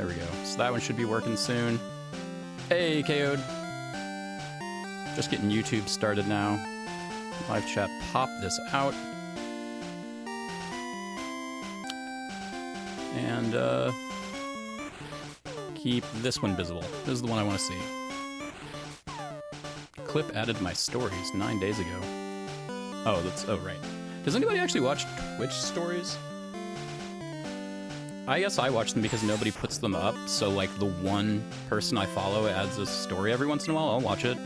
There we go. So that one should be working soon. Hey, KO'd. Just getting YouTube started now. Live chat, pop this out. And keep this one visible. This is the one I want to see. Clip added to my stories 9 days ago. Oh, right. Does anybody actually watch Twitch stories? I guess I watch them because nobody puts them up, so like the one person I follow adds a story every once in a while, I'll watch it.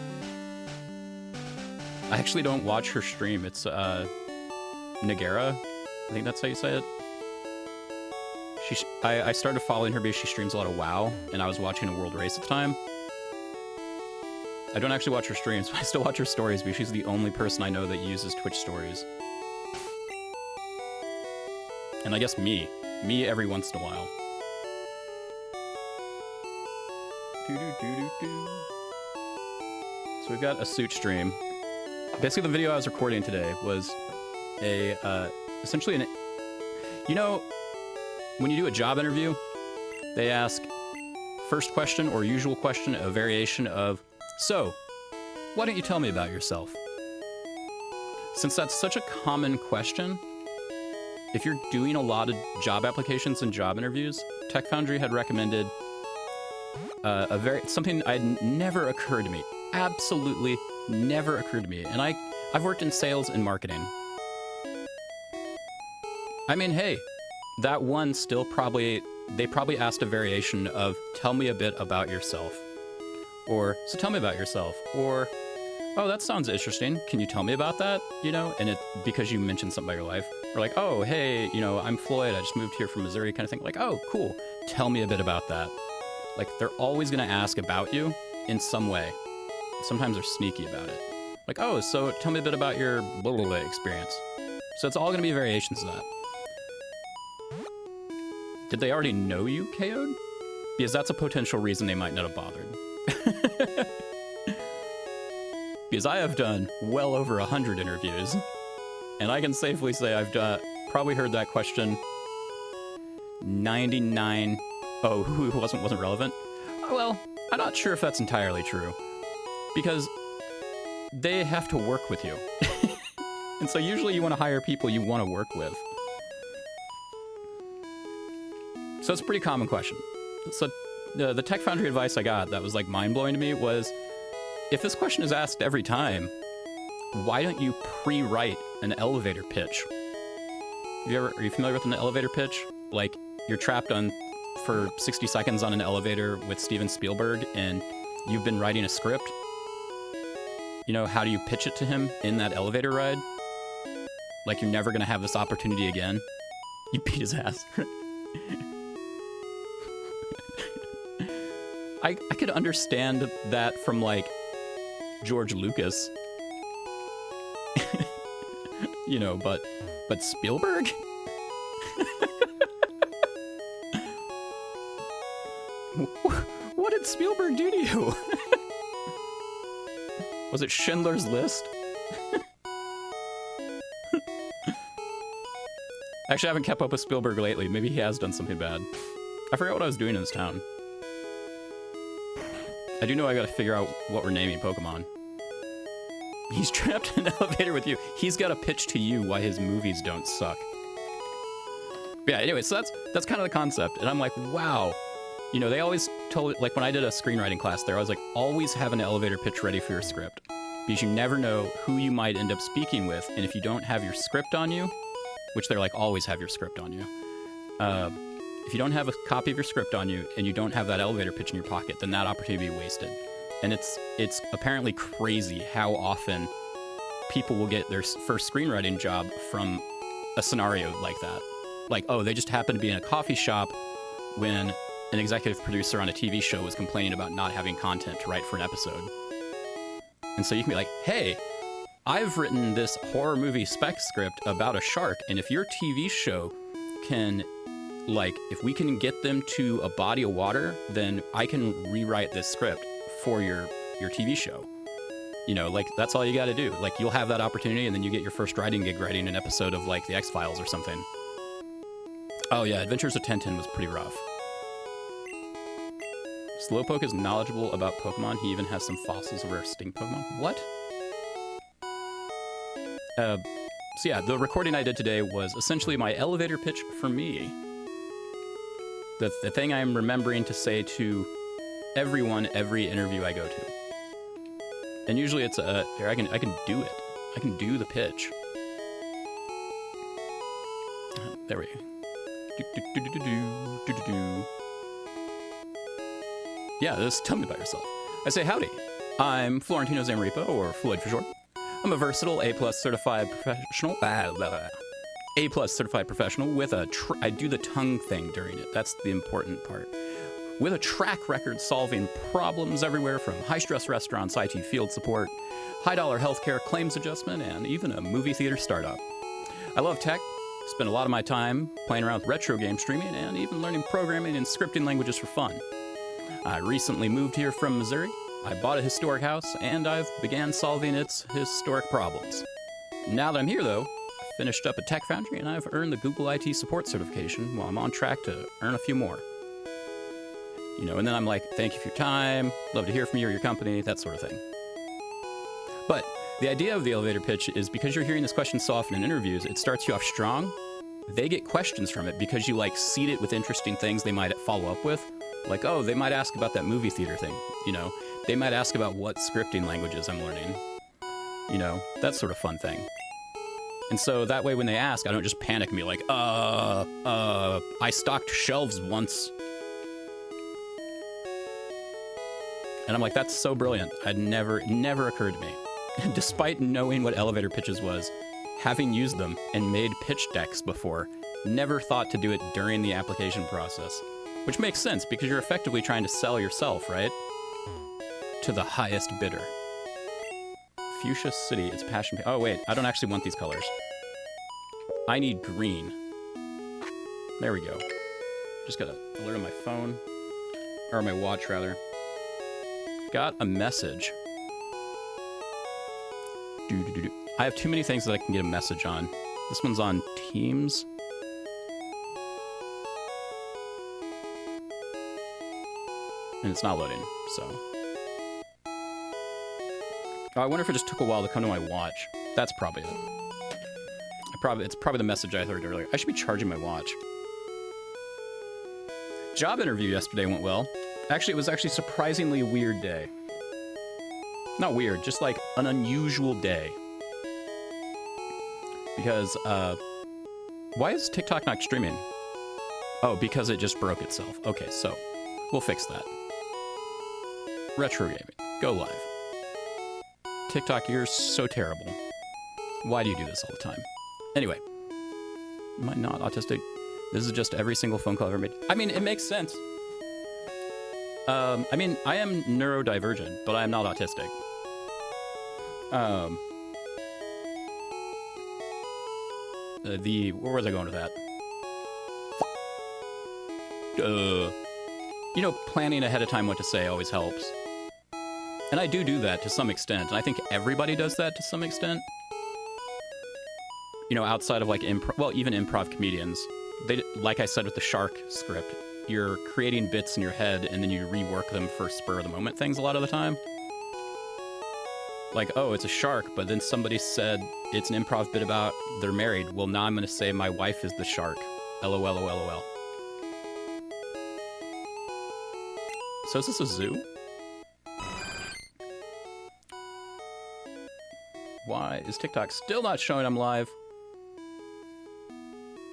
I actually don't watch her stream. It's Nagara. I think that's how you say it. I started following her because she streams a lot of WoW, and I was watching a world race at the time. I don't actually watch her streams, but I still watch her stories because she's the only person I know that uses Twitch stories. And I guess me every once in a while. So we've got a suit stream. Basically, the video I was recording today was essentially you know, when you do a job interview, they ask first question or usual question, a variation of, so, why don't you tell me about yourself? Since that's such a common question, if you're doing a lot of job applications and job interviews, Tech Foundry had recommended something I'd never occurred to me. Absolutely never occurred to me. And I've worked in sales and marketing. I mean, hey, that one still they probably asked a variation of, tell me a bit about yourself. Or, so tell me about yourself. Or, oh, that sounds interesting. Can you tell me about that? You know, and because you mentioned something about your life. Or like, oh, hey, you know, I'm Floyd. I just moved here from Missouri kind of thing. Like, oh, cool. Tell me a bit about that. Like, they're always going to ask about you in some way. Sometimes they're sneaky about it. Like, oh, so tell me a bit about your blah, blah, blah experience. So it's all going to be variations of that. Did they already know you, KO'd? Because that's a potential reason they might not have bothered. Because I have done well over 100 interviews, and I can safely say I've probably heard that question 99... Oh, who wasn't relevant? Well, I'm not sure if that's entirely true. Because they have to work with you. And so usually you want to hire people you want to work with. So it's a pretty common question. So the Tech Foundry advice I got that was like mind-blowing to me was, if this question is asked every time, why don't you pre-write an elevator pitch? Are you familiar with an elevator pitch? Like, you're trapped for 60 seconds on an elevator with Steven Spielberg, and you've been writing a script. You know, how do you pitch it to him in that elevator ride? Like, you're never gonna have this opportunity again. You beat his ass. I could understand that from, like, George Lucas. You know, but Spielberg? What did Spielberg do to you? Was it Schindler's List? Actually, I haven't kept up with Spielberg lately. Maybe he has done something bad. I forgot what I was doing in this town. I do know I gotta figure out what we're naming Pokemon. He's trapped in an elevator with you. He's got to pitch to you why his movies don't suck. But yeah, anyway, so that's kind of the concept. And I'm like, wow. You know, they always told, like when I did a screenwriting class there, I was like, always have an elevator pitch ready for your script. Because you never know who you might end up speaking with. And if you don't have your script on you, which they're like, always have your script on you. If you don't have a copy of your script on you and you don't have that elevator pitch in your pocket, then that opportunity will be wasted. And it's apparently crazy how often people will get their first screenwriting job from a scenario like that. Like, oh, they just happened to be in a coffee shop when an executive producer on a TV show was complaining about not having content to write for an episode. And so you can be like, hey, I've written this horror movie spec script about a shark, and if your TV show can, like, if we can get them to a body of water, then I can rewrite this script for your TV show. You know, like, that's all you got to do. Like, you'll have that opportunity, and then you get your first writing gig writing an episode of, like, The X-Files or something. Oh, yeah, Adventures of Tintin was pretty rough. Slowpoke is knowledgeable about Pokemon. He even has some fossils of rare sting Pokemon. What? So yeah, the recording I did today was essentially my elevator pitch for me. The thing I'm remembering to say to everyone every interview I go to. And usually it's here, I can do it. I can do the pitch. There we go. Yeah, just tell me about yourself. I say howdy. I'm Florentino Zamaripo, or Floyd for short. I'm a versatile A+ certified professional. A+ certified professional with a I do the tongue thing during it. That's the important part. With a track record solving problems everywhere from high-stress restaurants, IT field support, high-dollar healthcare claims adjustment, and even a movie theater startup. I love tech, spend a lot of my time playing around with retro game streaming, and even learning programming and scripting languages for fun. I recently moved here from Missouri. I bought a historic house, and I've began solving its historic problems. Now that I'm here, though, I finished up at Tech Foundry, and I've earned the Google IT support certification while I'm on track to earn a few more. You know, and then I'm like, thank you for your time, love to hear from you or your company, that sort of thing. But the idea of the elevator pitch is because you're hearing this question so often in interviews, it starts you off strong. They get questions from it because you like seed it with interesting things they might follow up with. Like, oh, they might ask about that movie theater thing, you know. They might ask about what scripting languages I'm learning. You know, that sort of fun thing. And so that way when they ask, I don't just panic and be like, I stocked shelves once. And I'm like, that's so brilliant. It never occurred to me. Despite knowing what elevator pitches was, having used them and made pitch decks before, never thought to do it during the application process. Which makes sense because you're effectively trying to sell yourself, right? To the highest bidder. Fuchsia City, it's passion. Oh wait, I don't actually want these colors. I need green. There we go. Just got an alert on my phone. Or my watch, rather. Got a message. I have too many things that I can get a message on. This one's on Teams. And it's not loading, so. Oh, I wonder if it just took a while to come to my watch. That's probably it. It's probably the message I heard earlier. I should be charging my watch. Job interview yesterday went well. Actually, it was actually surprisingly a weird day. Not weird, just like an unusual day. Because, why is TikTok not streaming? Oh, because it just broke itself. Okay, so we'll fix that. Retro gaming, go live. TikTok, you're so terrible. Why do you do this all the time? Anyway, am I not autistic? This is just every single phone call I've ever made. I mean, it makes sense. I mean, I am neurodivergent, but I am not autistic. Where was I going with that? You know, planning ahead of time what to say always helps. And I do that to some extent, and I think everybody does that to some extent. You know, outside of like even improv comedians, they, like I said with the shark script, you're creating bits in your head and then you rework them for spur of the moment things a lot of the time. Like, oh, it's a shark, but then somebody said it's an improv bit about they're married. Well, now I'm going to say my wife is the shark. LOL. So is this a zoo? Why is TikTok still not showing I'm live?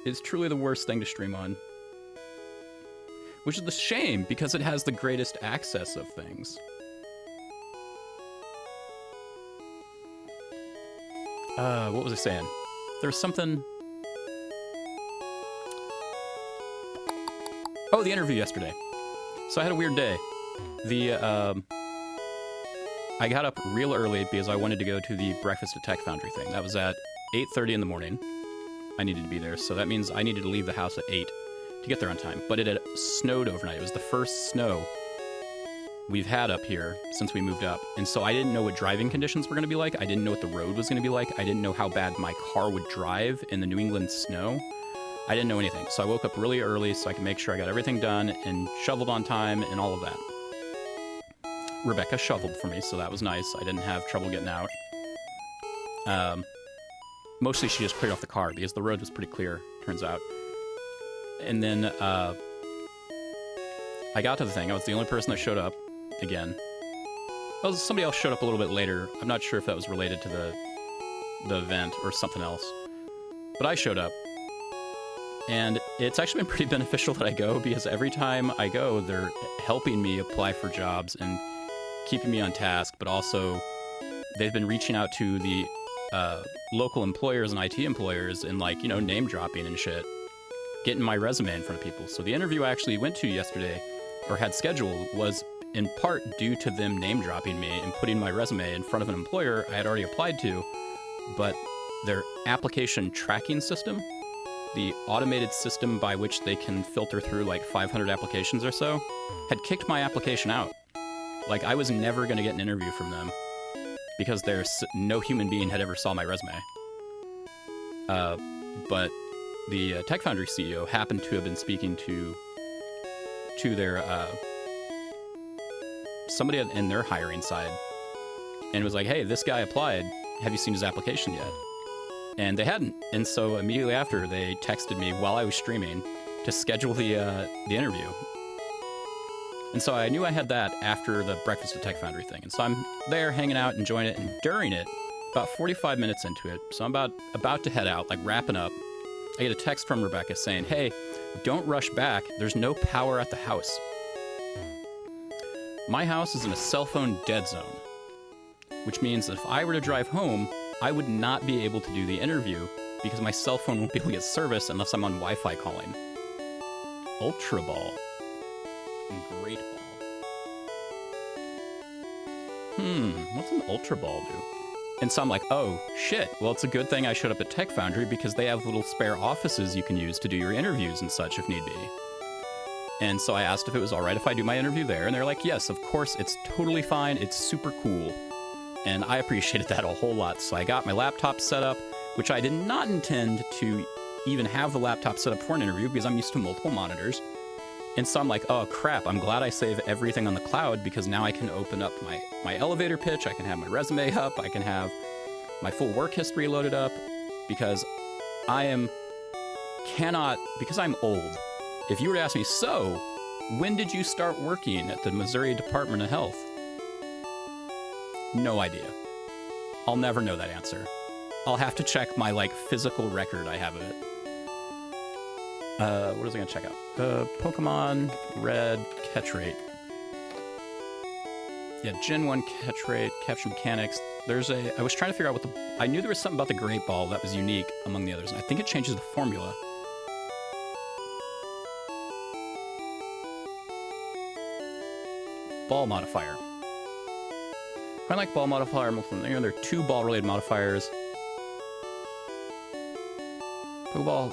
It's truly the worst thing to stream on. Which is the shame, because it has the greatest access of things. What was I saying? There's something... Oh, the interview yesterday. So I had a weird day. I got up real early because I wanted to go to the Breakfast at Tech Foundry thing. That was at 8:30 in the morning. I needed to be there, so that means I needed to leave the house at 8 to get there on time. But it had snowed overnight. It was the first snow we've had up here since we moved up. And so I didn't know what driving conditions were going to be like. I didn't know what the road was going to be like. I didn't know how bad my car would drive in the New England snow. I didn't know anything. So I woke up really early so I could make sure I got everything done and shoveled on time and all of that. Rebecca shoveled for me, so that was nice. I didn't have trouble getting out. Mostly she just cleared off the car because the road was pretty clear, turns out. And then I got to the thing. I was the only person that showed up again. Well, somebody else showed up a little bit later. I'm not sure if that was related to the event or something else. But I showed up. And it's actually been pretty beneficial that I go, because every time I go, they're helping me apply for jobs and keeping me on task, but also they've been reaching out to the local employers and IT employers and, like, you know, name dropping and shit, getting my resume in front of people. So the interview I actually went to yesterday, or had scheduled, was in part due to them name dropping me and putting my resume in front of an employer I had already applied to, but their application tracking system, the automated system by which they can filter through like 500 applications or so, had kicked my application out. Like, I was never going to get an interview from them because there's no human being had ever saw my resume. But the Tech Foundry CEO happened to have been speaking to their somebody in their hiring side, and was like, "Hey, this guy applied. Have you seen his application yet?" And they hadn't. And so immediately after, they texted me while I was streaming to schedule the interview. And so I knew I had that after the Breakfast at Tech Foundry thing. And so I'm there hanging out, enjoying it, and during it, about 45 minutes into it, so I'm about to head out, like wrapping up, I get a text from Rebecca saying, "Hey, don't rush back. There's no power at the house." My house is in a cell phone dead zone, which means that if I were to drive home, I would not be able to do the interview because my cell phone won't be able to get service unless I'm on Wi-Fi calling. Ultra Ball. Great Ball. What's an Ultra Ball do? And so I'm like, oh, shit. Well, it's a good thing I showed up at Tech Foundry because they have little spare offices you can use to do your interviews and such if need be. And so I asked if it was all right if I do my interview there, and they're like, yes, of course, it's totally fine. It's super cool. And I appreciated that a whole lot. So I got my laptop set up, which I did not intend to even have the laptop set up for an interview because I'm used to multiple monitors. And so I'm like, oh crap, I'm glad I save everything on the cloud because now I can open up my elevator pitch, I can have my resume up, I can have my full work history loaded up, because because I'm old. If you were to ask me, so, when did you start working at the Missouri Department of Health? No idea. I'll never know that answer. I'll have to check my, like, physical record I have of it. What was I gonna check out? Pokemon Red catch rate. Yeah, Gen 1 catch rate, capture mechanics. I was trying to figure out I knew there was something about the Great Ball that was unique among the others, and I think it changes the formula. Ball modifier. I like ball modifier. There are 2 ball-related modifiers. Pokeball.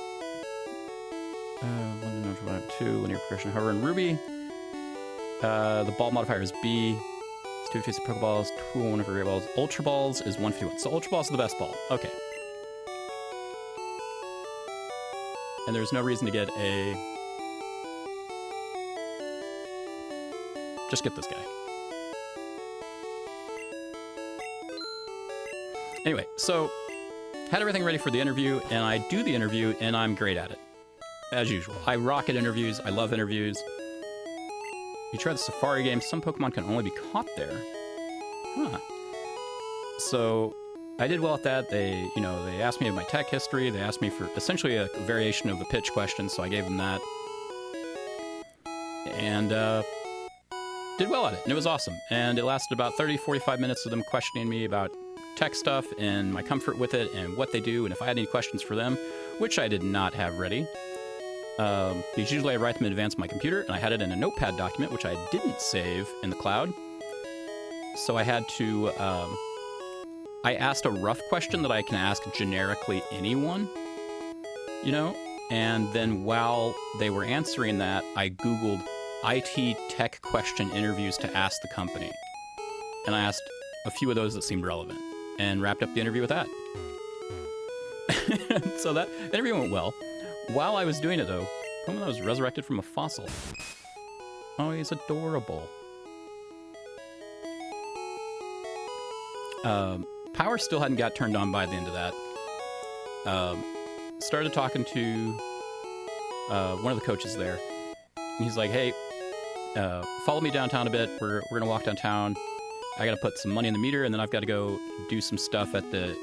2 linear progression. However, in Ruby, the ball modifier is B. It's 250 Pokeballs, 201 for Great Balls. Ultra Balls is 151. So Ultra Balls is the best ball. Okay. And there's no reason to get just get this guy. Anyway, so had everything ready for the interview, and I do the interview, and I'm great at it. As usual. I rock at interviews. I love interviews. You try the Safari game. Some Pokemon can only be caught there. Huh. So I did well at that. They asked me of my tech history. They asked me for essentially a variation of the pitch question, so I gave them that. And did well at it, and it was awesome. And it lasted about 30, 45 minutes of them questioning me about tech stuff and my comfort with it and what they do and if I had any questions for them, which I did not have ready. Because usually I write them in advance on my computer, and I had it in a notepad document, which I didn't save in the cloud. So I had to, I asked a rough question that I can ask generically anyone, and then while they were answering that, I Googled IT tech question interviews to ask the company. And I asked a few of those that seemed relevant, and wrapped up the interview with that. So that interview went well. While I was doing it, though, Pokemon that was resurrected from a fossil. Oh, he's adorable. Power still hadn't got turned on by the end of that. Started talking to one of the coaches there. And he's like, hey, follow me downtown a bit. We're going to walk downtown. I got to put some money in the meter, and then I've got to go do some stuff at the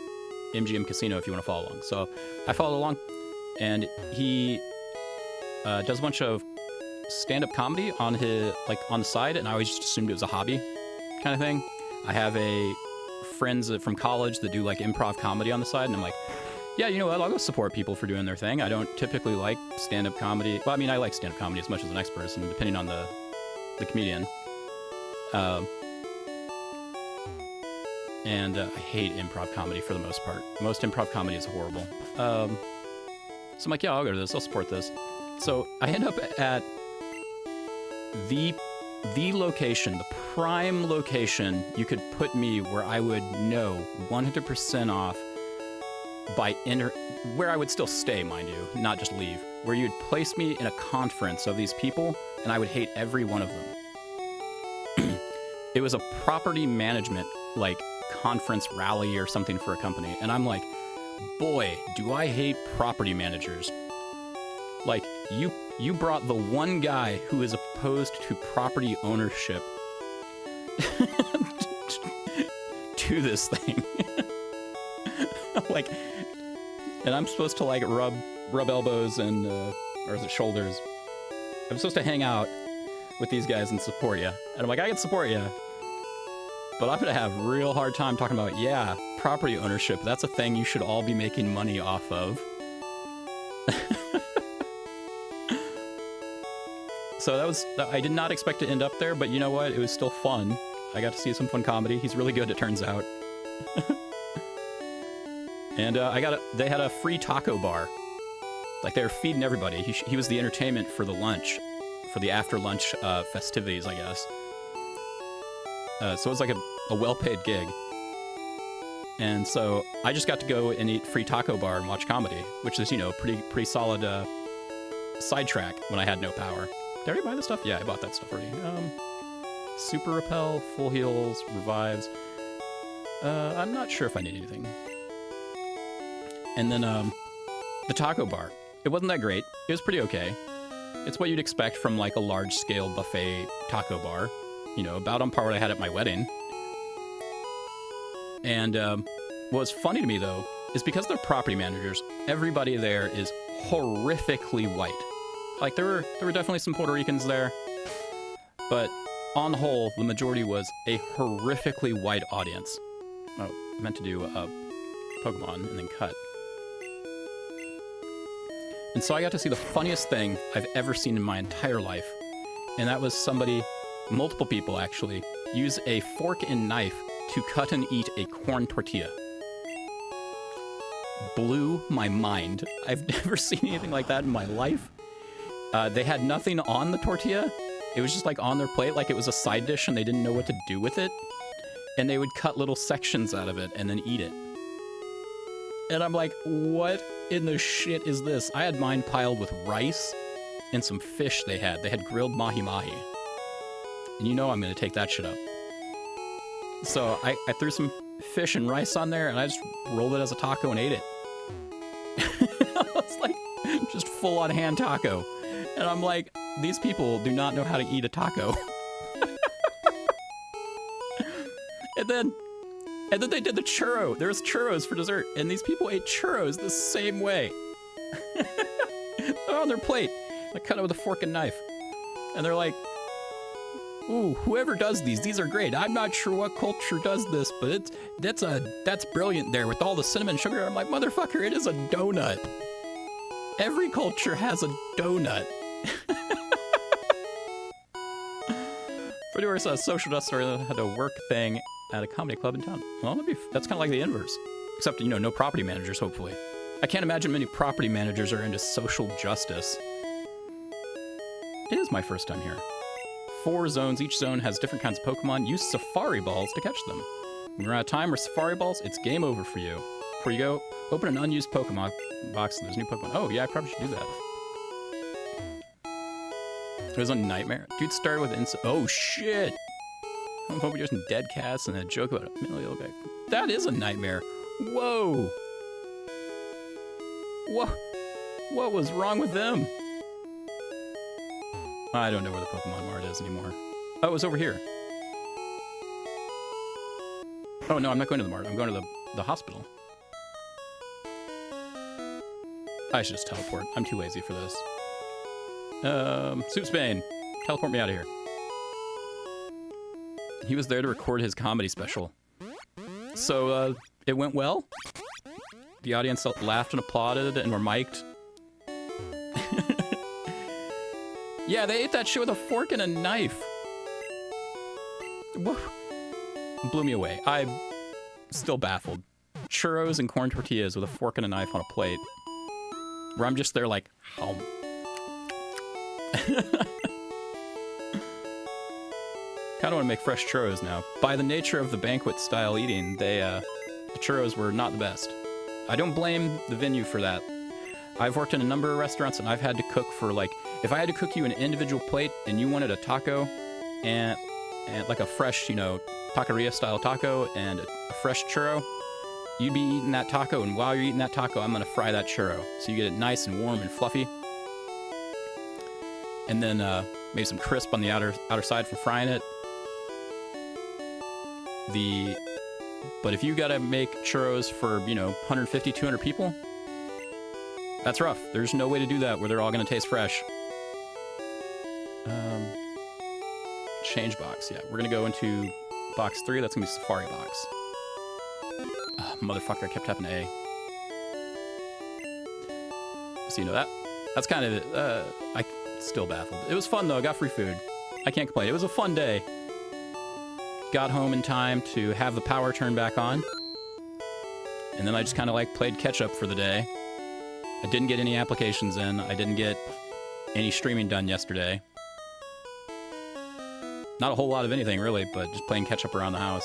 MGM Casino if you want to follow along. So I followed along, and he does a bunch of stand-up comedy on the side, and I always just assumed it was a hobby kind of thing. I have friends from college that do like improv comedy on the side, and I'm like, yeah, you know what, I'll go support people for doing their thing. I don't typically like stand-up comedy. Well, I mean, I like stand-up comedy as much as the next person, depending on the comedian. And I hate improv comedy for the most part. Most improv comedy is horrible. So I'm like, yeah, I'll go to this. I'll support this. So I end up at the location, the prime location you could put me where I would know 100% off where I would still stay, mind you, not just leave, where you'd place me in a conference of these people, and I would hate every one of them. It was a property management, like, conference rally or something for a company, and I'm like, boy, do I hate property managers. Like, you brought the one guy who is opposed to property ownership to this thing. Like, and I'm supposed to like rub elbows and or is it shoulders? I'm supposed to hang out with these guys and support you. And I'm like, I can support you, but I'm gonna have a real hard time talking about, yeah, property ownership. That's a thing you should all be making money off of. So I did not expect to end up there, but you know what? It was still fun. I got to see some fun comedy. He's really good, it turns out. And they had a free taco bar. Like, they were feeding everybody. He was the entertainment for the lunch, for the after lunch festivities, I guess. So it was like a well-paid gig. And so I just got to go and eat free taco bar and watch comedy, which is, you know, pretty solid sidetrack when I had no power. Did I already buy this stuff? Yeah, I bought that stuff already. Super Repel, Full Heals, Revives. I'm not sure if I need anything. And then the taco bar. It wasn't that great. It was pretty okay. It's what you'd expect from like a large-scale buffet taco bar. You know, about on par what I had at my wedding. And what was funny to me, though, is because they're property managers, everybody there is horrifically white. Like, there were definitely some Puerto Ricans there, but on the whole, the majority was a horrifically white audience. Oh, I meant to do Pokemon and then cut. And so I got to see the funniest thing I've ever seen in my entire life, and that was multiple people actually, use a fork and knife to cut and eat a corn tortilla. Blew my mind. I've never seen anything like that in my life. They had nothing on the tortilla. It was just like on their plate, like it was a side dish and they didn't know what to do with it. And they would cut little sections out of it and then eat it. And I'm like, what in the shit is this? I had mine piled with rice and some fish they had. They had grilled mahi-mahi. And you know I'm going to take that shit up. So I threw some fish and rice on there and I just rolled it as a taco and ate it. It's like just full on hand taco. And I'm like, these people do not know how to eat a taco. And then they did the churro. There was churros for dessert, and these people ate churros the same way. They're on their plate. They cut it with a fork and knife. And they're like, ooh, whoever does these are great. I'm not sure what culture does this, but that's brilliant there with all the cinnamon sugar. I'm like, motherfucker, it is a donut. Every culture has a donut. Pretty much a social justice story had a work thing at a comedy club in town. Well, that's kind of like the inverse. Except, you know, no property managers, hopefully. I can't imagine many property managers are into social justice. It is my first time here. 4 zones. Each zone has different kinds of Pokemon. Use Safari Balls to catch them. When you're out of time or Safari Balls, it's game over for you. Before you go, open an unused Pokemon box. There's new Pokemon. Oh, yeah, I probably should do that. It was a nightmare. Dude started with oh, shit! I hope we're just dead cats and a joke about a mentally ill guy. That is a nightmare. Whoa. What was wrong with them? I don't know where the Pokemon Mart is anymore. Oh, it was over here. Oh, no, I'm not going to the Mart. I'm going to the hospital. I should just teleport. I'm too lazy for this. Soupsbane, teleport me out of here. He was there to record his comedy special. So, it went well. The audience laughed and applauded and were mic'd. Yeah, they ate that shit with a fork and a knife. Whoa. Blew me away. I'm still baffled. Churros and corn tortillas with a fork and a knife on a plate. Where I'm just there like, how? Kind of want to make fresh churros now. By the nature of the banquet-style eating, the churros were not the best. I don't blame the venue for that. I've worked in a number of restaurants, and I've had to cook for, like, if I had to cook you an individual plate and you wanted a taco and like a fresh, you know, taqueria-style taco and a fresh churro, you'd be eating that taco, and while you're eating that taco, I'm gonna fry that churro. So you get it nice and warm and fluffy. And then maybe some crisp on the outer side from frying it. But if you gotta make churros for, you know, 150, 200 people, that's rough. There's no way to do that where they're all gonna taste fresh. Change box, yeah. We're gonna go into box 3. That's gonna be Safari box. Motherfucker, I kept tapping A. So you know that? That's kind of it. I still baffled. It was fun though. I got free food. I can't complain. It was a fun day. Got home in time to have the power turned back on. And then I just kind of like played catch up for the day. I didn't get any applications in. I didn't get any streaming done yesterday. Not a whole lot of anything really, but just playing catch up around the house.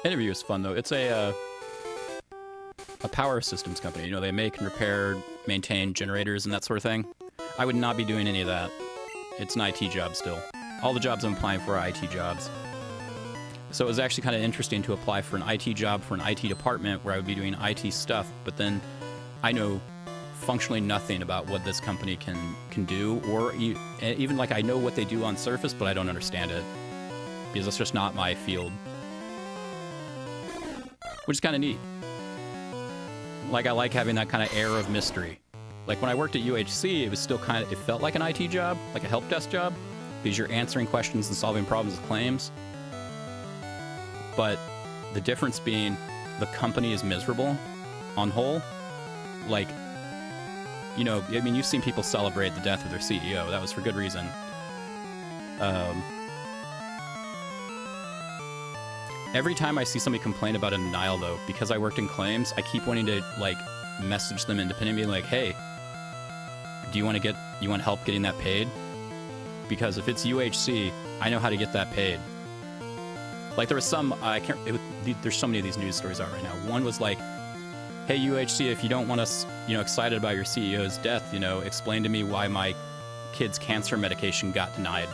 Interview is fun though. It's a power systems company. You know, they make and repair, maintain generators and that sort of thing. I would not be doing any of that. It's an IT job still. All the jobs I'm applying for are IT jobs. So it was actually kind of interesting to apply for an IT job for an IT department where I would be doing IT stuff, but then I know functionally nothing about what this company can do, or even like I know what they do on surface, but I don't understand it because it's just not my field. Which is kind of neat. Like, I like having that kind of air of mystery. Like, when I worked at UHC, it was still kind of, it felt like an IT job, like a help desk job, because you're answering questions and solving problems with claims. But the difference being, the company is miserable on whole. Like, you know, I mean, you've seen people celebrate the death of their CEO. That was for good reason. Every time I see somebody complain about a denial, though, because I worked in claims, I keep wanting to, like, message them independently, like, hey, do you want help getting that paid? Because if it's UHC, I know how to get that paid. Like, there was some, there's so many of these news stories out right now. One was like, hey, UHC, if you don't want us, you know, excited about your CEO's death, you know, explain to me why my kid's cancer medication got denied.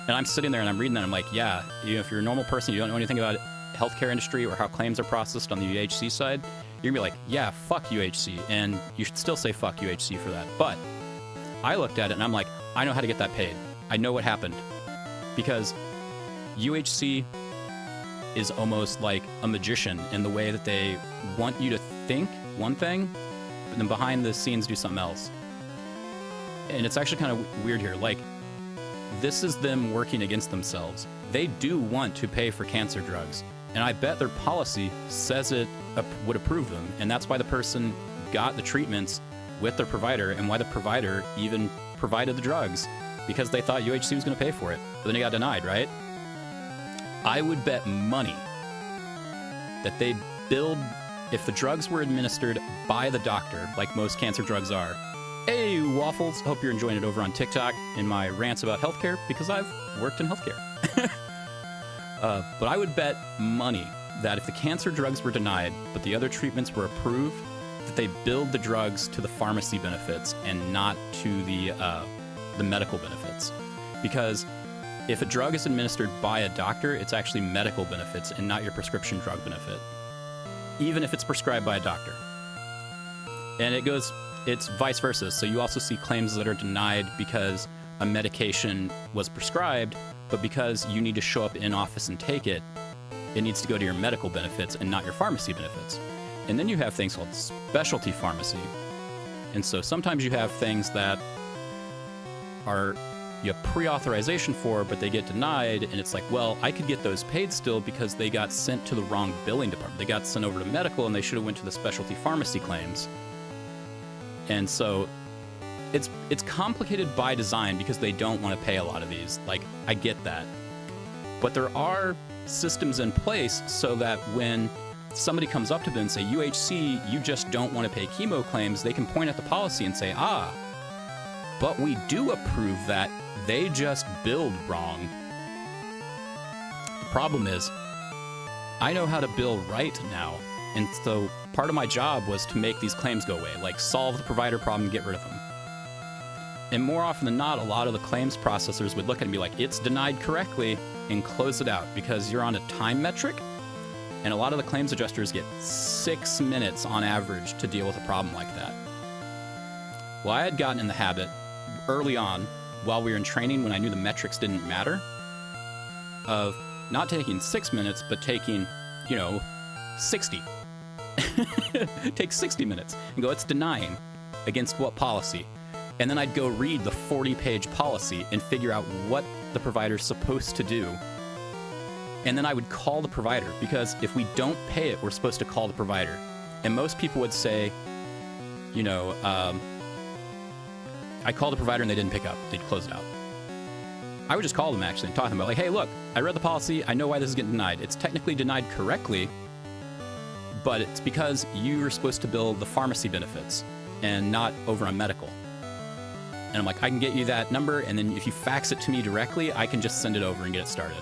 And I'm sitting there and I'm reading that, and I'm like, yeah, you know, if you're a normal person, you don't know anything about healthcare industry or how claims are processed on the UHC side, you're gonna be like, yeah, fuck UHC, and you should still say fuck UHC for that. But I looked at it and I'm like, I know how to get that paid. I know what happened. Because UHC is almost like a magician in the way that they want you to think one thing, but then behind the scenes do something else. And it's actually kind of weird here. Like, this is them working against themselves. They do want to pay for cancer drugs, and I bet their policy says it would approve them, and that's why the person got the treatments with their provider, and why the provider even provided the drugs, because they thought UHC was going to pay for it, but then it got denied, right? I would bet money that they billed, if the drugs were administered by the doctor, like most cancer drugs are. Hey, Waffles, hope you're enjoying it over on TikTok in my rants about healthcare, because I've worked in healthcare. But I would bet money that if the cancer drugs were denied, but the other treatments were approved, that they billed the drugs to the pharmacy benefits and not to the medical benefits. because if a drug is administered by a doctor, it's actually medical benefits and not your prescription drug benefit, even if it's prescribed by a doctor. And it's vice versa. So you also see claims that are denied because a medication was prescribed, but because you need to show up in office and take it, it needs to go to your medical benefits and not your pharmacy benefits. And then you have things called specialty pharmacy. And so sometimes you have things that you have pre-authorization for, but they get denied, and it's like, well, I could get those paid still because they got sent to the wrong billing department. They got sent over to medical, and they should have went to the specialty pharmacy claims. And so it's complicated by design because they don't want to pay a lot of these. Like, I get that. But there are systems in place so that when somebody comes up to them and say, UHC, you just don't want to pay chemo claims, they can point at the policy and say, but we do approve that. They just billed wrong. The problem is, I know how to bill right now. And so part of my job was to make these claims go away, like solve the provider problem and get rid of them. And more often than not, a lot of the claims processors would look at it and be like, it's denied correctly, and close it out because you're on a time metric. And a lot of the claims adjusters get 6 minutes on average to deal with a problem like that. Well, I had gotten in the habit early on, while we were in training, when I knew the metrics didn't matter, of not taking 6 minutes, but taking, 60. Take 60 minutes and go, it's denying against what policy? And then I'd go read the 40-page policy and figure out what the provider's supposed to do. And then I would call the provider, because if we don't pay it, we're supposed to call the provider. And most people would say, I called the provider and they didn't pick up. They'd close it out. I would just call them actually and talk to them about, like, hey, look, I read the policy. I know why this is getting denied. It's technically denied correctly, but it's because you were supposed to bill the pharmacy benefits and not over on medical. And I'm like, I can get you that number, and then if you fax it to me directly, I can just send it over and get it started.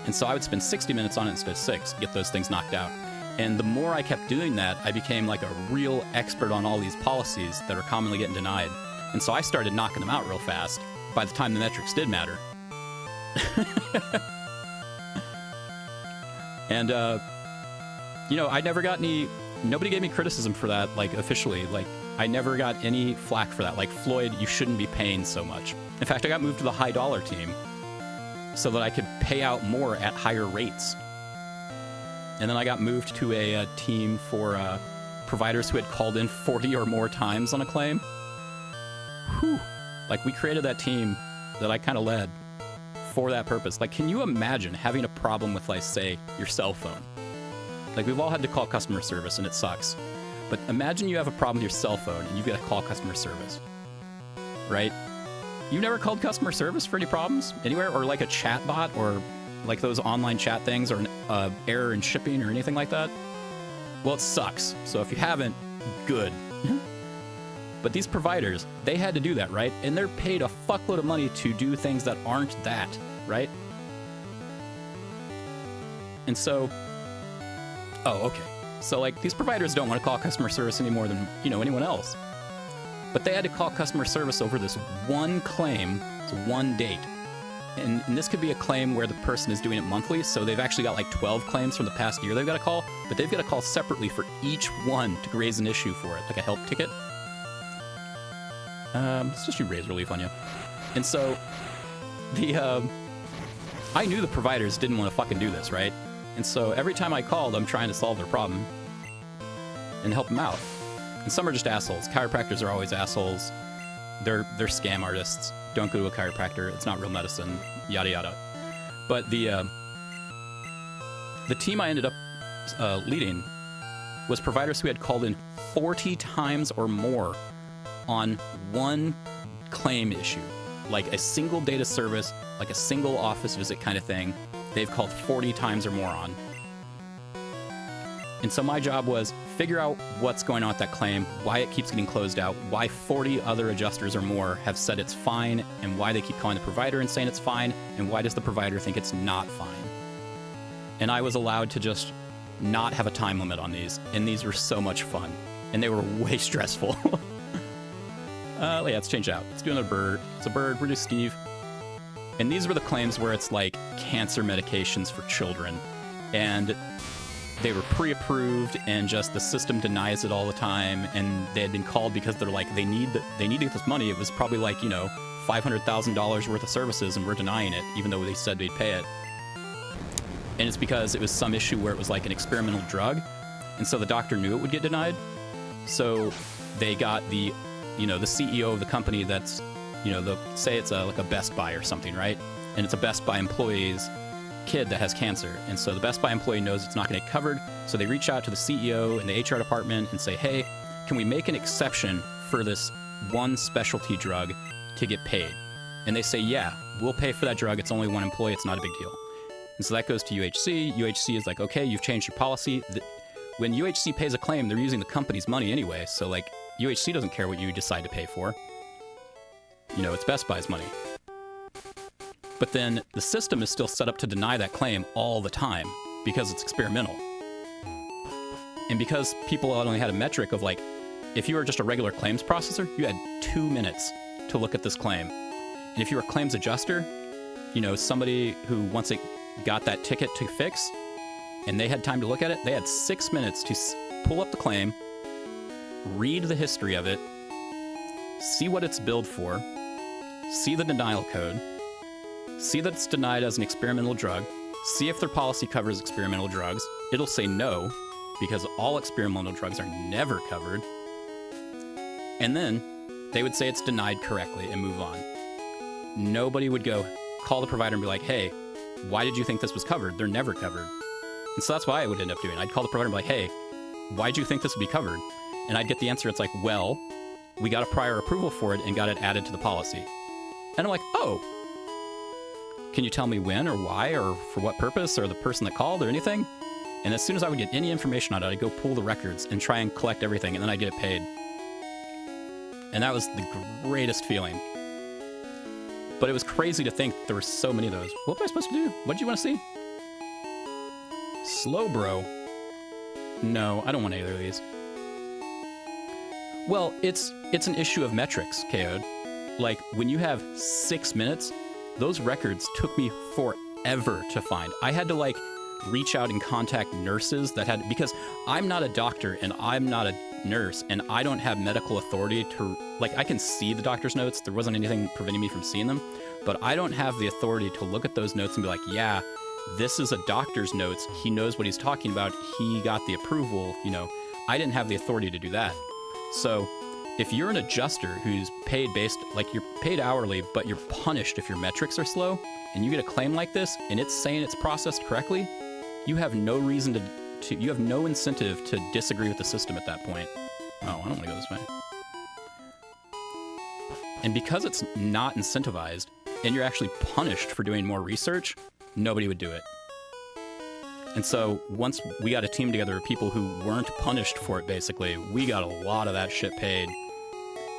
And so I would spend 60 minutes on it instead of 6 to get those things knocked out. And the more I kept doing that, I became like a real expert on all these policies that are commonly getting denied. And so I started knocking them out real fast by the time the metrics did matter. And, I never got nobody gave me criticism for that, like, officially. Like, I never got any flack for that. Like, Floyd, you shouldn't be paying so much. In fact, I got moved to the high dollar team so that I could pay out more at higher rates. And then I got moved to a team for providers who had called in 40 or more times on a claim. Whew. Like, we created that team that I kind of led for that purpose. Like, can you imagine having a problem with, like, say, your cell phone? Like, we've all had to call customer service, and it sucks. But imagine you have a problem with your cell phone, and you've got to call customer service, right? You've never called customer service for any problems anywhere? Or like a chat bot, or like those online chat things, or an error in shipping or anything like that? Well, it sucks. So if you haven't, good. But these providers, they had to do that, right? And they're paid a fuckload of money to do things that aren't that, right? And so, okay. So, like, these providers don't want to call customer service any more than, anyone else. But they had to call customer service over this one claim, it's one date. And this could be a claim where the person is doing it monthly, so they've actually got like 12 claims from the past year they've got to call, but they've got to call separately for each one to raise an issue for it, like a help ticket. Let's just do razor leaf on you. And so, I knew the providers didn't want to fucking do this, right? And so every time I called, I'm trying to solve their problem and help them out. And some are just assholes. Chiropractors are always assholes. They're scam artists. Don't go to a chiropractor. It's not real medicine. Yada yada. But the team I ended up leading was providers who had called in 40 times or more on one claim issue, like a single data service, like a single office visit kind of thing. They've called 40 times or more on. And so my job was figure out what's going on with that claim, why it keeps getting closed out, why 40 other adjusters or more have said it's fine, and why they keep calling the provider and saying it's fine, and why does the provider think it's not fine. And I was allowed to just not have a time limit on these, and these were so much fun, and they were way stressful. Yeah, let's change it out. Let's do another bird. It's a bird. We're just Steve. And these were the claims where it's like cancer medications for children. And they were pre-approved, and just the system denies it all the time. And they had been called because they're like, they need to get this money. It was probably like, you know, $500,000 worth of services, and we're denying it, even though they said they'd pay it. And it's because it was some issue where it was like an experimental drug. And so the doctor knew it would get denied. So they got the, you know, the CEO of the company that's, you know, say it's like a Best Buy or something, right? And it's a Best Buy employee's kid that has cancer. And so the Best Buy employee knows it's not going to get covered. So they reach out to the CEO and the HR department and say, hey, can we make an exception for this one specialty drug to get paid? And they say, yeah, we'll pay for that drug. It's only one employee. It's not a big deal. And so that goes to UHC. UHC is like, okay, you've changed your policy. When UHC pays a claim, they're using the company's money anyway. So like UHC doesn't care what you decide to pay for. You know, it's Best Buy's money. But then the system is still set up to deny that claim all the time because it's experimental. And because people only had a metric of like, if you were just a regular claims processor, you had 2 minutes to look at this claim. And if you were a claims adjuster, you know, somebody who once it got that ticket to fix and they had time to look at it, they had 6 minutes to pull up the claim, read the history of it, see what it's billed for, see the denial code, see that it's denied as an experimental drug, see if their policy covers experimental drugs. It'll say no, because all experimental drugs are never covered. And then they would say it's denied correctly and move on. Nobody would go call the provider and be like, hey, why did you think this was covered? They're never covered. And so that's what I would end up doing. I'd call the provider and be like, hey, why'd you think this would be covered? And I'd get the answer. It's like, well, we got a prior approval for it and got it added to the policy. And I'm like, oh, can you tell me when or why or for what purpose or the person that called or anything? And as soon as I would get any information on it, I'd go pull the records and try and collect everything, and then I'd get it paid. And that was the greatest feeling. But it was crazy to think there were so many of those. What was I supposed to do? What did you want to see? Slow bro. No, I don't want either of these. Well, it's an issue of metrics, KO'd. Like, when you have 6 minutes, those records took me forever to find. I had to, like, reach out and contact nurses that had, because I'm not a doctor and I'm not a nurse and I don't have medical authority to, like, I can see the doctor's notes. There wasn't anything preventing me from seeing them, but I don't have the authority to look at those notes and be like, yeah, this is a doctor's notes. He knows what he's talking about. He got the approval, you know. I didn't have the authority to do that. So if you're an adjuster who's paid based, like you're paid hourly, but you're punished if your metrics are slow, and you get a claim like this, and it's saying it's processed correctly, you have no reason you have no incentive to disagree with the system at that point. Oh, I don't want to go this way. And because it's not incentivized, and you're actually punished for doing more research, nobody would do it. And so once we got a team together of people who weren't punished for it, basically, we got a lot of that shit paid.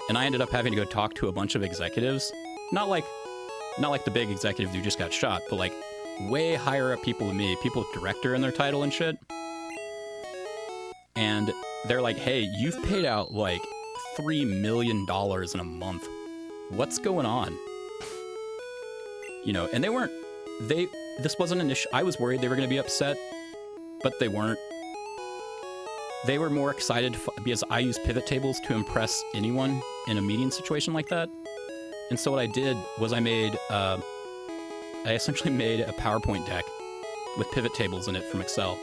And I ended up having to go talk to a bunch of executives, not like the big executive who just got shot, but like way higher up people than me, people with director in their title and shit. And they're like, hey, you've paid out like $3 million in a month. What's going on? You know, and this wasn't an issue. I was worried they were going to be upset, but they weren't. They were more excited because I use pivot tables to impress anyone in a meeting situation like that. And so what I did was I essentially made a PowerPoint deck with pivot tables in it from Excel.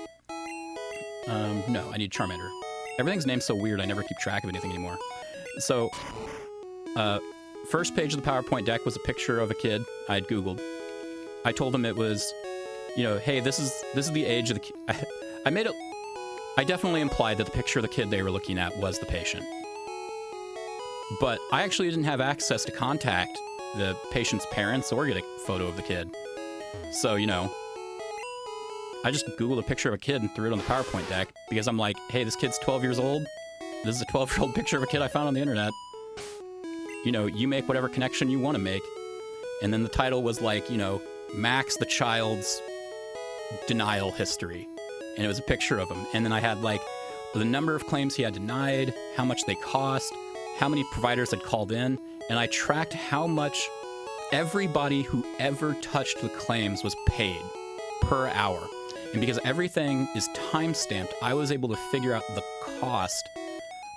No, I need Charmander. Everything's named so weird, I never keep track of anything anymore. So, first page of the PowerPoint deck was a picture of a kid I had Googled. I told him it was, you know, hey, this is the age of the kid. I definitely implied that the picture of the kid they were looking at was the patient. But I actually didn't have access to contact the patient's parents or get a photo of the kid. So, you know, I just Googled a picture of a kid and threw it on the PowerPoint deck because I'm like, hey, this kid's 12 years old. This is a 12-year-old picture of a kid I found on the internet. You know, you make whatever connection you want to make. And then the title was like, you know, Max the child's denial history. And it was a picture of him. And then I had like the number of claims he had denied, how much they cost, how many providers had called in, and I tracked how much everybody who ever touched the claims was paid per hour. And because everything is time-stamped, I was able to figure out the cost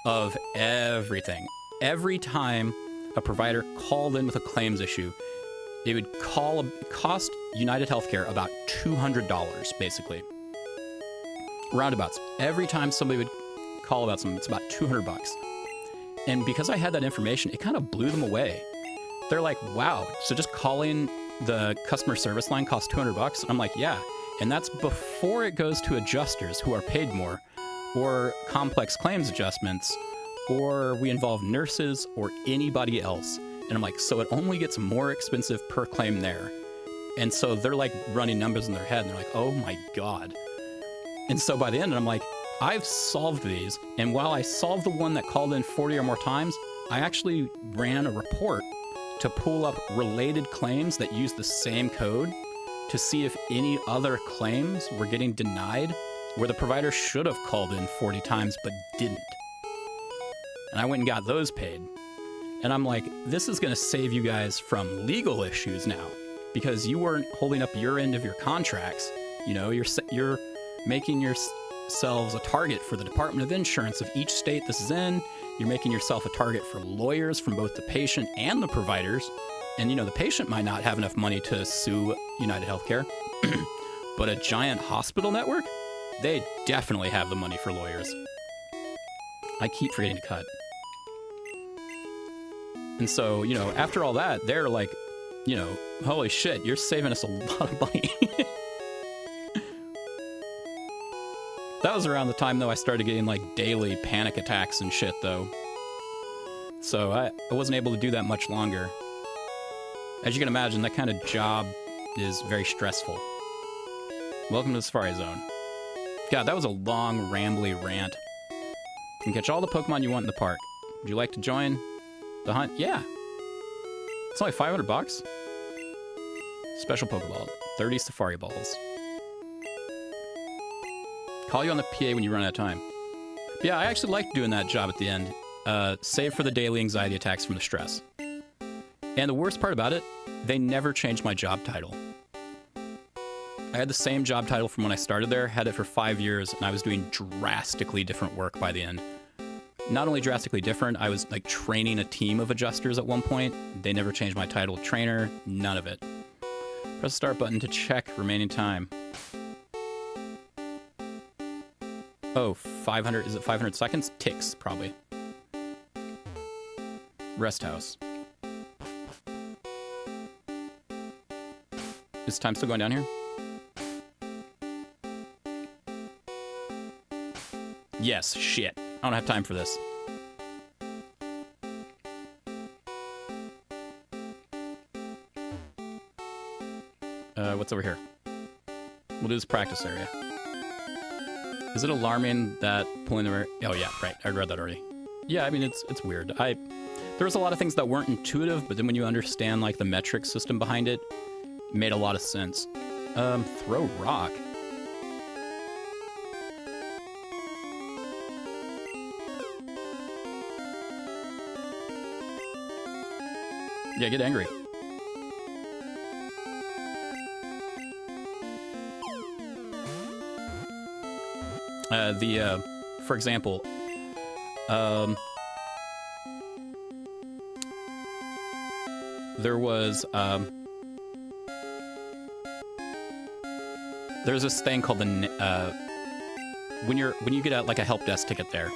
of everything. Every time a provider called in with a claims issue, it would cost United Healthcare about $200, basically. Roundabouts. Every time somebody would call about something, it's about $200. And because I had that information, it kind of blew them away. They're like, wow, so just calling the customer service line costs $200? And I'm like, yeah. And that's before it goes to adjusters who are paid more, or complex claims adjustments, or we involve nurses or anybody else. And I'm like, so it only gets more expensive per claim there. And so they're like running numbers in their head and they're like, oh my God. And so by the end, I'm like, I've solved these. And while I solved the one that called in 40 or more times, I actually ran a report to pull up related claims that use the same code to see if any other claims were getting denied where the provider should have called in 40 times but didn't. And I went and got those paid. And I'm like, this is going to save you guys from legal issues now, because you weren't holding up your end of your contracts. You know, you're making yourselves a target for the Department of Insurance of each state this is in. You're making yourself a target for lawyers from both the patient and the providers. And, you know, the patient might not have enough money to sue United Healthcare, but a giant hospital network, they definitely have the money for lawyers. I keep forgetting to cut. And so, you know, after all that, they're like, you know, holy shit, you're saving us a lot of money. That was around the time, though, I started getting, like, daily panic attacks and shit, though. So I wasn't able to do that much longer. As you can imagine, that kind of job is very stressful. Welcome to the Safari Zone. God, that was a long, rambly rant. You can catch all the Pokemon you want in the park. Would you like to join the hunt? Yeah. It's only $500. Special Pokeball. 30 Safari Balls. Call you on the PA when you run out of time. But yeah, I actually liked doing that job at the end. Save for the daily anxiety attacks from the stress. And the worst part about it, they never changed my job title. I had the same job title from when I started there, had it for 5 years, and I was doing drastically different work by the end. Not only drastically different, I was like training a team of adjusters at one point. They never changed my title to trainer, none of it. Press the start button to check remaining time. Oh, 500, is it 500 seconds? Ticks, probably. Rest house. Is time still going down here? Yes, shit. I don't have time for this. What's over here? We'll do this practice area. Is it alarming that pulling the... Oh yeah, right. I read that already. Yeah, I mean, it's weird. There was a lot of things that weren't intuitive, but then when you understand, like, the metric system behind it, it made a lot of sense. Throw rock. Yeah, get angry. For example, there was, there's this thing called the, when you get like a help desk ticket there,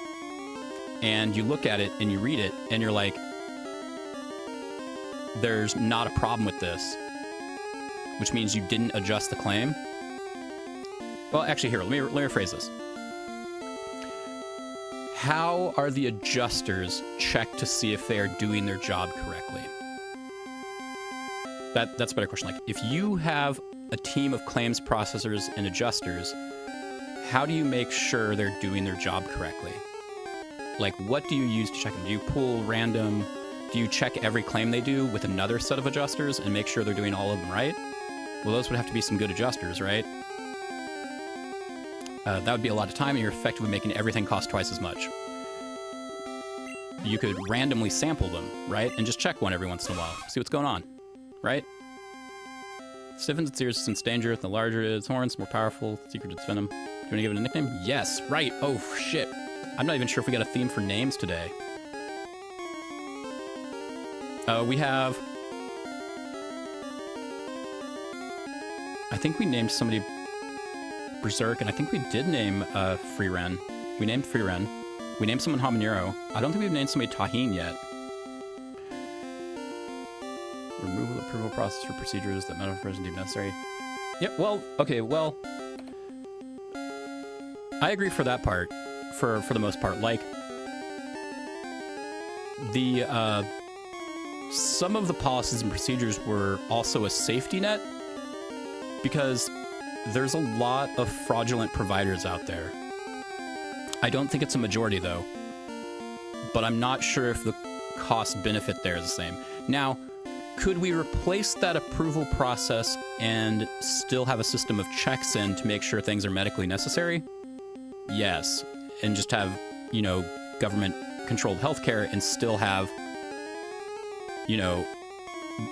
and you look at it and you read it, and you're like, there's not a problem with this, which means you didn't adjust the claim. Well, actually, here, let me rephrase this. How are the adjusters checked to see if they are doing their job correctly? That's a better question. Like, if you have a team of claims processors and adjusters, how do you make sure they're doing their job correctly? Like, what do you use to check them? Do you pull random? Do you check every claim they do with another set of adjusters and make sure they're doing all of them right? Well, those would have to be some good adjusters, right? That would be a lot of time, and you're effectively making everything cost twice as much. You could randomly sample them, right? And just check one every once in a while. See what's going on. right? Stiffens its ears, sense danger. The larger its horns, more powerful. Secret its venom. Do you want to give it a nickname? Yes, right. Oh, shit. I'm not even sure if we got a theme for names today. We have... I think we named somebody Berserk, and I think we did name Free Ren. We named Free Ren. We named someone Habanero. I don't think we've named somebody Tahine yet. Removal approval process for procedures that medical profession deem necessary. Yep, well, okay, well... I agree for that part, for the most part. Like, the, some of the policies and procedures were also a safety net, because there's a lot of fraudulent providers out there. I don't think it's a majority, though, but I'm not sure if the cost-benefit there is the same. Now, could we replace that approval process and still have a system of checks in to make sure things are medically necessary? Yes. And just have, you know, government-controlled healthcare and still have, you know,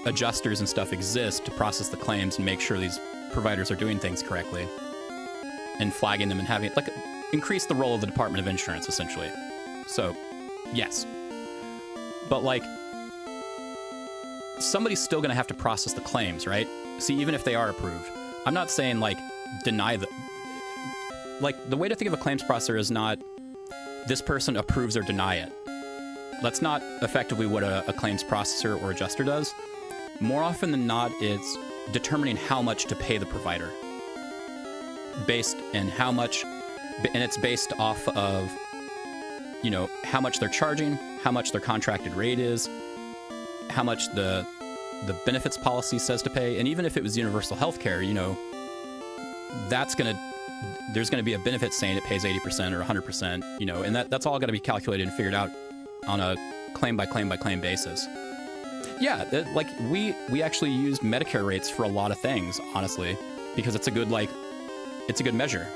adjusters and stuff exist to process the claims and make sure these providers are doing things correctly and flagging them and having, like, increase the role of the Department of Insurance, essentially. So, yes. But, like, somebody's still going to have to process the claims, right? See, even if they are approved. I'm not saying, like, deny the... Like, the way to think of a claims processor is not this person approves or deny it. That's not effectively what a claims processor or adjuster does. More often than not, it's determining how much to pay the provider. And it's based off of, you know, how much they're charging, how much their contracted rate is, how much the benefits policy says to pay. And even if it was universal health care, you know, there's gonna be a benefit saying it pays 80% or 100%, you know, and that's all gotta be calculated and figured out on a claim by claim by claim basis. Yeah, like we actually used Medicare rates for a lot of things, honestly, because it's a good measure.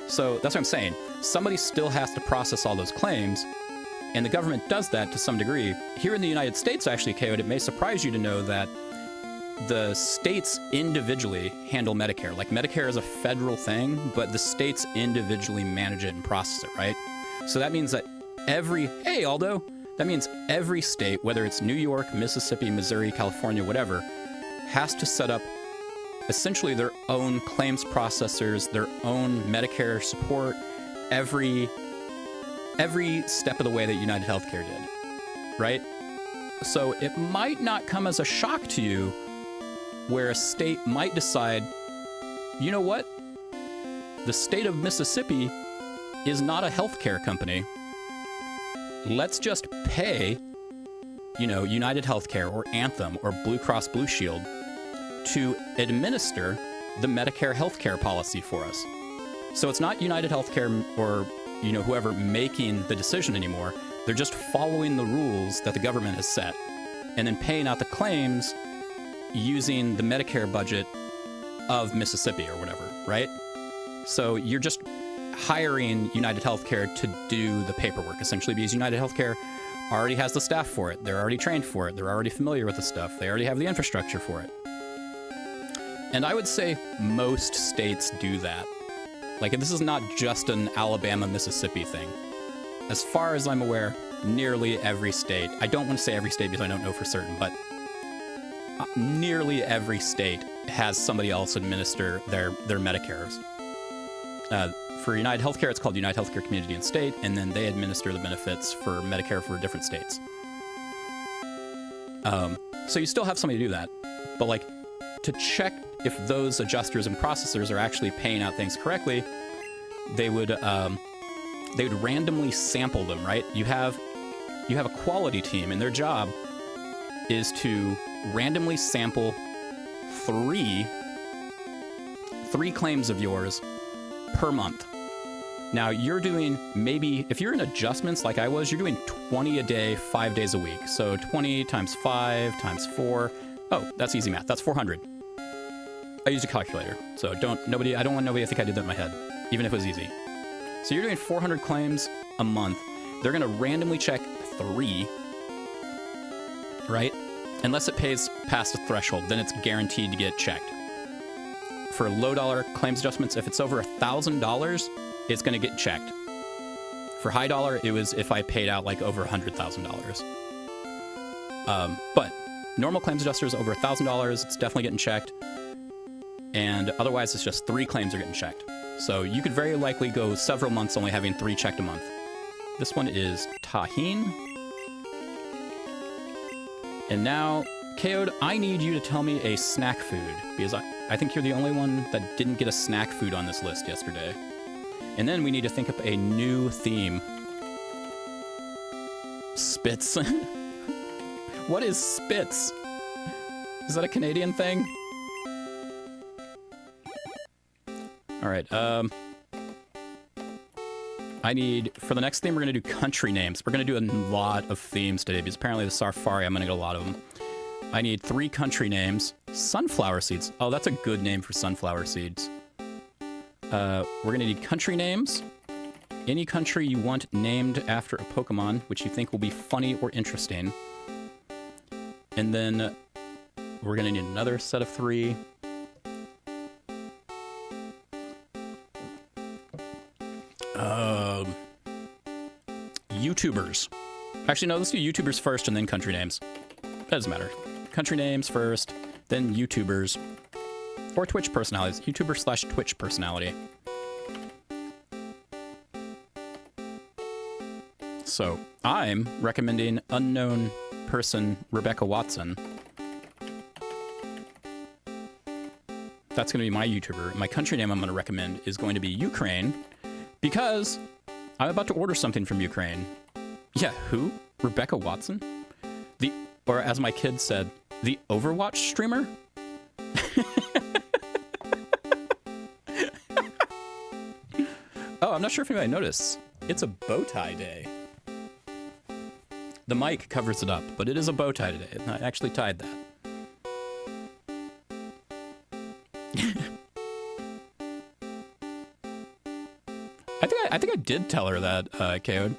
So that's what I'm saying. Somebody still has to process all those claims, and the government does that to some degree. Here in the United States, actually, Kayode, it may surprise you to know that the states individually handle Medicare. Like, Medicare is a federal thing, but the states individually manage it and process it, right? So that means that that means every state, whether it's New York, Mississippi, Missouri, California, whatever, has to set up essentially their own claims processors, their own Medicare support, every step of the way that United Healthcare did, right? So it might not come as a shock to you where a state might decide, you know what? The state of Mississippi is not a healthcare company. Let's just pay, you know, United Healthcare or Anthem or Blue Cross Blue Shield to administer the Medicare healthcare policy for us. So it's not United Healthcare or, you know, whoever making the decision anymore. They're just following the rules that the government has set and then paying out the claims using the Medicare budget of Mississippi or whatever, right? So you're just hiring United Healthcare to do the paperwork, essentially, because United Healthcare already has the staff for it. They're already trained for it. They're already familiar with the stuff. They already have the infrastructure for it. And I would say most states do that. Like, this is not just an Alabama, Mississippi thing. As far as I'm aware, nearly every state, I don't want to say every state because I don't know for certain, but nearly every state has somebody else administer their Medicares. For United Healthcare, it's called United Healthcare Community and State, and then they administer the benefits for Medicare for different states. So you still have somebody do that, but like, to check if those adjusters and processors are actually paying out things correctly, they would randomly sample them, right? You have a quality team, and their job is to randomly sample three claims of yours per month. Now, you're doing, maybe, if you're in adjustments like I was, you're doing 20 a day, 5 days a week. So 20 times 5 times 4. Oh, that's easy math. That's 400. I used a calculator, so I don't want nobody to think I did that in my head, even if it was easy. So you're doing 400 claims a month. They're going to randomly check 3, right? unless it pays past a threshold, then it's guaranteed to get checked. For low dollar claims adjustments, if it's over $1,000, it's going to get checked. For high dollar, it was if I paid out like over $100,000. But normal claims adjusters over $1,000, it's definitely getting checked. And otherwise, it's just 3 claims are getting checked. So you could very likely go several months only having 3 checked a month. This one is Tahine. And now, Kaode, I need you to tell me a snack food, because I think you're the only one that didn't get a snack food on this list yesterday. And then we need to think up a new theme. Spitz. What is Spitz? Is that a Canadian thing? All right, I need, for the next theme, we're gonna do country names. We're gonna do a lot of themes today, because apparently the Safari, I'm gonna get a lot of them. I need 3 country names. Sunflower seeds. Oh, that's a good name for sunflower seeds. We're gonna need country names. Any country you want named after a Pokemon, which you think will be funny or interesting. And then we're gonna need another set of 3. YouTubers. Actually, no, let's do YouTubers first and then country names. That doesn't matter. Country names first, then YouTubers. Or Twitch personalities. YouTuber / Twitch personality. So, I'm recommending unknown person Rebecca Watson. That's going to be my YouTuber. My country name I'm going to recommend is going to be Ukraine, because I'm about to order something from Ukraine. Yeah, who? Rebecca Watson? Or as my kid said, the Overwatch streamer? Oh, I'm not sure if anybody noticed. It's a bow tie day. The mic covers it up, but it is a bow tie today. I actually tied that. I think I did tell her that, Kaode.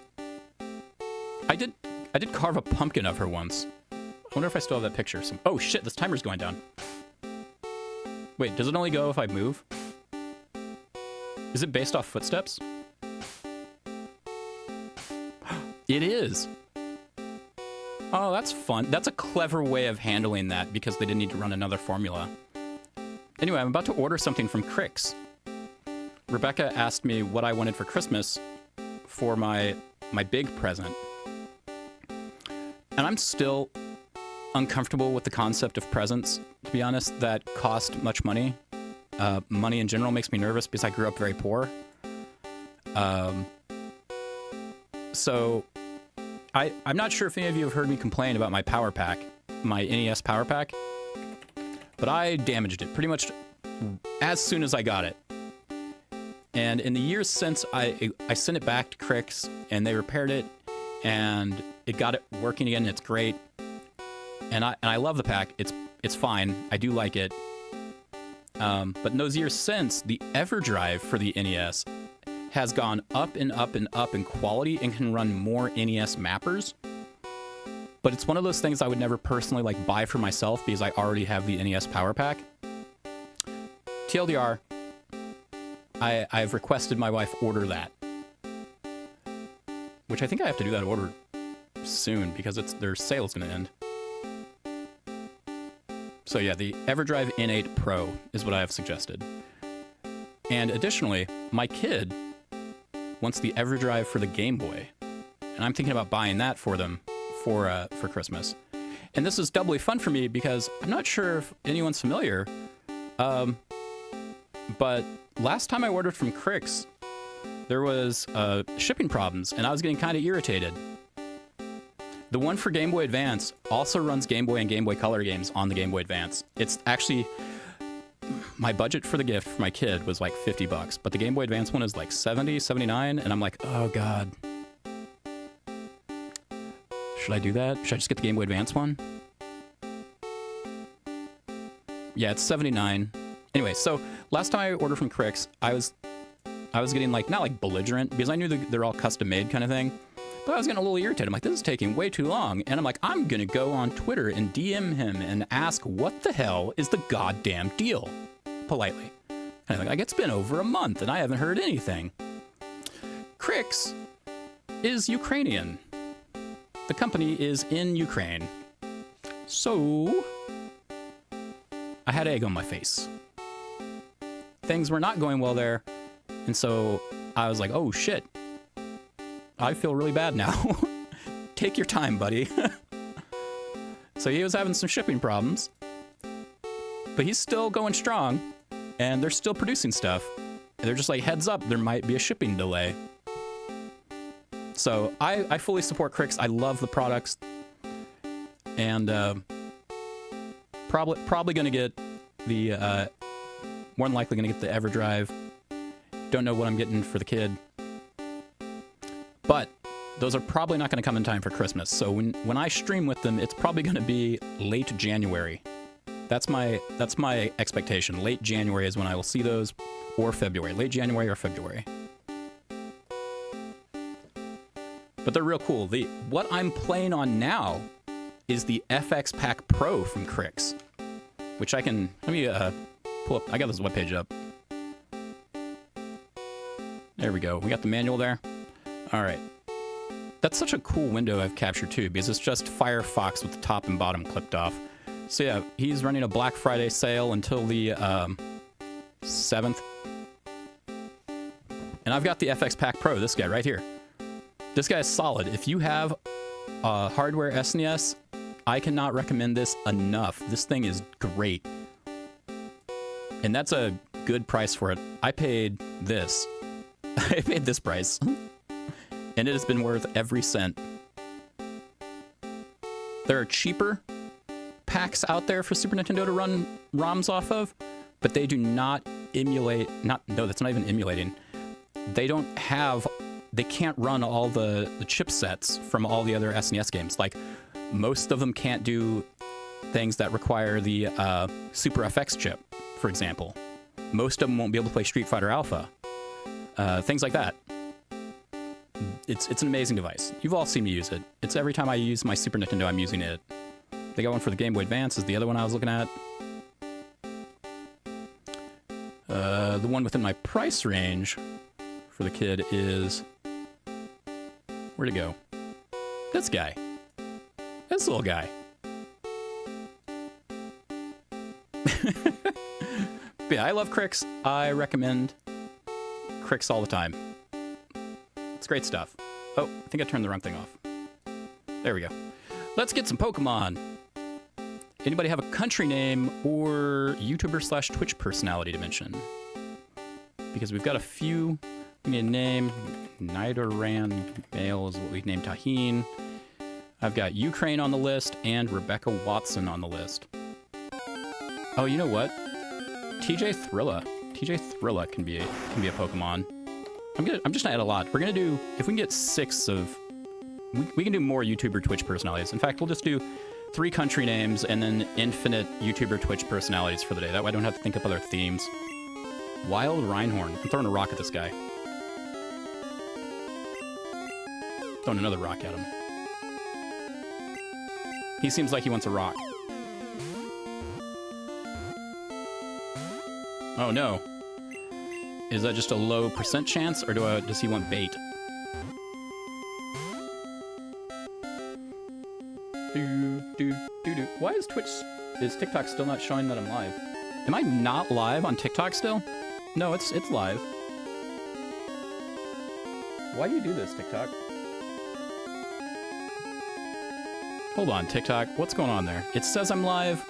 I did carve a pumpkin of her once. I wonder if I still have that picture. Oh shit, this timer's going down. Wait, does it only go if I move? Is it based off footsteps? It is. Oh, that's fun. That's a clever way of handling that, because they didn't need to run another formula. Anyway, I'm about to order something from Crix. Rebecca asked me what I wanted for Christmas for my big present. And I'm still uncomfortable with the concept of presents, to be honest, that cost much money. Money in general makes me nervous because I grew up very poor. So I'm not sure if any of you have heard me complain about my power pack, my NES power pack, but I damaged it pretty much as soon as I got it. And in the years since, I sent it back to Crix, and they repaired it, and it got it working again, and it's great. And I love the pack. It's fine. I do like it. But in those years since, the EverDrive for the NES has gone up and up and up in quality and can run more NES mappers. But it's one of those things I would never personally like buy for myself because I already have the NES Power Pack. TLDR, I've requested my wife order that. Which I think I have to do that order soon because their sale's going to end. So yeah, the EverDrive N8 Pro is what I have suggested. And additionally, my kid wants the EverDrive for the Game Boy. And I'm thinking about buying that for them for Christmas. And this is doubly fun for me because I'm not sure if anyone's familiar, but last time I ordered from Crix, there was shipping problems, and I was getting kind of irritated. The one for Game Boy Advance also runs Game Boy and Game Boy Color games on the Game Boy Advance. It's actually, my budget for the gift for my kid was like $50, but the Game Boy Advance one is like $70, $79, and I'm like, oh God. Should I do that? Should I just get the Game Boy Advance one? Yeah, it's $79. Anyway, so last time I ordered from Crix, I was getting like, not like belligerent, because I knew they're all custom made kind of thing, But I was getting a little irritated. I'm like, this is taking way too long. And I'm like, I'm going to go on Twitter and DM him and ask what the hell is the goddamn deal? Politely. And I'm like, it's been over a month and I haven't heard anything. Crix is Ukrainian. The company is in Ukraine. So I had egg on my face. Things were not going well there. And so I was like, oh shit. I feel really bad now. Take your time, buddy. So he was having some shipping problems. But he's still going strong. And they're still producing stuff. And they're just like, heads up, there might be a shipping delay. So I fully support Crix. I love the products. And probably going to get the... more than likely going to get the EverDrive. Don't know what I'm getting for the kid. But those are probably not going to come in time for Christmas. So when I stream with them, it's probably going to be late January. That's my expectation. Late January is when I will see those, or February. Late January or February. But they're real cool. What I'm playing on now is the FX Pack Pro from Crix, which I can... Let me pull up. I got this webpage up. There we go. We got the manual there. All right. That's such a cool window I've captured too, because it's just Firefox with the top and bottom clipped off. So yeah, he's running a Black Friday sale until the 7th. And I've got the FX Pack Pro, this guy right here. This guy is solid. If you have a hardware SNES, I cannot recommend this enough. This thing is great. And that's a good price for it. I paid this. I paid this price. And it has been worth every cent. There are cheaper packs out there for Super Nintendo to run ROMs off of, but they do not emulate... No, that's not even emulating. They can't run all the chipsets from all the other SNES games. Like, most of them can't do things that require the Super FX chip, for example. Most of them won't be able to play Street Fighter Alpha. Things like that. It's an amazing device. You've all seen me use it. It's every time I use my Super Nintendo, I'm using it. They got one for the Game Boy Advance, is the other one I was looking at. The one within my price range for the kid is... Where'd it go? This guy. This little guy. But yeah, I love Crix. I recommend Crix all the time. It's great stuff. Oh, I think I turned the wrong thing off. There we go. Let's get some Pokemon. Anybody have a country name or YouTuber/Twitch personality to mention? Because we've got a few. We need a name. Nidoran Male is what we named Taheen. I've got Ukraine on the list and Rebecca Watson on the list. Oh, you know what? TJ Thrilla. TJ Thrilla can be a Pokemon. I'm just gonna add a lot. We're gonna do, if we can get 6 of, we can do more YouTuber Twitch personalities. In fact, we'll just do 3 country names and then infinite YouTuber Twitch personalities for the day. That way I don't have to think up other themes. Wild Rhinehorn. I'm throwing a rock at this guy. Throwing another rock at him. He seems like he wants a rock. Oh no. Is that just a low % chance, or does he want bait? Why is TikTok still not showing that I'm live? Am I not live on TikTok still? No, it's live. Why do you do this, TikTok? Hold on, TikTok. What's going on there? It says I'm live,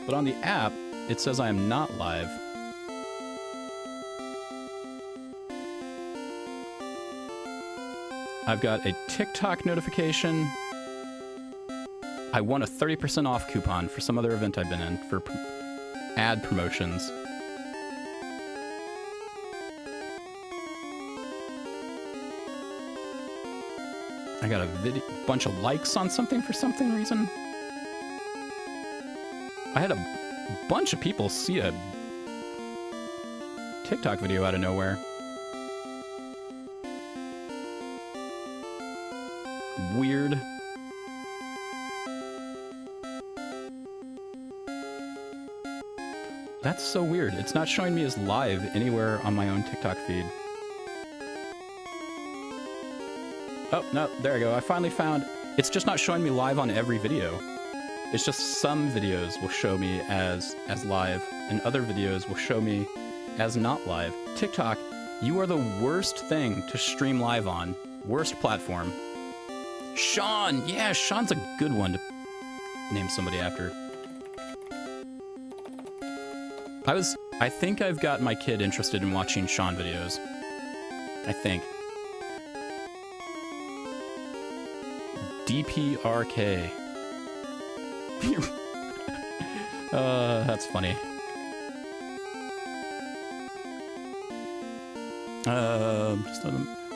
but on the app, it says I am not live. I've got a TikTok notification. I won a 30% off coupon for some other event I've been in for ad promotions. I got a bunch of likes on something for something reason. I had a bunch of people see a TikTok video out of nowhere. weird. That's so weird. It's not showing me as live anywhere on my own TikTok feed. Oh, no, there we go. I finally found... It's just not showing me live on every video. It's just some videos will show me as live, and other videos will show me as not live. TikTok, you are the worst thing to stream live on. Worst platform. Sean! Yeah, Sean's a good one to name somebody after. I think I've got my kid interested in watching Sean videos. I think. DPRK. That's funny.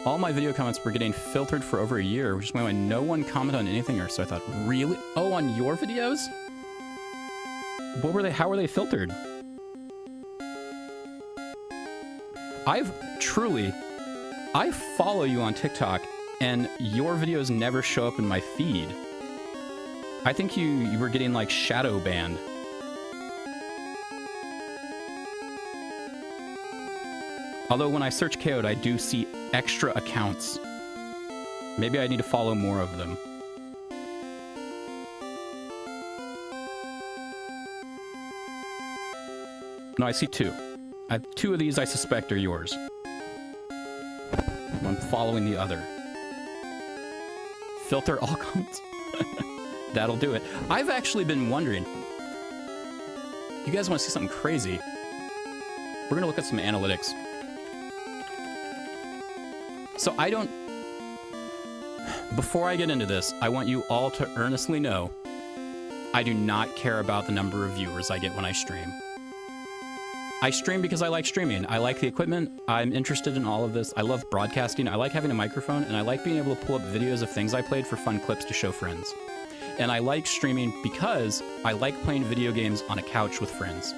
All my video comments were getting filtered for over a year, which is why no one commented on anything, or so I thought, really? Oh, on your videos? What were they? How were they filtered? I follow you on TikTok, and your videos never show up in my feed. I think you were getting, like, shadow banned. Although when I search KO'd, I do see extra accounts. Maybe I need to follow more of them. No, I see two. Two of these I suspect are yours. I'm following the other. Filter all comments. That'll do it. I've actually been wondering. You guys want to see something crazy? We're gonna look at some analytics. So I don't... Before I get into this, I want you all to earnestly know I do not care about the number of viewers I get when I stream. I stream because I like streaming. I like the equipment. I'm interested in all of this. I love broadcasting. I like having a microphone, and I like being able to pull up videos of things I played for fun clips to show friends. And I like streaming because I like playing video games on a couch with friends.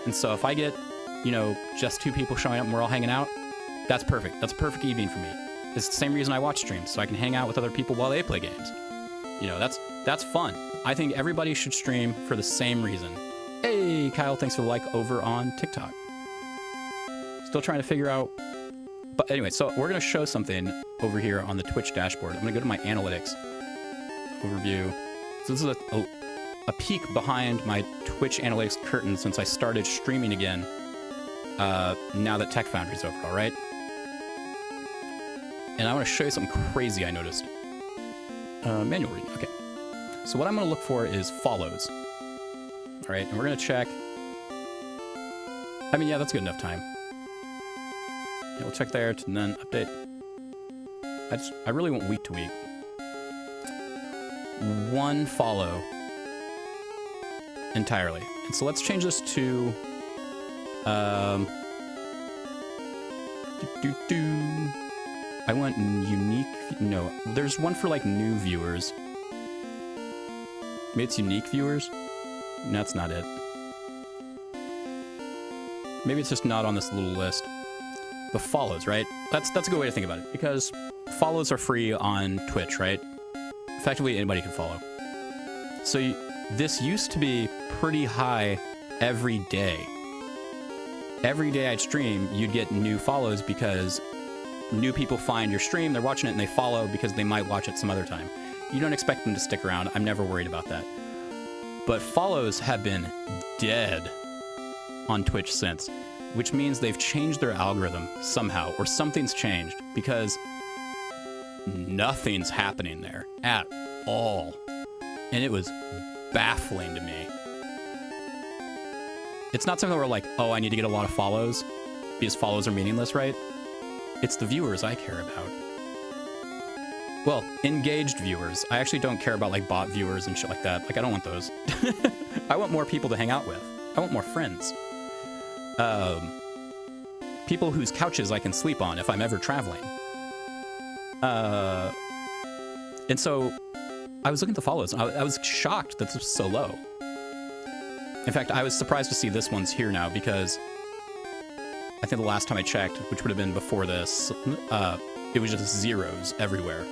And so if I get, you know, just two people showing up and we're all hanging out, that's perfect. That's a perfect evening for me. It's the same reason I watch streams, so I can hang out with other people while they play games. You know, that's fun. I think everybody should stream for the same reason. Hey, Kyle, thanks for the like over on TikTok. Still trying to figure out... But anyway, so we're going to show something over here on the Twitch dashboard. I'm going to go to my analytics overview. So this is a peek behind my Twitch analytics curtain since I started streaming again now that Tech Foundry's over, all right? And I want to show you something crazy I noticed. Manual reading, okay. So what I'm going to look for is follows. All right, and we're going to check. I mean, yeah, that's good enough time. Yeah, we'll check there and then update. I really want week to week. One follow entirely. And so let's change this to I want unique. No, there's one for like new viewers. Maybe it's unique viewers. No, that's not it. Maybe it's just not on this little list. The follows, right? That's a good way to think about it, because follows are free on Twitch, right? Effectively, anybody can follow. So this used to be pretty high every day. Every day I'd stream, you'd get new follows because new people find your stream, they're watching it, and they follow because they might watch it some other time. You don't expect them to stick around. I'm never worried about that. But follows have been dead on Twitch since, which means they've changed their algorithm somehow, or something's changed, because nothing's happening there at all. And it was baffling to me. It's not something where like, oh, I need to get a lot of follows, because follows are meaningless, right? It's the viewers I care about. Well, engaged viewers. I actually don't care about like bot viewers and shit like that. Like, I don't want those. I want more people to hang out with. I want more friends. People whose couches I can sleep on if I'm ever traveling. And so I was looking at the follows. I was shocked that this was so low. In fact, I was surprised to see this one's here now, because I think the last time I checked, which would have been before this, it was just zeros everywhere.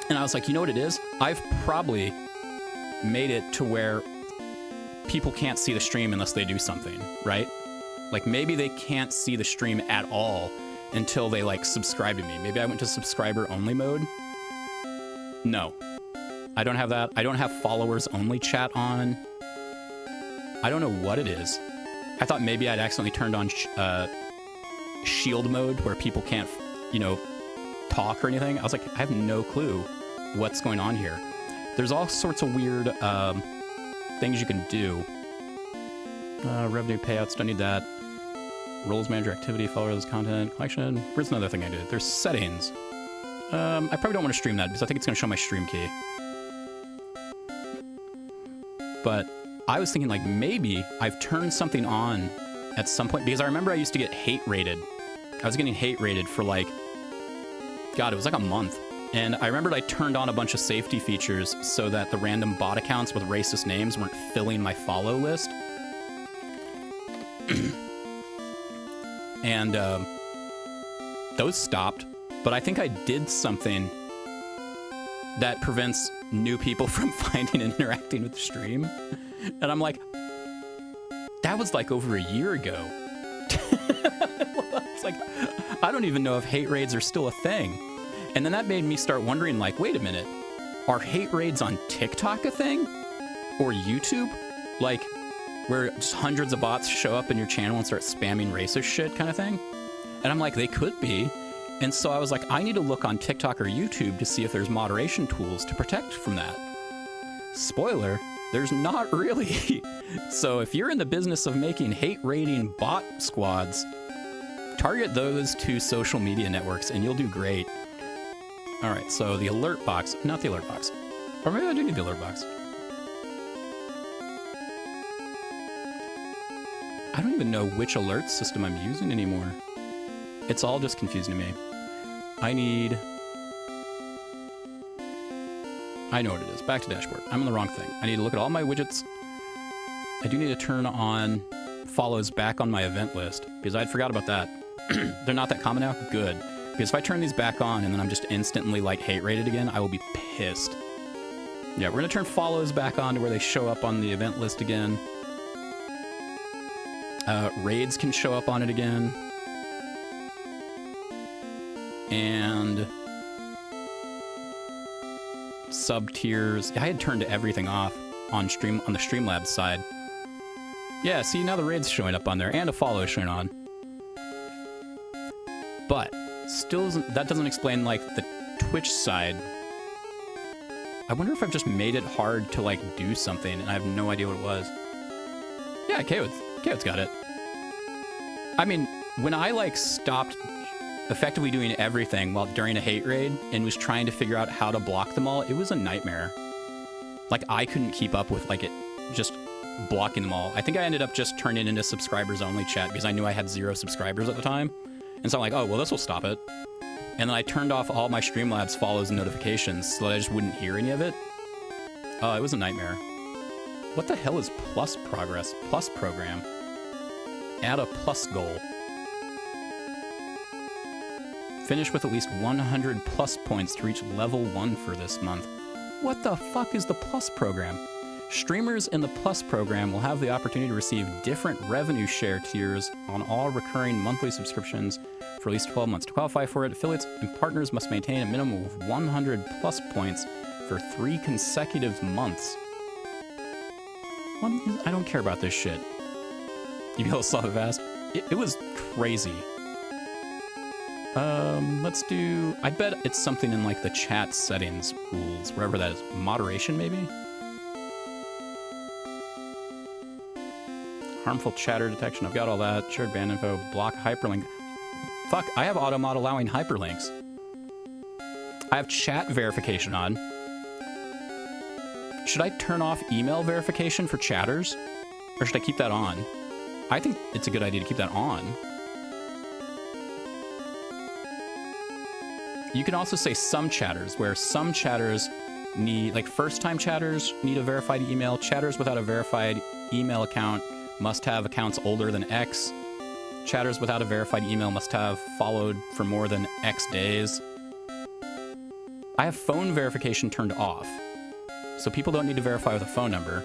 And I was like, you know what it is? I've probably made it to where people can't see the stream unless they do something, right? Like maybe they can't see the stream at all until they like subscribe to me. Maybe I went to subscriber only mode. No, I don't have that. I don't have followers only chat on. I don't know what it is. I thought maybe I'd accidentally turned on shield mode where people can't, you know, talk or anything. I was like, I have no clue what's going on here. There's all sorts of weird things you can do. Revenue payouts, don't need that. Roles manager activity, followers, content, collection. Where's another thing I did? There's settings. I probably don't want to stream that because I think it's going to show my stream key. But I was thinking like maybe I've turned something on at some point because I remember I used to get hate rated. I was getting hate rated for like, God, it was like a month. And I remembered I turned on a bunch of safety features so that the random bot accounts with racist names weren't filling my follow list. And those stopped. But I think I did something that prevents new people from finding and interacting with the stream. And I'm like, that was like over a year ago. It's like, I don't even know if hate raids are still a thing. And then that made me start wondering, like, wait a minute, are hate raids on TikTok a thing? Or YouTube? Like, where just hundreds of bots show up in your channel and start spamming racist shit kind of thing? And I'm like, they could be. And so I was like, I need to look on TikTok or YouTube to see if there's moderation tools to protect from that. Spoiler, there's not really. So if you're in the business of making hate raiding bot squads, target those two social media networks and you'll do great. All right, so the alert box, not the alert box. Or maybe I do need the alert box. I don't even know which alert system I'm using anymore. It's all just confusing to me. I know what it is. Back to dashboard. I'm on the wrong thing. I need to look at all my widgets. I do need to turn on follows back on my event list because I'd forgot about that. They're not that common now? Good. Because if I turn these back on and then I'm just instantly like hate rated again, I will be pissed. Yeah, we're gonna turn follows back on to where they show up on the event list again. Raids can show up on it again. And sub tiers. I had turned everything off on the Streamlabs side. Yeah, see, now the raid's showing up on there and a follow showing on. But still that doesn't explain like the Twitch side. I wonder if I've just made it hard to like do something and I have no idea what it was. Yeah, Kaywood's got it. I mean, when I like stopped effectively doing everything while during a hate raid and was trying to figure out how to block them all, it was a nightmare. Like I couldn't keep up with like it just blocking them all. I think I ended up just turning into subscribers only chat because I knew I had 0 subscribers at the time. And so I'm like, oh, well, this will stop it. And then I turned off all my Streamlabs follows and notifications so that I just wouldn't hear any of it. It was a nightmare. What the hell is plus progress? Plus program. Add a plus goal. Finish with at least 100 plus points to reach level 1 for this month. What the fuck is the plus program? Streamers in the plus program will have the opportunity to receive different revenue share tiers on all recurring monthly subscriptions for at least 12 months. To qualify for it, affiliates and partners must maintain a minimum of 100 plus points for 3 consecutive months. I don't care about this shit. You all saw it fast? It was crazy. Let's do... I bet it's something in like the chat settings rules, wherever that is. Moderation, maybe? Harmful chatter detection, I've got all that. Shared ban info, block hyperlink. Fuck, I have auto mod allowing hyperlinks. I have chat verification on. Should I turn off email verification for chatters? Or should I keep that on? I think it's a good idea to keep that on. You can also say some chatters, where some chatters need, like first-time chatters need a verified email. Chatters without a verified email account must have accounts older than X. Chatters without a verified email must have followed for more than X days. I have phone verification turned off. So people don't need to verify with a phone number.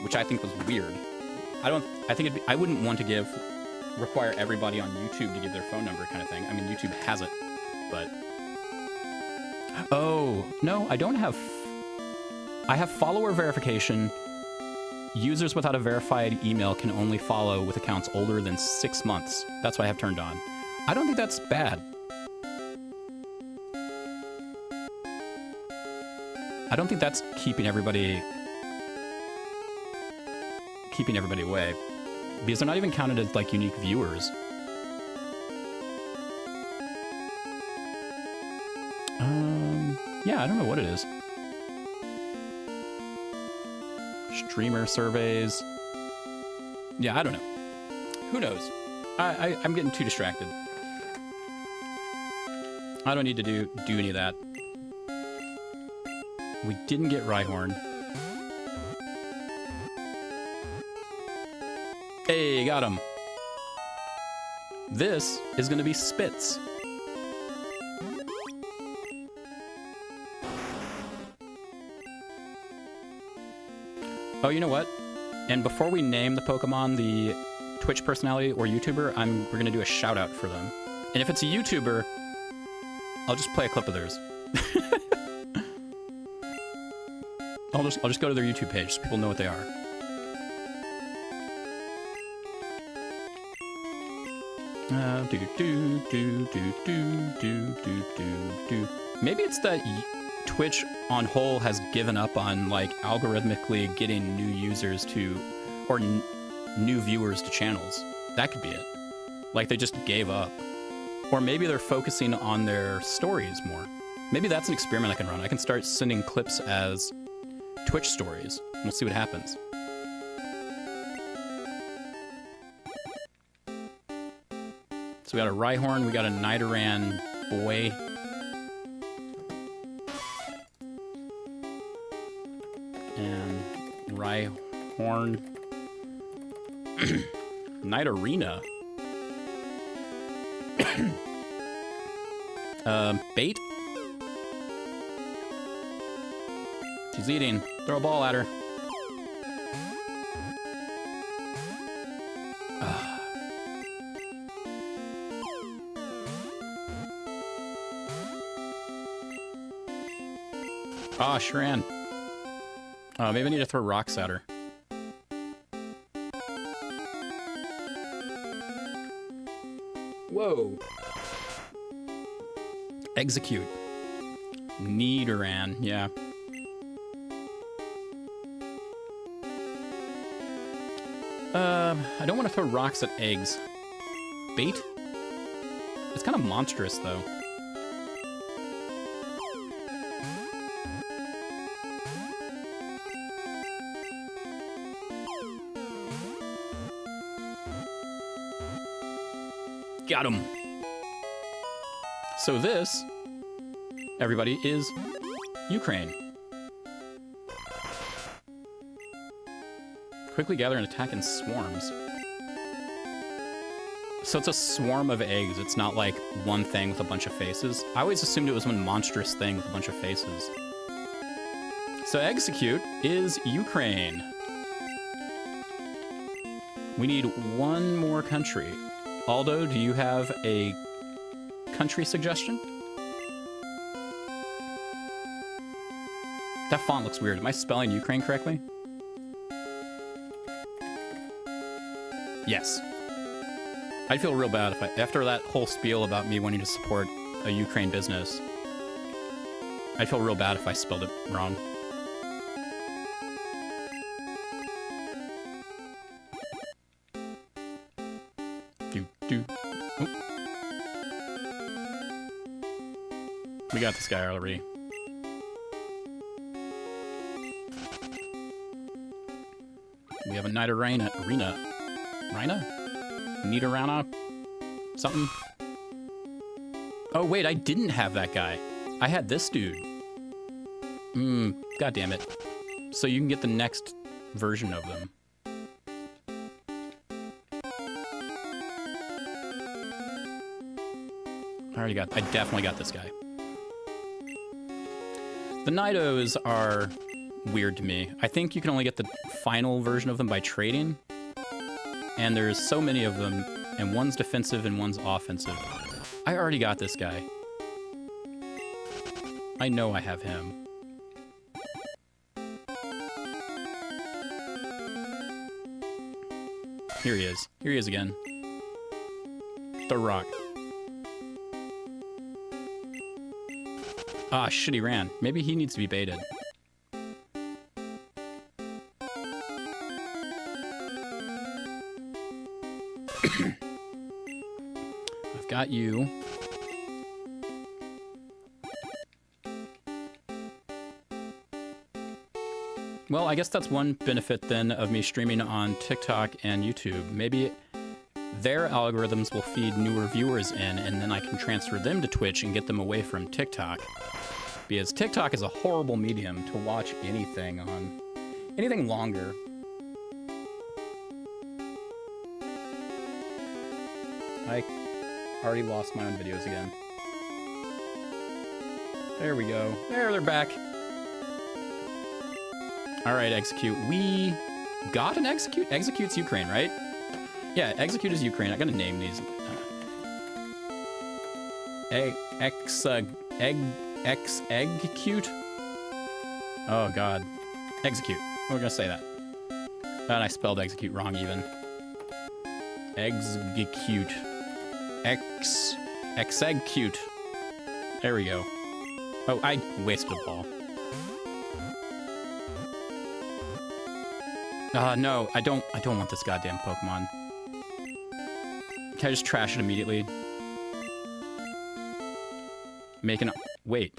Which I think was weird. I wouldn't want to require everybody on YouTube to give their phone number kind of thing. I mean, YouTube has it, but... Oh, no, I don't have... I have follower verification. Users without a verified email can only follow with accounts older than 6 months. That's what I have turned on. I don't think that's bad. I don't think that's keeping everybody away. Because they're not even counted as, like, unique viewers. Yeah, I don't know what it is. Streamer surveys. Yeah, I don't know. Who knows? I'm getting too distracted. I don't need to do any of that. We didn't get Rhyhorn. Hey, got him. This is going to be Spitz. Oh, you know what? And before we name the Pokemon the Twitch personality or YouTuber, we're going to do a shout out for them. And if it's a YouTuber, I'll just play a clip of theirs. I'll just go to their YouTube page so people know what they are. Maybe it's that Twitch on whole has given up on, like, algorithmically getting new users to, or new viewers to channels. That could be it. Like, they just gave up. Or maybe they're focusing on their stories more. Maybe that's an experiment I can run. I can start sending clips as Twitch stories. We'll see what happens. So we got a Rhyhorn, we got a Nidoran boy. And Rhyhorn. Nidorina. Bait? She's eating. Throw a ball at her. Ah, Shran. Maybe I need to throw rocks at her. Whoa. Execute. Nidoran, yeah. I don't want to throw rocks at eggs. Bait? It's kind of monstrous, though. Got him. So this, everybody, is Ukraine. Quickly gather and attack in swarms. So it's a swarm of eggs. It's not like one thing with a bunch of faces. I always assumed it was one monstrous thing with a bunch of faces. So execute is Ukraine. We need one more country. Aldo, do you have a country suggestion? That font looks weird. Am I spelling Ukraine correctly? Yes. I'd feel real bad if after that whole spiel about me wanting to support a Ukraine business, I'd feel real bad if I spelled it wrong. Oh. We got this guy already. We have a Nidorina arena. Rhina? Nidorana? Something? Oh, wait, I didn't have that guy. I had this dude. God damn it. So you can get the next version of them. I definitely got this guy. The Nidos are weird to me. I think you can only get the final version of them by trading. And there's so many of them, and one's defensive and one's offensive. I already got this guy. I know I have him. Here he is. Here he is again. The Rock. Ah, shit, he ran. Maybe he needs to be baited. I've got you. Well, I guess that's one benefit then of me streaming on TikTok and YouTube. Maybe their algorithms will feed newer viewers in, and then I can transfer them to Twitch and get them away from TikTok. Because TikTok is a horrible medium to watch anything on. Anything longer. I already lost my own videos again. There we go. There, they're back. Alright, Execute. We got an Execute? Execute's Ukraine, right? Yeah, Execute is Ukraine. I gotta name these. Execute? Oh, God. Execute. We're gonna say that. And I spelled Execute wrong, even. Execute. Execute. There we go. Oh, I wasted a ball. No, I don't want this goddamn Pokemon. Can I just trash it immediately? Wait.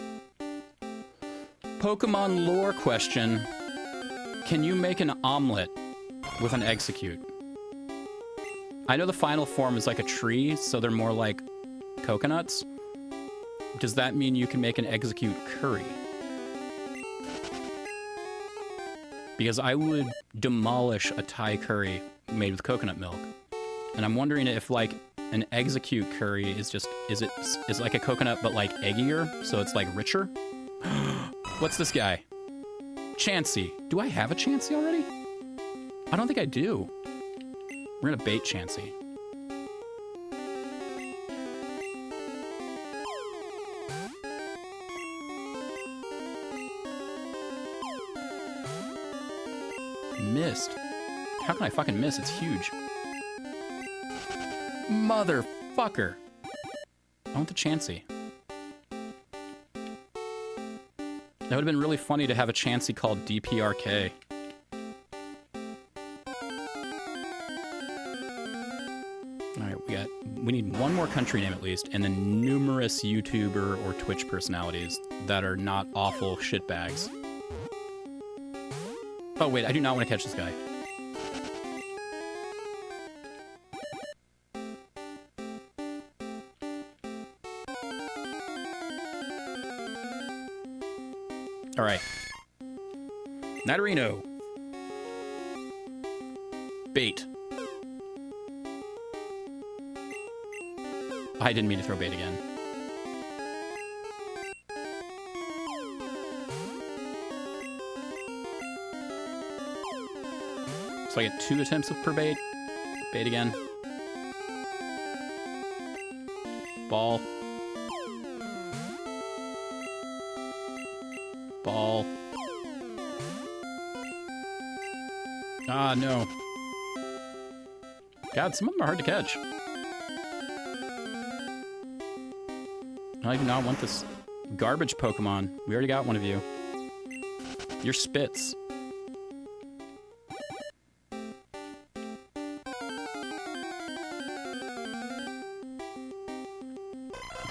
Pokemon lore question. Can you make an omelet with an Execute? I know the final form is like a tree, so they're more like coconuts. Does that mean you can make an Execute curry? Because I would demolish a Thai curry made with coconut milk. And I'm wondering if, like, an Execute curry is like a coconut but, like, eggier, so it's, like, richer? What's this guy? Chansey. Do I have a Chansey already? I don't think I do. We're gonna bait Chansey. Missed. How can I fucking miss? It's huge. Motherfucker. I want the Chansey. That would have been really funny to have a Chansey called DPRK. Alright, we need one more country name at least, and then numerous YouTuber or Twitch personalities that are not awful shitbags. Oh wait, I do not want to catch this guy. Alright. Natarino. Bait. I didn't mean to throw bait again. So I get 2 attempts per bait. Bait again. Ball. Ball. Ah, no. God, some of them are hard to catch. I do not want this garbage Pokemon. We already got one of you. You're Spitz.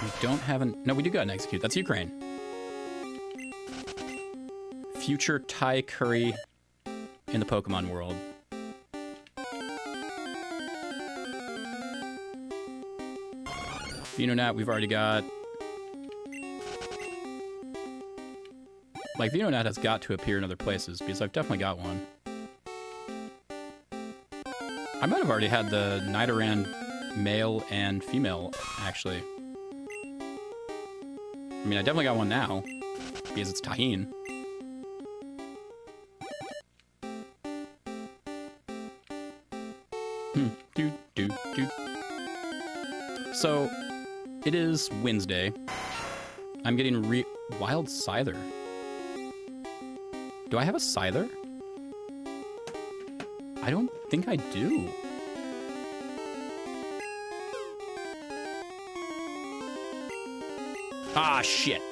We don't have an... No, we do got an Execute. That's Ukraine. Future Thai curry in the Pokemon world. Venonat, we've already got... Like, Venonat has got to appear in other places, because I've definitely got one. I might have already had the Nidoran male and female, actually. I mean, I definitely got one now, because it's Tahine. So, it is Wednesday. I'm getting Wild Scyther. Do I have a Scyther? I don't think I do. Ah, shit.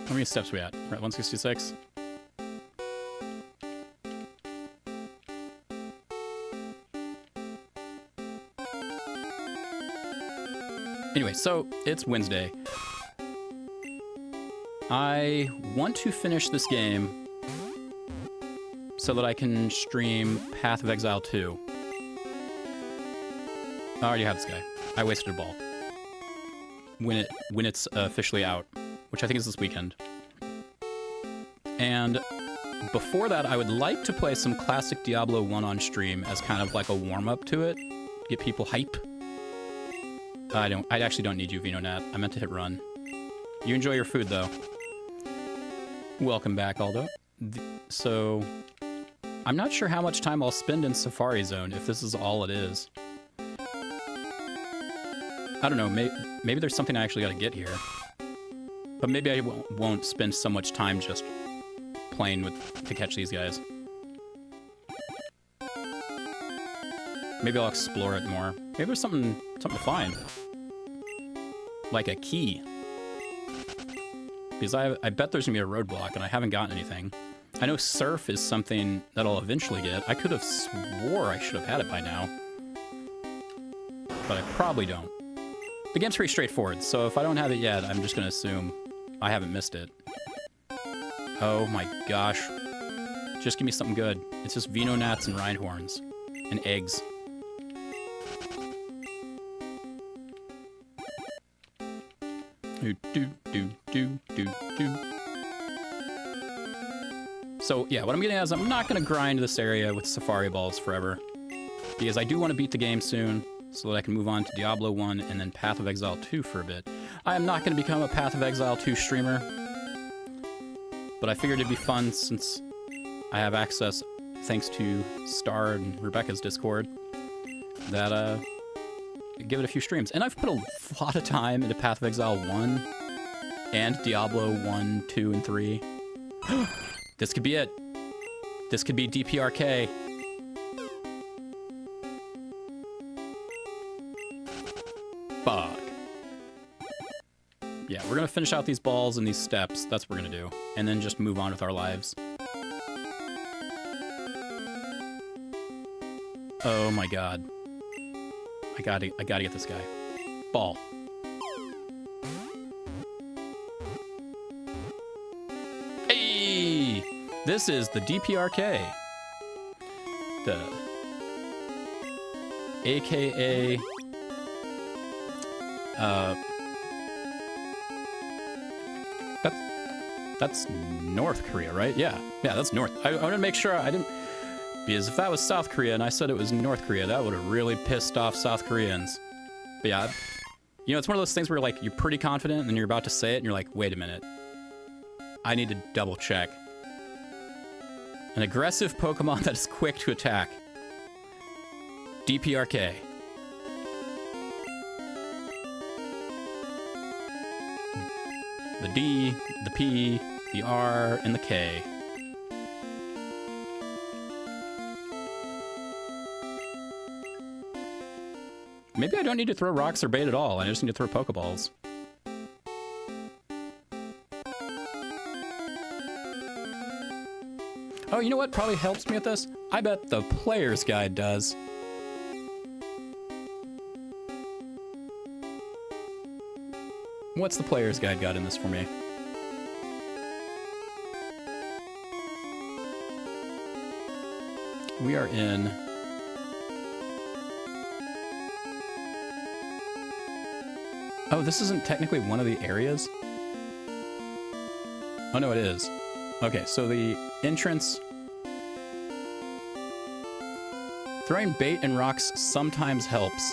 How many steps are we at? We're at 166. Anyway, so it's Wednesday. I want to finish this game so that I can stream Path of Exile 2. I already have this guy. I wasted a ball. When it's officially out, which I think is this weekend. And before that, I would like to play some classic Diablo 1 on stream as kind of like a warm-up to it. Get people hype. I actually don't need you, VinoNat. I meant to hit run. You enjoy your food, though. Welcome back, Aldo. So, I'm not sure how much time I'll spend in Safari Zone, if this is all it is. I don't know, maybe there's something I actually gotta get here. But maybe I won't spend so much time just playing to catch these guys. Maybe I'll explore it more. Maybe there's something to find. Like a key. Because I bet there's gonna be a roadblock and I haven't gotten anything. I know surf is something that I'll eventually get. I could have swore I should have had it by now. But I probably don't. The game's pretty straightforward, so if I don't have it yet, I'm just gonna assume I haven't missed it. Oh my gosh. Just give me something good. It's just VinoNats and Rhinehorns. And eggs. So yeah, what I'm getting at is I'm not gonna grind this area with Safari Balls forever. Because I do want to beat the game soon, so that I can move on to Diablo 1 and then Path of Exile 2 for a bit. I am not gonna become a Path of Exile 2 streamer. But I figured it'd be fun since I have access, thanks to Star and Rebecca's Discord, that give it a few streams. And I've put a lot of time into Path of Exile 1 and Diablo 1, 2, and 3. This could be it. This could be DPRK. Fuck. Yeah, we're gonna finish out these balls and these steps. That's what we're gonna do. And then just move on with our lives. Oh my god. I gotta get this guy. Ball. Hey! This is the DPRK. The AKA that's North Korea, right? Yeah, that's North. I want to make sure I didn't, because if that was South Korea and I said it was North Korea, that would have really pissed off South Koreans. But yeah, you know, it's one of those things where like you're pretty confident and then you're about to say it and you're like, wait a minute, I need to double check. An aggressive Pokemon that is quick to attack. DPRK. The D, the P, the R, and the K. Maybe I don't need to throw rocks or bait at all. I just need to throw Pokeballs. Oh, you know what probably helps me with this? I bet the player's guide does. What's the player's guide got in this for me? We are in... Oh, this isn't technically one of the areas? Oh, no, it is. Okay, so the entrance... Throwing bait and rocks sometimes helps.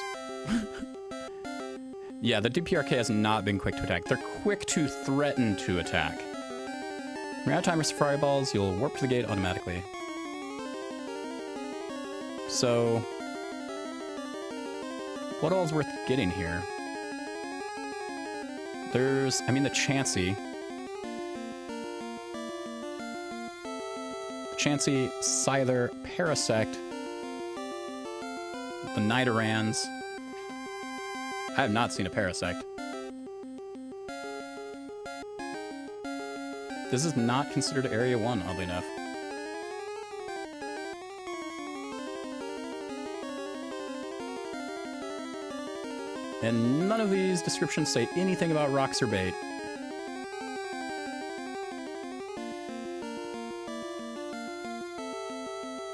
Yeah, the DPRK has not been quick to attack. They're quick to threaten to attack. When you're out of time for Safari Balls, you'll warp to the gate automatically. So, what all's worth getting here? There's, I mean, the Chansey. Chansey, Scyther, Parasect, the Nidorans. I have not seen a Parasect. This is not considered Area 1, oddly enough. And none of these descriptions say anything about rocks or bait.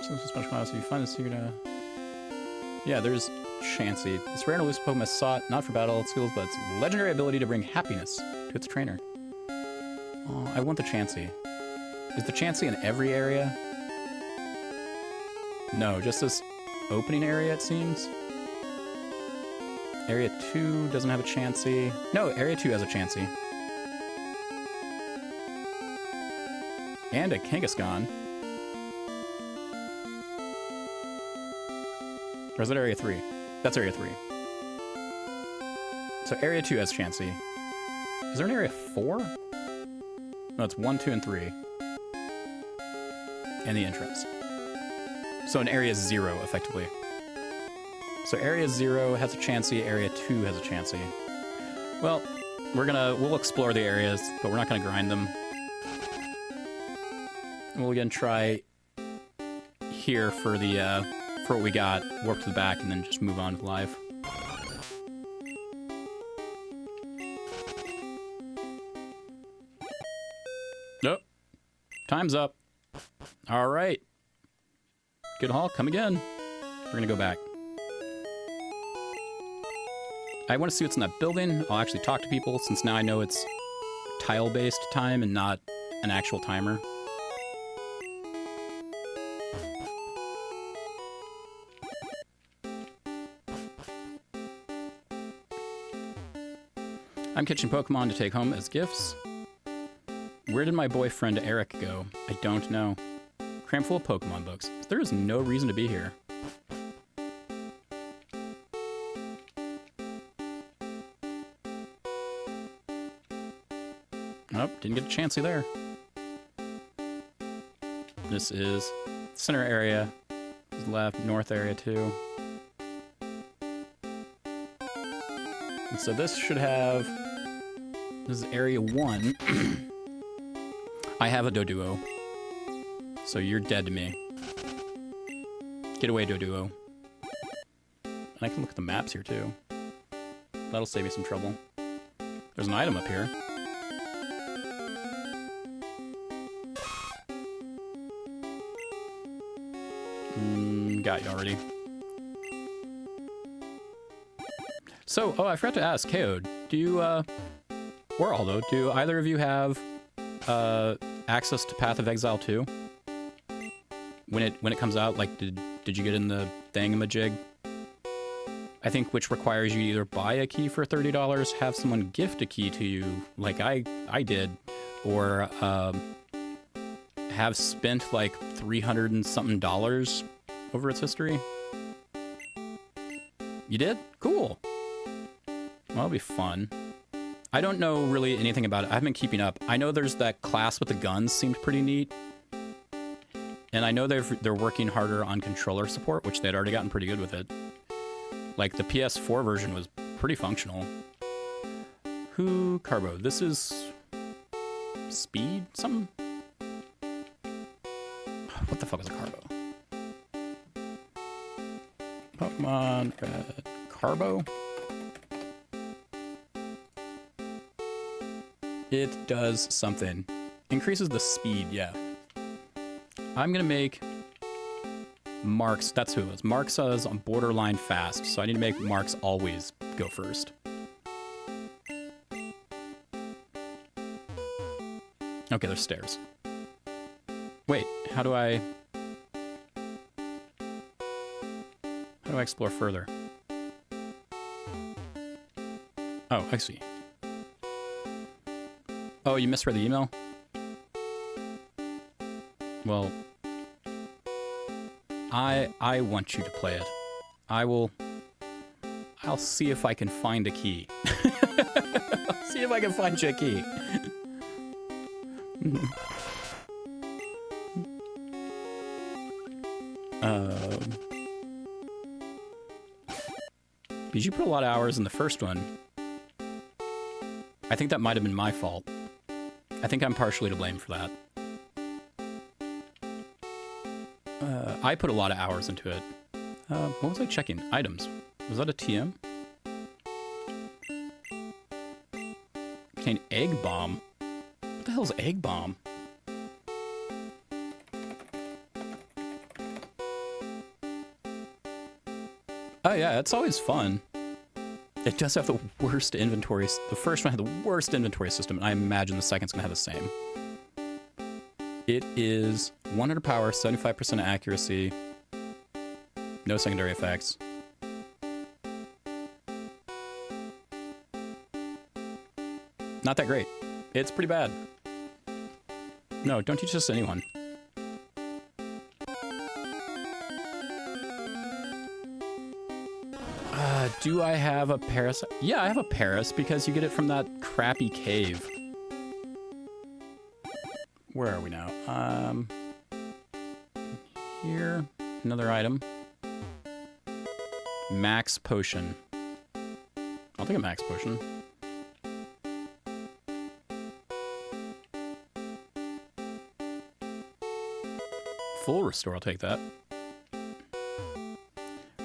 So if you find this, you're gonna... Yeah, there's Chansey. This rare and elusive Pokemon is sought not for battle skills, but its legendary ability to bring happiness to its trainer. Oh, I want the Chansey. Is the Chansey in every area? No, just this opening area, it seems. Area 2 doesn't have a Chansey. No, Area 2 has a Chansey. And a Kangaskhan. Or is that Area 3? That's Area 3. So Area 2 has Chansey. Is there an Area 4? No, it's 1, 2, and 3. And the entrance. So in Area 0, effectively. So Area 0 has a Chansey, Area 2 has a Chansey. Well, we'll explore the areas, but we're not gonna grind them. We'll again try here for the for what we got, warp to the back, and then just move on with live. Nope. Time's up. All right. Good haul, come again. We're gonna go back. I want to see what's in that building. I'll actually talk to people, since now I know it's tile-based time and not an actual timer. I'm catching Pokemon to take home as gifts. Where did my boyfriend Eric go? I don't know. Crammed full of Pokemon books. There is no reason to be here. Nope, didn't get a Chansey there. This is center area. This is left, north area too. And so this should have... This is area 1. I have a Doduo. So you're dead to me. Get away, Doduo. And I can look at the maps here too. That'll save me some trouble. There's an item up here. Got you already. So, oh, I forgot to ask, KO, do you, or Aldo, do either of you have, access to Path of Exile 2? When it comes out, like, did you get in the thingamajig? I think which requires you to either buy a key for $30, have someone gift a key to you, like I did, or, have spent like $300 and something over its history. You did? Cool. Well, that'll be fun. I don't know really anything about it. I haven't been keeping up. I know there's that class with the guns seemed pretty neat. And I know they're working harder on controller support, which they'd already gotten pretty good with it. Like, the PS4 version was pretty functional. Who? Carbo. This is... Speed? Something? What the fuck is a Carbo? Pokemon Red Carbo? It does something. Increases the speed, yeah. I'm gonna make Marks, that's who it was. Marks is on borderline fast, so I need to make Marks always go first. Okay, there's stairs. Wait, how do I explore further? Oh, I see. Oh, you misread the email? Well, I want you to play it. I'll see if I can find a key. I'll see if I can find you a key. Because you put a lot of hours in the first one. I think that might have been my fault. I think I'm partially to blame for that. I put a lot of hours into it. What was I checking? Items. Was that a TM? Contained egg bomb? What the hell is egg bomb? Oh yeah, it's always fun. It does have the worst inventory. The first one had the worst inventory system, and I imagine the second's gonna have the same. It is 100 power, 75% accuracy, no secondary effects. Not that great. It's pretty bad. No, don't teach this to anyone. Do I have a Paris? Yeah, I have a Paris because you get it from that crappy cave. Where are we now? Here, another item. Max potion. I'll take a max potion. Full restore, I'll take that.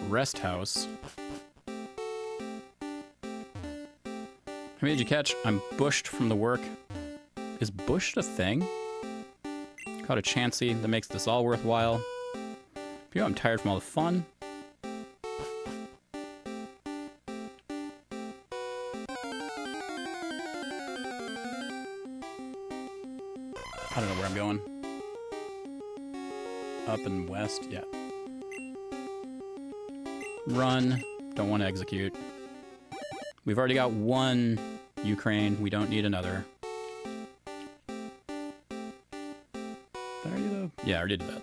Rest house. How many did you catch? I'm bushed from the work. Is bushed a thing? Caught a chancy that makes this all worthwhile. You know, I'm tired from all the fun. I don't know where I'm going. Up and west, yeah. Run. Don't want to execute. We've already got one Ukraine. We don't need another. Did I already do that? Yeah, I already did that.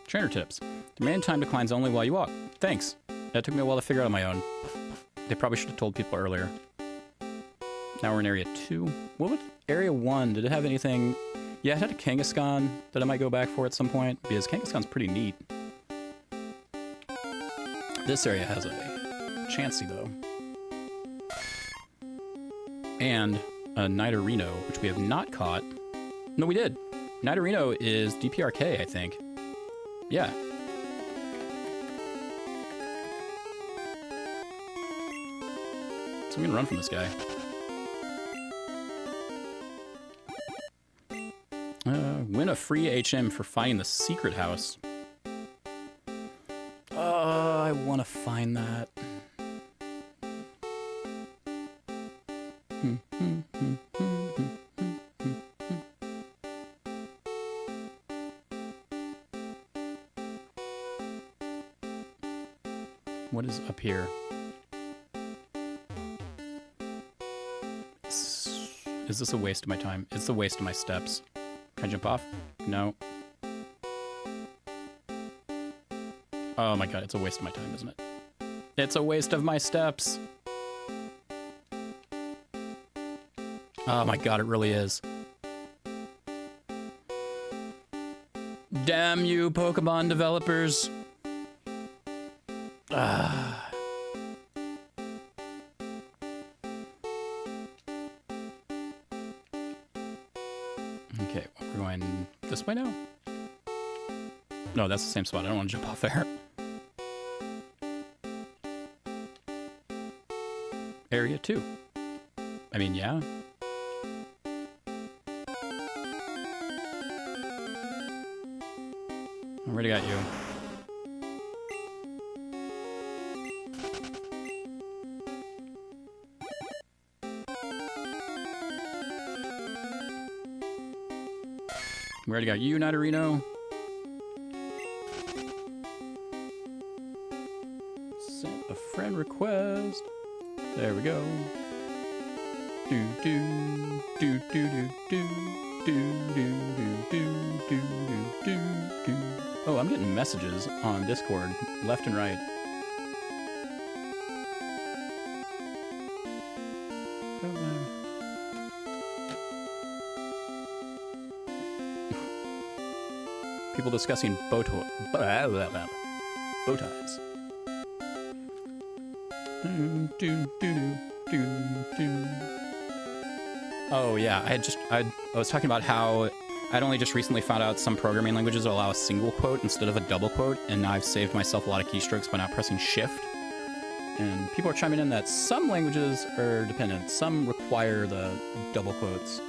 Trainer tips. Demand time declines only while you walk. Thanks. That took me a while to figure out on my own. They probably should have told people earlier. Now we're in Area 2. What was Area 1? Did it have anything? Yeah, it had a Kangaskhan that I might go back for at some point, because Kangaskhan's pretty neat. This area has a Chansey, though. And a Nidorino, which we have not caught. No, we did. Nidorino is DPRK, I think. Yeah. So we can run from this guy. Win a free HM for finding the secret house. I want to find that. What is up here? Is this a waste of my time? It's a waste of my steps. Can I jump off? No. Oh my god, it's a waste of my time, isn't it? It's a waste of my steps. Oh my god, it really is. Damn you, Pokemon developers. Ah. Okay, we're going this way now? No, that's the same spot. I don't want to jump off there. Area 2. I mean, yeah. I already got you. We already got you, Nidorino. Send a friend request. There we go. Do do do do do do do do do do do do. Oh, I'm getting messages on Discord, left and right. People discussing bow ties. Oh yeah, I was talking about how I'd only just recently found out some programming languages allow a single quote instead of a double quote, and now I've saved myself a lot of keystrokes by not pressing shift. And people are chiming in that some languages are dependent, some require the double quotes.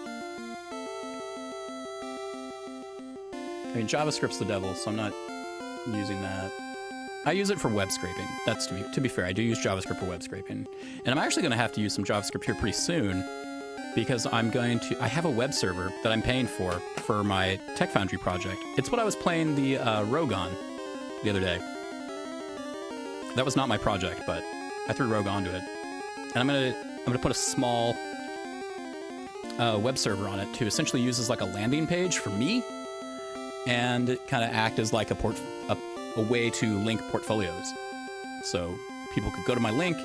I mean, JavaScript's the devil, so I'm not using that. I use it for web scraping. That's to be fair, I do use JavaScript for web scraping. And I'm actually gonna have to use some JavaScript here pretty soon because I have a web server that I'm paying for my Tech Foundry project. It's what I was playing the Rogue on the other day. That was not my project, but I threw Rogue onto it. And I'm gonna put a small web server on it to essentially use as like a landing page for me, and kind of act as like a way to link portfolios. So people could go to my link,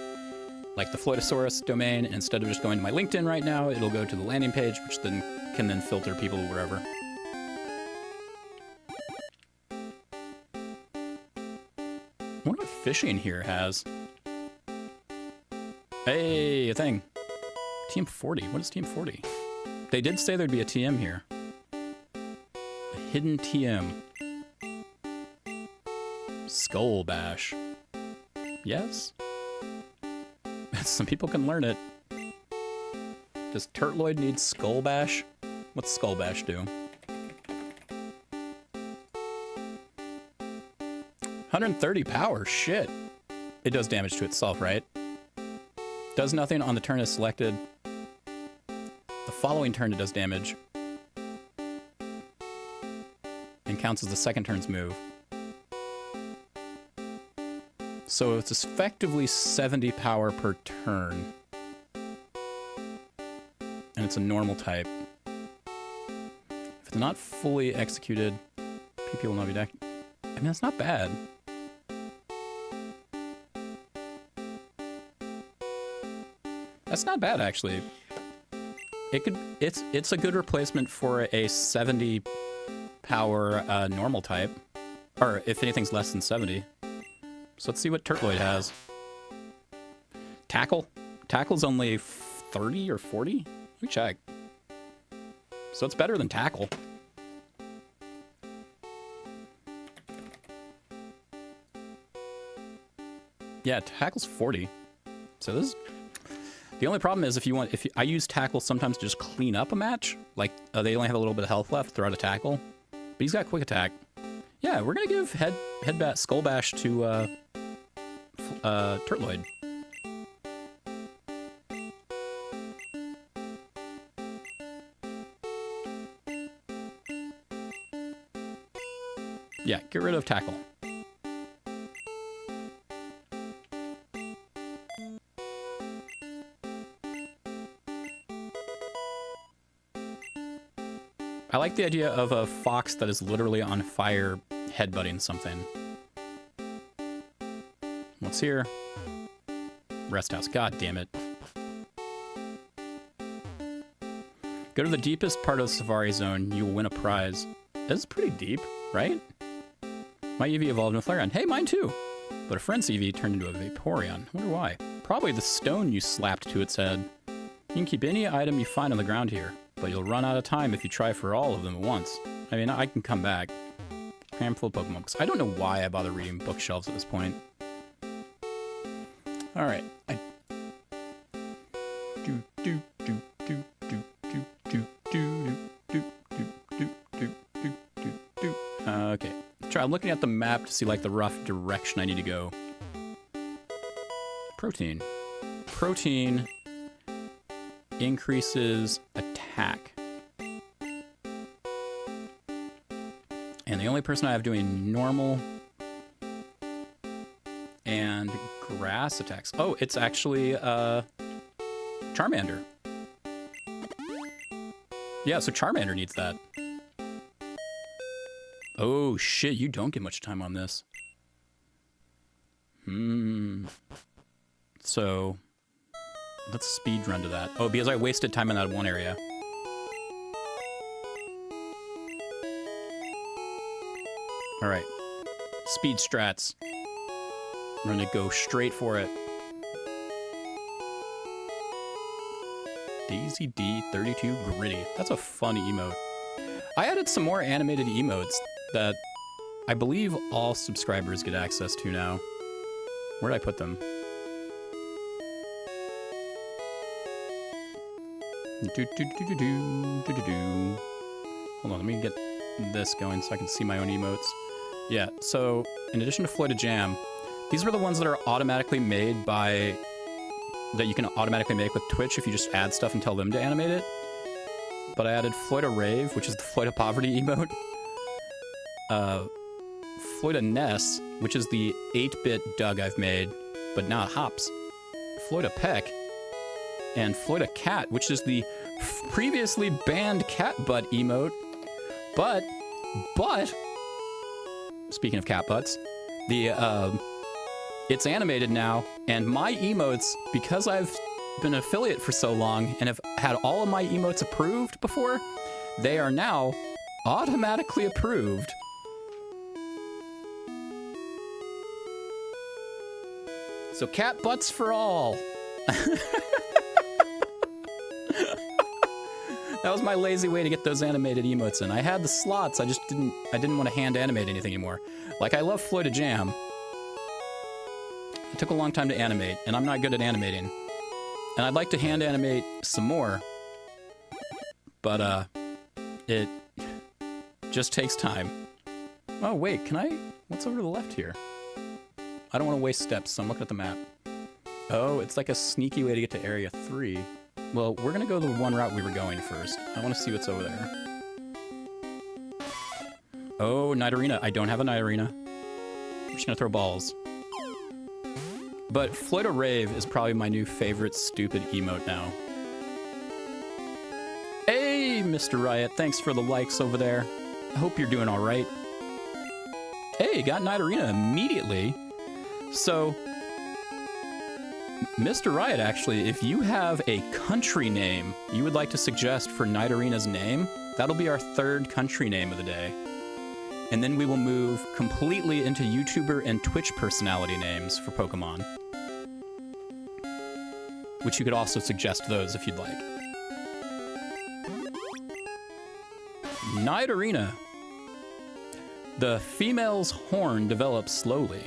like the Floytosaurus domain, and instead of just going to my LinkedIn right now, it'll go to the landing page, which then can filter people wherever. I wonder what fishing here has. Hey, a thing. TM40. What is TM40? They did say there'd be a TM here. A hidden TM. Skull Bash. Yes? Some people can learn it. Does Turtloid need Skull Bash? What's Skull Bash do? 130 power, shit. It does damage to itself, right? Does nothing on the turn is selected. The following turn it does damage. And counts as the second turn's move. So it's effectively 70 power per turn. And it's a normal type. If it's not fully executed, PP will not be decked. I mean, that's not bad. That's not bad, actually. It's a good replacement for a 70 power normal type. Or if anything's less than 70. So let's see what Turtloid has. Tackle? Tackle's only 30 or 40? Let me check. So it's better than Tackle. Yeah, Tackle's 40. So this is... The only problem is I use Tackle sometimes to just clean up a match. Like, they only have a little bit of health left, throw out a Tackle. But he's got quick attack. Yeah, we're gonna give Skull Bash to Turtloid. Yeah, get rid of Tackle. I like the idea of a fox that is literally on fire headbutting something. What's here? Rest house. God damn it. Go to the deepest part of the Safari Zone. You will win a prize. This is pretty deep, right? My Eevee evolved into a Flareon. Hey, mine too! But a friend's Eevee turned into a Vaporeon. I wonder why. Probably the stone you slapped to its head. You can keep any item you find on the ground here, but you'll run out of time if you try for all of them at once. I mean, I can come back. Handful of Pokemon books. I don't know why I bother reading bookshelves at this point. Alright. Okay. Try looking at the map to see like the rough direction I need to go. Protein. Protein increases attack. And the only person I have doing normal and grass attacks. Oh, it's actually Charmander. Yeah, so Charmander needs that. Oh shit, you don't get much time on this. So let's speed run to that. Oh, because I wasted time in that one area. All right, speed strats. I'm gonna go straight for it. Daisy D32 Gritty. That's a fun emote. I added some more animated emotes that I believe all subscribers get access to now. Where'd I put them? Hold on, let me get this going so I can see my own emotes. Yeah, so in addition to Floyd of Jam, these were the ones that are automatically made by, that you can automatically make with Twitch if you just add stuff and tell them to animate it. But I added Floyd of Rave, which is the Floyd of Poverty emote. Floyd of NES, which is the 8-bit Doug I've made, but not Hops. Floyd of Peck, and Floyd of Cat, which is the previously banned cat butt emote. But, speaking of cat butts, it's animated now, and my emotes, because I've been an affiliate for so long and have had all of my emotes approved before, they are now automatically approved. So cat butts for all. That was my lazy way to get those animated emotes in. I had the slots, I didn't want to hand animate anything anymore. Like, I love Floyd of Jam. It took a long time to animate, and I'm not good at animating. And I'd like to hand animate some more, but it just takes time. Oh wait, what's over to the left here? I don't want to waste steps, so I'm looking at the map. Oh, it's like a sneaky way to get to Area 3. Well, we're gonna go the one route we were going first. I want to see what's over there. Oh, Night Arena. I don't have a Night Arena. I'm just gonna throw balls. But Floyd of Rave is probably my new favorite stupid emote now. Hey, Mr. Riot, thanks for the likes over there. I hope you're doing all right. Hey, got Night Arena immediately. So, Mr. Riot, actually, if you have a country name you would like to suggest for Night Arena's name, that'll be our third country name of the day. And then we will move completely into YouTuber and Twitch personality names for Pokemon. Which you could also suggest those if you'd like. Night Arena. The female's horn develops slowly.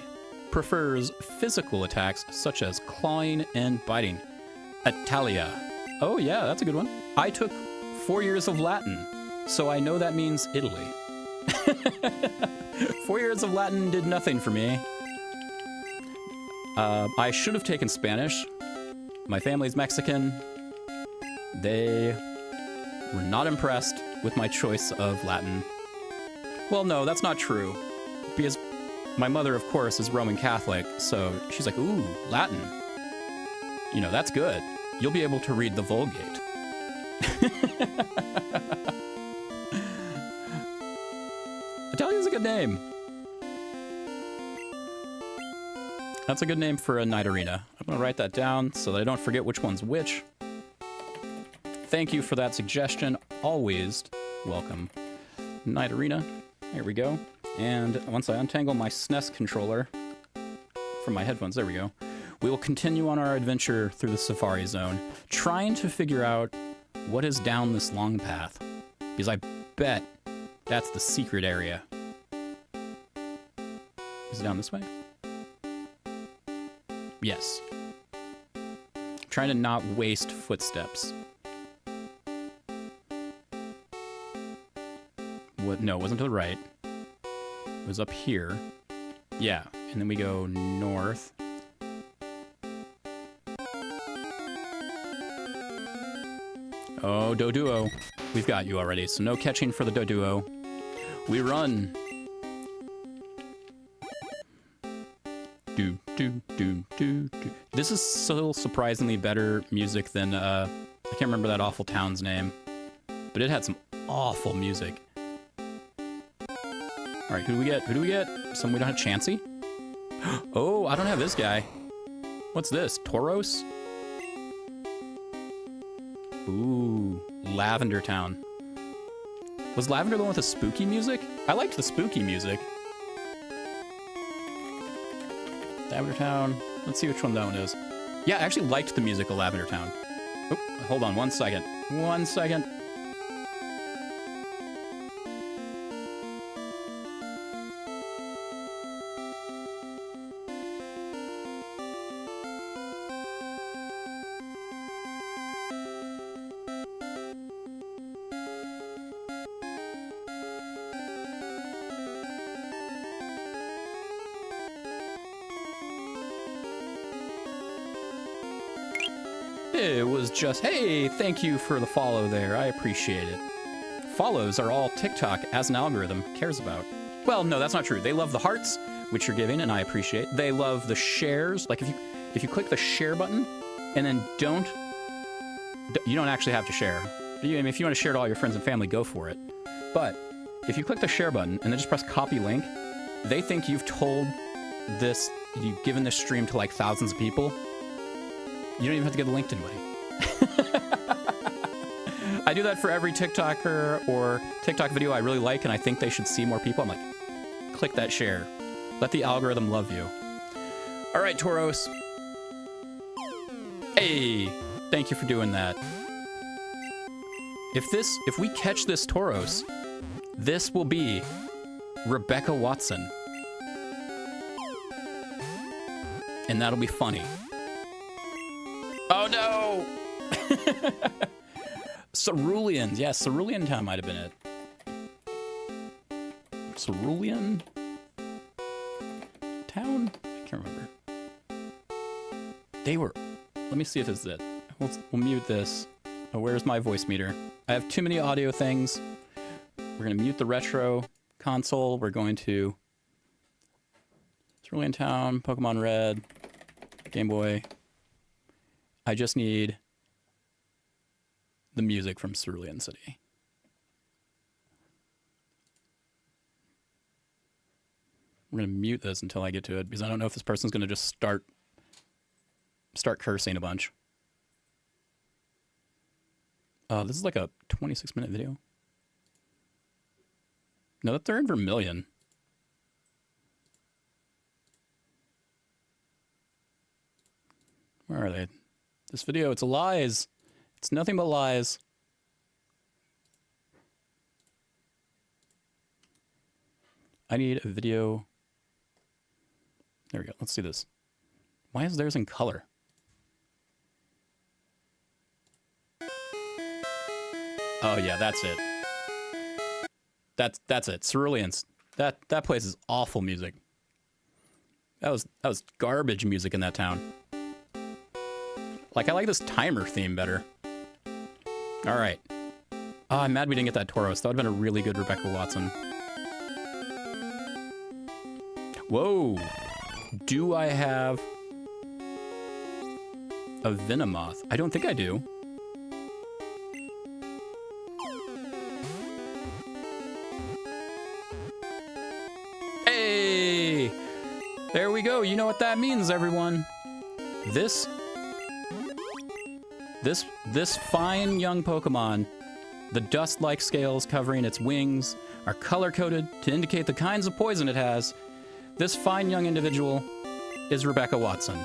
Prefers physical attacks such as clawing and biting. Italia. Oh yeah, that's a good one. I took 4 years of Latin, so I know that means Italy. 4 years of Latin did nothing for me. I should have taken Spanish. My family's Mexican. They were not impressed with my choice of Latin. Well, no, that's not true. Because my mother, of course, is Roman Catholic, so she's like, ooh, Latin. You know, that's good. You'll be able to read the Vulgate. Italia's a good name. That's a good name for a Night Arena. I'm gonna write that down so that I don't forget which one's which. Thank you for that suggestion. Always welcome. Night Arena. Here we go. And once I untangle my SNES controller from my headphones, there we go, we will continue on our adventure through the Safari Zone, trying to figure out what is down this long path. Because I bet that's the secret area. Is it down this way? Yes. Trying to not waste footsteps. What? No, it wasn't to the right. It was up here. Yeah, and then we go north. Oh, Doduo. We've got you already, so no catching for the Doduo. We run. Do, do, This is still surprisingly better music than, I can't remember that awful town's name, but it had some awful music. All right, who do we get? Who do we get? Some we don't have Chansey? Oh, I don't have this guy. What's this? Tauros? Ooh, Lavender Town. Was Lavender the one with the spooky music? I liked the spooky music. Lavender Town. Let's see which one that one is. Yeah, I actually liked the music of Lavender Town. Oh, hold on 1 second. 1 second. It was just, hey, thank you for the follow there. I appreciate it. Follows are all TikTok as an algorithm cares about. Well, no, that's not true. They love the hearts, which you're giving, and I appreciate. They love the shares. Like if you click the share button and then you don't actually have to share. I mean, if you want to share to all your friends and family, go for it. But if you click the share button and then just press copy link, they think you've given this stream to like thousands of people. You don't even have to give the link to anybody. I do that for every TikToker or TikTok video I really like and I think they should see more people. I'm like, click that share. Let the algorithm love you. All right, Tauros. Hey, thank you for doing that. If we catch this Tauros, this will be Rebecca Watson. And that'll be funny. Oh no! Ceruleans. Yeah, Cerulean Town might have been it. Cerulean Town? I can't remember. They were... Let me see if this is it. We'll mute this. Oh, where's my voice meter? I have too many audio things. We're going to mute the retro console. We're going to... Cerulean Town, Pokemon Red, Game Boy... I just need the music from Cerulean City. We're going to mute this until I get to it, because I don't know if this person's going to just start cursing a bunch. This is like a 26-minute video. No, they're in Vermilion. Where are they? This video, it's lies. It's nothing but lies. I need a video. There we go. Let's see this. Why is theirs in color? Oh yeah, that's it. That's it. Ceruleans. That place is awful music. That was garbage music in that town. Like, I like this timer theme better. All right. Oh, I'm mad we didn't get that Tauros. That would have been a really good Rebecca Watson. Whoa. Do I have a Venomoth? I don't think I do. Hey! There we go. You know what that means, everyone. This fine young Pokemon, the dust-like scales covering its wings are color-coded to indicate the kinds of poison it has. This fine young individual is Rebecca Watson.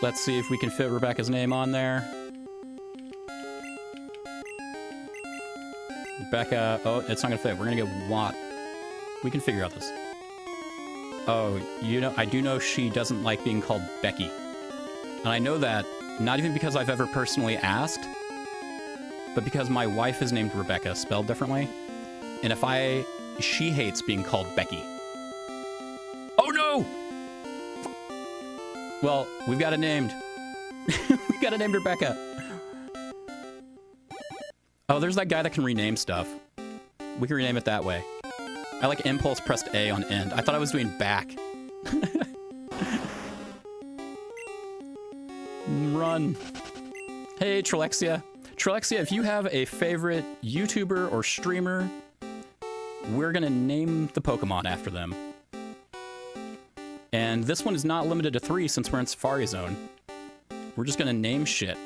Let's see if we can fit Rebecca's name on there. Rebecca, oh, it's not gonna fit. We're gonna get Watt. We can figure out this. Oh, you know, I do know she doesn't like being called Becky. And I know that not even because I've ever personally asked, but because my wife is named Rebecca, spelled differently. And she hates being called Becky. Oh no! Well, we've got it named. We got it named Rebecca. Oh, there's that guy that can rename stuff. We can rename it that way. I like impulse pressed A on end. I thought I was doing back. Run. Hey, Tralexia. Tralexia, if you have a favorite YouTuber or streamer, we're gonna name the Pokemon after them. And this one is not limited to 3 since we're in Safari Zone. We're just gonna name shit.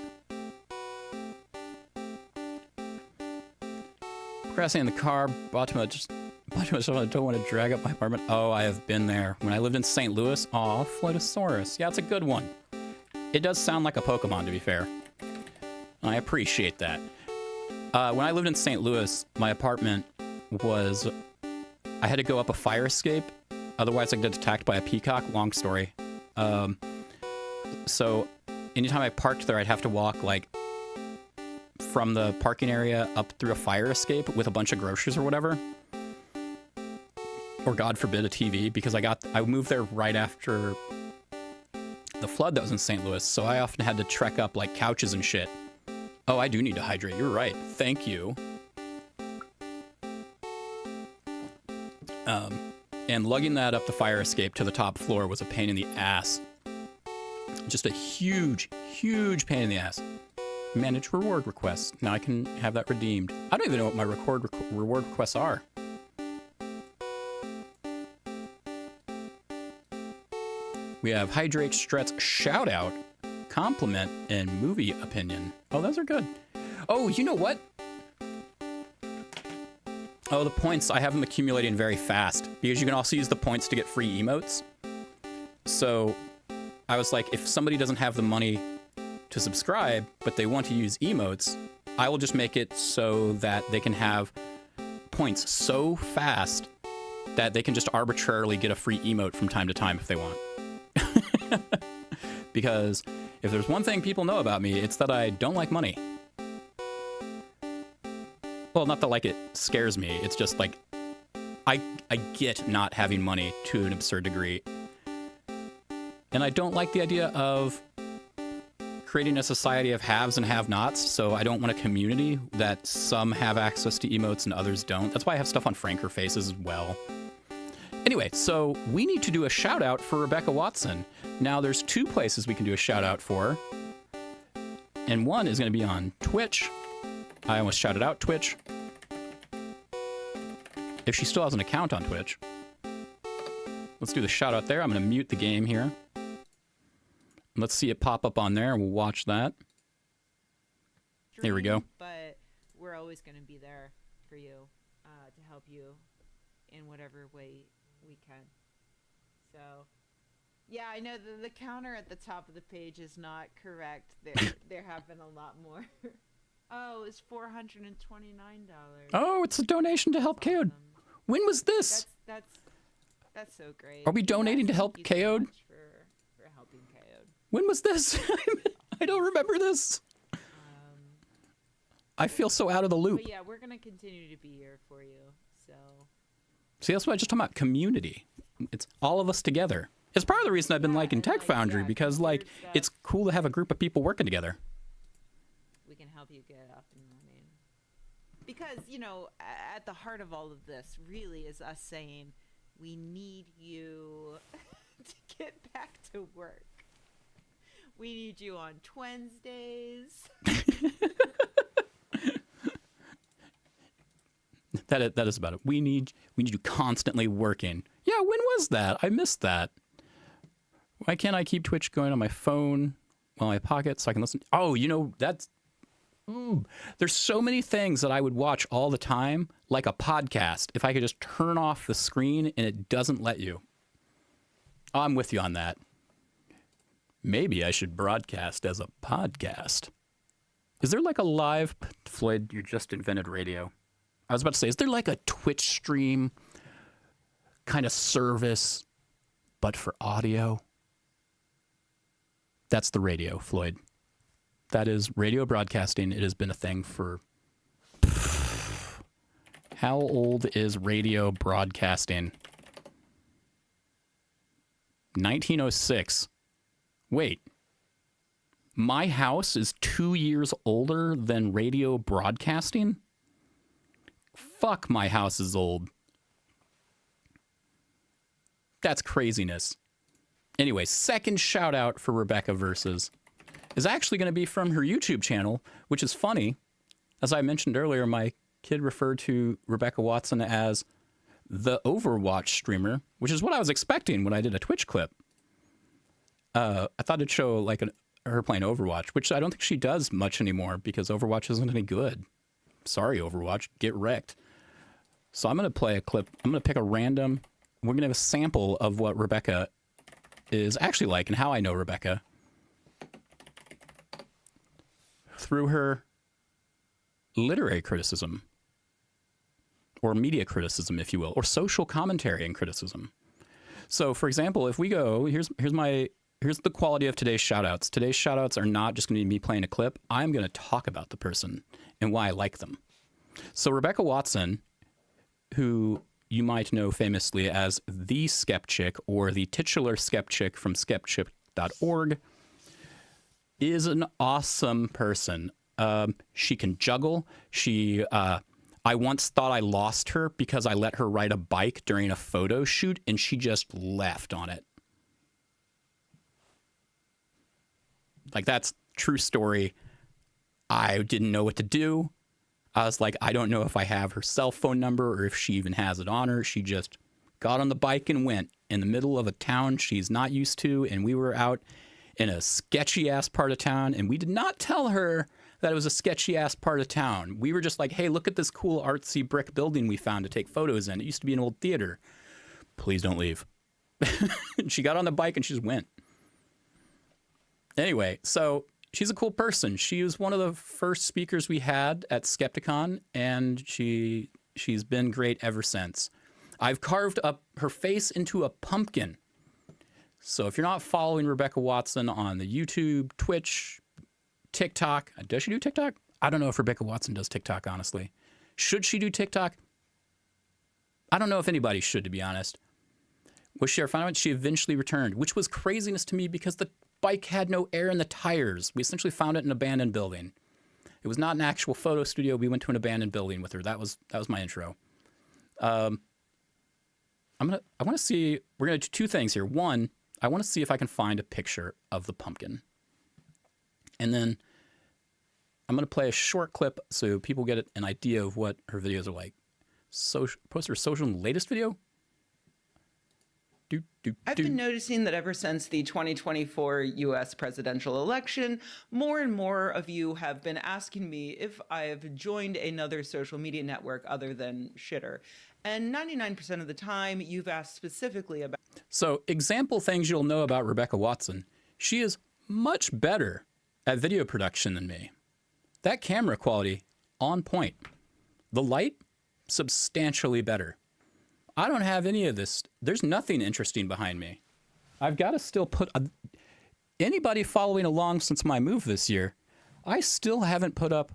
Procrastinating in the car, bought too much, I don't want to drag up my apartment. Oh, I have been there. When I lived in St. Louis, aw, Flotosaurus. Yeah, it's a good one. It does sound like a Pokemon, to be fair. I appreciate that. When I lived in St. Louis, my apartment was... I had to go up a fire escape. Otherwise, I'd get attacked by a peacock. Long story. So, anytime I parked there, I'd have to walk, like, from the parking area up through a fire escape with a bunch of groceries or whatever. Or, God forbid, a TV, because I moved there right after the flood that was in St. Louis, so I often had to trek up, like, couches and shit. Oh, I do need to hydrate. You're right. Thank you. And lugging that up the fire escape to the top floor was a pain in the ass. Just a huge, huge pain in the ass. Manage reward requests. Now I can have that redeemed. I don't even know what my reward requests are. We have hydrate, stretch, shout out, compliment, and movie opinion. Oh, those are good. Oh, you know what? Oh, the points, I have them accumulating very fast because you can also use the points to get free emotes. So I was like, if somebody doesn't have the money to subscribe, but they want to use emotes, I will just make it so that they can have points so fast that they can just arbitrarily get a free emote from time to time if they want. Because if there's one thing people know about me, it's that I don't like money. Well, not that like it scares me. It's just like I get not having money to an absurd degree. And I don't like the idea of creating a society of haves and have-nots, so I don't want a community that some have access to emotes and others don't. That's why I have stuff on Franker Faces as well. Anyway, so we need to do a shout-out for Rebecca Watson. Now, there's 2 places we can do a shout-out for. And one is going to be on Twitch. I almost shouted out Twitch. If she still has an account on Twitch. Let's do the shout-out there. I'm going to mute the game here. Let's see it pop up on there, and we'll watch that. Here we go. But we're always going to be there for you to help you in whatever way we can. So, yeah, I know the counter at the top of the page is not correct. There have been a lot more. Oh, it's $429. Oh, it's a donation to help KO'd. When was this? That's so great. Are we donating to help KO'd? For helping KO'd. When was this? I don't remember this. I feel so out of the loop. But yeah, we're gonna continue to be here for you. So. See, that's what I just talking about. Community. It's all of us together. It's part of the reason I've been liking Tech Foundry because, like, it's cool to have a group of people working together. We can help you get up and running. Because, you know, at the heart of all of this really is us saying we need you to get back to work. We need you on Wednesdays. That is about it. We need you constantly working. Yeah, when was that? I missed that. Why can't I keep Twitch going on my phone while in my pocket so I can listen? Oh, you know, that's... There's so many things that I would watch all the time, like a podcast, if I could just turn off the screen and it doesn't let you. Oh, I'm with you on that. Maybe I should broadcast as a podcast. Is there like a live... Floyd, you just invented radio. I was about to say, is there like a Twitch stream kind of service, but for audio? That's the radio, Floyd. That is radio broadcasting. It has been a thing for... How old is radio broadcasting? 1906. Wait. My house is 2 years older than radio broadcasting? Fuck, my house is old. That's craziness. Anyway, second shout out for Rebecca Versus. is actually going to be from her YouTube channel, which is funny. As I mentioned earlier, my kid referred to Rebecca Watson as the Overwatch streamer, which is what I was expecting when I did a Twitch clip. I thought it'd show like her playing Overwatch, which I don't think she does much anymore because Overwatch isn't any good. Sorry, Overwatch, get wrecked. So I'm going to play a clip. I'm going to pick a random. We're going to have a sample of what Rebecca is actually like and how I know Rebecca through her literary criticism or media criticism, if you will, or social commentary and criticism. So, for example, if we go, here's the quality of today's shoutouts. Today's shoutouts are not just going to be me playing a clip. I'm going to talk about the person and why I like them. So Rebecca Watson, who you might know famously as the Skepchick or the titular Skepchick from skepchick.org, is an awesome person. She can juggle. I once thought I lost her because I let her ride a bike during a photo shoot and she just left on it. Like, that's true story. I didn't know what to do. I was like, I don't know if I have her cell phone number or if she even has it on her. She just got on the bike and went in the middle of a town she's not used to. And we were out in a sketchy ass part of town. And we did not tell her that it was a sketchy ass part of town. We were just like, hey, look at this cool artsy brick building we found to take photos in. It used to be an old theater. Please don't leave. And she got on the bike and she just went. Anyway, so she's a cool person. She was one of the first speakers we had at Skepticon, and she's been great ever since. I've carved up her face into a pumpkin. So if you're not following Rebecca Watson on the YouTube, Twitch, TikTok, does she do TikTok? I don't know if Rebecca Watson does TikTok, honestly. Should she do TikTok? I don't know if anybody should, to be honest. Was she our final one? She eventually returned, which was craziness to me because the bike had no air in the tires. We essentially found it in an abandoned building. It was not an actual photo studio. We went to an abandoned building with her. That was my intro. I want to see, we're going to do two things here. One, I want to see if I can find a picture of the pumpkin. And then I'm going to play a short clip so people get an idea of what her videos are like. Post her social latest video. I've been noticing that ever since the 2024 U.S. presidential election, more and more of you have been asking me if I have joined another social media network other than Shitter. And 99% of the time, you've asked specifically about... So, example things you'll know about Rebecca Watson. She is much better at video production than me. That camera quality, on point. The light, substantially better. I don't have any of this. There's nothing interesting behind me. I've got to still put... Anybody following along since my move this year, I still haven't put up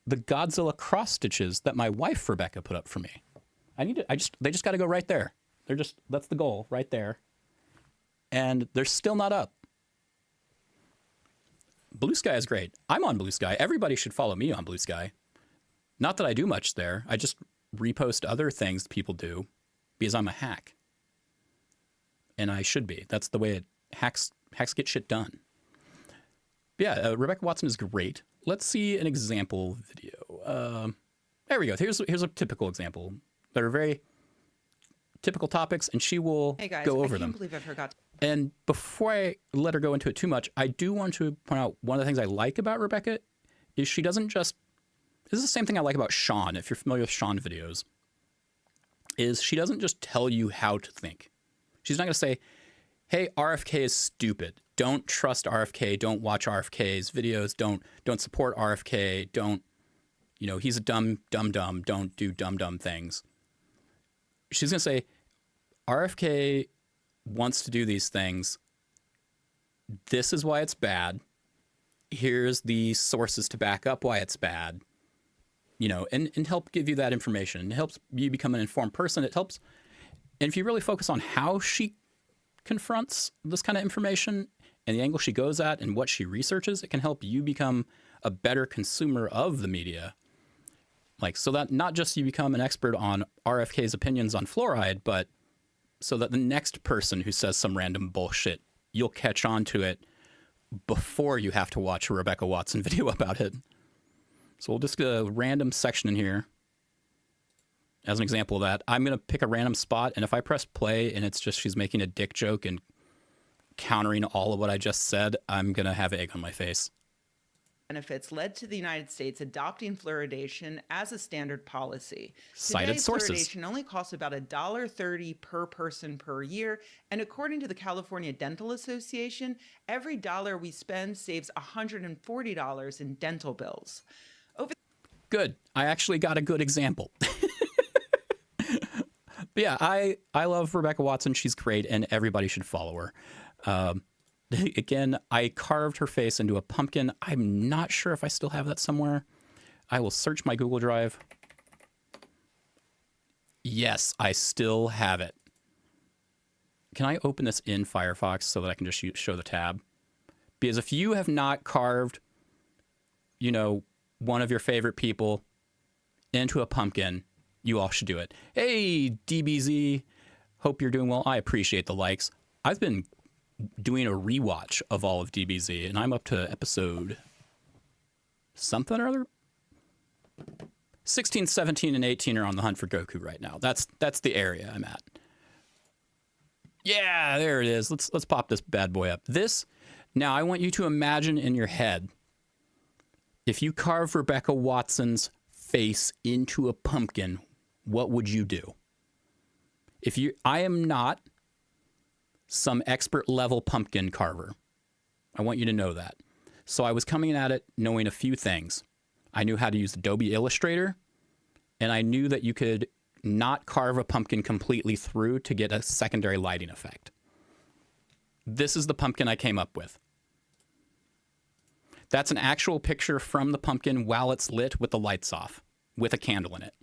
the Godzilla cross stitches that my wife, Rebecca, put up for me. They just got to go right there. That's the goal, right there. And they're still not up. Blue Sky is great. I'm on Blue Sky. Everybody should follow me on Blue Sky. Not that I do much there. I just repost other things people do. Because I'm a hack. And I should be. That's the way hacks get shit done. But yeah, Rebecca Watson is great. Let's see an example video. There we go. Here's a typical example. They're very typical topics, and she will go over them. I can't believe I forgot. And before I let her go into it too much, I do want to point out one of the things I like about Rebecca is she doesn't just... This is the same thing I like about Sean, if you're familiar with Sean videos. Is she doesn't just tell you how to think. She's not going to say, hey, RFK is stupid. Don't trust RFK. Don't watch RFK's videos. Don't support RFK. Don't, he's a dumb. Don't do dumb things. She's going to say, RFK wants to do these things. This is why it's bad. Here's the sources to back up why it's bad. And help give you that information. It helps you become an informed person. It helps. And if you really focus on how she confronts this kind of information and the angle she goes at and what she researches, it can help you become a better consumer of the media. So that not just you become an expert on RFK's opinions on fluoride, but so that the next person who says some random bullshit, you'll catch on to it before you have to watch a Rebecca Watson video about it. So we'll just get a random section in here as an example of that. I'm going to pick a random spot, and if I press play and it's just she's making a dick joke and countering all of what I just said, I'm going to have egg on my face. Benefits led to the United States adopting fluoridation as a standard policy. Cited Today, sources. Fluoridation only costs about $1.30 per person per year, and according to the California Dental Association, every dollar we spend saves $140 in dental bills. Good. I actually got a good example. But yeah, I love Rebecca Watson. She's great, and everybody should follow her. Again, I carved her face into a pumpkin. I'm not sure if I still have that somewhere. I will search my Google Drive. Yes, I still have it. Can I open this in Firefox so that I can just show the tab? Because if you have not carved, you know, one of your favorite people into a pumpkin, you all should do it. Hey, DBZ. Hope you're doing well. I appreciate the likes. I've been doing a rewatch of all of DBZ, and I'm up to episode something or other. 16, 17, and 18 are on the hunt for Goku right now. That's the area I'm at. Yeah, there it is. Let's pop this bad boy up. Now I want you to imagine in your head, if you carve Rebecca Watson's face into a pumpkin, what would you do? I am not some expert level pumpkin carver. I want you to know that. So I was coming at it knowing a few things. I knew how to use Adobe Illustrator, and I knew that you could not carve a pumpkin completely through to get a secondary lighting effect. This is the pumpkin I came up with. That's an actual picture from the pumpkin while it's lit with the lights off, with a candle in it.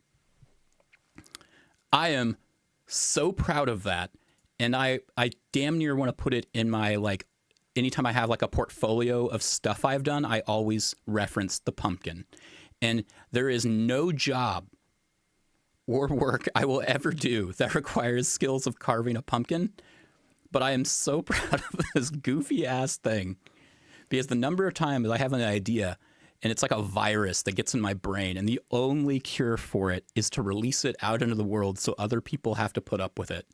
I am so proud of that. And I damn near want to put it in my, like, anytime I have like a portfolio of stuff I've done, I always reference the pumpkin. And there is no job or work I will ever do that requires skills of carving a pumpkin. But I am so proud of this goofy ass thing, because the number of times I have an idea and it's like a virus that gets in my brain, and the only cure for it is to release it out into the world so other people have to put up with it.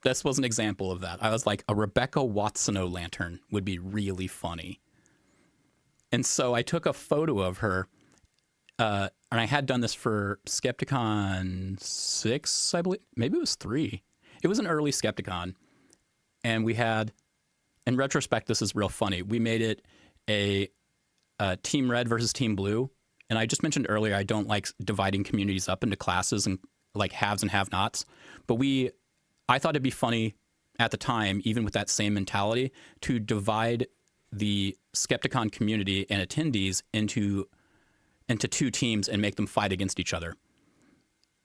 This was an example of that. I was like, a Rebecca Watson-o lantern would be really funny. And so I took a photo of her, and I had done this for Skepticon 6, I believe. Maybe it was 3. It was an early Skepticon. And we had, in retrospect, this is real funny. We made it a Team Red versus Team Blue. And I just mentioned earlier, I don't like dividing communities up into classes and like haves and have-nots. But I thought it'd be funny at the time, even with that same mentality, to divide the Skepticon community and attendees into 2 teams and make them fight against each other.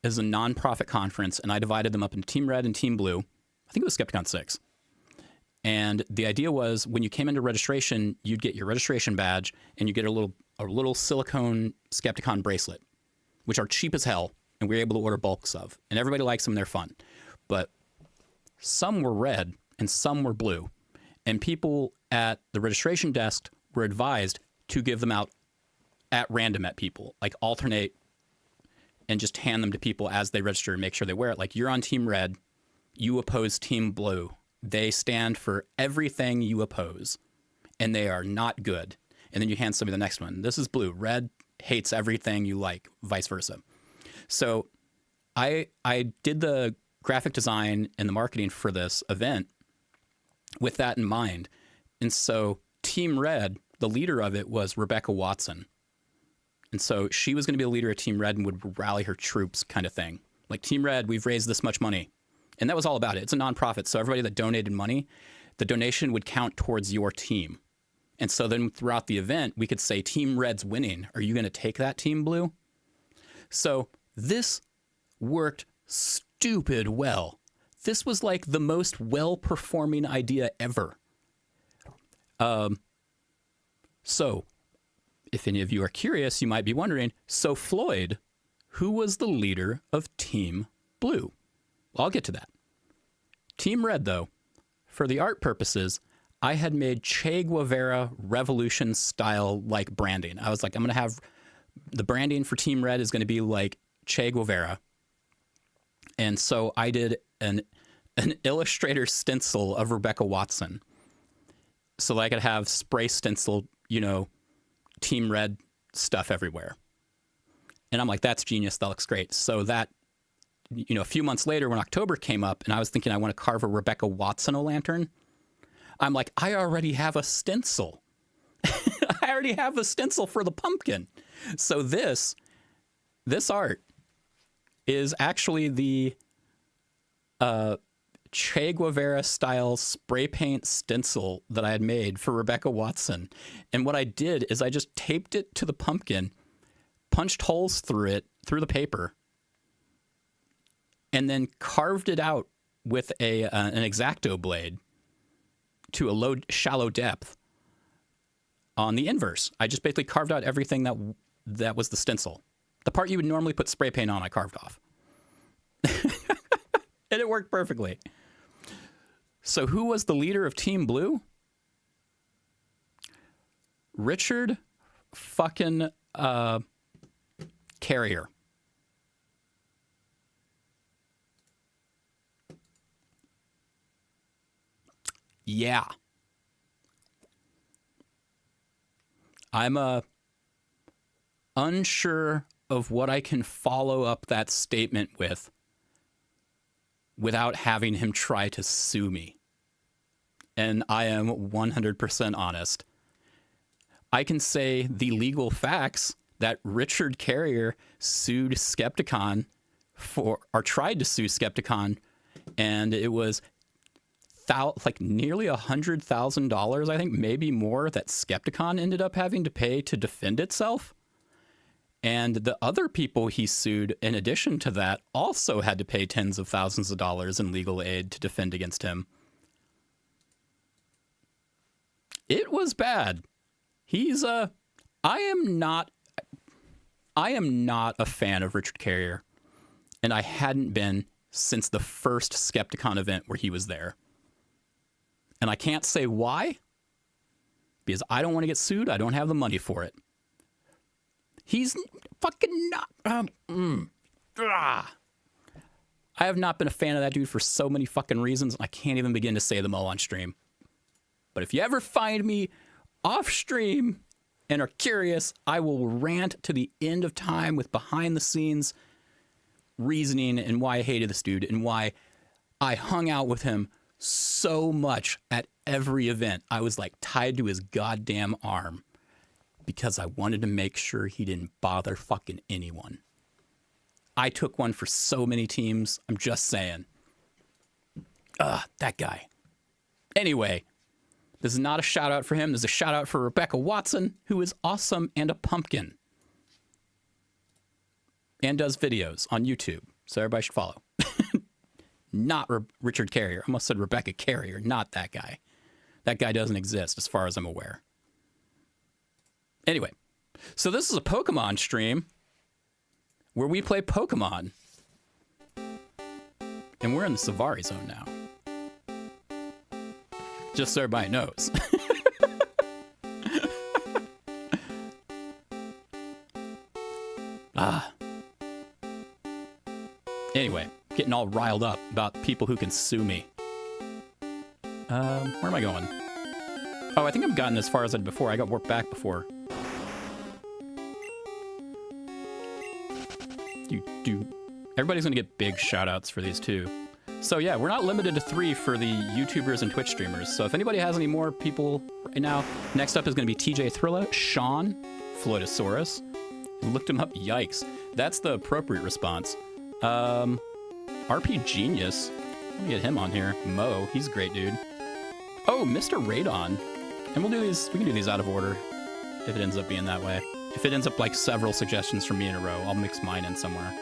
It was a non-profit conference, and I divided them up into Team Red and Team Blue. I think it was Skepticon 6. And the idea was, when you came into registration, you'd get your registration badge, and you get a little silicone Skepticon bracelet, which are cheap as hell, and we were able to order bulks of. And everybody likes them, they're fun. But some were red and some were blue. And people at the registration desk were advised to give them out at random at people, like alternate and just hand them to people as they register and make sure they wear it. Like, you're on Team Red, you oppose Team Blue. They stand for everything you oppose, and they are not good. And then you hand somebody the next one. This is blue. Red hates everything you like, vice versa. So I did the graphic design and the marketing for this event with that in mind. And so Team Red, the leader of it was Rebecca Watson. And so she was going to be the leader of Team Red and would rally her troops, kind of thing. Like, Team Red, we've raised this much money. And that was all about it. It's a nonprofit. So everybody that donated money, the donation would count towards your team. And so then throughout the event, we could say, Team Red's winning. Are you going to take that, Team Blue? So this worked stupid well. This was like the most well-performing idea ever. So if any of you are curious, you might be wondering, so Floyd, who was the leader of Team Blue? Well, I'll get to that. Team Red, though, for the art purposes, I had made Che Guevara revolution style like branding. I was like, I'm going to have the branding for Team Red is going to be like Che Guevara. And so I did an Illustrator stencil of Rebecca Watson so that I could have spray stencil, you know, Team Red stuff everywhere. And I'm like, that's genius. That looks great. So that, you know, a few months later when October came up and I was thinking I want to carve a Rebecca Watson lantern, I'm like, I already have a stencil. I already have a stencil for the pumpkin. So this art is actually the Che Guevara style spray paint stencil that I had made for Rebecca Watson. And what I did is I just taped it to the pumpkin, punched holes through it, through the paper, and then carved it out with an X-Acto blade to a shallow depth on the inverse. I just basically carved out everything that was the stencil. The part you would normally put spray paint on, I carved off. And it worked perfectly. So who was the leader of Team Blue? Richard fucking Carrier. Yeah. I'm unsure of what I can follow up that statement with without having him try to sue me. And I am 100% honest. I can say the legal facts that Richard Carrier sued Skepticon or tried to sue Skepticon, and it was like nearly $100,000, I think, maybe more, that Skepticon ended up having to pay to defend itself. And the other people he sued, in addition to that, also had to pay tens of thousands of dollars in legal aid to defend against him. It was bad. I am not a fan of Richard Carrier, and I hadn't been since the first Skepticon event where he was there. And I can't say why, because I don't want to get sued. I don't have the money for it. He's fucking not. I have not been a fan of that dude for so many fucking reasons. I can't even begin to say them all on stream. But if you ever find me off stream and are curious, I will rant to the end of time with behind the scenes reasoning and why I hated this dude and why I hung out with him so much at every event. I was like tied to his goddamn arm because I wanted to make sure he didn't bother fucking anyone. I took one for so many teams. I'm just saying. That guy. Anyway, this is not a shout out for him. This is a shout out for Rebecca Watson, who is awesome and a pumpkin. And does videos on YouTube. So everybody should follow. Not Richard Carrier. I almost said Rebecca Carrier, not that guy. That guy doesn't exist as far as I'm aware. Anyway, so this is a Pokemon stream where we play Pokemon. And we're in the Savari zone now. Just so everybody knows. Anyway, getting all riled up about people who can sue me. Where am I going? Oh, I think I've gotten as far as I did before. I got warped back before. Everybody's gonna get big shout outs for these too. So yeah, we're not limited to 3 for the YouTubers and Twitch streamers. So if anybody has any more people right now, next up is gonna be TJ Thrilla, Sean, Floatosaurus. Looked him up, yikes. That's the appropriate response. RP Genius. Let me get him on here. Mo, he's a great dude. Oh, Mr. Radon. And we'll do these, we can do these out of order if it ends up being that way. If it ends up like several suggestions from me in a row, I'll mix mine in somewhere.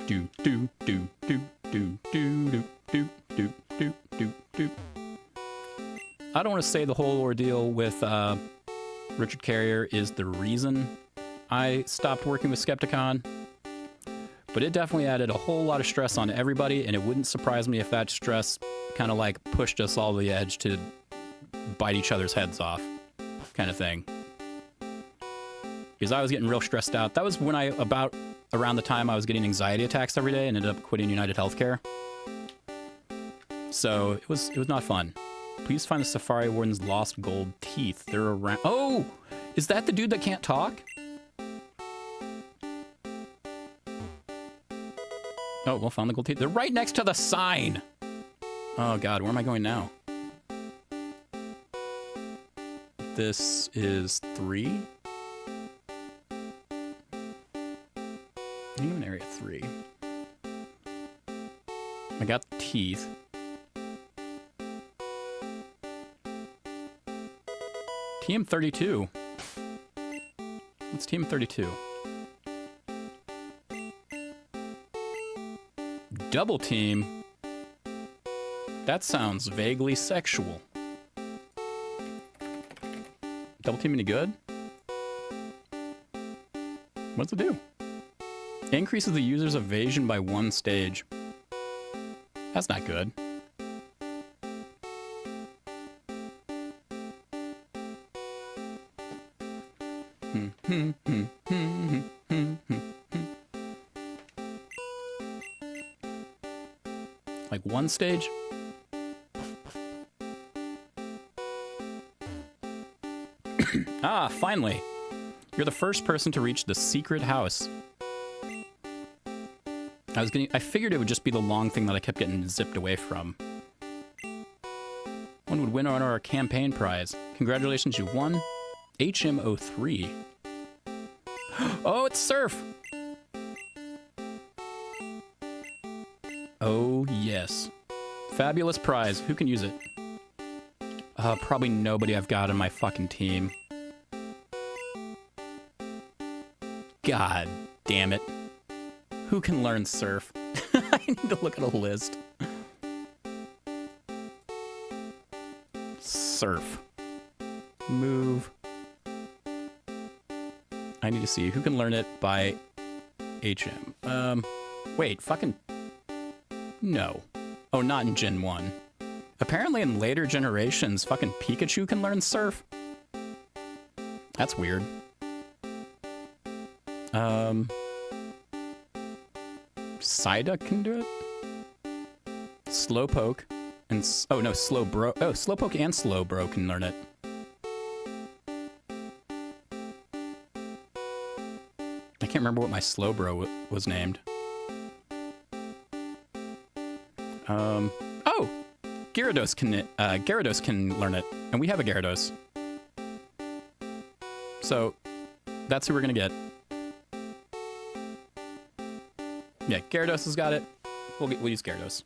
Do do do do do do do do do do do. I don't want to say the whole ordeal with Richard Carrier is the reason I stopped working with Skepticon, But it definitely added a whole lot of stress on everybody, and it wouldn't surprise me if that stress kind of like pushed us all to the edge to bite each other's heads off, kind of thing. Because I was getting real stressed out. That was when around the time I was getting anxiety attacks every day and ended up quitting United Healthcare. So it was not fun. Please find the Safari Warden's lost gold teeth. They're around. Oh, is that the dude that can't talk? Oh, well, found the gold teeth. They're right next to the sign. Oh God, where am I going now? This is 3. Even area 3. I got the teeth. TM32. What's TM32? Double team? That sounds vaguely sexual. Double team any good? What's it do? Increases the user's evasion by 1 stage. That's not good. Like 1 stage? Ah, finally! You're the first person to reach the secret house. I figured it would just be the long thing that I kept getting zipped away from. One would win on our campaign prize. Congratulations, you won HM03. Oh, it's Surf! Oh, yes. Fabulous prize. Who can use it? Probably nobody I've got on my fucking team. God damn it. Who can learn Surf? I need to look at a list. Surf. Move. I need to see who can learn it by HM. Wait, fucking... No. Oh, not in Gen 1. Apparently in later generations, fucking Pikachu can learn Surf. That's weird. Psyduck can do it? Slowpoke and... Oh, no, Slowbro... Oh, Slowpoke and Slowbro can learn it. I can't remember what my Slowbro was named. Oh! Gyarados can learn it, and we have a Gyarados. So, that's who we're gonna get. Yeah, Gyarados has got it. We'll use Gyarados.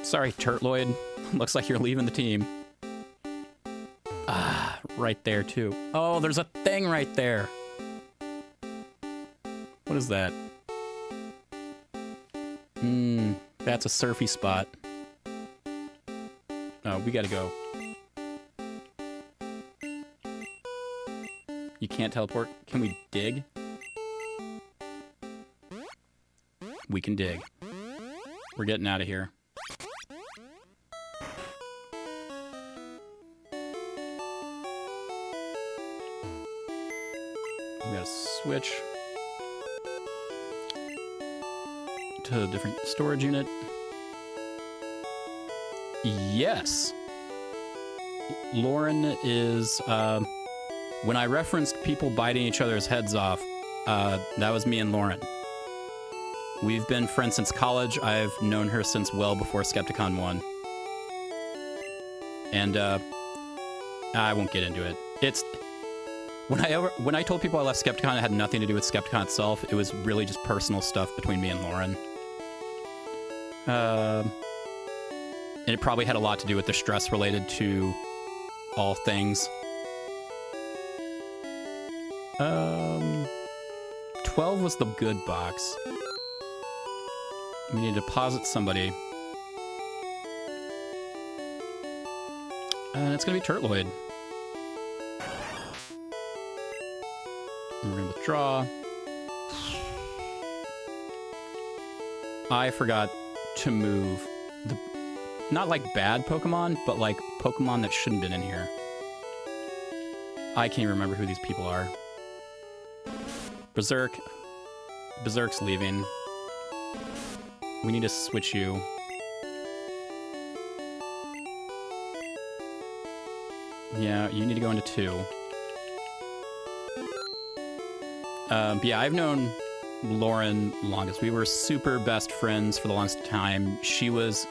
Sorry, Turtloid. Looks like you're leaving the team. Ah, right there, too. Oh, there's a thing right there. What is that? That's a surfy spot. Oh, we gotta go. You can't teleport? Can we dig? We can dig. We're getting out of here. We gotta switch to a different storage unit. Yes! Lauren is, when I referenced people biting each other's heads off, that was me and Lauren. We've been friends since college. I've known her since well before Skepticon 1. And, I won't get into it. It's... When I told people I left Skepticon, it had nothing to do with Skepticon itself. It was really just personal stuff between me and Lauren. And it probably had a lot to do with the stress related to all things. 12 was the good box. We need to deposit somebody. And it's gonna be Turtloid. Withdraw. I forgot to move the, not like bad Pokemon, but like Pokemon that shouldn't have been in here. I can't even remember who these people are. Berserk. Berserk's leaving. We need to switch you. Yeah, you need to go into 2. Yeah, I've known Lauren longest. We were super best friends for the longest time. She was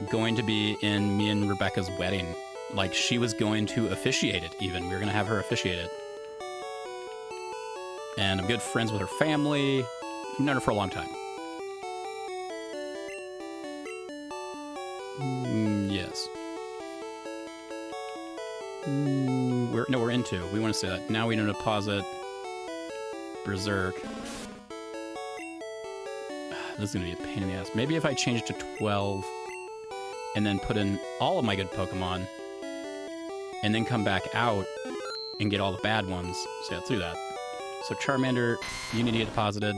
going to be in me and Rebecca's wedding. Like, she was going to officiate it, even. We were going to have her officiate it. And I'm good friends with her family. I've known her for a long time. Yes. We're into. We want to say that. Now we know to pause it. Berserk. This is going to be a pain in the ass. Maybe if I change it to 12 and then put in all of my good Pokemon and then come back out and get all the bad ones. So yeah, let's do that. So Charmander, you need to get deposited.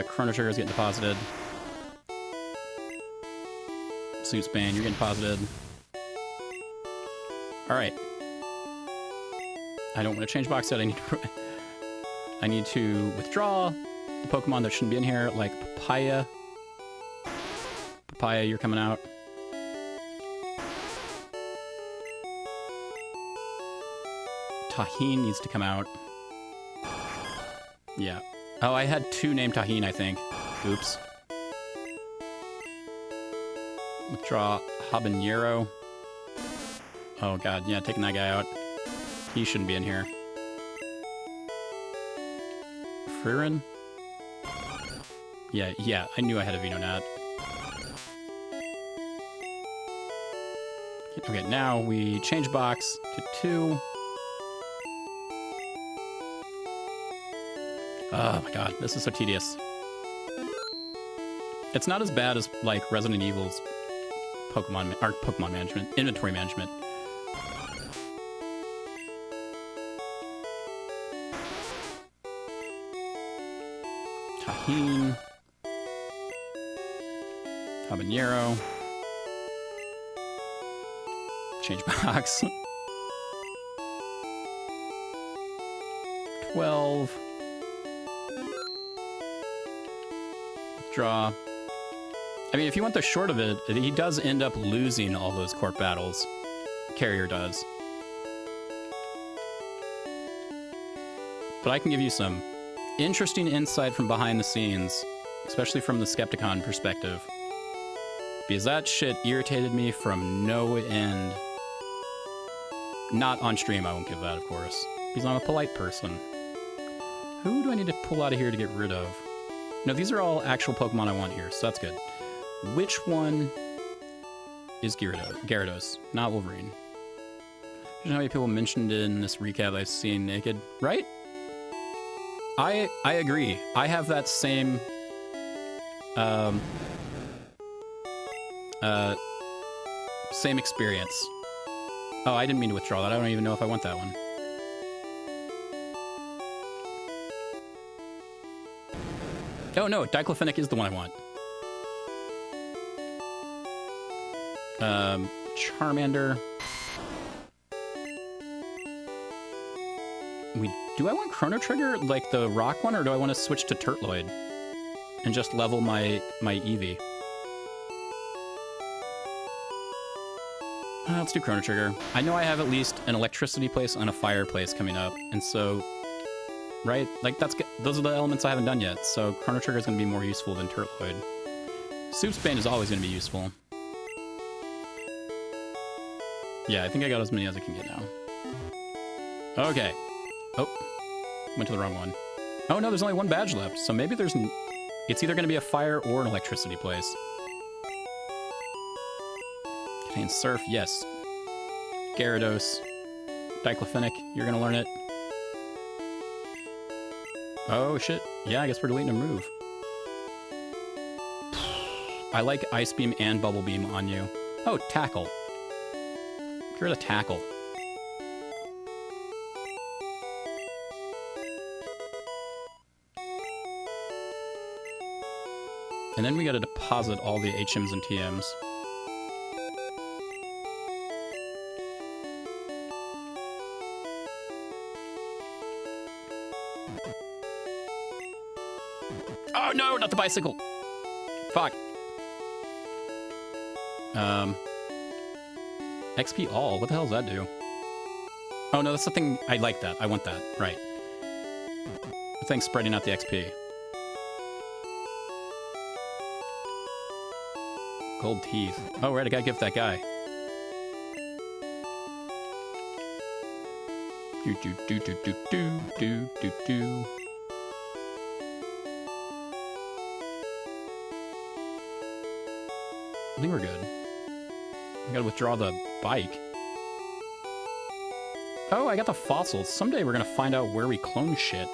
Chrono Trigger is getting deposited. Snoopspan, you're getting deposited. Alright. I don't want to change box set. I need to withdraw the Pokemon that shouldn't be in here, like Papaya. Papaya, you're coming out. Taheen needs to come out. Yeah. Oh, I had 2 named Taheen, I think. Oops. Withdraw Habanero. Oh god, yeah, taking that guy out. He shouldn't be in here. Frieren? Yeah, I knew I had a Venonat. Okay, now we change box to 2. Oh my god, this is so tedious. It's not as bad as, like, Resident Evil's Pokemon management, inventory management. Taheen. Habanero. Change box. 12. Draw. I mean, if you want the short of it, he does end up losing all those court battles. Carrier does. But I can give you some interesting insight from behind the scenes, especially from the Skepticon perspective. Because that shit irritated me from no end. Not on stream, I won't give that, of course. Because I'm a polite person. Who do I need to pull out of here to get rid of? No, these are all actual Pokemon I want here, so that's good. Which one is Gyarados, not Wolverine? You know how many people mentioned in this recap I've seen naked, right? I agree. I have that same same experience. Oh, I didn't mean to withdraw that. I don't even know if I want that one. Oh no, Diclofenac is the one I want. Charmander. Do I want Chrono Trigger, like the rock one, or do I want to switch to Turtloid and just level my Eevee? Let's do Chrono Trigger. I know I have at least an electricity place and a fire place coming up, and so, right? Like those are the elements I haven't done yet. So Chrono Trigger is going to be more useful than Turtloid. Snoopspan is always going to be useful. Yeah, I think I got as many as I can get now. Okay. Oh, went to the wrong one. Oh no, there's only one badge left, so maybe it's either going to be a fire or an electricity place. Contains Surf, yes. Gyarados. Diclofenac, you're going to learn it. Oh shit, yeah, I guess we're deleting a move. I like Ice Beam and Bubble Beam on you. Oh, Tackle. Get rid of Tackle. And then we gotta deposit all the HMs and TMs. Oh no, not the bicycle! Fuck. XP all, what the hell does that do? Oh no, that's the thing, I like that, I want that, right. The thing's spreading out the XP. Gold teeth. Oh right, I gotta give that guy. Do do do do do do do do do. I think we're good. I gotta withdraw the bike. Oh, I got the fossils. Someday we're gonna find out where we clone shit.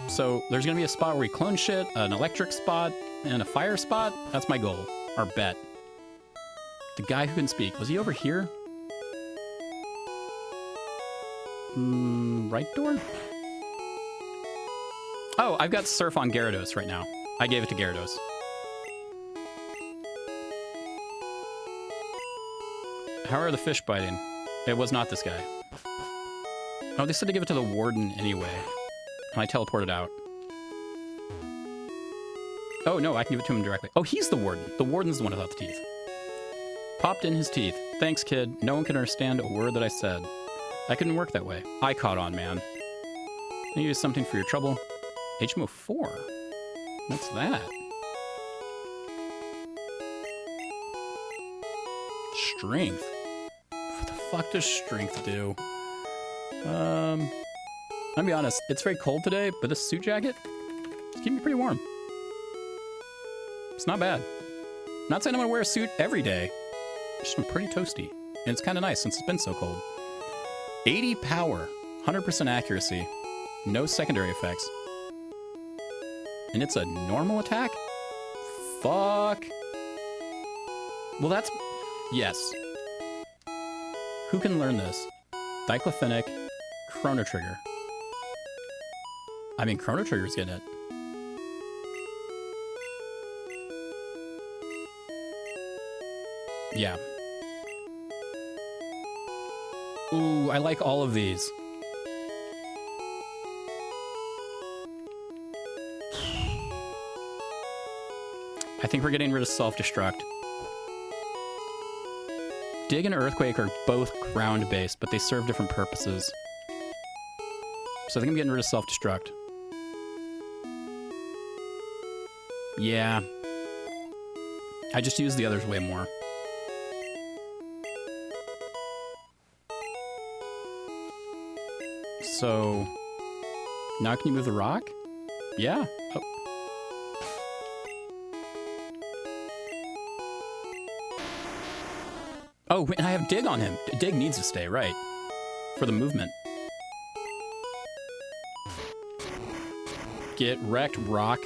So there's gonna be a spot where we clone shit, an electric spot, and a fire spot. That's my goal, our bet. The guy who can speak, was he over here? Right door? Oh, I've got Surf on Gyarados right now. I gave it to Gyarados. How are the fish biting? It was not this guy. Oh, they said to give it to the warden anyway. And I teleported out. Oh, no, I can give it to him directly. Oh, he's the warden. The warden's the one without the teeth. Popped in his teeth. Thanks, kid. No one can understand a word that I said. I couldn't work that way. I caught on, man. I use something for your trouble. HMO 4? What's that? Strength? What the fuck does strength do? I'll be honest, it's very cold today, but this suit jacket is keeping me pretty warm. It's not bad. Not saying I'm gonna wear a suit every day. Just I'm pretty toasty. And it's kind of nice since it's been so cold. 80 power, 100% accuracy, no secondary effects. And it's a normal attack? Fuck. Well, that's... Yes. Who can learn this? Diclofenac, Chrono Trigger. I mean, Chrono Trigger's getting it. Yeah. Ooh, I like all of these. I think we're getting rid of self-destruct. Dig and Earthquake are both ground-based, but they serve different purposes. So I think I'm getting rid of self-destruct. Yeah. I just use the others way more. So... Now can you move the rock? Yeah. Oh. Oh, and I have Dig on him. Dig needs to stay, right? For the movement. Get wrecked, rock.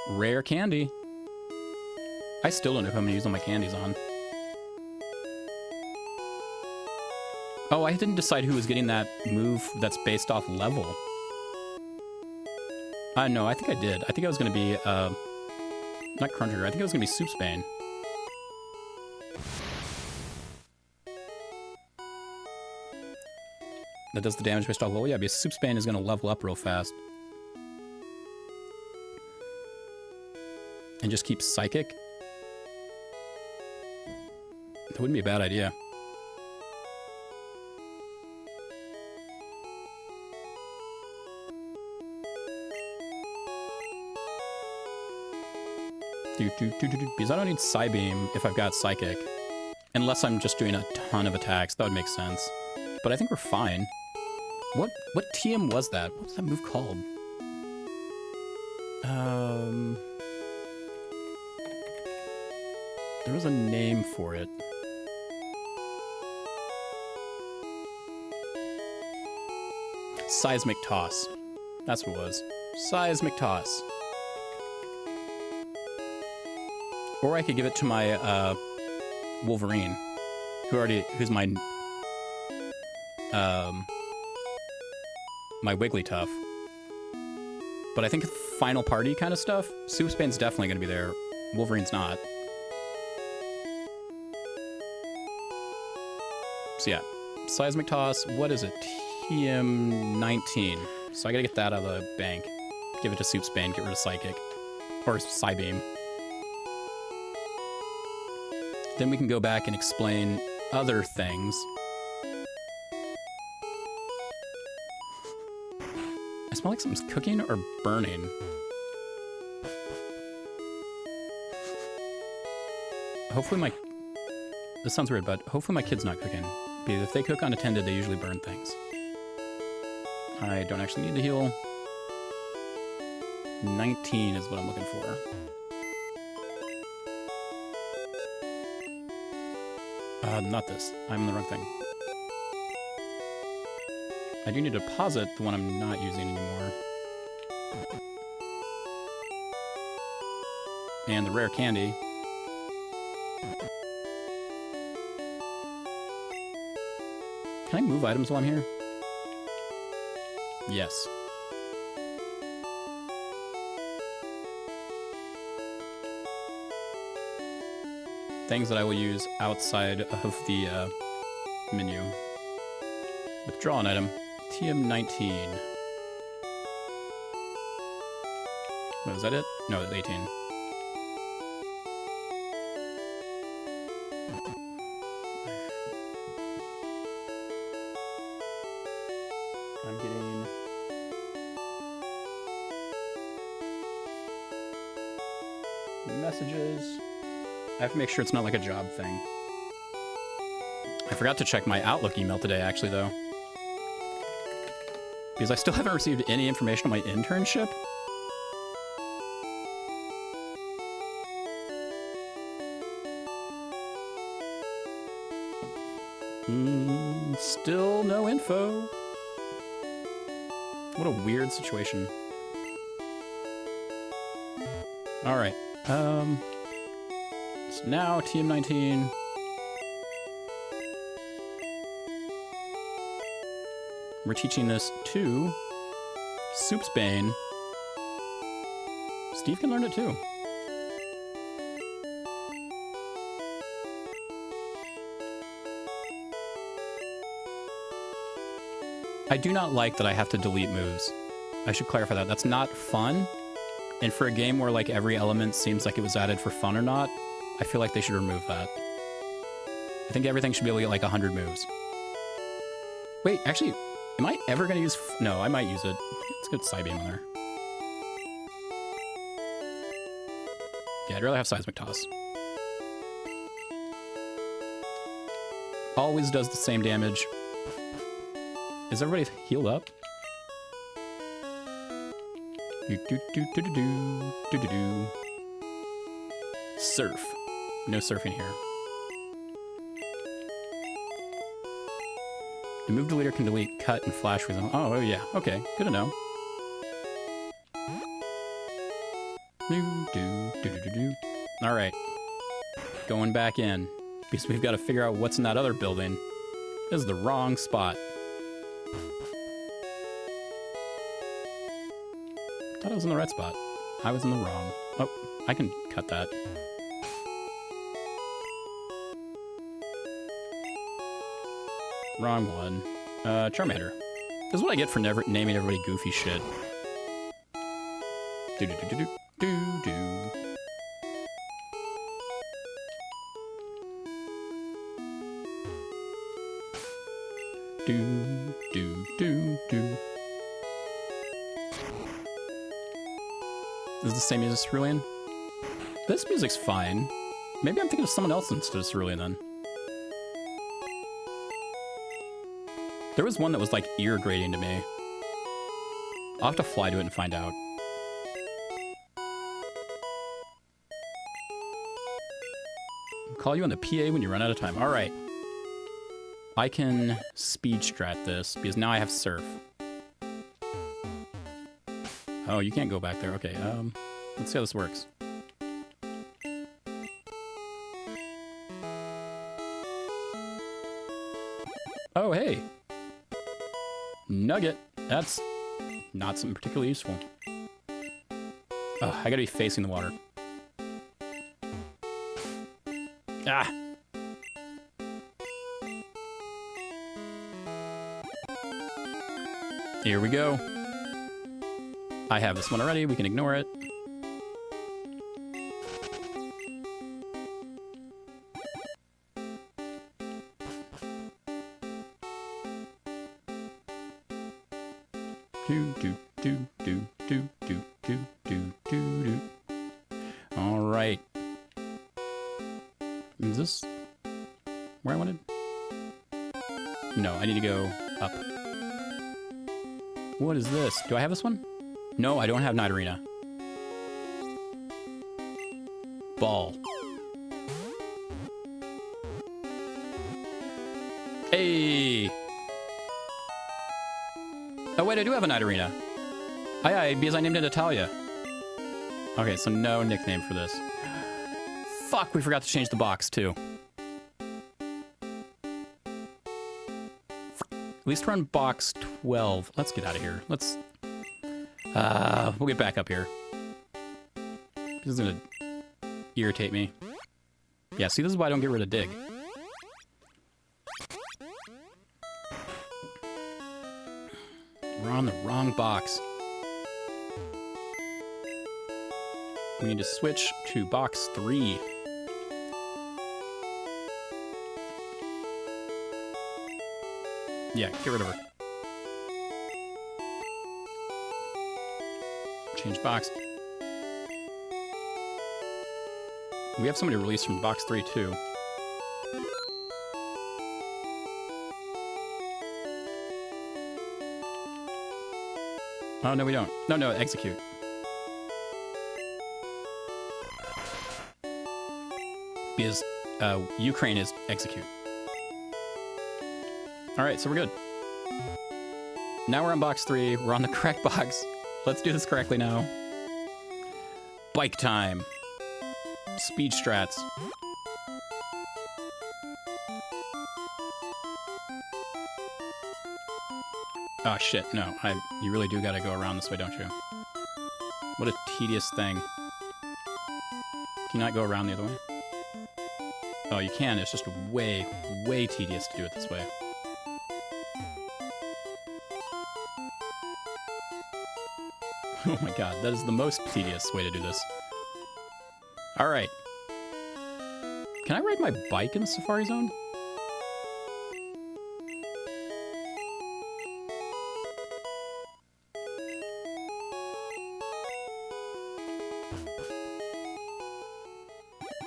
Rare candy. I still don't know who I'm gonna use all my candies on. Oh, I didn't decide who was getting that move that's based off level. No, I think I did. I think I was gonna be, not Chrono Trigger, I think it was gonna be Soupsbane. That does the damage based off level? Yeah, because Soupsbane is gonna level up real fast. And just keep Psychic? That wouldn't be a bad idea. Because I don't need Psybeam if I've got Psychic. Unless I'm just doing a ton of attacks, that would make sense. But I think we're fine. What TM was that? What was that move called? There was a name for it. Seismic Toss. That's what it was. Seismic Toss. Or I could give it to my Wolverine, who's my my Wigglytuff. But I think final party kind of stuff, Soup Spain's definitely going to be there. Wolverine's not. So yeah, Seismic Toss, what is it? TM19. So I gotta get that out of the bank. Give it to Soup Spain, get rid of Psychic. Or Psybeam. Then we can go back and explain other things. I smell like something's cooking or burning. Hopefully my... This sounds weird, but hopefully my kid's not cooking. Because if they cook unattended, they usually burn things. I don't actually need to heal. 19 is what I'm looking for. Not this. I'm in the wrong thing. I do need to deposit the one I'm not using anymore. And the rare candy. Can I move items while I'm here? Yes. Things that I will use outside of the menu. Withdraw an item. TM19. What, is that it? No, it's 18. I'm getting... messages. I have to make sure it's not like a job thing. I forgot to check my Outlook email today, actually, though. Because I still haven't received any information on my internship. Still no info. What a weird situation. Alright, so now TM19. We're teaching this to Soup's Bane. Steve can learn it too. I do not like that I have to delete moves. I should clarify that. That's not fun. And for a game where like every element seems like it was added for fun or not, I feel like they should remove that. I think everything should be able to get like 100 moves. Wait, actually, am I ever going to use... No, I might use it. Let's get Psybeam on there. Yeah, I'd rather have Seismic Toss. Always does the same damage. Is everybody healed up? Do-do-do-do-do-do. Surf. No surfing here. The move deleter can delete cut and flash freeze. Oh, yeah. Okay. Good to know. Alright. Going back in. Because we've got to figure out what's in that other building. This is the wrong spot. I thought I was in the right spot. I was in the wrong. Oh, I can cut that. Wrong one. Charmander. This is what I get for never naming everybody goofy shit. Do-do-do-do-do-do-do. Do-do-do-do. Is this the same music as Cerulean? This music's fine. Maybe I'm thinking of someone else instead of Cerulean then. There was one that was like ear grating to me. I'll have to fly to it and find out. I'll call you on the PA when you run out of time. Alright. I can speed strat this because now I have surf. Oh, you can't go back there. Okay, let's see how this works. Oh, hey. Nugget. That's not something particularly useful. Oh, I gotta be facing the water. Ah! Here we go. I have this one already. We can ignore it. Do do do do do do do do do do. All right. Is this where I wanted? No, I need to go up. What is this? Do I have this one? No, I don't have Night Arena. Ball. Hey! Oh wait, I do have a Night Arena. Aye, because I named it Natalia. Okay, so no nickname for this. Fuck, we forgot to change the box too. At least we're on box 12. Let's get out of here. Let's... we'll get back up here. This is gonna irritate me. Yeah, see, this is why I don't get rid of dig. We're on the wrong box. We need to switch to box 3. Yeah, get rid of her. Change box. We have somebody released from box 3 too. Oh, no, we don't. No, execute. Because Ukraine is execute. Alright, so we're good. Now we're on box 3. We're on the correct box. Let's do this correctly now. Bike time. Speed strats. Oh shit, no. You really do gotta go around this way, don't you? What a tedious thing. Can you not go around the other way? Oh, you can. It's just way, way tedious to do it this way. Oh my god, that is the most tedious way to do this. Alright. Can I ride my bike in the Safari Zone?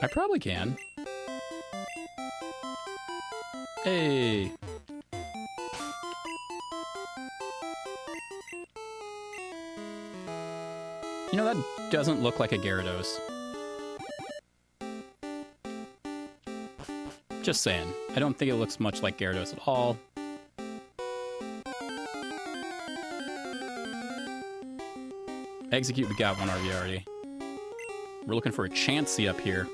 I probably can. Hey! You know, that doesn't look like a Gyarados. Just saying. I don't think it looks much like Gyarados at all. Execute, we got one RV already. We're looking for a Chansey up here.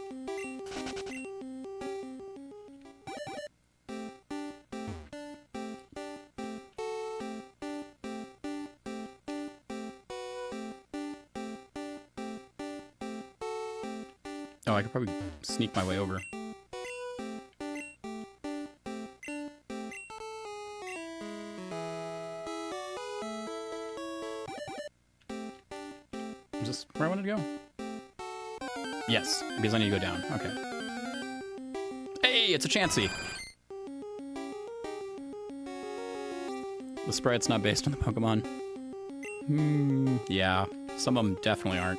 Oh, I could probably sneak my way over. Is this where I wanted to go? Yes, because I need to go down. Okay. Hey, it's a Chansey! The sprite's not based on the Pokemon. Yeah, some of them definitely aren't.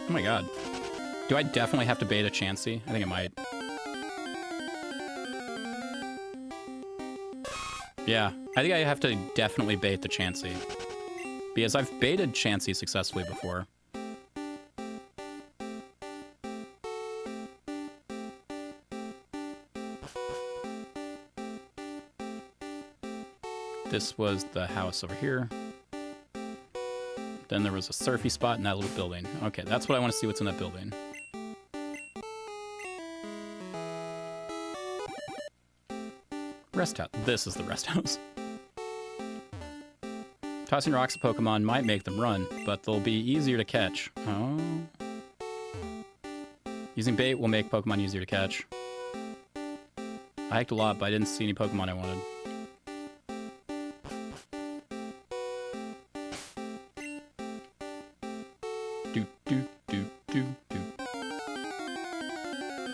Oh my god. Do I definitely have to bait a Chansey? I think I might. Yeah, I think I have to definitely bait the Chansey. Because I've baited Chansey successfully before. This was the house over here. Then there was a surfy spot in that little building. Okay, that's what I want to see, what's in that building. Rest house. This is the rest house. Tossing rocks at Pokemon might make them run, but they'll be easier to catch. Oh. Using bait will make Pokemon easier to catch. I hiked a lot, but I didn't see any Pokemon I wanted. Do, do, do, do, do.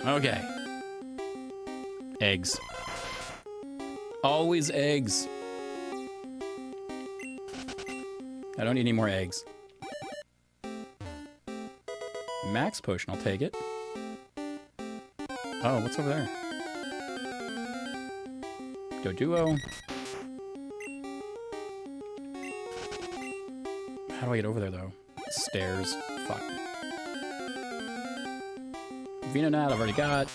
Okay. Eggs. Always eggs. I don't need any more eggs. Max potion, I'll take it. Oh, what's over there? Goooooo. How do I get over there, though? Stairs. Fuck. Venonat, I've already got.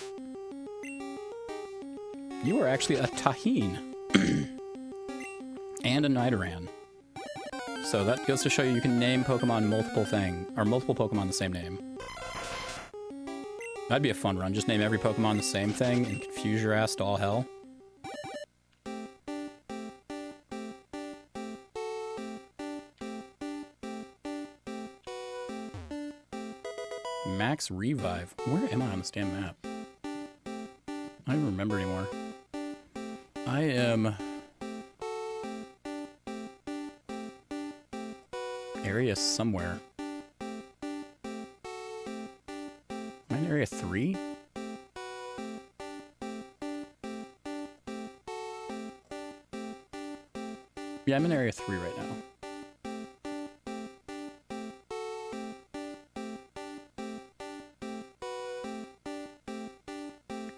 You are actually a Tahine. And a Nidoran. So that goes to show you can name Pokemon multiple Pokemon the same name. That'd be a fun run. Just name every Pokemon the same thing and confuse your ass to all hell. Max Revive. Where am I on this damn map? I don't even remember anymore. I am... area somewhere. Am I in area 3? Yeah, I'm in area 3 right now.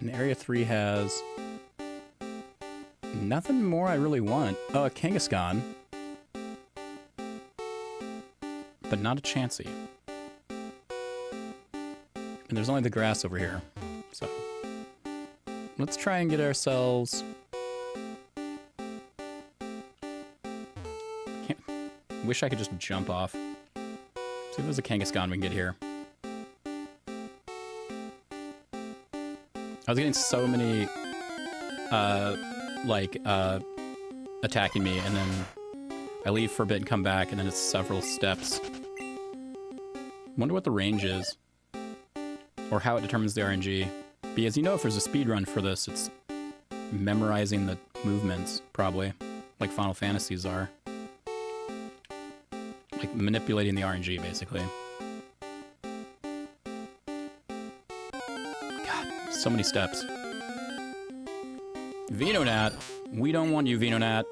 And area 3 has nothing more I really want. Oh, a Kangaskhan. But not a Chansey. And there's only the grass over here. So let's try and get ourselves... Wish I could just jump off. See if there's a Kangaskhan we can get here. I was getting so many attacking me, and then I leave for a bit and come back, and then it's several steps. Wonder what the range is, or how it determines the RNG. Because you know, if there's a speed run for this, it's memorizing the movements, probably, like Final Fantasies are. Like manipulating the RNG, basically. God, so many steps. Venonat, we don't want you, Venonat.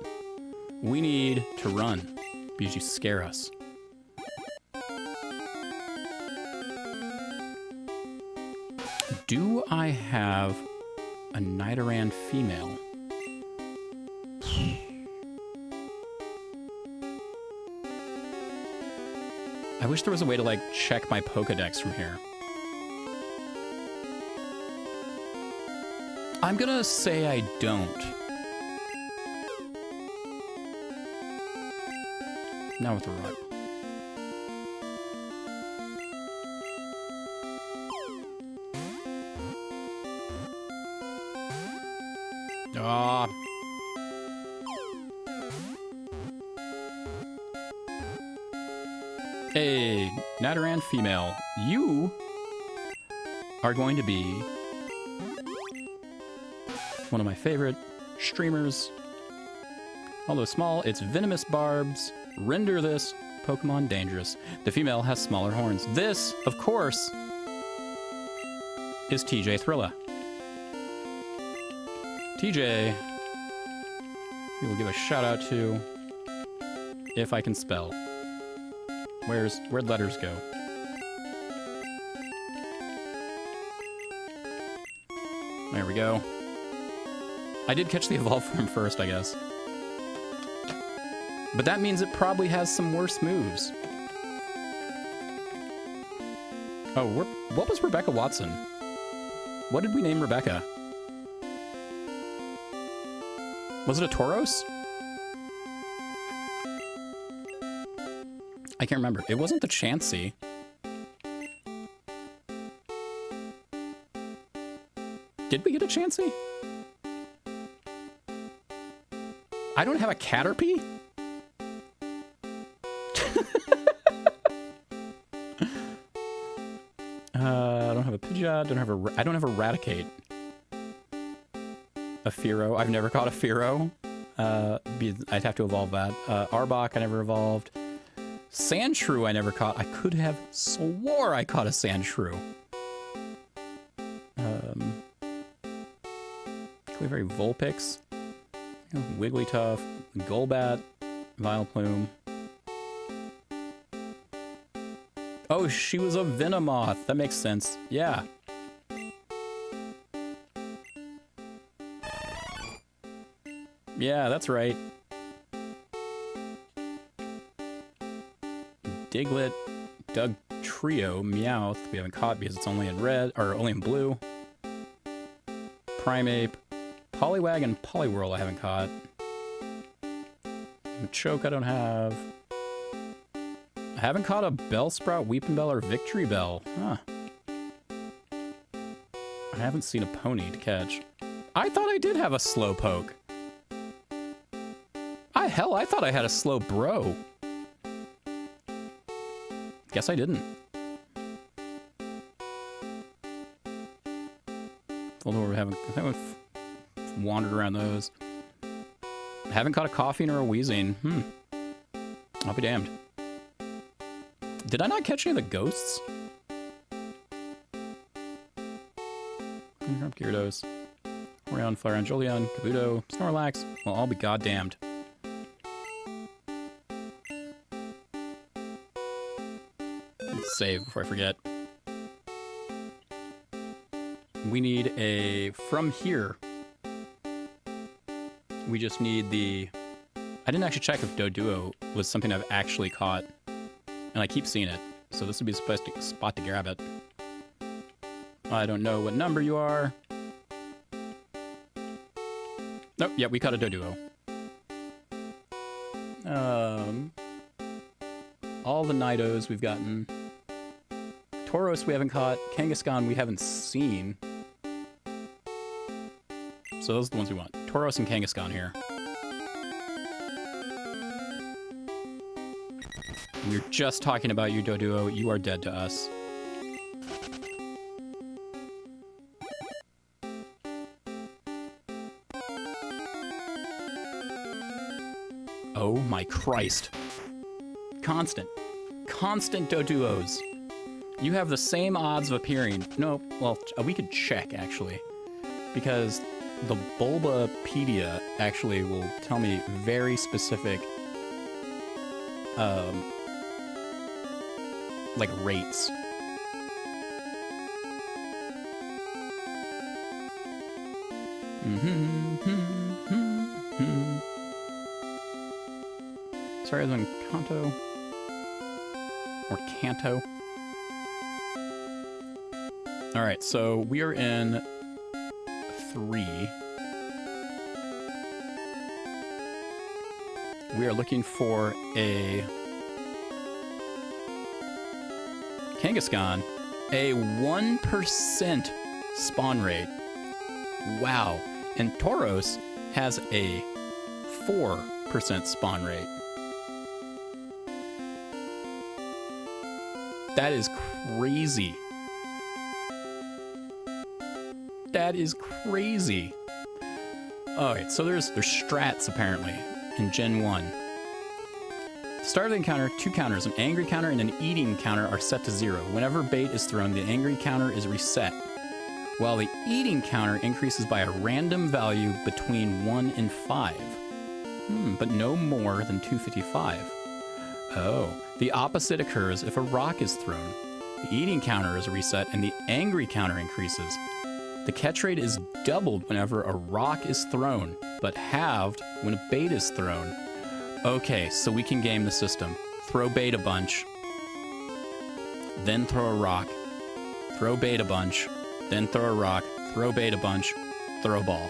We need to run, because you scare us. Do I have a Nidoran female? I wish there was a way to, like, check my Pokedex from here. I'm gonna say I don't. Now with the rock. Ah. Hey, Nidoran female, you are going to be one of my favorite streamers. Although small, its venomous barbs render this Pokemon dangerous. The female has smaller horns. This, of course, is TJ Thrilla. TJ, we will give a shout out to if I can spell. Where'd letters go? There we go. I did catch the evolve form first, I guess. But that means it probably has some worse moves. Oh, what was Rebecca Watson? What did we name Rebecca? Was it a Tauros? I can't remember. It wasn't the Chansey. Did we get a Chansey? I don't have a Caterpie? Pidgeot. I don't have Eradicate. A Fearow. I've never caught a Fearow. I'd have to evolve that. Arbok, I never evolved. Sandshrew, I never caught. I could have swore I caught a Sandshrew. Cleavery Vulpix. Wigglytuff. Golbat. Vileplume. Oh, she was a Venomoth. That makes sense. Yeah. Yeah, that's right. Diglett, Dugtrio, Meowth, we haven't caught because it's only in red, or only in blue. Primeape, Poliwag, and Poliwhirl I haven't caught. Machoke I don't have. I haven't caught a Bellsprout, Weepinbell, or Victory Bell. Huh. I haven't seen a pony to catch. I thought I did have a Slowpoke. Hell, I thought I had a Slowbro. Guess I didn't. Although I haven't wandered around those. I haven't caught a Coughing or a Wheezing. I'll be damned. Did I not catch any of the ghosts? Gyarados, Orion, Flareon, Jolteon, Kabuto, Snorlax. Well, I'll be goddamned. Save before I forget. We need a from here. We just need the. I didn't actually check if Doduo was something I've actually caught, and I keep seeing it. So this would be the spot to grab it. I don't know what number you are. Nope. Yeah, we caught a Doduo. All the Nidos we've gotten. Tauros we haven't caught. Kangaskhan we haven't seen. So those are the ones we want. Tauros and Kangaskhan here. We were just talking about you, Doduo. You are dead to us. Oh my Christ. Constant Doduos. You have the same odds of appearing. No, well, we could check, actually. Because the Bulbapedia actually will tell me very specific, like, rates. Sorry, I was on Kanto. Or Kanto. Alright, so we are in 3. We are looking for a Kangaskhan, a 1% spawn rate. Wow. And Tauros has a 4% spawn rate. That is crazy. That is crazy. Alright, so there's strats apparently in Gen 1. The start of the encounter, 2 counters, an angry counter and an eating counter are set to 0. Whenever bait is thrown, the angry counter is reset, while the eating counter increases by a random value between 1 and 5. But no more than 255. Oh, the opposite occurs if a rock is thrown. The eating counter is reset and the angry counter increases. The catch rate is doubled whenever a rock is thrown, but halved when a bait is thrown. Okay, so we can game the system. Throw bait a bunch, then throw a rock. Throw bait a bunch, then throw a rock. Throw bait a bunch, throw a ball.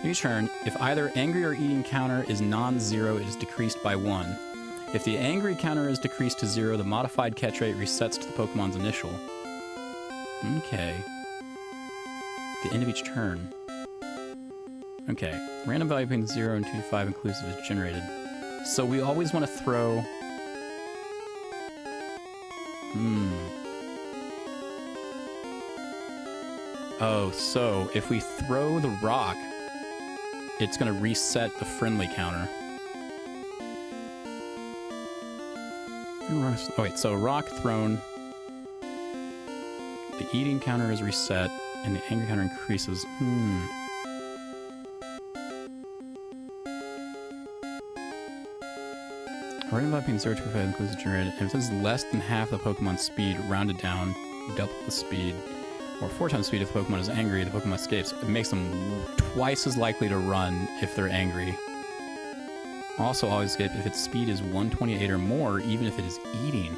Each turn, if either angry or eating counter is non-zero, it is decreased by 1. If the angry counter is decreased to 0, the modified catch rate resets to the Pokemon's initial. Okay. The end of each turn. Okay. Random value between 0 and 255 inclusive is generated. So we always want to throw... Oh, so if we throw the rock, it's going to reset the friendly counter. Oh, wait, so rock thrown. The eating counter is reset, and the angry counter increases. Random up being 0.25 includes generated. If this is less than half the Pokemon speed, rounded down, double the speed, or 4 times speed if the Pokemon is angry, the Pokemon escapes. It makes them twice as likely to run if they're angry. Also, always escape if its speed is 128 or more, even if it is eating.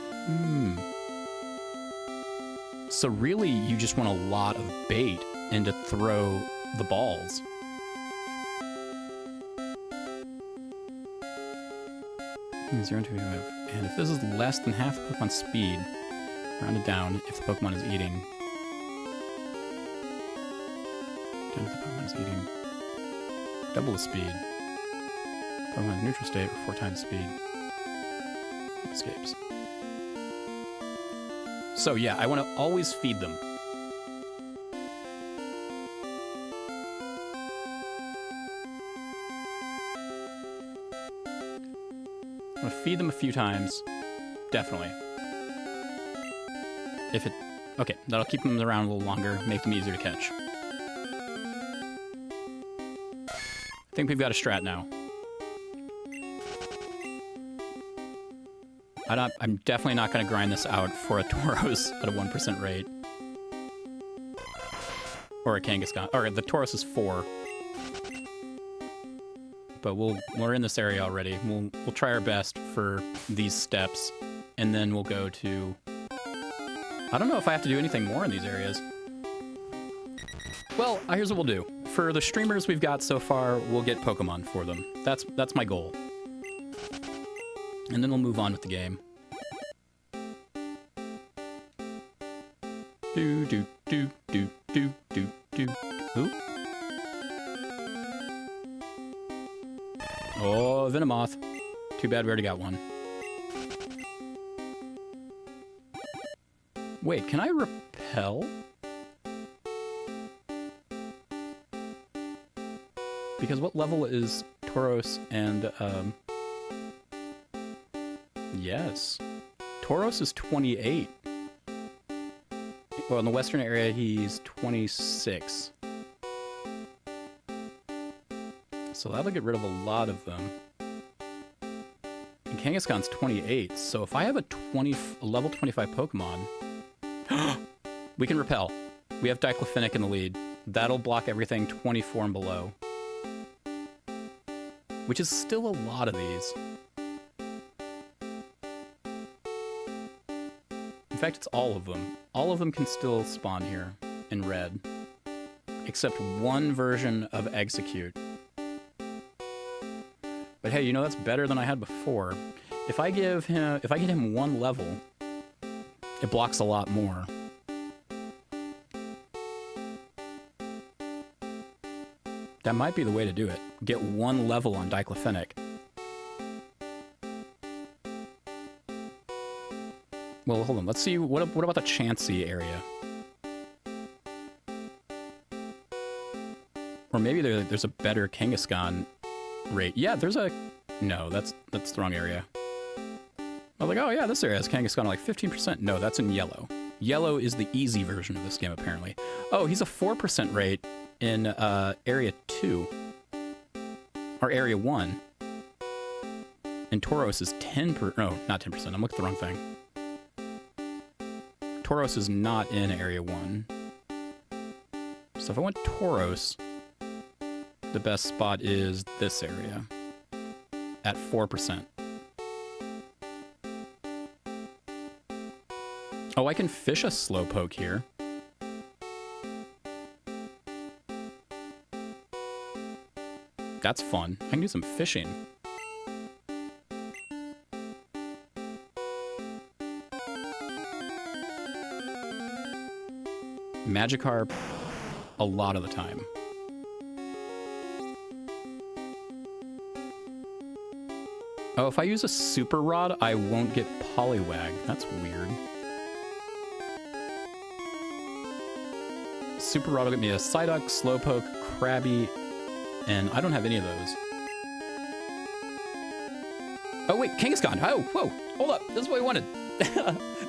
So really, you just want a lot of bait and to throw the balls. And if this is less than half the Pokemon's speed, rounded down if the Pokemon is eating. Down if the Pokemon is eating. Double the speed. Pokemon in neutral state, or 4 times speed. Escapes. So yeah, I want to always feed them. I'm gonna feed them a few times. Definitely. If it... Okay, that'll keep them around a little longer, make them easier to catch. I think we've got a strat now. I'm definitely not going to grind this out for a Tauros at a 1% rate. Or a Kangaskhan. Or the Tauros is 4. But we're in this area already. We'll try our best for these steps. And then we'll go to... I don't know if I have to do anything more in these areas. Well, here's what we'll do. For the streamers we've got so far, we'll get Pokemon for them. That's my goal. And then we'll move on with the game. Do do do do do do do. Ooh. Oh, Venomoth. Too bad we already got one. Wait, can I repel? Because what level is Tauros and yes. Tauros is 28. Well, in the western area, he's 26. So that'll get rid of a lot of them. And Kangaskhan's 28, so if I have a level 25 Pokemon, we can repel. We have Diclofenac in the lead. That'll block everything 24 and below. Which is still a lot of these. In fact, it's all of them. All of them can still spawn here in red. Except one version of Execute. But hey, you know, that's better than I had before. If I get him one level, it blocks a lot more. That might be the way to do it. Get one level on Diclofenac. Well, hold on. Let's see. What about the Chansey area? Or maybe there's a better Kangaskhan rate. Yeah, there's a... No, that's the wrong area. I was like, oh yeah, this area has Kangaskhan like 15%. No, that's in yellow. Yellow is the easy version of this game, apparently. Oh, he's a 4% rate in Area 2. Or Area 1. And Tauros is 10%. No, not 10%. I'm looking at the wrong thing. Tauros is not in Area 1. So if I want Tauros, the best spot is this area. At 4%. Oh, I can fish a Slowpoke here. That's fun. I can do some fishing. Magikarp a lot of the time. Oh, if I use a Super Rod, I won't get Poliwag. That's weird. Super Rod will get me a Psyduck, Slowpoke, Krabby, and I don't have any of those. Oh wait, Kangaskhan. Oh, whoa, hold up. This is what we wanted.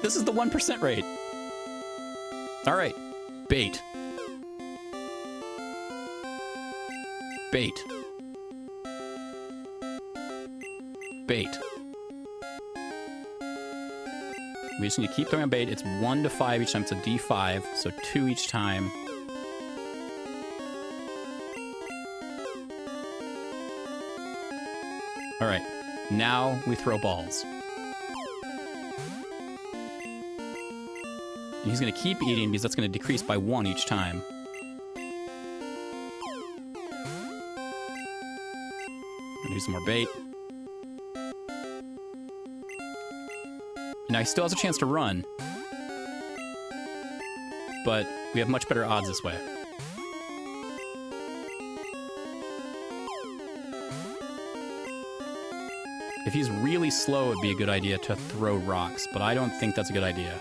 This is the 1% rate. All right, bait. Bait. Bait. We just need to keep throwing bait. It's 1 to 5 each time. It's a D5, so 2 each time. All right, now we throw balls. And he's gonna keep eating because that's gonna decrease by 1 each time. Do some more bait. Now he still has a chance to run, but we have much better odds this way. If he's really slow, it'd be a good idea to throw rocks, but I don't think that's a good idea.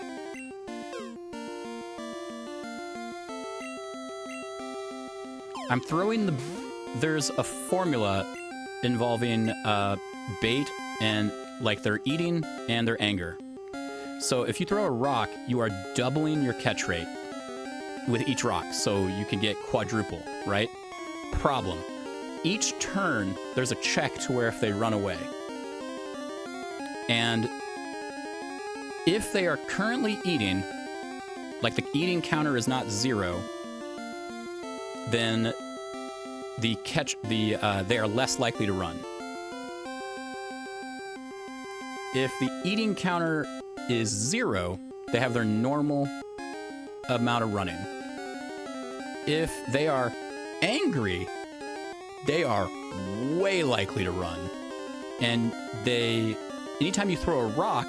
I'm throwing the... There's a formula involving bait and, like, their eating and their anger. So if you throw a rock, you are doubling your catch rate with each rock, so you can get quadruple, right? Problem. Each turn, there's a check to where if they run away. And if they are currently eating, like the eating counter is not 0, then they are less likely to run. If the eating counter is 0, they have their normal amount of running. If they are angry, they are way likely to run. And anytime you throw a rock,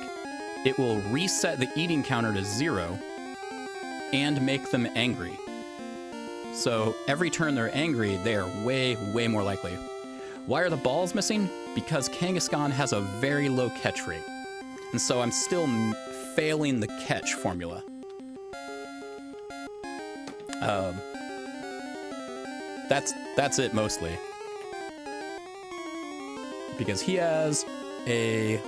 it will reset the eating counter to 0 and make them angry. So every turn they're angry, they are way, way more likely. Why are the balls missing? Because Kangaskhan has a very low catch rate. And so I'm still failing the catch formula. That's it mostly. Because he has a...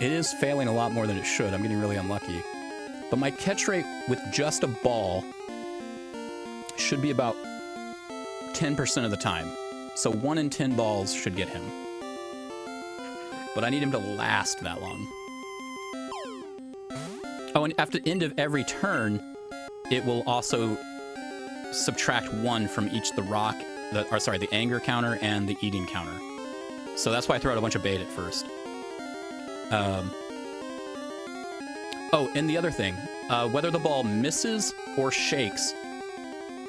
It is failing a lot more than it should. I'm getting really unlucky. But my catch rate with just a ball should be about 10% of the time. So 1 in 10 balls should get him. But I need him to last that long. Oh, and after the end of every turn, it will also subtract 1 from each the anger counter and the eating counter. So that's why I throw out a bunch of bait at first. Oh, and the other thing, whether the ball misses or shakes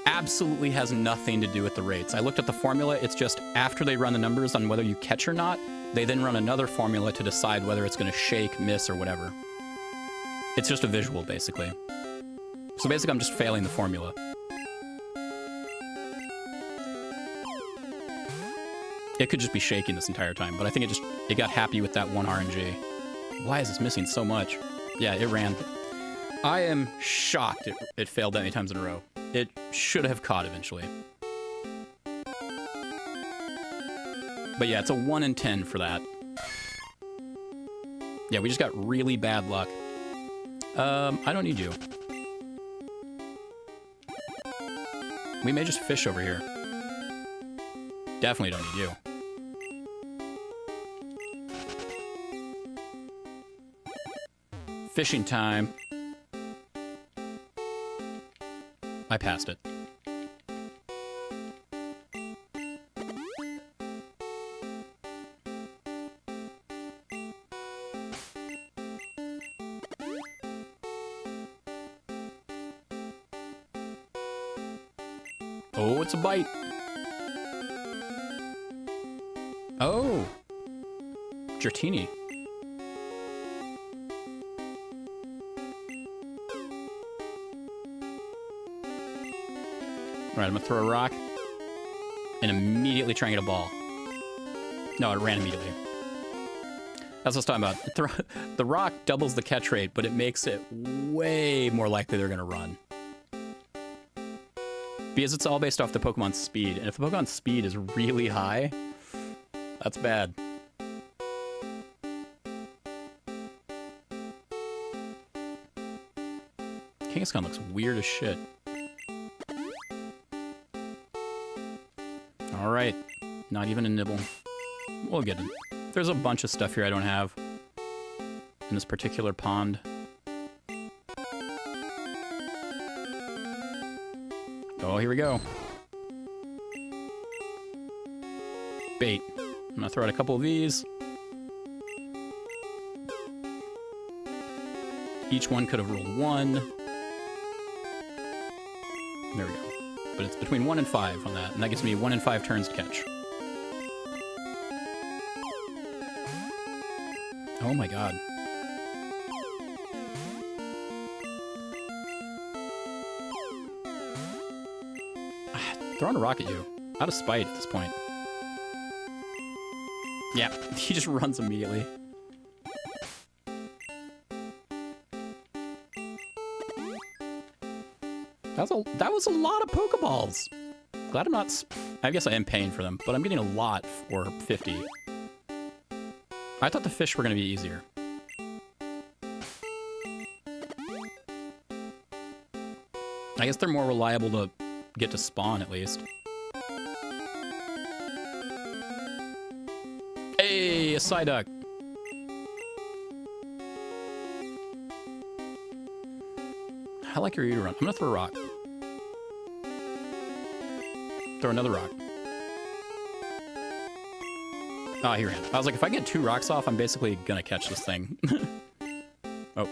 absolutely has nothing to do with the rates. I looked at the formula. It's just after they run the numbers on whether you catch or not, they then run another formula to decide whether it's going to shake, miss, or whatever. It's just a visual, basically. So basically, I'm just failing the formula. It could just be shaking this entire time, but I think it got happy with that 1 RNG. Why is this missing so much? Yeah, it ran. I am shocked it failed that many times in a row. It should have caught eventually. But yeah, it's a 1 in 10 for that. Yeah, we just got really bad luck. I don't need you. We may just fish over here. Definitely don't need you. Fishing time. I passed it. Oh, it's a bite. Oh. Dratini. Alright, I'm gonna throw a rock and immediately try and get a ball. No, it ran immediately. That's what I was talking about. The rock doubles the catch rate, but it makes it way more likely they're gonna run. Because it's all based off the Pokemon's speed, and if the Pokemon's speed is really high, that's bad. Kangaskhan looks weird as shit. Alright, not even a nibble. We'll get it. There's a bunch of stuff here I don't have in this particular pond. Oh, here we go. Bait. I'm gonna throw out a couple of these. Each one could have rolled 1. There we go. But it's between 1 and 5 on that, and that gives me 1 in 5 turns to catch. Oh my god. Throwing a rock at you. Out of spite at this point. Yeah, he just runs immediately. That was a lot of Pokeballs. Glad I'm not... I guess I am paying for them, but I'm getting a lot for 50. I thought the fish were going to be easier. I guess they're more reliable to get to spawn, at least. Hey, a Psyduck. I like your run. I'm gonna throw a rock. Throw another rock. Ah, he ran. I was like, if I get 2 rocks off, I'm basically gonna catch this thing. Oh.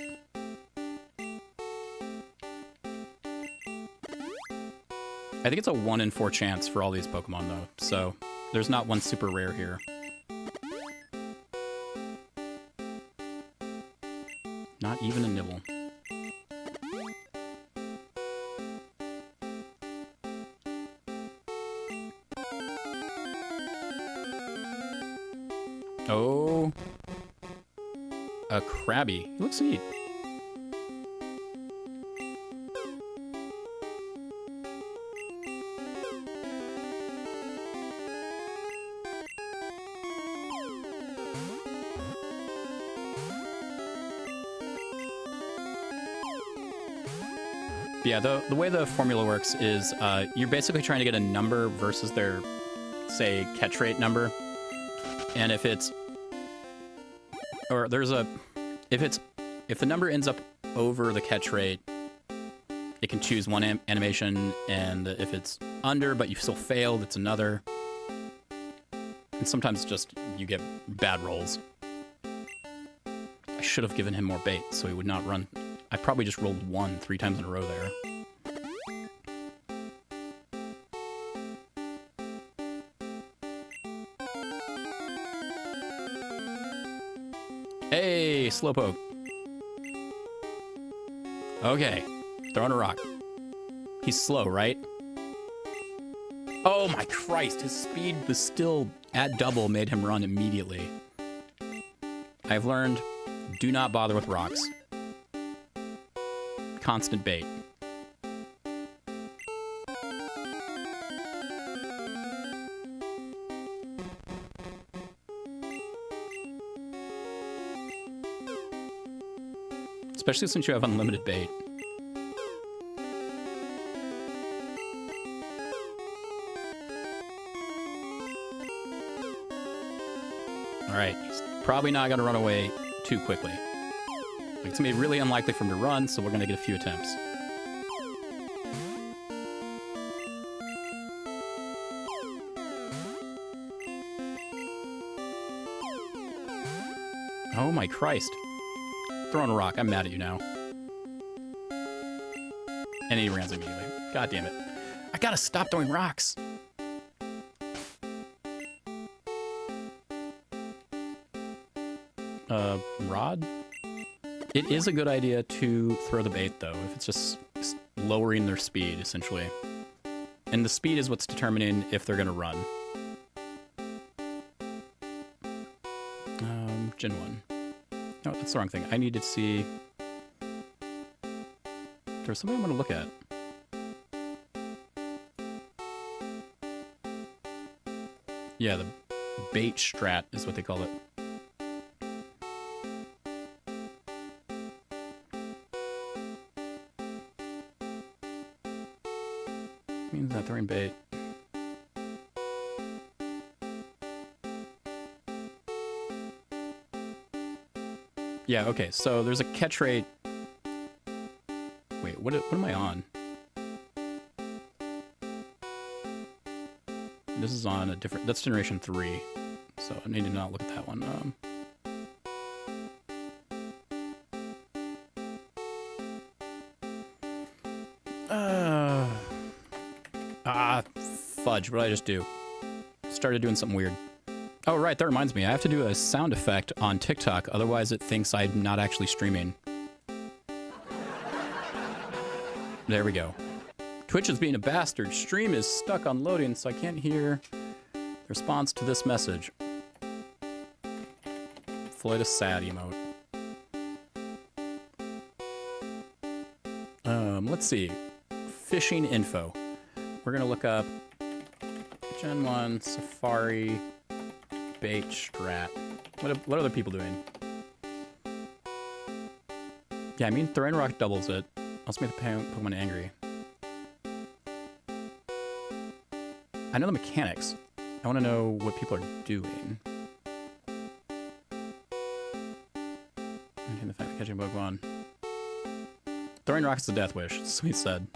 I think it's a 1 in 4 chance for all these Pokemon, though, so there's not one super rare here. Not even a nibble. Oh. A Krabby. He looks neat. Yeah, the way the formula works is you're basically trying to get a number versus their, say, catch rate number. And if it's, or there's a, if the number ends up over the catch rate, it can choose one animation, and if it's under but you still failed, it's another. And sometimes just you get bad rolls. I should have given him more bait so he would not run. I probably just rolled 1 3 times in a row there. Hey, Slowpoke. Okay, throwing a rock. He's slow, right? Oh my Christ, his speed was still at double, made him run immediately. I've learned, do not bother with rocks. Constant bait. Especially since you have unlimited bait. Alright, he's probably not going to run away too quickly. It's going to be really unlikely for him to run, so we're going to get a few attempts. Oh my Christ. Throwing a rock. I'm mad at you now. And he runs immediately. God damn it. I gotta stop throwing rocks. Rod? It is a good idea to throw the bait, though, if it's just lowering their speed, essentially. And the speed is what's determining if they're gonna run. Gen 1. No, that's the wrong thing. I need to see... There's something I want to look at. Yeah, the bait strat is what they call it. Means that throwing bait. Yeah, okay, so there's a catch rate. Wait, what am I on? This is on a different, that's generation 3. So I need to not look at that one. Fudge, what did I just do? Started doing something weird. Oh, right, that reminds me. I have to do a sound effect on TikTok, otherwise it thinks I'm not actually streaming. There we go. Twitch is being a bastard. Stream is stuck on loading, so I can't hear the response to this message. Floyd is sad emote. Let's see. Fishing info. We're gonna look up Gen 1 Safari bait strat. What are other people doing? Yeah, I mean throwing rock doubles it. Also make the Pokemon angry. I know the mechanics. I want to know what people are doing. And the fact of catching Pokemon. Throwing rocks is a death wish, sweet said.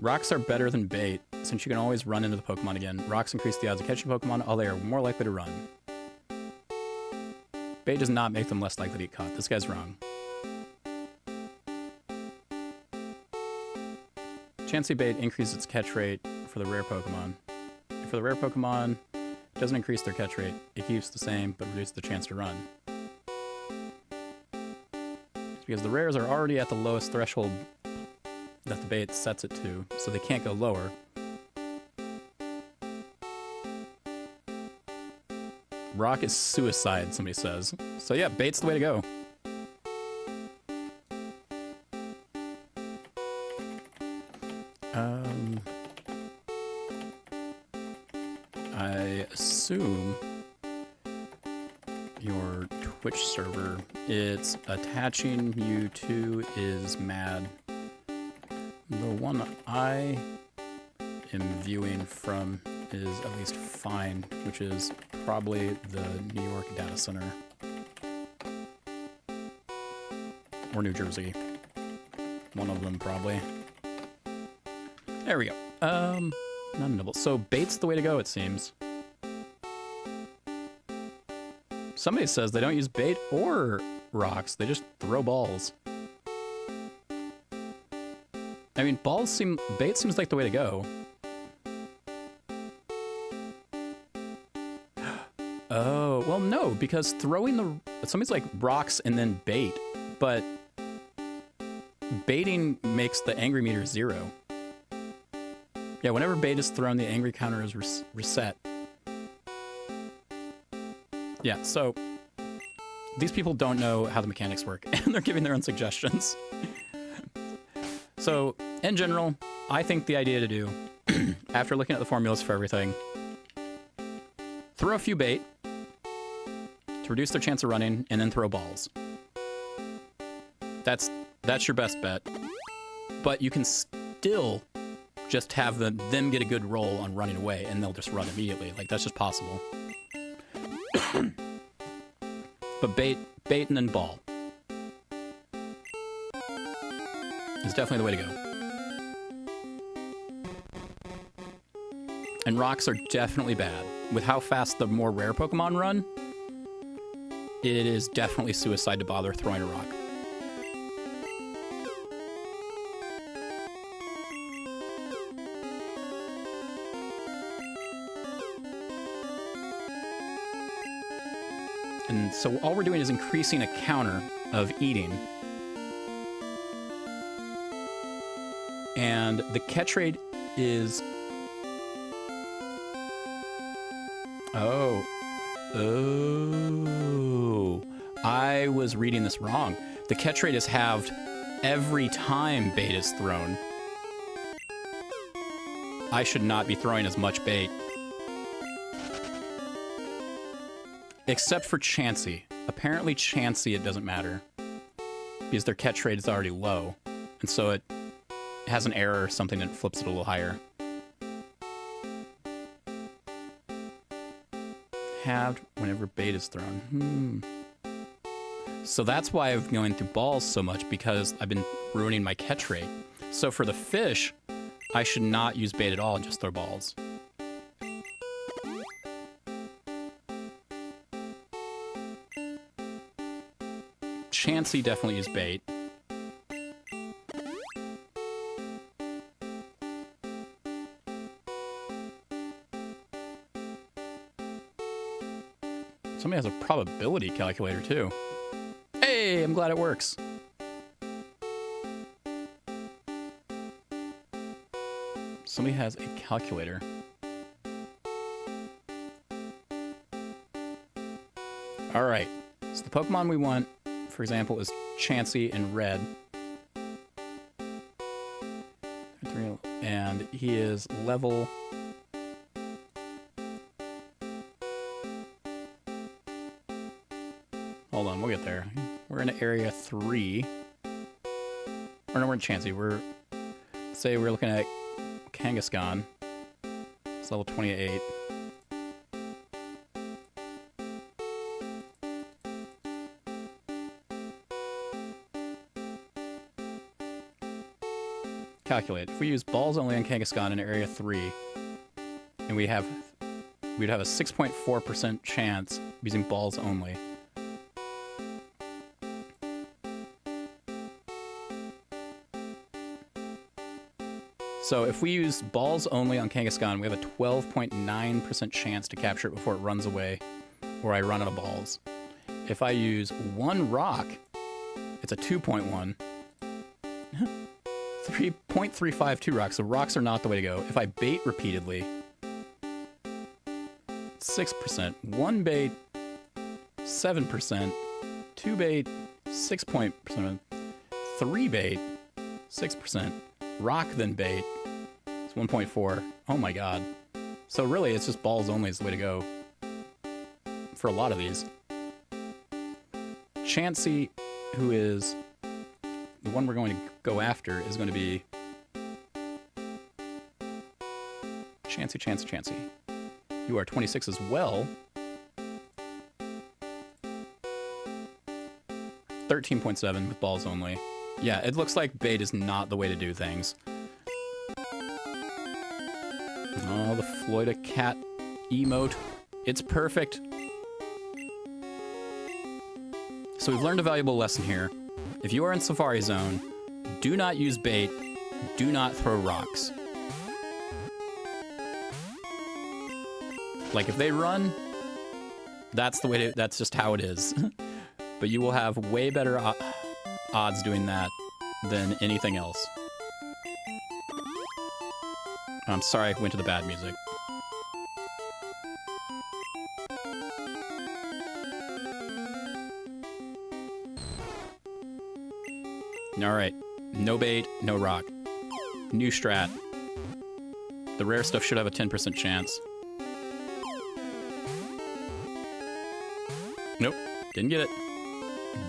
Rocks are better than bait, since you can always run into the Pokemon again. Rocks increase the odds of catching Pokemon, although they are more likely to run. Bait does not make them less likely to get caught. This guy's wrong. Chansey bait increases its catch rate for the rare Pokemon. For the rare Pokemon, it doesn't increase their catch rate. It keeps the same, but reduces the chance to run. It's because the rares are already at the lowest threshold that the bait sets it to, so they can't go lower. Rock is suicide, somebody says. So yeah, bait's the way to go. I assume your Twitch server, it's attaching you to is mad. The one I am viewing from is at least fine, which is probably the New York data center. Or New Jersey. One of them, probably. There we go. Not a double. So bait's the way to go, it seems. Somebody says they don't use bait or rocks, they just throw balls. I mean, bait seems like the way to go. Oh, well, no, because somebody's like rocks and then bait, but baiting makes the angry meter 0. Yeah, whenever bait is thrown, the angry counter is reset. Yeah, so these people don't know how the mechanics work, and they're giving their own suggestions. So, in general, I think the idea to do, after looking at the formulas for everything, throw a few bait to reduce their chance of running, and then throw balls. That's your best bet. But you can still just have them get a good roll on running away, and they'll just run immediately. Like, that's just possible. But bait and then ball is definitely the way to go. And rocks are definitely bad. With how fast the more rare Pokemon run, it is definitely suicide to bother throwing a rock. And so all we're doing is increasing a counter of eating. And the catch rate is... Oh. Oh. I was reading this wrong. The catch rate is halved every time bait is thrown. I should not be throwing as much bait. Except for Chansey. Apparently Chansey, it doesn't matter. Because their catch rate is already low. And so it has an error or something that flips it a little higher. Halved whenever bait is thrown. So that's why I've been going through balls so much, because I've been ruining my catch rate. So for the fish, I should not use bait at all and just throw balls. Chansey definitely use bait. Somebody has a probability calculator too. Hey, I'm glad it works. Somebody has a calculator. All right, so the Pokemon we want, for example, is Chansey in red. And he is level... Hold on, we'll get there. We're in area 3. Or no, we're in Chansey. Say we're looking at Kangaskhan. It's level 28. Calculate. If we use balls only on Kangaskhan in area 3, and we'd have a 6.4% chance using balls only. So if we use balls only on Kangaskhan, we have a 12.9% chance to capture it before it runs away, or I run out of balls. If I use one rock, it's a 2.1. 3.352 rocks, so rocks are not the way to go. If I bait repeatedly, 6%. One bait, 7%. Two bait, 6%. Three bait, 6%. Rock then bait, it's 1.4. Oh my god. So really, it's just balls only is the way to go for a lot of these. Chansey, who is the one we're going to go after, is going to be Chansey. You are 26 as well. 13.7 with balls only. Yeah, it looks like bait is not the way to do things. Oh, the Floyda cat emote. It's perfect. So we've learned a valuable lesson here. If you are in Safari Zone, do not use bait. Do not throw rocks. Like if they run, that's the way to, that's just how it is. But you will have way better odds doing that than anything else. I'm sorry I went to the bad music. Alright, no bait, no rock. New strat. The rare stuff should have a 10% chance. Nope, didn't get it.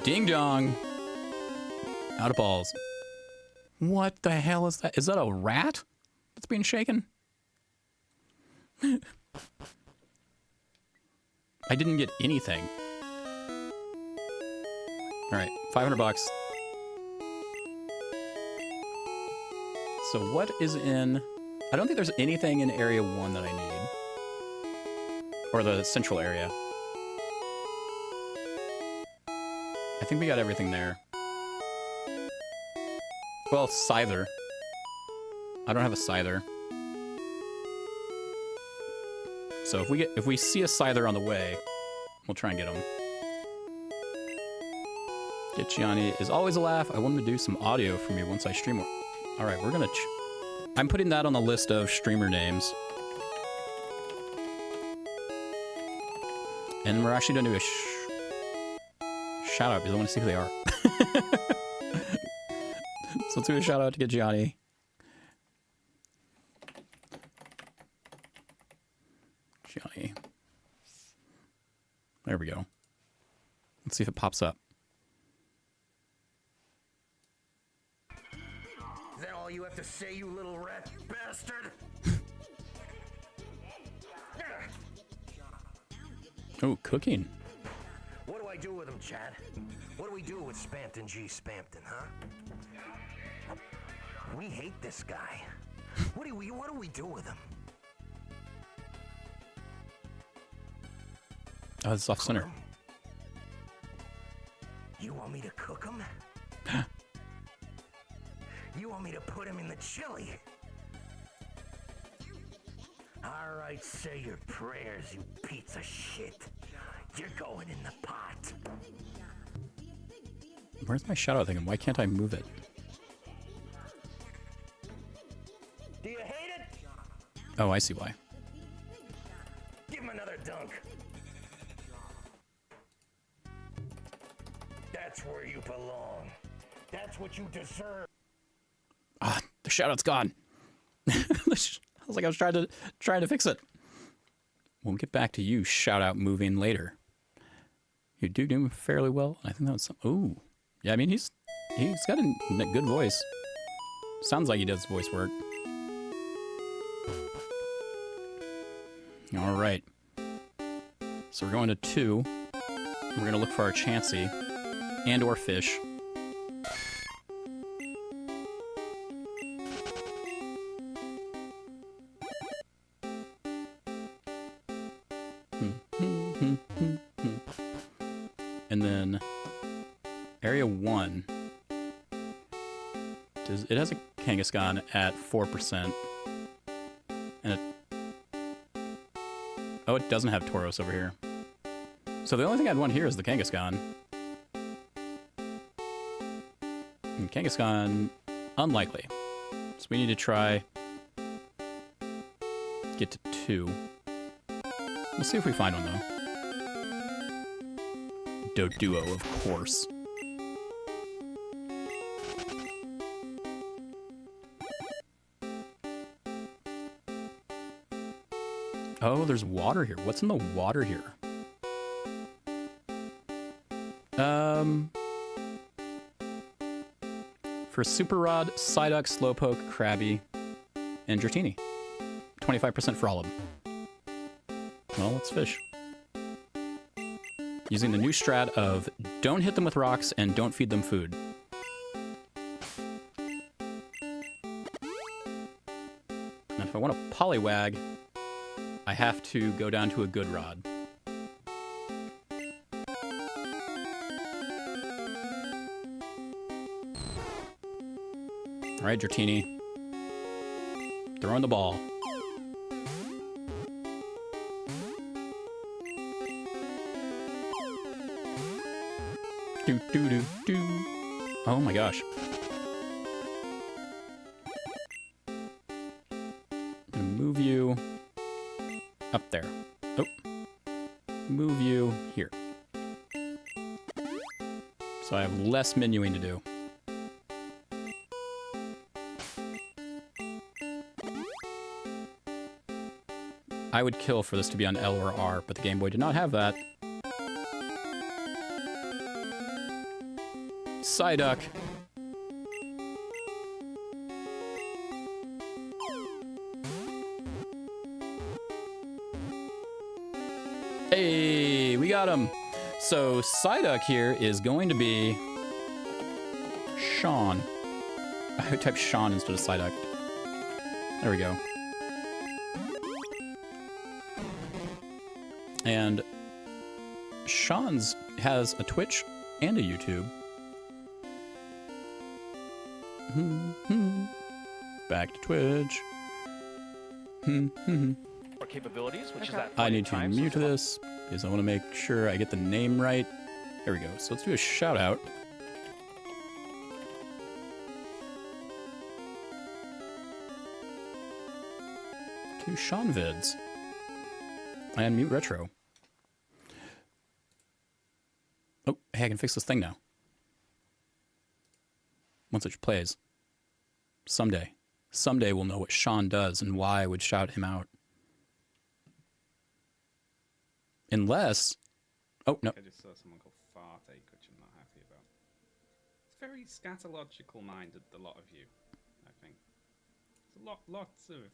Ding dong. Out of balls. What the hell is that? Is that a rat that's being shaken? I didn't get anything. All right, 500 bucks. So what is in... I don't think there's anything in area 1 that I need. Or the central area. I think we got everything there. Well, Scyther. I don't have a Scyther. So if we see a Scyther on the way, we'll try and get him. Get Gianni is always a laugh. I want him to do some audio for me once I stream. All right, we're gonna... I'm putting that on the list of streamer names. And we're actually going to do a shout out because I want to see who they are. So let's do a shout out to get Gianni. Gianni. There we go. Let's see if it pops up. Is that all you have to say, you little rat bastard? Oh, cooking. What do I do with him, Chad? What do we do with Spampton G. Spampton, huh? We hate this guy. What do we do with him? Oh, it's off center. You want me to cook him? You want me to put him in the chili? All right, say your prayers, you piece of shit. You're going in the pot. Where's my shout out thing? And why can't I move it? Do you hate it? Oh, I see why. Give him another dunk. That's where you belong. That's what you deserve. Ah, the shout out's gone. I was like, I was trying to fix it. We'll get back to you, shout out moving later. You do fairly well. I think that was some. Ooh, yeah. I mean, he's got a good voice. Sounds like he does voice work. All right. So we're going to 2. We're gonna look for our Chansey and or fish. And then area 1 it has a Kangaskhan at 4%. And it doesn't have Tauros over here. So the only thing I'd want here is the Kangaskhan. And Kangaskhan, unlikely. So we need to try get to 2. We'll see if we find one though. Doduo, of course. Oh, there's water here. What's in the water here? For Super Rod, Psyduck, Slowpoke, Krabby, and Dratini. 25% for all of them. Well, let's fish. Using the new strat of don't hit them with rocks and don't feed them food. And if I want a Poliwag, I have to go down to a good rod. All right, Dratini. Throwing the ball. Do do do do. Oh my gosh. I'm gonna move you up there. Oh. Move you here. So I have less menuing to do. I would kill for this to be on L or R, but the Game Boy did not have that. Psyduck. Hey, we got him. So Psyduck here is going to be Sean. I would type Sean instead of Psyduck. There we go. And Sean's has a Twitch and a YouTube. Back to Twitch. Or capabilities, which is that I need to mute this because I want to make sure I get the name right. There we go. So let's do a shout out. To Sean Vids and Mute Retro. hey, I can fix this thing now. Once it plays. Someday we'll know what Sean does and why I would shout him out. Unless, oh, no. I just saw someone called Fartache, which I'm not happy about. It's very scatological minded, the lot of you, I think. There's lots of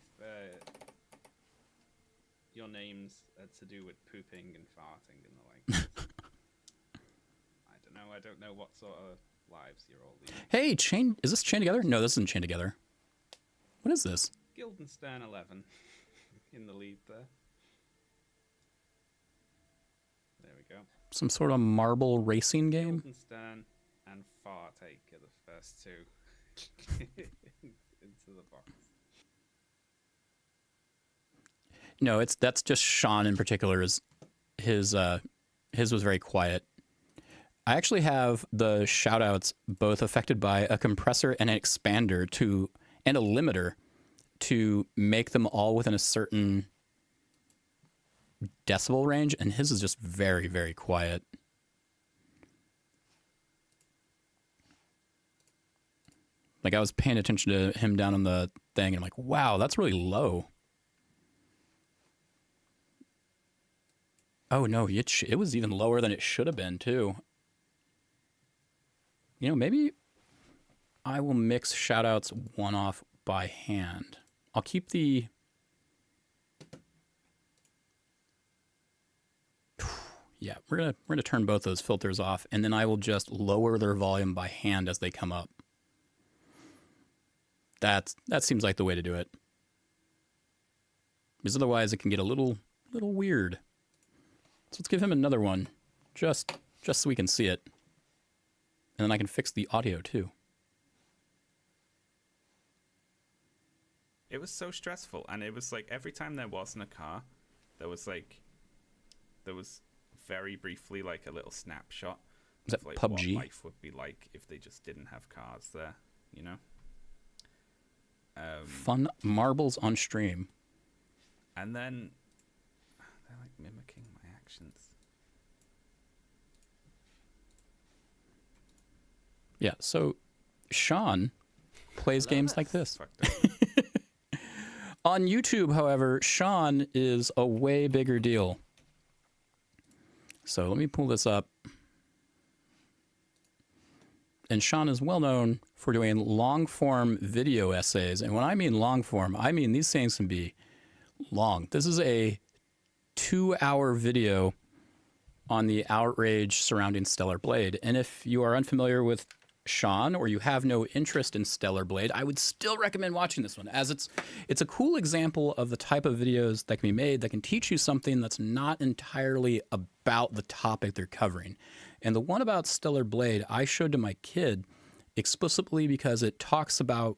your names are to do with pooping and farting and the like. I don't know what sort of lives you're all leading. Hey, chain, is this chain together? No, this isn't chain together. What is this? Guildenstern 11 in the lead there. There we go. Some sort of marble racing game? Guildenstern and Fartache are the first two into the box. No, that's just Sean in particular. His was very quiet. I actually have the shoutouts both affected by a compressor and an expander and a limiter to make them all within a certain decibel range, and his is just very, very quiet. Like, I was paying attention to him down on the thing, and I'm like, wow, that's really low. Oh, no, it was even lower than it should have been, too. You know, maybe I will mix shoutouts one off by hand. I'll keep the... Yeah, we're gonna turn both those filters off, and then I will just lower their volume by hand as they come up. That seems like the way to do it. Because otherwise it can get a little weird. So let's give him another one, just so we can see it. And then I can fix the audio too. It was so stressful, and it was like every time there wasn't a car, there was very briefly like a little snapshot Is that of like PUBG? what life would be like if they just didn't have cars there, you know? Fun marbles on stream. And then they're like mimicking my actions. Yeah, so Sean plays games like this. On YouTube, however, Sean is a way bigger deal. So let me pull this up. And Sean is well known for doing long-form video essays. And when I mean long-form, I mean these things can be long. This is a 2-hour video on the outrage surrounding Stellar Blade. And if you are unfamiliar with Sean, or you have no interest in Stellar Blade, I would still recommend watching this one, as it's a cool example of the type of videos that can be made that can teach you something that's not entirely about the topic they're covering. And the one about Stellar Blade I showed to my kid explicitly because it talks about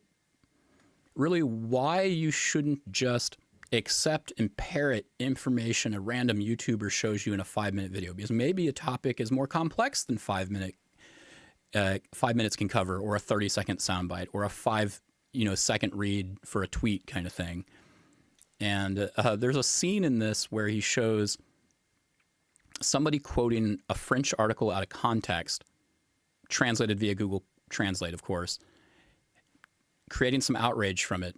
really why you shouldn't just accept and parrot information a random YouTuber shows you in a 5-minute video, because maybe a topic is more complex than 5 minutes can cover, or a 30-second soundbite, or a 5-second read for a tweet kind of thing. And there's a scene in this where he shows somebody quoting a French article out of context, translated via Google Translate, of course, creating some outrage from it.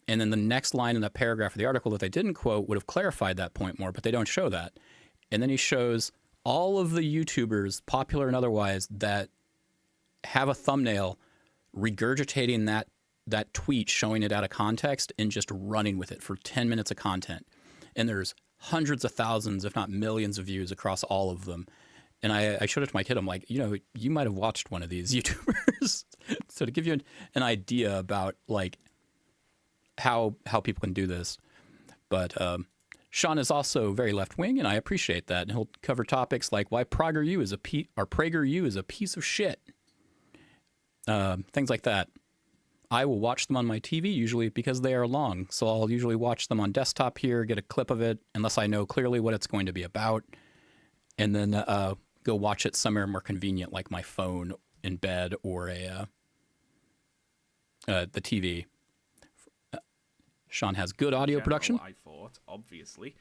And then the next line in that paragraph of the article that they didn't quote would have clarified that point more, but they don't show that. And then he shows all of the YouTubers, popular and otherwise, that have a thumbnail regurgitating that tweet, showing it out of context, and just running with it for 10 minutes of content. And there's hundreds of thousands, if not millions of views across all of them. And I showed it to my kid. I'm like, you might have watched one of these YouTubers. So to give you an idea about like how people can do this. But Sean is also very left-wing, and I appreciate that. And he'll cover topics like why PragerU is a piece of shit. Things like that. I will watch them on my TV usually because they are long. So I'll usually watch them on desktop here, get a clip of it, unless I know clearly what it's going to be about. And then go watch it somewhere more convenient, like my phone in bed or the TV. Sean has good audio production. I thought, obviously,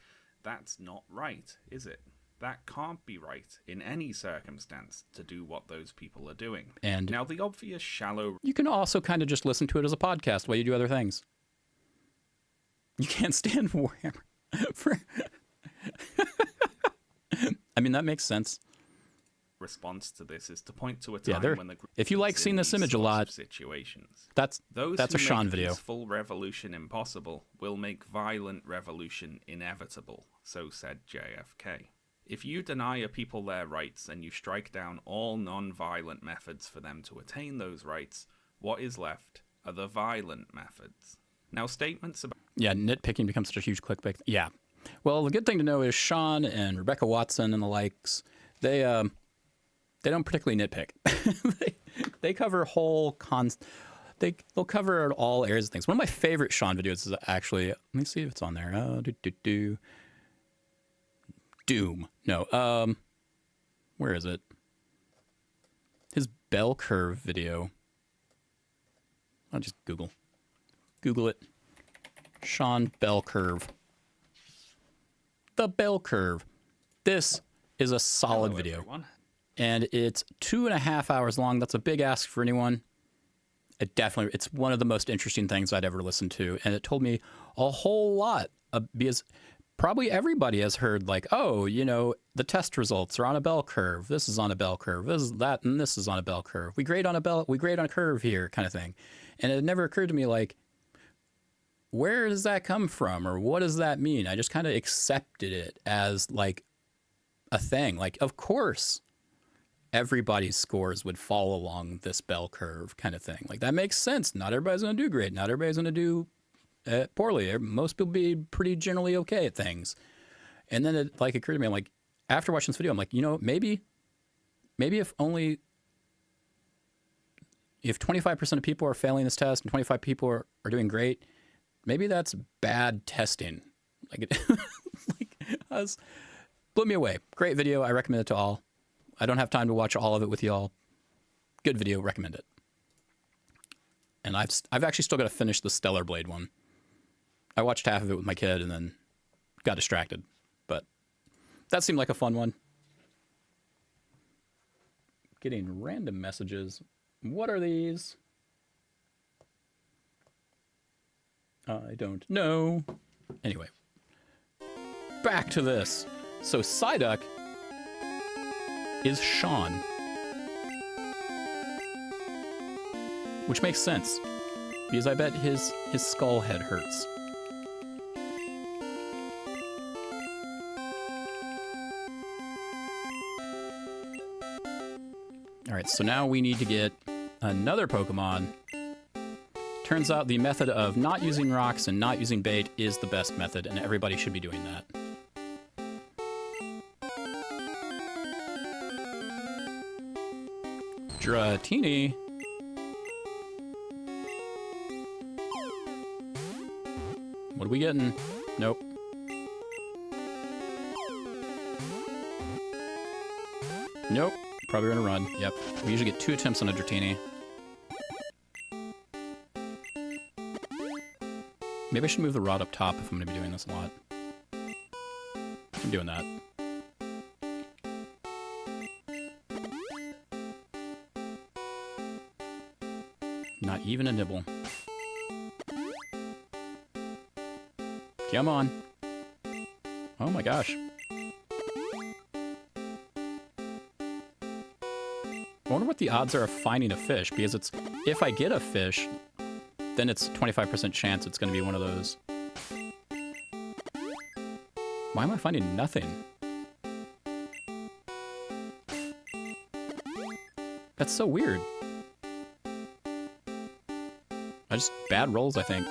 that's not right, is it? that can't be right in any circumstance to do what those people are doing. And now, the obvious shallow... You can also kind of just listen to it as a podcast while you do other things. You can't stand Warhammer. I mean, that makes sense. response to this is to point to a time when the group if you like was seeing in this these image a sorts lot, of situations. that's Those a who Sean make video. Peaceful revolution impossible will make violent revolution inevitable, so said JFK. If you deny a people their rights and you strike down all non-violent methods for them to attain those rights, what is left are the violent methods. Now, statements about... Yeah, nitpicking becomes such a huge clickbait. Yeah. Well, the good thing to know is Sean and Rebecca Watson and the likes, they don't particularly nitpick. they cover they'll cover all areas of things. One of my favorite Sean videos is actually, let me see if it's on there. Doom. No. Where is it? His bell curve video. I'll just Google it. Sean bell curve. The bell curve. This is a solid video. Everyone. And it's 2.5 hours long. That's a big ask for anyone. It's one of the most interesting things I'd ever listened to. And it told me a whole lot because probably everybody has heard like, oh, you know, the test results are on a bell curve. This is on a bell curve. This is that, and this is on a bell curve. We grade on a curve here kind of thing. And it never occurred to me like, where does that come from? Or what does that mean? I just kind of accepted it as like a thing. Like, of course, everybody's scores would fall along this bell curve kind of thing. Like, that makes sense. Not everybody's going to do great. Not everybody's going to do poorly. Most people be pretty generally okay at things. And then it like occurred to me, I'm like, after watching this video, I'm like, you know, maybe if 25% of people are failing this test and 25 people are doing great, maybe that's bad testing. Like, blew me away. Great video. I recommend it to all. I don't have time to watch all of it with y'all. Good video. Recommend it. And I've actually still got to finish the Stellar Blade one. I watched half of it with my kid and then got distracted. But that seemed like a fun one. Getting random messages. What are these? I don't know. Anyway, back to this. So Psyduck is Sean, which makes sense because I bet his skull head hurts. All right, so now we need to get another Pokemon. Turns out the method of not using rocks and not using bait is the best method, and everybody should be doing that. Dratini. What are we getting? Nope. Nope. Probably gonna run. Yep. We usually get 2 attempts on a Dratini. Maybe I should move the rod up top if I'm gonna be doing this a lot. I'm doing that. Not even a nibble. Come on. Oh my gosh. I wonder what the odds are of finding a fish, because it's, if I get a fish, then it's 25% chance it's going to be one of those. Why am I finding nothing? That's so weird. Bad rolls, I think.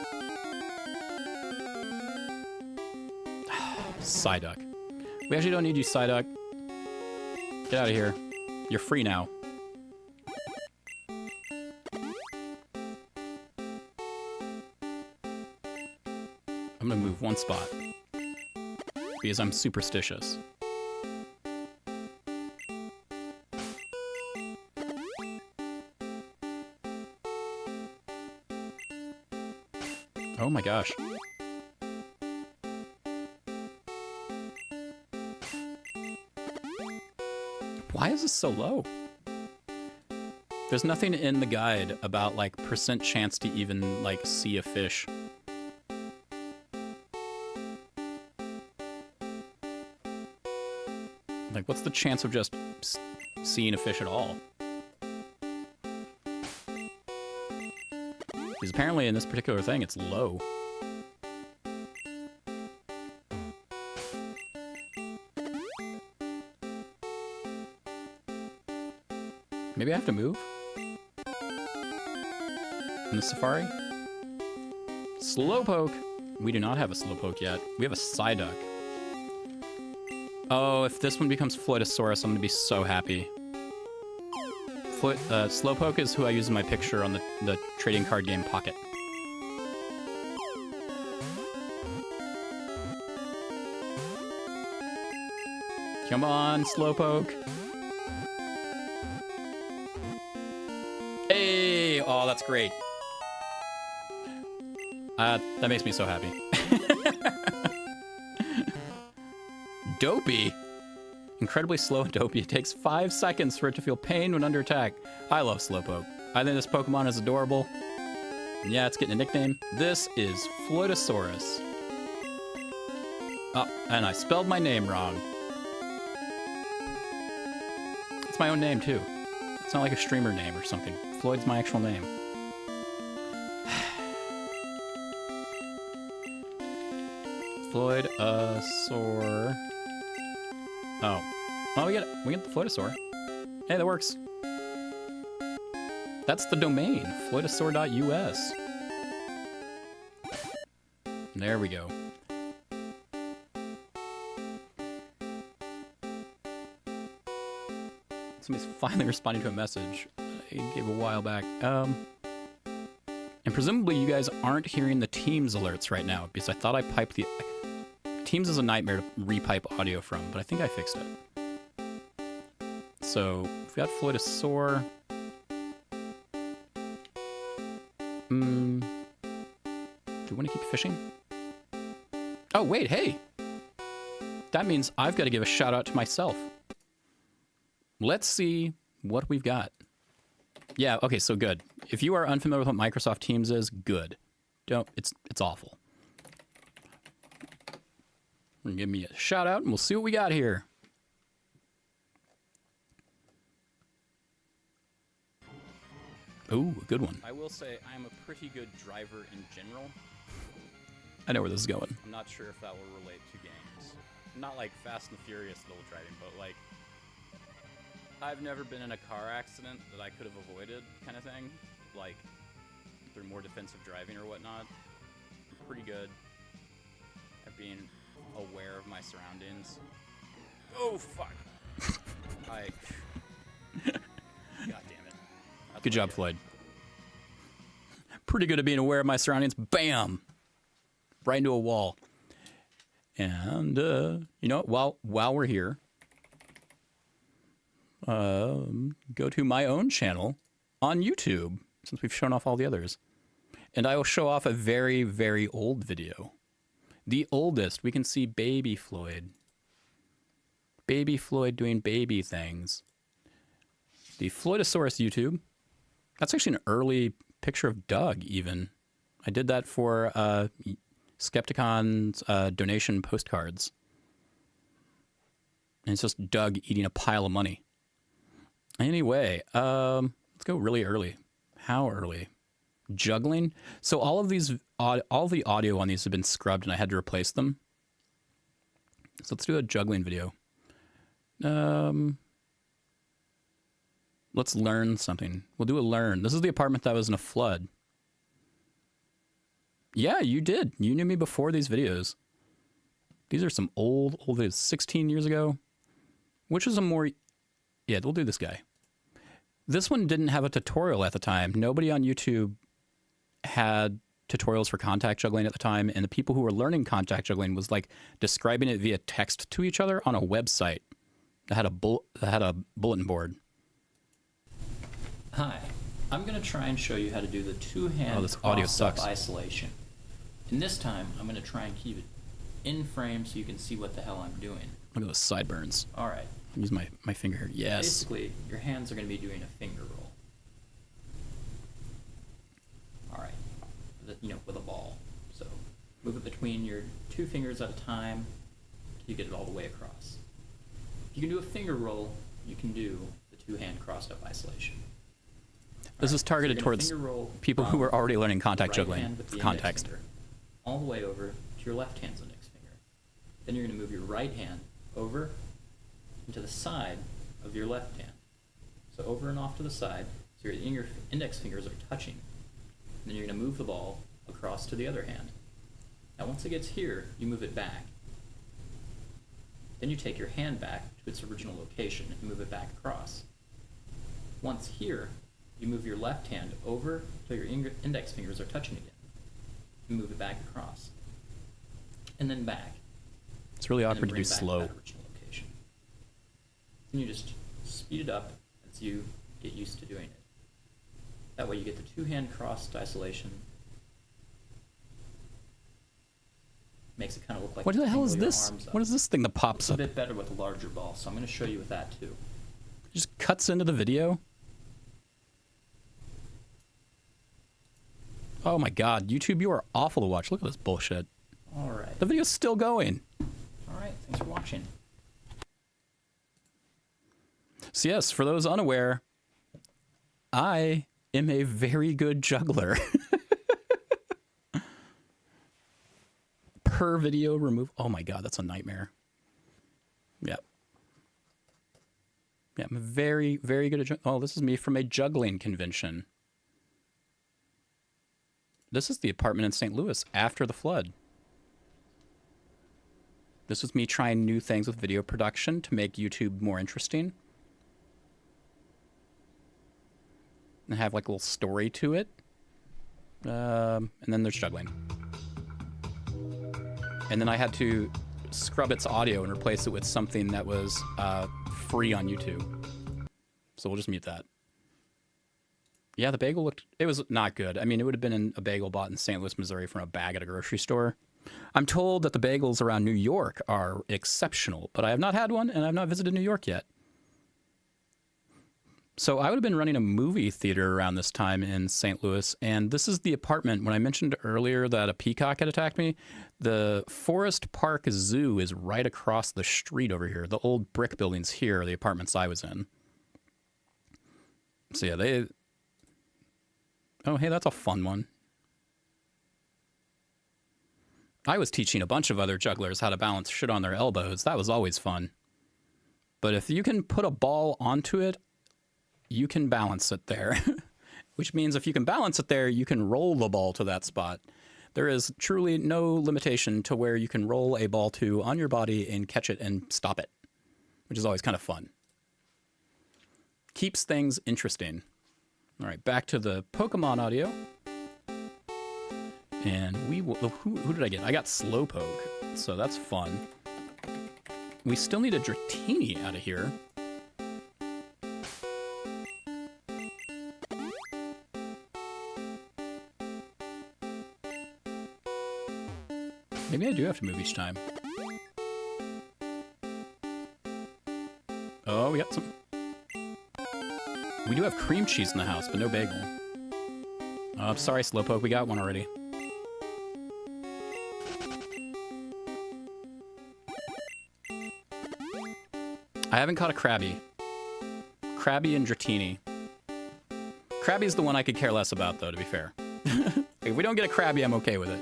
Psyduck. We actually don't need you, Psyduck. Get out of here. You're free now. I'm gonna move one spot because I'm superstitious. Oh my gosh. Why is this so low? There's nothing in the guide about like percent chance to even like see a fish. Like, what's the chance of just seeing a fish at all? Because apparently in this particular thing, it's low. Maybe I have to move? In the safari? Slowpoke! We do not have a slowpoke yet. We have a Psyduck. Oh, if this one becomes Floytosaurus, I'm gonna be so happy. Slowpoke is who I use in my picture on the trading card game Pocket. Come on, Slowpoke. Hey! Oh, that's great. That makes me so happy. Dopey? Incredibly slow and dopey. It takes 5 seconds for it to feel pain when under attack. I love Slowpoke. I think this Pokemon is adorable. And yeah, it's getting a nickname. This is Floytosaurus. Oh, and I spelled my name wrong. It's my own name, too. It's not like a streamer name or something. Floyd's my actual name. Floydosaur. Oh. Well, we get the Floytosaur. Hey, that works. That's the domain, floytosaur.us. There we go. Somebody's finally responding to a message I gave a while back. And presumably you guys aren't hearing the Teams alerts right now, because I thought I piped the... Teams is a nightmare to repipe audio from, but I think I fixed it. So, we've got Floytosaur. Do you want to keep fishing? Oh, wait, hey! That means I've got to give a shout out to myself. Let's see what we've got. Yeah, okay, so good. If you are unfamiliar with what Microsoft Teams is, good. Don't, it's awful. Give me a shout out and we'll see what we got here. Ooh, a good one. I will say I'm a pretty good driver in general. I know where this is going. I'm not sure if that will relate to games. Not like Fast and Furious little driving, but like I've never been in a car accident that I could have avoided kind of thing. Like through more defensive driving or whatnot. I'm pretty good at being aware of my surroundings. Oh, fuck. God damn it. Good job, Floyd. Pretty good at being aware of my surroundings. Bam! Right into a wall. And, you know, while we're here, go to my own channel on YouTube, since we've shown off all the others. And I will show off a very, very old video. The oldest. We can see baby Floyd. Baby Floyd doing baby things. The Floytosaurus YouTube. That's actually an early picture of Doug, even. I did that for Skepticon's donation postcards. And it's just Doug eating a pile of money. Anyway, let's go really early. How early? Juggling. So all of these, all the audio on these have been scrubbed, and I had to replace them. So let's do a juggling video. Let's learn something. We'll do a learn. This is the apartment that was in a flood. Yeah, you did. You knew me before these videos. These are some old videos, 16 years ago. Which is a more... Yeah, we'll do this guy. This one didn't have a tutorial at the time. Nobody on YouTube had tutorials for contact juggling at the time, and the people who were learning contact juggling was like describing it via text to each other on a website that had a bulletin board. Hi, I'm going to try and show you how to do the two-hand cross-up isolation. And this time, I'm going to try and keep it in frame so you can see what the hell I'm doing. Look at those sideburns. All right, Use my finger here. Yes. Basically, your hands are going to be doing a finger roll. All right, with a ball. So move it between your two fingers at a time till you get it all the way across. If you can do a finger roll, you can do the two-hand crossed-up isolation. This is targeted towards people who are already learning contact juggling. For context. All the way over to your left hand's index finger. Then you're going to move your right hand over and to the side of your left hand. So over and off to the side, so your index fingers are touching. And then you're going to move the ball across to the other hand. Now once it gets here, you move it back. Then you take your hand back to its original location and move it back across. Once here, you move your left hand over till your index fingers are touching again. And move it back across. And then back. It's really awkward to do slow. Location. Then you just speed it up as you get used to doing it. That way you get the two-hand crossed isolation. Makes it kind of look like What the hell is this? What is this thing that pops up? It's a bit better with a larger ball, so I'm going to show you with that too. It just cuts into the video. Oh my god, YouTube, you are awful to watch. Look at this bullshit. All right. The video's still going. All right, thanks for watching. So yes, for those unaware, I am a very good juggler. Per video remove. Oh my god, that's a nightmare. Yep. Yeah, I'm very, very good at oh, this is me from a juggling convention. This is the apartment in St. Louis after the flood. This was me trying new things with video production to make YouTube more interesting. And have like a little story to it. And then there's juggling. And then I had to scrub its audio and replace it with something that was free on YouTube. So we'll just mute that. Yeah, the bagel looked, it was not good. I mean, it would have been in a bagel bought in St. Louis, Missouri from a bag at a grocery store. I'm told that the bagels around New York are exceptional, but I have not had one and I've not visited New York yet. So I would have been running a movie theater around this time in St. Louis, and this is the apartment. When I mentioned earlier that a peacock had attacked me, the Forest Park Zoo is right across the street over here. The old brick buildings here are the apartments I was in. So yeah, they... Oh, hey, that's a fun one. I was teaching a bunch of other jugglers how to balance shit on their elbows. That was always fun. But if you can put a ball onto it, you can balance it there. Which means if you can balance it there, you can roll the ball to that spot. There is truly no limitation to where you can roll a ball to on your body and catch it and stop it, which is always kind of fun. Keeps things interesting. All right, back to the Pokemon audio. And we will, who did I get? I got Slowpoke, so that's fun. We still need a Dratini out of here. Maybe I do have to move each time. Oh, we got some. We do have cream cheese in the house, but no bagel. Oh, I'm sorry, Slowpoke, we got one already. I haven't caught a Krabby. Krabby and Dratini. Krabby's the one I could care less about, though, to be fair. If we don't get a Krabby, I'm okay with it.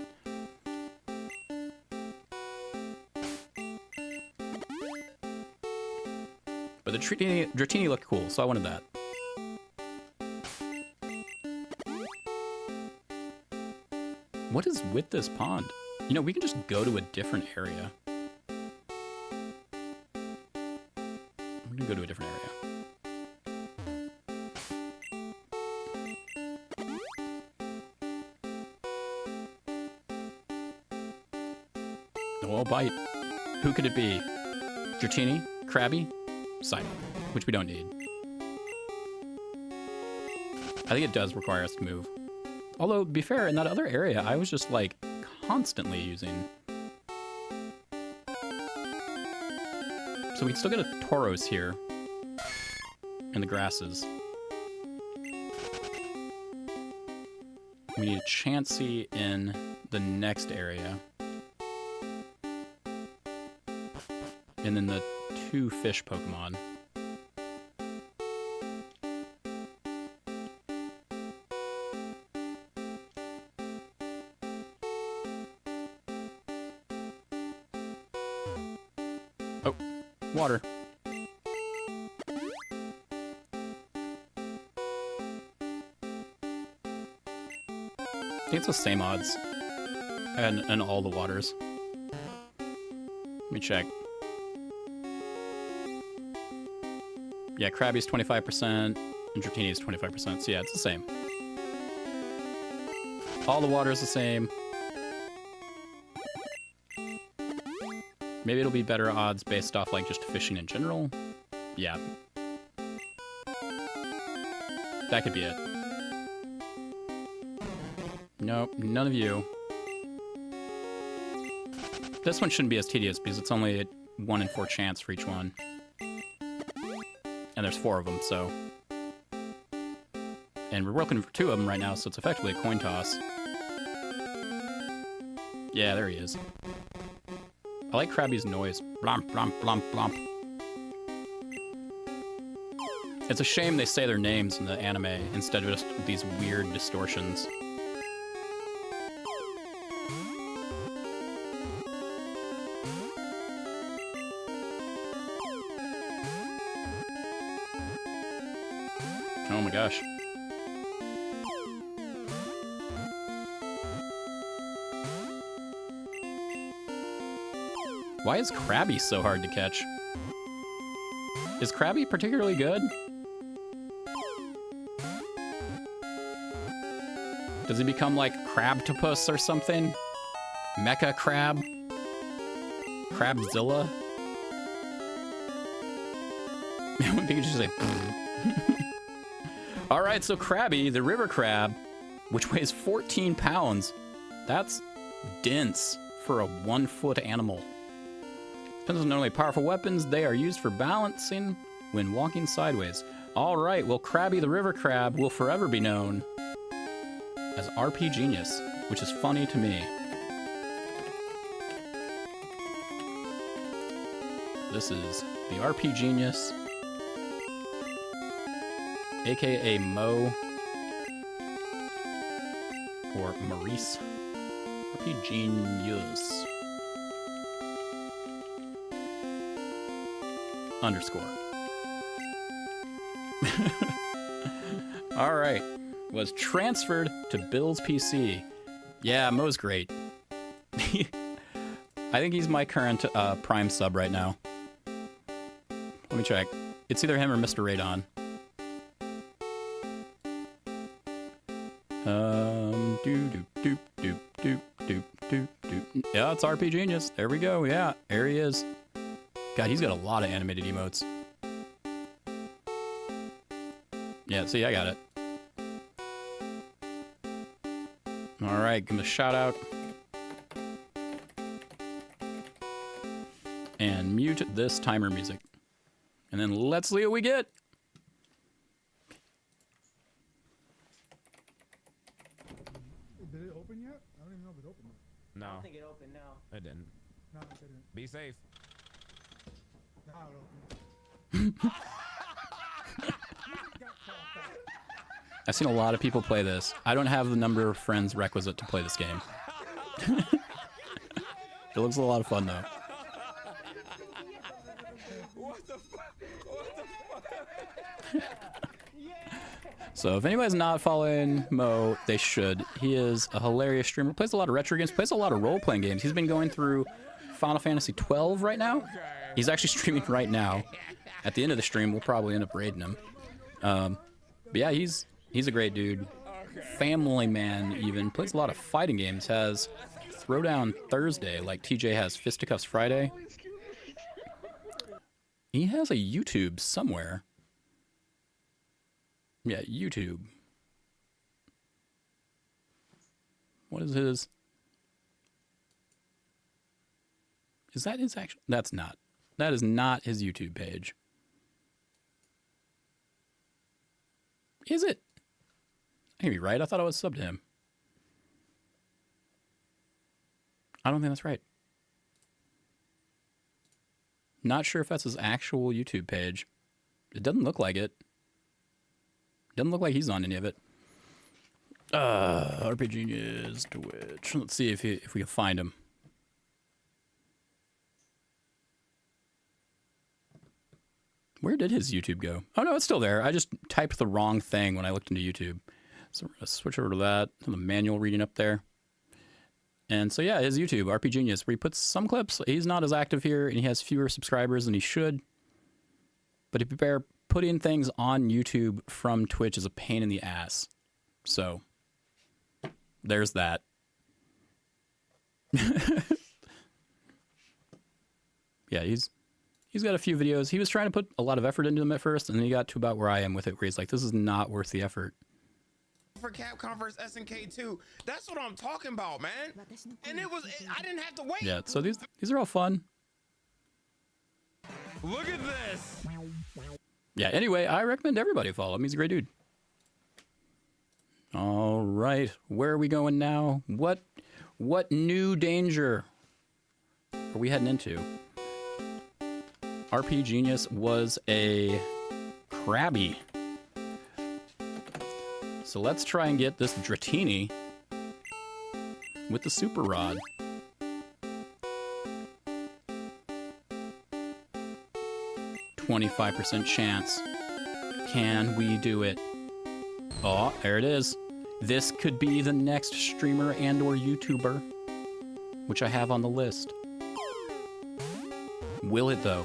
But the Dratini looked cool, so I wanted that. What is with this pond? You know, we can just go to a different area. We can go to a different area. Oh, I'll bite. Who could it be? Dratini? Krabby? Simon, which we don't need. I think it does require us to move. Although, to be fair, in that other area, I was just, like, constantly using... So we can still get a Tauros here. In the grasses. We need a Chansey in the next area. And then the 2 fish Pokemon. Oh, water. I think it's the same odds. And all the waters. Let me check. Yeah, Krabby's 25%, and Dratini's 25%, so yeah, it's the same. All the water is the same. Maybe it'll be better odds based off, like, just fishing in general? Yeah. That could be it. Nope, none of you. This one shouldn't be as tedious because it's only a 1 in 4 chance for each one. And there's 4 of them, so... And we're working for 2 of them right now, so it's effectively a coin toss. Yeah, there he is. I like Krabby's noise. Blomp, blomp, blomp, blomp. It's a shame they say their names in the anime instead of just these weird distortions. Oh my gosh. Why is Krabby so hard to catch? Is Krabby particularly good? Does he become like Crabtopus or something? Mecha Crab? Crabzilla? I would think you should say. Alright, so Krabby, the river crab, which weighs 14 pounds. That's dense for a 1-foot animal. Depends on not only powerful weapons, they are used for balancing when walking sideways. Alright, well Krabby the river crab will forever be known as RP Genius, which is funny to me. This is the RP Genius, aka Mo, or Maurice. RP Genius. _ Alright. Was transferred to Bill's PC. Yeah, Mo's great. I think he's my current Prime sub right now. Let me check. It's either him or Mr. Radon. Yeah, it's RP Genius. There we go. Yeah, there he is. God, he's got a lot of animated emotes. Yeah, see, I got it. Alright, give him a shout out. And mute this timer music. And then let's see what we get. Did it open yet? I don't even know if it opened yet. No. I don't think it opened, no. It didn't. No, it didn't. Be safe. Now it opened. I've seen a lot of people play this. I don't have the number of friends requisite to play this game. It looks a lot of fun, though. What the fuck? What the fuck? So if anybody's not following Mo, they should. He is a hilarious streamer. Plays a lot of retro games. Plays a lot of role-playing games. He's been going through Final Fantasy 12 right now. He's actually streaming right now. At the end of the stream, we'll probably end up raiding him. But yeah, he's a great dude. Family man, even. Plays a lot of fighting games. Has Throwdown Thursday, like TJ has Fisticuffs Friday. He has a YouTube somewhere. Yeah, YouTube. What is his? Is that his actual? That's not. That is not his YouTube page. Is it? I can be right. I thought I was subbed to him. I don't think that's right. Not sure if that's his actual YouTube page. It doesn't look like it. Doesn't look like he's on any of it. RP Genius, Twitch. Let's see if we can find him. Where did his YouTube go? Oh, no, it's still there. I just typed the wrong thing when I looked into YouTube. So we're going to switch over to that. The manual reading up there. And so, yeah, his YouTube, RP Genius, where he puts some clips. He's not as active here, and he has fewer subscribers than he should. But if you bear, putting things on YouTube from Twitch is a pain in the ass. So, there's that. Yeah, he's got a few videos. He was trying to put a lot of effort into them at first, and then he got to about where I am with it, where he's like, this is not worth the effort. For Capcom vs SNK 2. That's what I'm talking about, man. And I didn't have to wait. Yeah, so these are all fun. Look at this. Yeah, anyway, I recommend everybody follow him. He's a great dude. All right, where are we going now? What new danger are we heading into? RP Genius was a Krabby. So let's try and get this Dratini with the super rod. %25 chance. Can we do it? Oh, there it is. This could be the next streamer and or YouTuber, which I have on the list. Will it though?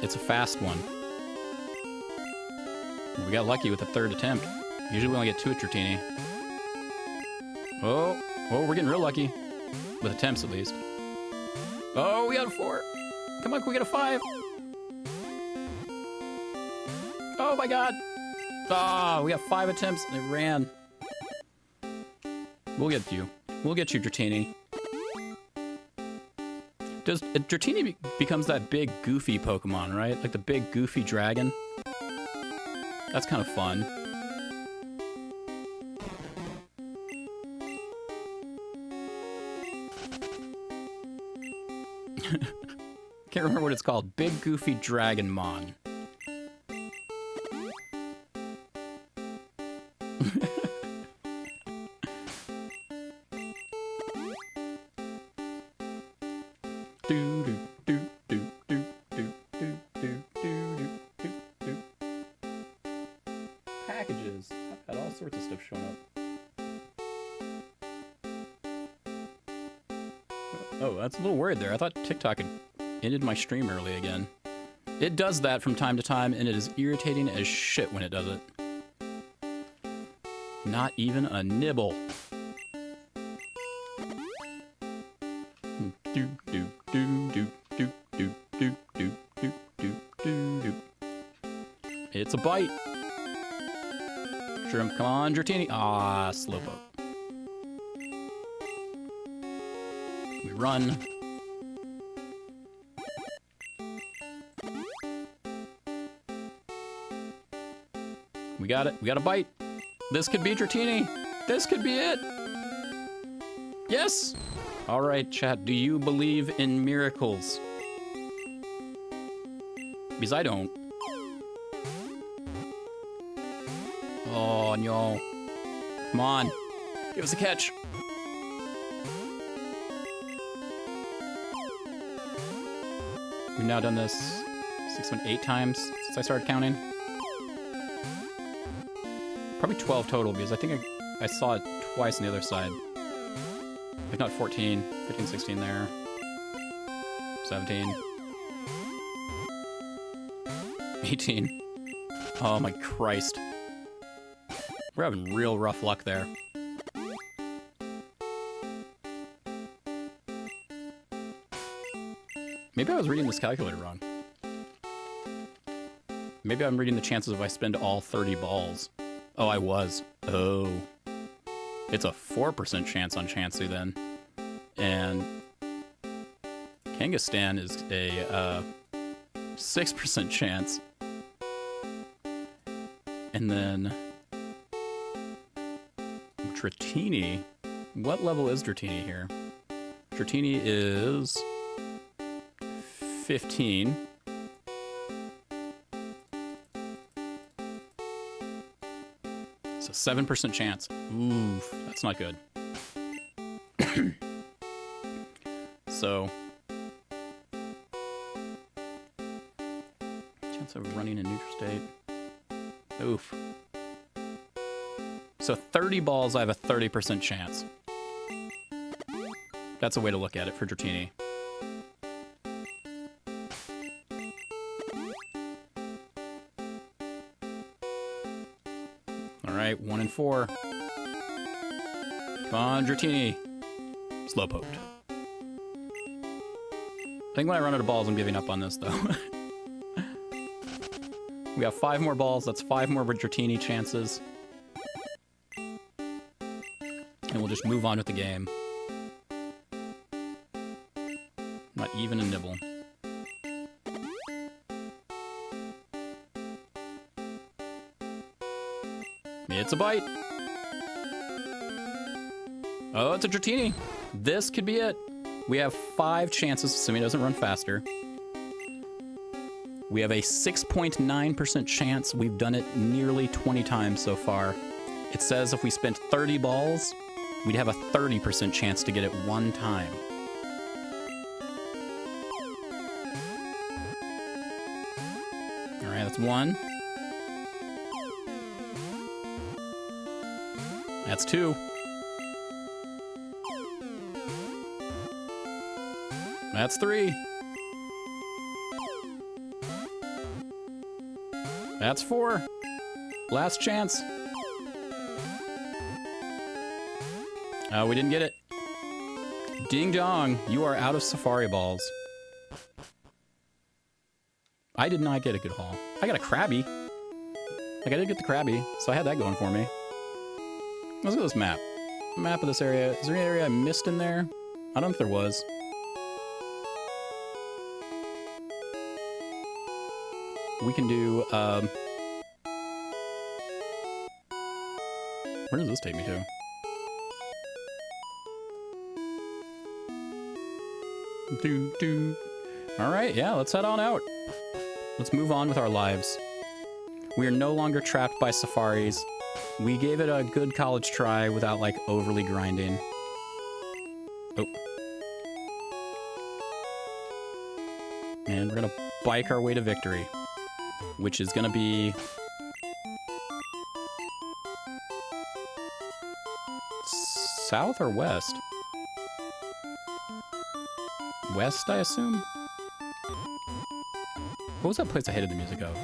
It's a fast one. We got lucky with the third attempt. Usually we only get 2 at Dratini. Oh, we're getting real lucky. With attempts, at least. Oh, we got a 4. Come on, can we get a 5? Oh my god. Ah, we got 5 attempts and it ran. We'll get you. We'll get you, Dratini. Dratini becomes that big goofy Pokemon, right? Like the big goofy dragon. That's kind of fun. Can't remember what it's called. Big goofy Dragonmon. Packages. I've had all sorts of stuff showing up. Oh, that's a little weird there. I thought TikTok had ended my stream early again. It does that from time to time, and it is irritating as shit when it does it. Not even a nibble. It's a bite. Shrimp, come on, Dratini. Ah, Slowpoke. We run. We got it. We got a bite. This could be Dratini. This could be it. Yes. All right, chat. Do you believe in miracles? Because I don't. Oh, no. Come on. Give us a catch. We've now done this 8 times since I started counting. Probably 12 total, because I think I saw it twice on the other side. If not 14, 15, 16 there. 17. 18. Oh my Christ. We're having real rough luck there. Maybe I was reading this calculator wrong. Maybe I'm reading the chances if I spend all 30 balls. Oh, I was. Oh. It's a 4% chance on Chansey then. And Kangaskhan is a 6% chance. And then Dratini. What level is Dratini here? Dratini is 15. So 7% chance. Oof, that's not good. So chance of running in neutral state. Oof. So 30 balls, I have a 30% chance. That's a way to look at it for Dratini. All right, 1 and 4. Come on, Dratini. Slow poked. I think when I run out of balls, I'm giving up on this, though. We have 5 more balls. That's 5 more Dratini chances. And we'll just move on with the game. Not even a nibble. It's a bite. Oh, it's a Dratini. This could be it. We have 5 chances, assuming it doesn't run faster. We have a 6.9% chance. We've done it nearly 20 times so far. It says if we spent 30 balls, we'd have a 30% chance to get it 1 time. All right, that's 1. That's 2. That's 3. That's 4. Last chance. We didn't get it. Ding dong, you are out of safari balls. I did not get a good haul. I got a Krabby. Like, I did get the Krabby, so I had that going for me. Let's look at this map. Map of this area. Is there any area I missed in there? I don't know if there was. We can do, where does this take me to? Alright, yeah, let's head on out. Let's move on with our lives. We are no longer trapped by safaris. We gave it a good college try without, like, overly grinding. Oh. And we're gonna bike our way to victory. Which is gonna be... south or west? West, I assume? What was that place I hated the music of?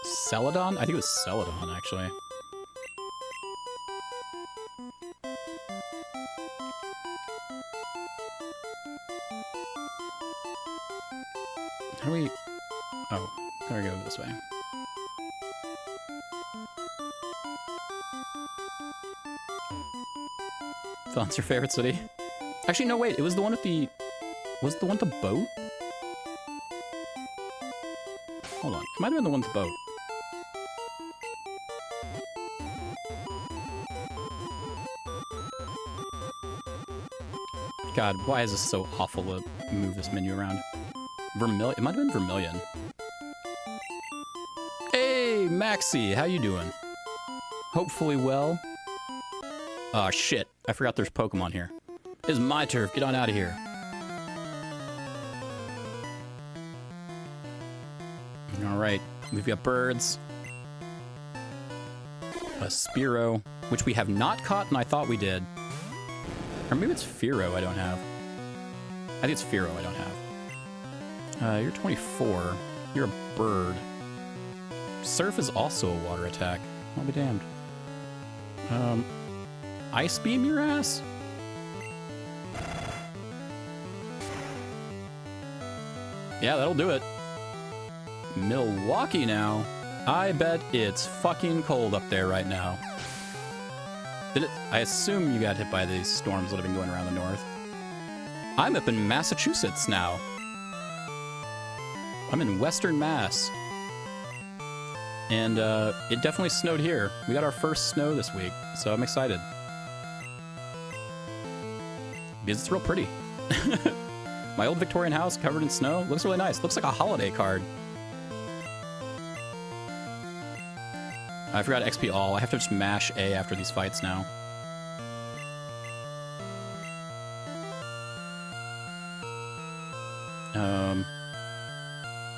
Celadon? I think it was Celadon, actually. How do we... oh, there we go, this way. Font's your favorite city? Actually, no, wait, it was the one with the... was it the one with the boat? Hold on, it might have been the one with the boat. God, why is this so awful to move this menu around? Vermilion, it might have been Vermilion. Hey, Maxie, how you doing? Hopefully well. Aw, shit, I forgot there's Pokemon here. This is my turf, get on out of here. Alright, we've got birds. A Spearow, which we have not caught and I thought we did. Or maybe it's Fearow I don't have. I think it's Fearow I don't have. You're 24. You're a bird. Surf is also a water attack. I'll be damned. Ice Beam your ass? Yeah, that'll do it. Milwaukee now. I bet it's fucking cold up there right now. I assume you got hit by these storms that have been going around the north. I'm up in Massachusetts now. I'm in Western Mass. And it definitely snowed here. We got our first snow this week, so I'm excited. Because it's real pretty. My old Victorian house covered in snow. Looks really nice. Looks like a holiday card. I forgot XP all. I have to just mash A after these fights now.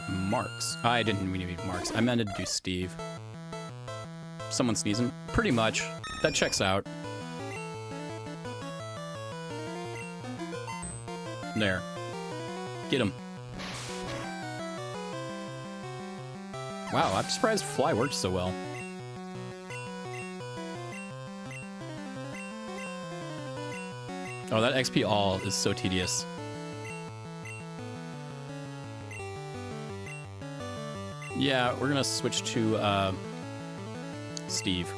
Marks. I didn't mean to be Marks. I meant to do Steve. Someone sneezing? Pretty much. That checks out. There. Get him. Wow, I'm surprised Fly works so well. Oh, that XP all is so tedious. Yeah, we're gonna switch to Steve.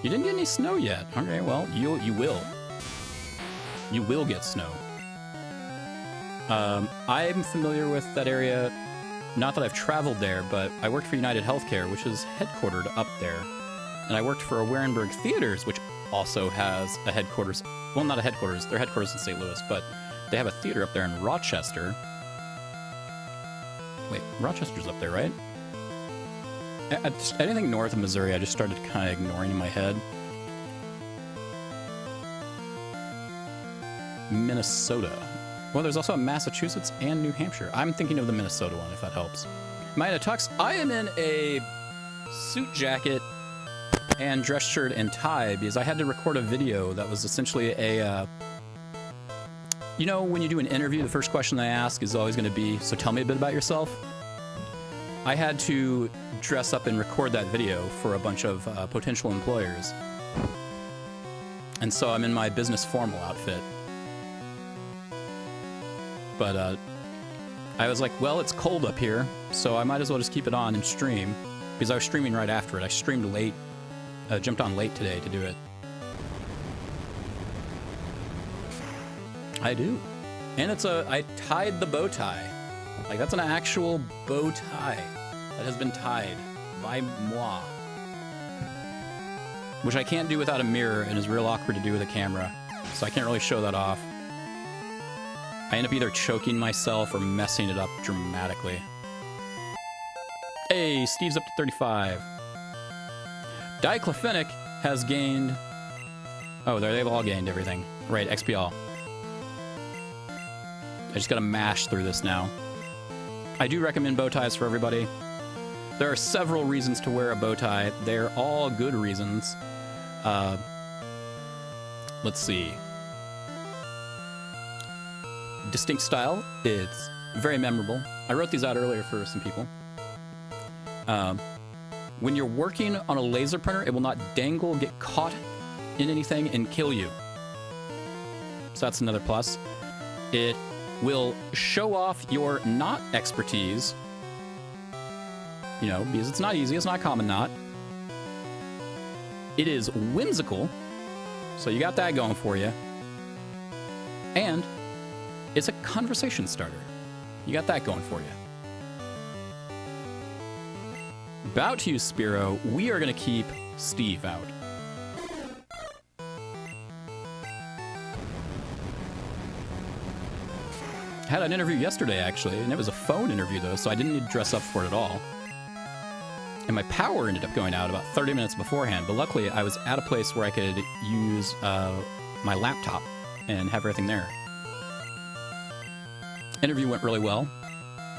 You didn't get any snow yet. Okay, well, you will. You will get snow. I'm familiar with that area. Not that I've traveled there, but I worked for United Healthcare, which is headquartered up there. And I worked for Warenberg Theaters, which also has a headquarters. Well, not a headquarters. Their headquarters in St. Louis, but they have a theater up there in Rochester. Wait, Rochester's up there, right? Anything north of Missouri, I just started kind of ignoring in my head. Minnesota. Well, there's also a Massachusetts and New Hampshire. I'm thinking of the Minnesota one, if that helps. Am I in a tux? I am in a suit jacket and dress shirt and tie because I had to record a video that was essentially a... you know, when you do an interview, the first question they ask is always going to be, so tell me a bit about yourself. I had to dress up and record that video for a bunch of potential employers. And so I'm in my business formal outfit. But I was like, well, it's cold up here, so I might as well just keep it on and stream. Because I was streaming right after it. I streamed late, jumped on late today to do it. I do. And it's I tied the bow tie. Like, that's an actual bow tie that has been tied by moi. Which I can't do without a mirror and is real awkward to do with a camera. So I can't really show that off. I end up either choking myself or messing it up dramatically. Hey, Steve's up to 35. Diclofenac has gained... Oh, they've all gained everything. Right, XP all. I just gotta mash through this now. I do recommend bow ties for everybody. There are several reasons to wear a bow tie. They're all good reasons. Let's see. Distinct style. It's very memorable. I wrote these out earlier for some people. When you're working on a laser printer, it will not dangle, get caught in anything, and kill you. So that's another plus. It will show off your knot expertise. You know, because it's not easy, it's not common knot. It is whimsical, so you got that going for you. And it's a conversation starter. You got that going for you. Bout to you, Spiro. We are going to keep Steve out. Had an interview yesterday, actually, and it was a phone interview, though, so I didn't need to dress up for it at all. And my power ended up going out about 30 minutes beforehand, but luckily I was at a place where I could use my laptop and have everything there. Interview went really well.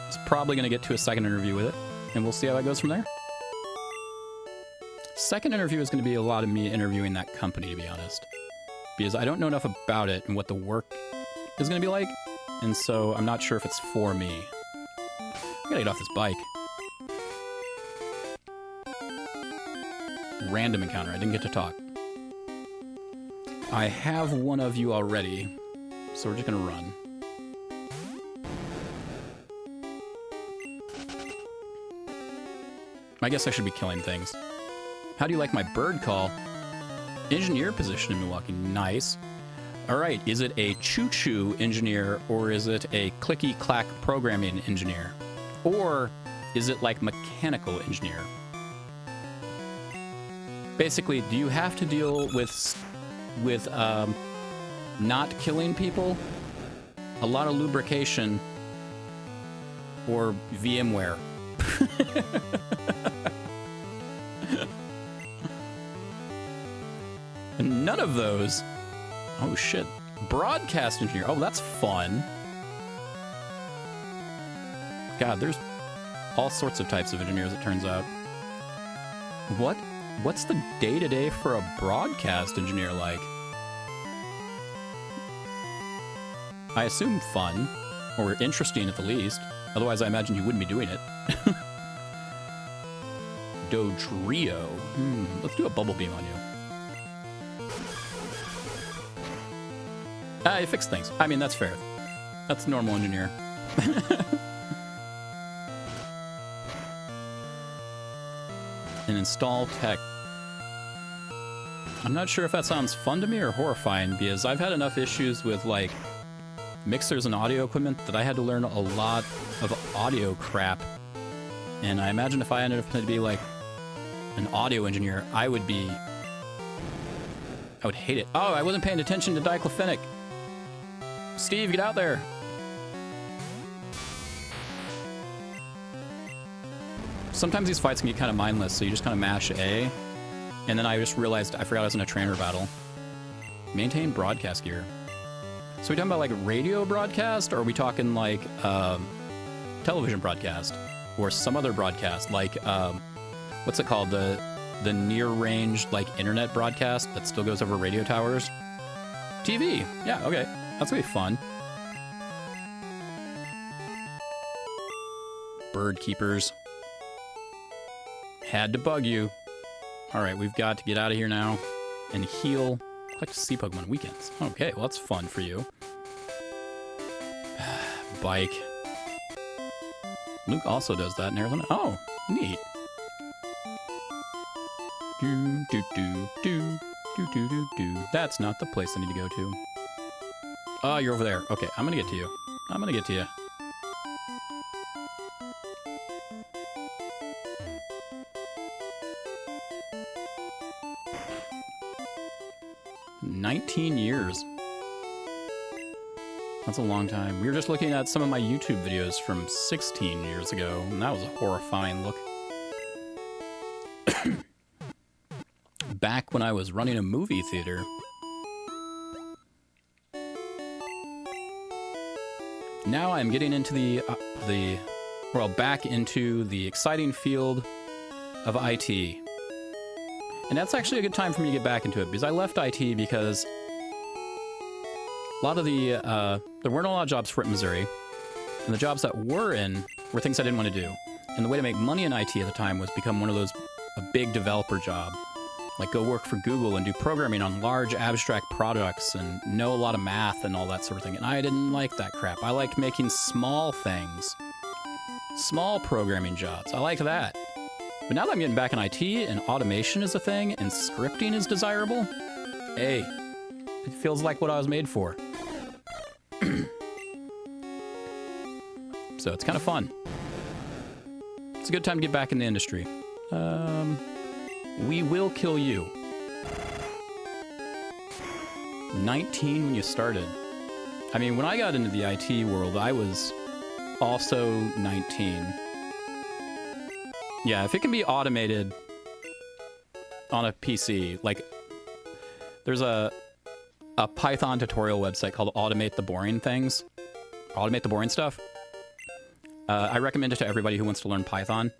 It's probably going to get to a second interview with it, and we'll see how it goes from there. Second interview is going to be a lot of me interviewing that company, to be honest. Because I don't know enough about it and what the work is going to be like, and so I'm not sure if it's for me. I gotta get off this bike. Random encounter. I didn't get to talk. I have one of you already, so we're just gonna run. I guess I should be killing things. How do you like my bird call? Engineer position in Milwaukee. Nice. All right, is it a choo-choo engineer or is it a clicky-clack programming engineer? Or is it like mechanical engineer? Basically, do you have to deal with not killing people, a lot of lubrication, or VMware? None of those. Oh shit. Broadcast engineer. Oh, that's fun. God, there's all sorts of types of engineers, it turns out. What's the day-to-day for a broadcast engineer like? I assume fun, or interesting at the least. Otherwise, I imagine you wouldn't be doing it. Dodrio. Let's do a bubble beam on you. You fix things. I mean, that's fair. That's a normal engineer. And install tech. I'm not sure if that sounds fun to me or horrifying, because I've had enough issues with, like, mixers and audio equipment that I had to learn a lot of audio crap. And I imagine if I ended up to be, like, an audio engineer, I would hate it. Oh, I wasn't paying attention to diclofenac. Steve, get out there. Sometimes these fights can get kind of mindless, so you just kind of mash A, and then I just realized I forgot I was in a trainer battle. Maintain broadcast gear. So we talking about like radio broadcast, or are we talking like television broadcast, or some other broadcast, like what's it called, the near-range like internet broadcast that still goes over radio towers? TV. Yeah, okay. That's gonna be fun. Bird keepers. Had to bug you. Alright, we've got to get out of here now and heal. I like to see Pokemon weekends. Okay, well that's fun for you. Bike. Luke also does that in Arizona. Oh, neat. Do, do, do, do, do, do, do, do. That's not the place I need to go to. Oh, you're over there. Okay, I'm gonna get to you. I'm gonna get to you. "19 years. That's a long time. We were just looking at some of my YouTube videos from 16 years ago, and that was a horrifying look. Back when I was running a movie theater. Now I'm getting into back into the exciting field of IT. And that's actually a good time for me to get back into it, because I left IT because a lot of there weren't a lot of jobs for it in Missouri, and the jobs that were in were things I didn't want to do. And the way to make money in IT at the time was become one of those, a big developer job. Like go work for Google and do programming on large abstract products and know a lot of math and all that sort of thing. And I didn't like that crap. I liked making small things. Small programming jobs. I liked that. But now that I'm getting back in IT and automation is a thing and scripting is desirable, hey, it feels like what I was made for. So it's kind of fun. It's a good time to get back in the industry. We will kill you. 19 when you started. I mean, when I got into the IT world, I was also 19. Yeah, if it can be automated on a PC, like there's a Python tutorial website called Automate the Boring Things. Automate the Boring Stuff. I recommend it to everybody who wants to learn Python,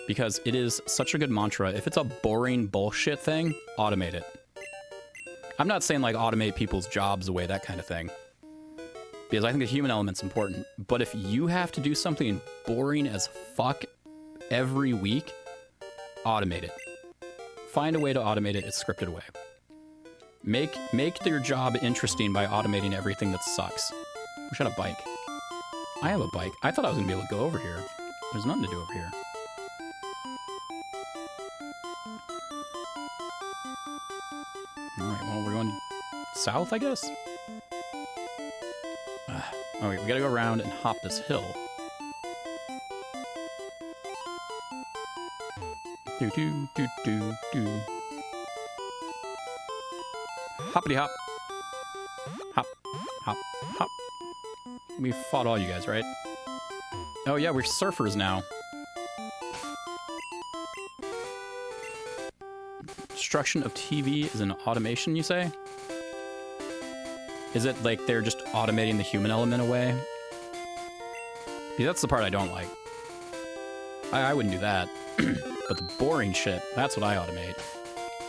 because it is such a good mantra. If it's a boring bullshit thing, automate it. I'm not saying like automate people's jobs away, that kind of thing, because I think the human element's important. But if you have to do something boring as fuck every week, automate it. Find a way to automate it. It's scripted away. Make your job interesting by automating everything that sucks. Wish I had a bike. I have a bike. I thought I was gonna be able to go over here. There's nothing to do over here. well, we're going south, I guess? Okay, we gotta go around and hop this hill. Do do do do do. Hoppity hop. Hop, hop, hop. We fought all you guys, right? Oh yeah, we're surfers now. Destruction of TV is an automation, you say? Is it like they're just automating the human element away? Yeah, that's the part I don't like. I wouldn't do that. But the boring shit, that's what I automate.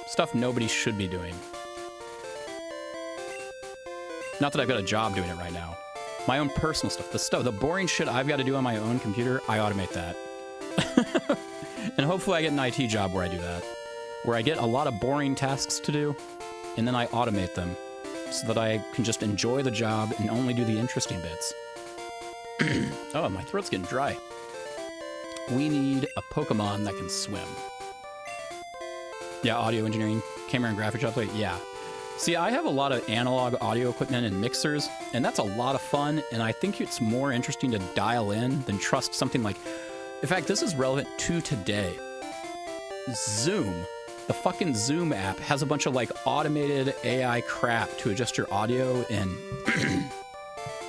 Stuff nobody should be doing. Not that I've got a job doing it right now. My own personal stuff, the boring shit I've got to do on my own computer, I automate that. And hopefully I get an IT job where I do that. Where I get a lot of boring tasks to do, and then I automate them. So that I can just enjoy the job and only do the interesting bits. Oh, my throat's getting dry. We need a Pokemon that can swim. Yeah, audio engineering, camera and graphics update, yeah. See, I have a lot of analog audio equipment and mixers, and that's a lot of fun, and I think it's more interesting to dial in than trust something like... In fact, this is relevant to today. Zoom. The fucking Zoom app has a bunch of, like, automated AI crap to adjust your audio and...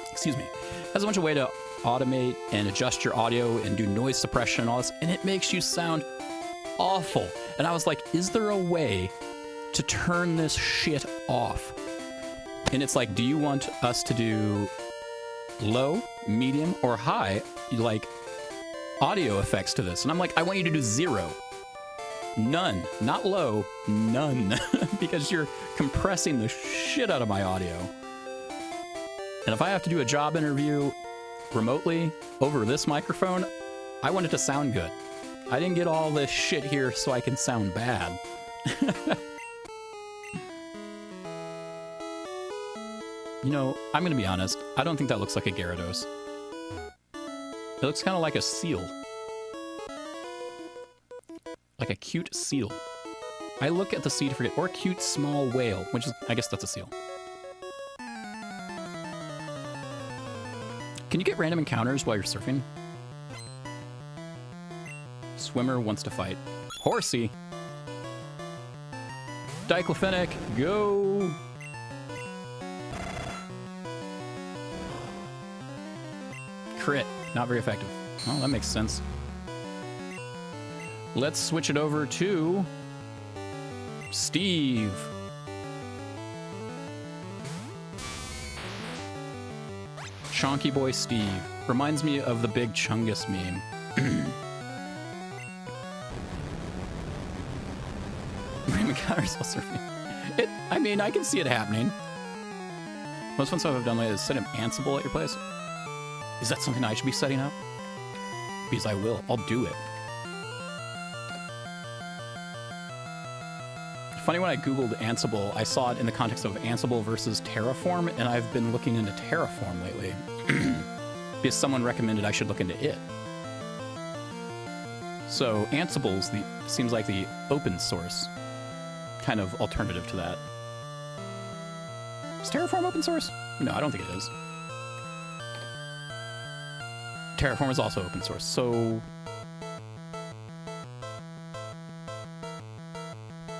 excuse me. Has a bunch of way to automate and adjust your audio and do noise suppression and all this, and it makes you sound awful. And I was like, is there a way to turn this shit off? And it's like, do you want us to do low, medium, or high, like, audio effects to this? And I'm like, I want you to do 0. None. Not low, none. Because you're compressing the shit out of my audio. And if I have to do a job interview remotely over this microphone, I want it to sound good. I didn't get all this shit here so I can sound bad. You know, I'm gonna be honest, I don't think that looks like a Gyarados. It looks kind of like a seal. Like a cute seal. I look at the sea to forget, or a cute small whale, which is, I guess that's a seal. Can you get random encounters while you're surfing? Swimmer wants to fight. Horsey! Diclofenac, go! Crit, not very effective. Oh, that makes sense. Let's switch it over to Steve. Chonky Boy Steve. Reminds me of the big Chungus meme. Random encounters while surfing. I mean, I can see it happening. Most fun stuff I've done lately is set an Ansible at your place. Is that something I should be setting up? Because I will. I'll do it. Funny, when I googled Ansible, I saw it in the context of Ansible versus Terraform, and I've been looking into Terraform lately. Because someone recommended I should look into it. So Ansible seems like the open source kind of alternative to that. Is Terraform open source? No, I don't think it is. Terraform is also open source, so...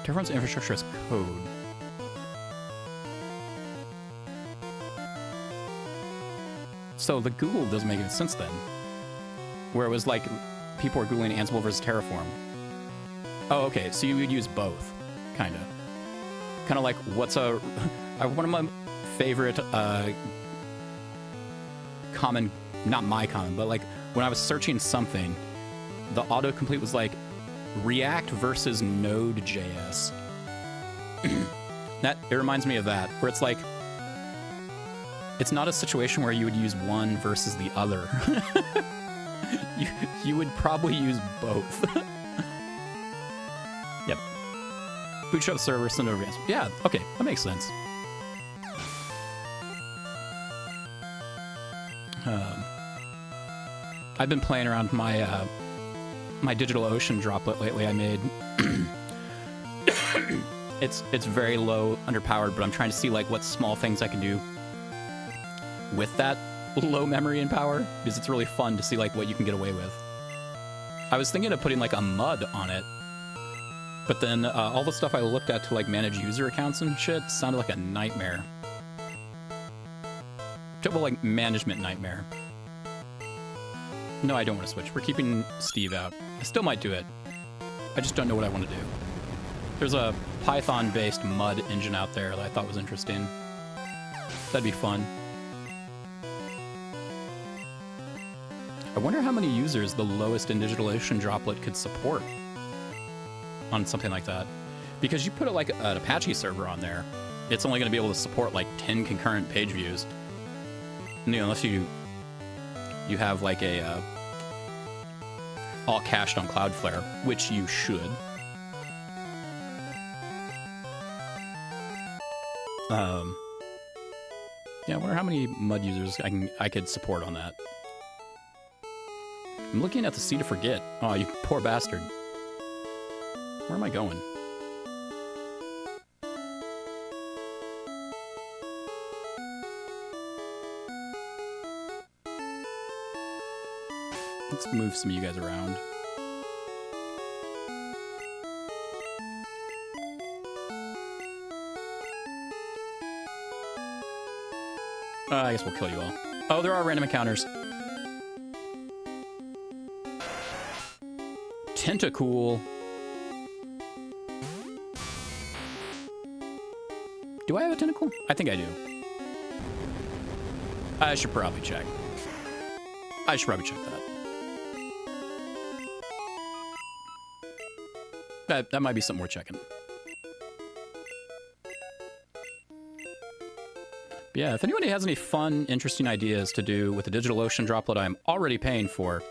Terraform's infrastructure is code. So the Google doesn't make any sense then. Where it was like, people were Googling Ansible versus Terraform. Oh, okay, so you would use both, kinda. Kinda like, what's a... one of my favorite, common... Not my common, but like, when I was searching something, the autocomplete was like, React versus Node.js. It reminds me of that, where it's like, it's not a situation where you would use one versus the other. you would probably use both. Yep. Bootstrap server, send over. Yeah, okay, that makes sense. I've been playing around with my DigitalOcean droplet lately I made. it's very low, underpowered, but I'm trying to see like what small things I can do with that low memory and power, because it's really fun to see like what you can get away with. I was thinking of putting like a mud on it, but then all the stuff I looked at to like manage user accounts and shit sounded like a nightmare. Well, like management nightmare. No, I don't want to switch. We're keeping Steve out. I still might do it. I just don't know what I want to do. There's a Python-based mud engine out there that I thought was interesting. That'd be fun. I wonder how many users the lowest in DigitalOcean droplet could support on something like that. Because you put it like an Apache server on there, it's only going to be able to support like 10 concurrent page views. You know, unless you have like a all cached on Cloudflare, which you should. Yeah, I wonder how many mud users I could support on that. I'm looking at the C to forget. Oh, you poor bastard. Where am I going? Let's move some of you guys around. I guess we'll kill you all. Oh, there are random encounters. Tentacool. Do I have a tentacle? I think I do. I should probably check. I should probably check that. That might be something worth checking. But yeah, if anybody has any fun, interesting ideas to do with the DigitalOcean droplet I'm already paying for,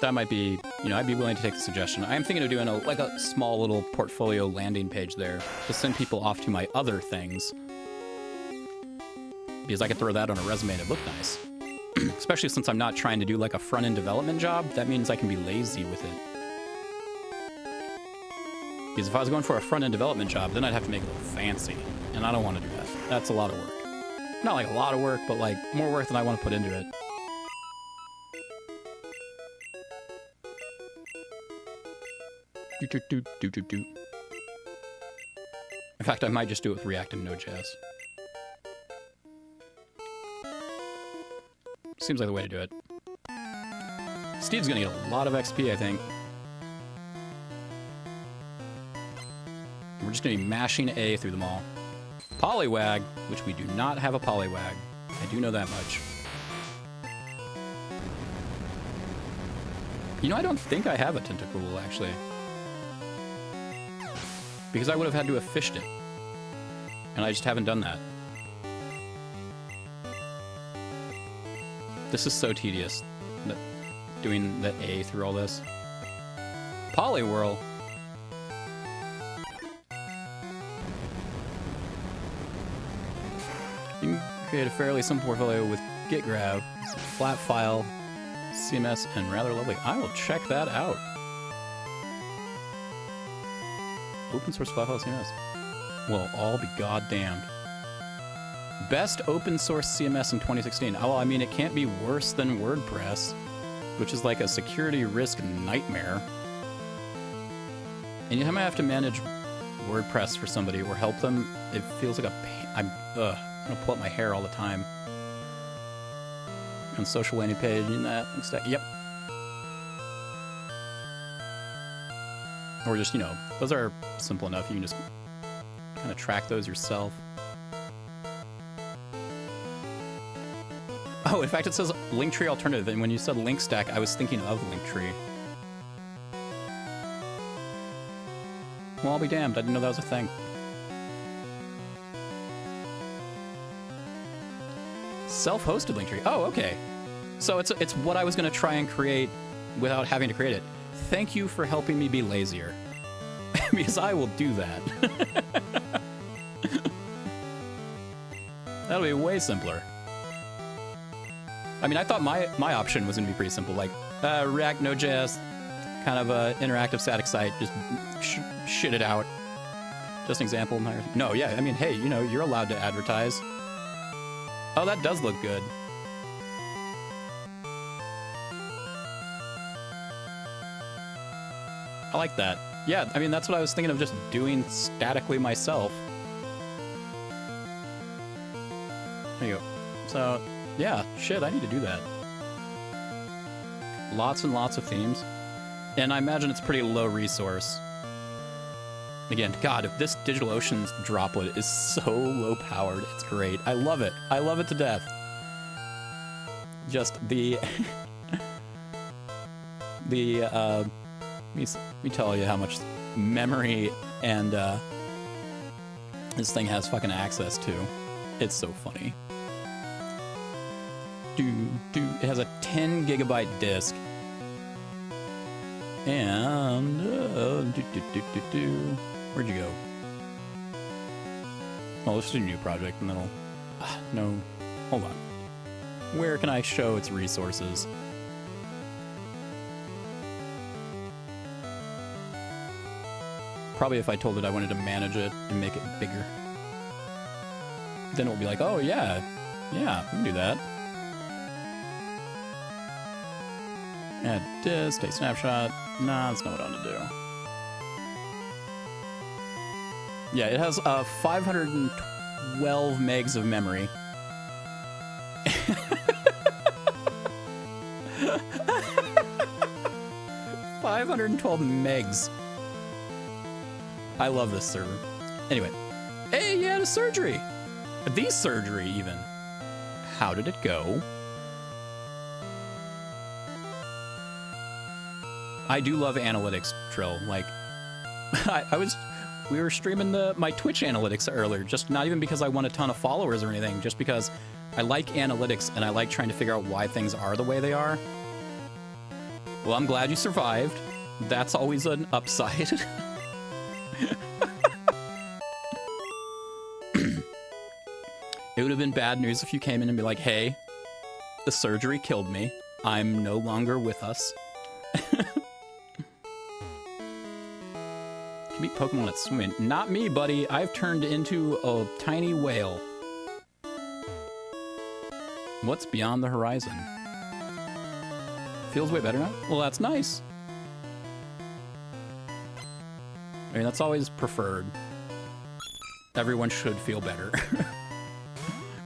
that might be, you know, I'd be willing to take the suggestion. I am thinking of doing like a small little portfolio landing page there to send people off to my other things. Because I could throw that on a resume and it'd look nice. Especially since I'm not trying to do like a front-end development job, that means I can be lazy with it. Because if I was going for a front-end development job, then I'd have to make it look fancy. And I don't want to do that. That's a lot of work. Not like a lot of work, but like more work than I want to put into it. In fact, I might just do it with React and Node.js. Seems like the way to do it. Steve's gonna get a lot of XP, I think. We're just gonna be mashing A through them all. Polywag, which we do not have a polywag. I do know that much. You know, I don't think I have a tentacool, actually. Because I would have had to have fished it. And I just haven't done that. This is so tedious, doing the A through all this. Polywhirl. You can create a fairly simple portfolio with git grab, flat file, CMS, and rather lovely. I will check that out. Open source flat file CMS. Well, all be goddamned. Best open source CMS in 2016. Oh, well, I mean, it can't be worse than WordPress, which is like a security risk nightmare. Anytime I have to manage WordPress for somebody or help them, it feels like a pain. I'm gonna pull up my hair all the time. On social landing page, and that, yep. Or just, you know, those are simple enough. You can just kind of track those yourself. Oh, in fact, it says Linktree alternative, and when you said link stack, I was thinking of Linktree. Well, I'll be damned. I didn't know that was a thing. Self-hosted Linktree. Oh, okay. So it's what I was going to try and create without having to create it. Thank you for helping me be lazier. Because I will do that. That'll be way simpler. I mean, I thought my option was going to be pretty simple, like React, Node.js, kind of a interactive static site, just shit it out. Just an example. No, yeah, I mean, hey, you know, you're allowed to advertise. Oh, that does look good. I like that. Yeah, I mean, that's what I was thinking of, just doing statically myself. There you go. So, yeah, shit, I need to do that. Lots and lots of themes. And I imagine it's pretty low resource. Again, God, if this DigitalOcean's droplet is so low powered, it's great. I love it. I love it to death. Just the... let me tell you how much memory and this thing has fucking access to. It's so funny. It has a 10 gigabyte disk. And where'd you go? Well, let's do a new project and then I'll no, hold on. Where can I show its resources? Probably if I told it I wanted to manage it and make it bigger. Then it will be like, oh yeah, we can do that. Add disk, take snapshot. Nah, that's not what I want to do. Yeah, it has 512 megs of memory. $512 megs. I love this server. Anyway, hey, you had a surgery. The surgery, even. How did it go? I do love analytics, Trill. Like, we were streaming my Twitch analytics earlier, just not even because I want a ton of followers or anything, just because I like analytics and I like trying to figure out why things are the way they are. Well, I'm glad you survived. That's always an upside. It would have been bad news if you came in and be like, hey, the surgery killed me. I'm no longer with us. Can beat Pokemon at swimming. Not me, buddy. I've turned into a tiny whale. What's beyond the horizon? Feels way better now? Well, that's nice. I mean, that's always preferred. Everyone should feel better.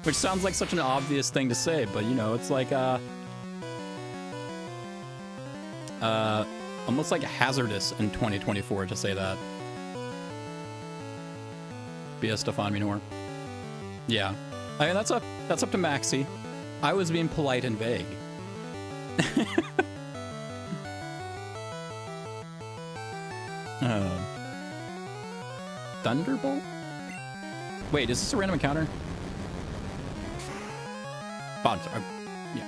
Which sounds like such an obvious thing to say, but you know, it's like, almost like hazardous in 2024 to say that. Be a Stefan Minor. Yeah. I mean, that's up to Maxi. I was being polite and vague. Thunderbolt? Wait, is this a random encounter? Bottom, sorry. Yeah.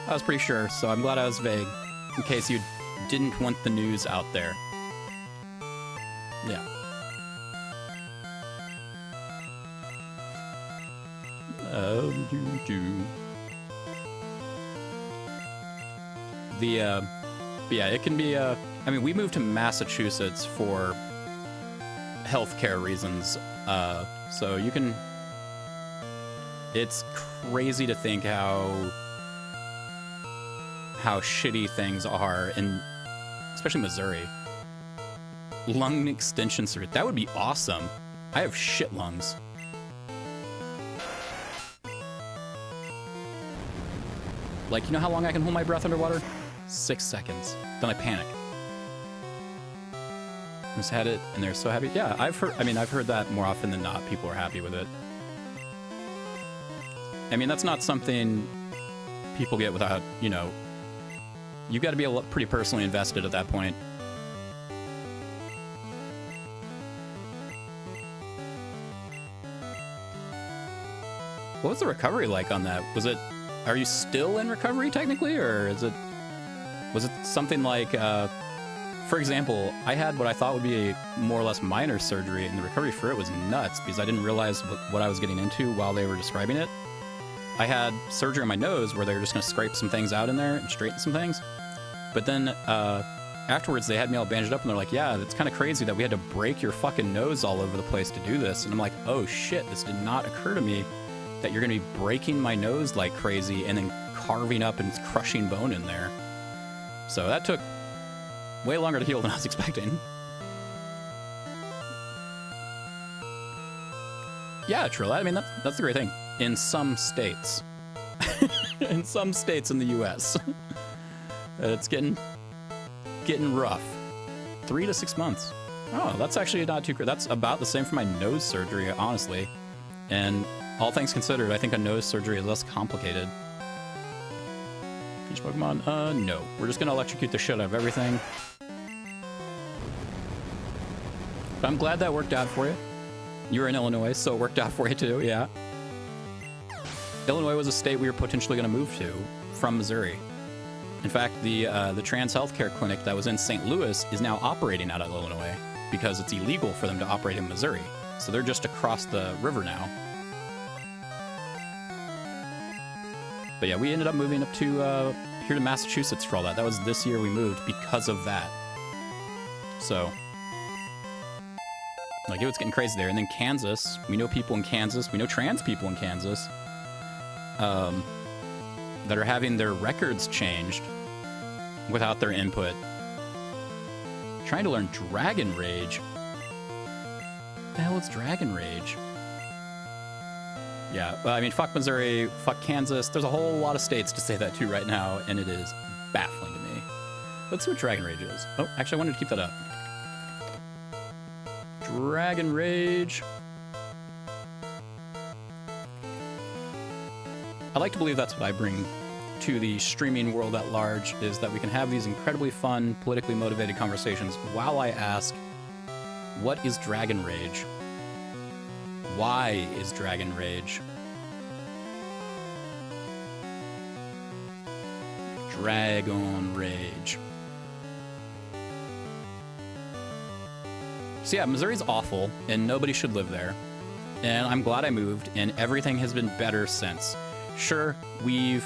I was pretty sure, so I'm glad I was vague. In case you didn't want the news out there. Yeah. Yeah, it can be, I mean, we moved to Massachusetts for healthcare reasons, so you can, it's crazy to think how shitty things are in, especially Missouri. Lung extension surgery, that would be awesome. I have shit lungs. Like, you know how long I can hold my breath underwater? 6 seconds. Then I panic. Just had it, and they're so happy. Yeah, I've heard that more often than not. People are happy with it. I mean, that's not something people get without, you know, you've got to be pretty personally invested at that point. What was the recovery like on that? Are you still in recovery technically, or was it something like, for example, I had what I thought would be a more or less minor surgery, and the recovery for it was nuts because I didn't realize what I was getting into while they were describing it. I had surgery on my nose where they were just going to scrape some things out in there and straighten some things. But then afterwards they had me all bandaged up and they're like, yeah, it's kind of crazy that we had to break your fucking nose all over the place to do this. And I'm like, oh shit, this did not occur to me that you're gonna be breaking my nose like crazy and then carving up and crushing bone in there. So that took way longer to heal than I was expecting. Yeah, Trilla, I mean, that's the great thing. In some states. In some states in the US. It's getting rough. 3 to 6 months. Oh, that's actually not too great. That's about the same for my nose surgery, honestly. And all things considered, I think a nose surgery is less complicated. Each Pokemon? No. We're just gonna electrocute the shit out of everything. But I'm glad that worked out for you. You were in Illinois, so it worked out for you too, yeah. Illinois was a state we were potentially gonna move to from Missouri. In fact, the trans healthcare clinic that was in St. Louis is now operating out of Illinois because it's illegal for them to operate in Missouri. So they're just across the river now. But yeah, we ended up moving up to here to Massachusetts for all that. That was this year we moved because of that. So, like, it was getting crazy there. And then Kansas, we know people in Kansas, we know trans people in Kansas that are having their records changed without their input. Trying to learn Dragon Rage. What the hell is Dragon Rage? Yeah, well, I mean, fuck Missouri, fuck Kansas. There's a whole lot of states to say that to right now, and it is baffling to me. Let's see what Dragon Rage is. Oh, actually, I wanted to keep that up. Dragon Rage. I like to believe that's what I bring to the streaming world at large, is that we can have these incredibly fun, politically motivated conversations while I ask, what is Dragon Rage? Why is Dragon Rage? Dragon Rage. So yeah, Missouri's awful, and nobody should live there. And I'm glad I moved, and everything has been better since. Sure, we've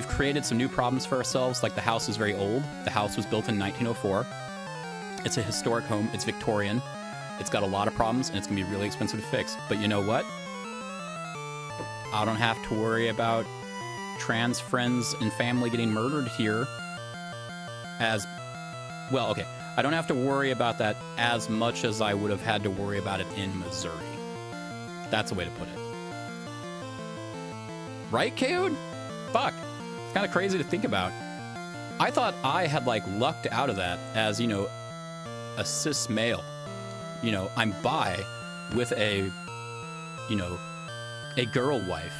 created some new problems for ourselves, like the house is very old. The house was built in 1904. It's a historic home, it's Victorian. It's got a lot of problems, and it's gonna be really expensive to fix. But you know what? I don't have to worry about trans friends and family getting murdered here as, well, okay. I don't have to worry about that as much as I would have had to worry about it in Missouri. That's a way to put it. Right, Kaod? Fuck. It's kind of crazy to think about. I thought I had, like, lucked out of that as, you know, a cis male. You know, I'm bi with a, you know, a girl wife.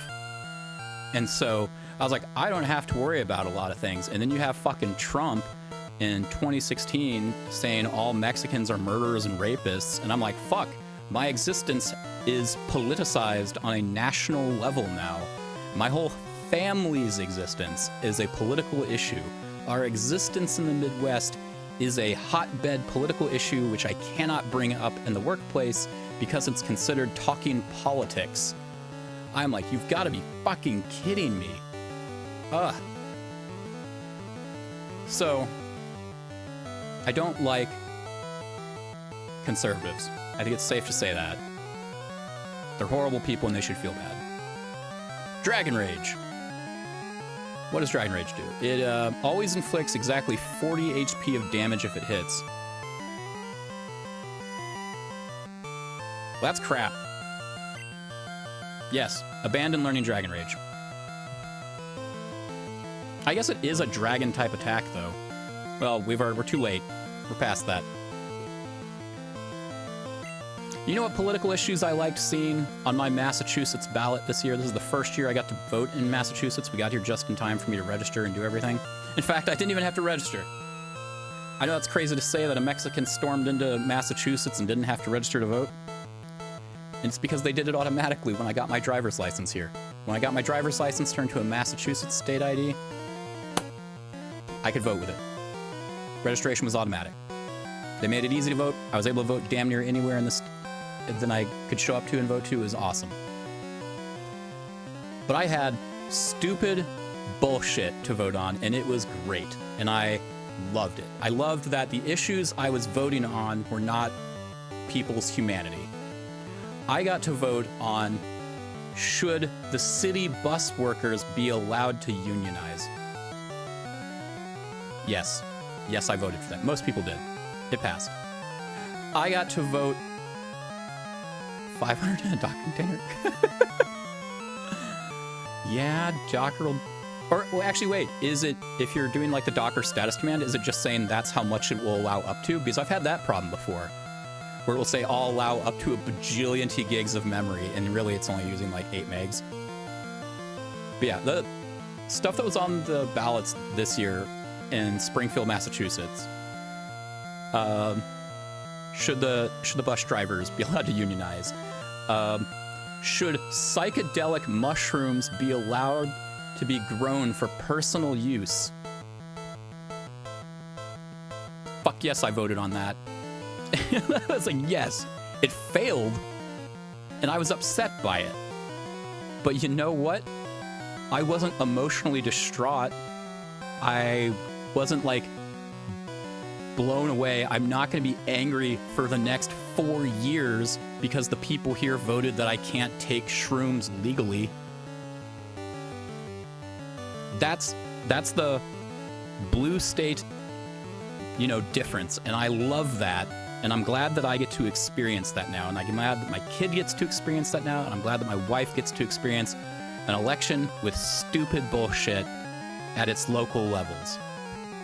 And so I was like, I don't have to worry about a lot of things. And then you have fucking Trump in 2016 saying all Mexicans are murderers and rapists. And I'm like, fuck, my existence is politicized on a national level now. My whole family's existence is a political issue. Our existence in the Midwest is a hotbed political issue which I cannot bring up in the workplace because it's considered talking politics. I'm like, you've got to be fucking kidding me. Ugh. So, I don't like conservatives. I think it's safe to say that. They're horrible people and they should feel bad. Dragon Rage. What does Dragon Rage do? It always inflicts exactly 40 HP of damage if it hits. Well, that's crap. Yes, abandon learning Dragon Rage. I guess it is a dragon type attack, though. Well, we're too late. We're past that. You know what political issues I liked seeing on my Massachusetts ballot this year? This is the first year I got to vote in Massachusetts. We got here just in time for me to register and do everything. In fact, I didn't even have to register. I know it's crazy to say that a Mexican stormed into Massachusetts and didn't have to register to vote. And it's because they did it automatically when I got my driver's license here. When I got my driver's license turned to a Massachusetts state ID, I could vote with it. Registration was automatic. They made it easy to vote. I was able to vote damn near anywhere in this than I could show up to and vote to. It was awesome. But I had stupid bullshit to vote on, and it was great. And I loved it. I loved that the issues I was voting on were not people's humanity. I got to vote on should the city bus workers be allowed to unionize. Yes. Yes, I voted for that. Most people did. It passed. I got to vote 500 in a Docker container. Yeah, Docker will... Or, well, actually, wait. Is it, if you're doing like the Docker status command, is it just saying that's how much it will allow up to? Because I've had that problem before, where it will say I'll allow up to a bajillion gigs of memory, and really it's only using like 8 megs. But yeah, the stuff that was on the ballots this year in Springfield, Massachusetts, should the bus drivers be allowed to unionize? Should psychedelic mushrooms be allowed to be grown for personal use? Fuck yes, I voted on that. I was like, yes. It failed, and I was upset by it. But you know what? I wasn't emotionally distraught. I wasn't like blown away. I'm not going to be angry for the next 4 years because the people here voted that I can't take shrooms legally. That's the blue state, you know, difference, and I love that, and I'm glad that I get to experience that now, and I'm glad that my kid gets to experience that now, and I'm glad that my wife gets to experience an election with stupid bullshit at its local levels,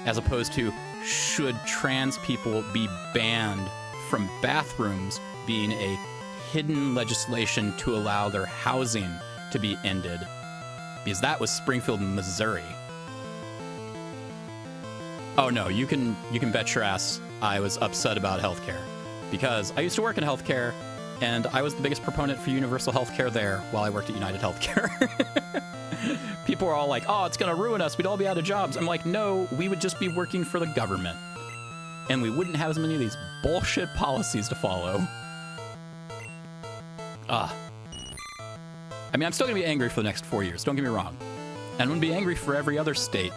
as opposed to should trans people be banned from bathrooms being a hidden legislation to allow their housing to be ended, because that was Springfield, Missouri. Oh no, you can bet your ass I was upset about healthcare, because I used to work in healthcare, and I was the biggest proponent for universal healthcare there while I worked at United Healthcare. People were all like, oh, it's gonna ruin us, we'd all be out of jobs. I'm like, no, we would just be working for the government, and we wouldn't have as many of these bullshit policies to follow. I mean, I'm still gonna be angry for the next 4 years, don't get me wrong. And I'm gonna be angry for every other state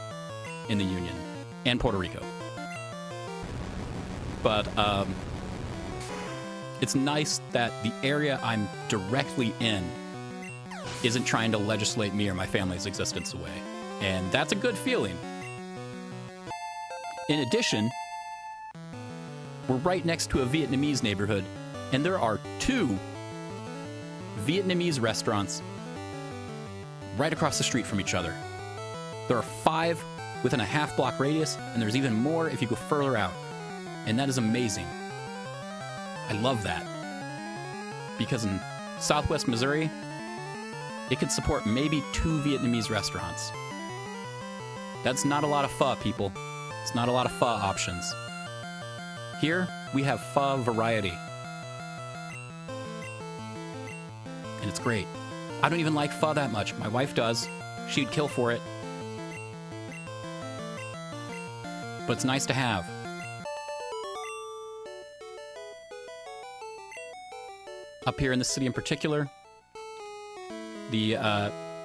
in the Union, and Puerto Rico. But, it's nice that the area I'm directly in isn't trying to legislate me or my family's existence away. And that's a good feeling. In addition, we're right next to a Vietnamese neighborhood, and there are 2 Vietnamese restaurants right across the street from each other. There are 5 within a half-block radius, and there's even more if you go further out. And that is amazing. I love that. Because in Southwest Missouri, it could support maybe 2 Vietnamese restaurants. That's not a lot of pho, people. It's not a lot of pho options. Here, we have pho variety. And it's great. I don't even like pho that much. My wife does. She'd kill for it. But it's nice to have. Up here in the city in particular, the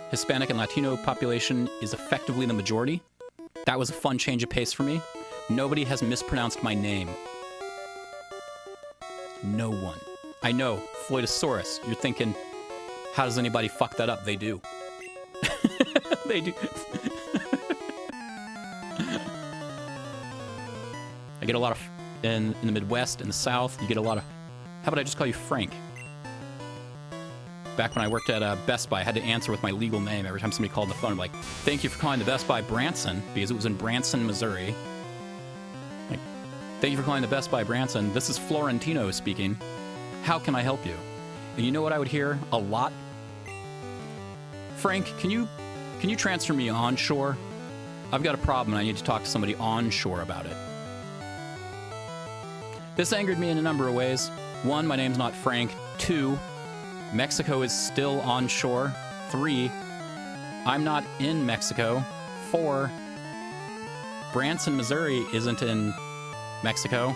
Hispanic and Latino population is effectively the majority. That was a fun change of pace for me. Nobody has mispronounced my name. No one. I know, Floydosaurus, you're thinking, how does anybody fuck that up? They do. They do. I get a lot of, in the Midwest, in the South, you get a lot of, how about I just call you Frank? Back when I worked at Best Buy, I had to answer with my legal name every time somebody called the phone. I'm like, thank you for calling the Best Buy Branson, because it was in Branson, Missouri. Like, thank you for calling the Best Buy Branson. This is Florentino speaking. How can I help you? And you know what I would hear a lot? Frank, can you transfer me onshore? I've got a problem and I need to talk to somebody onshore about it. This angered me in a number of ways. 1, my name's not Frank. 2, Mexico is still onshore. 3, I'm not in Mexico. 4, Branson, Missouri isn't in Mexico.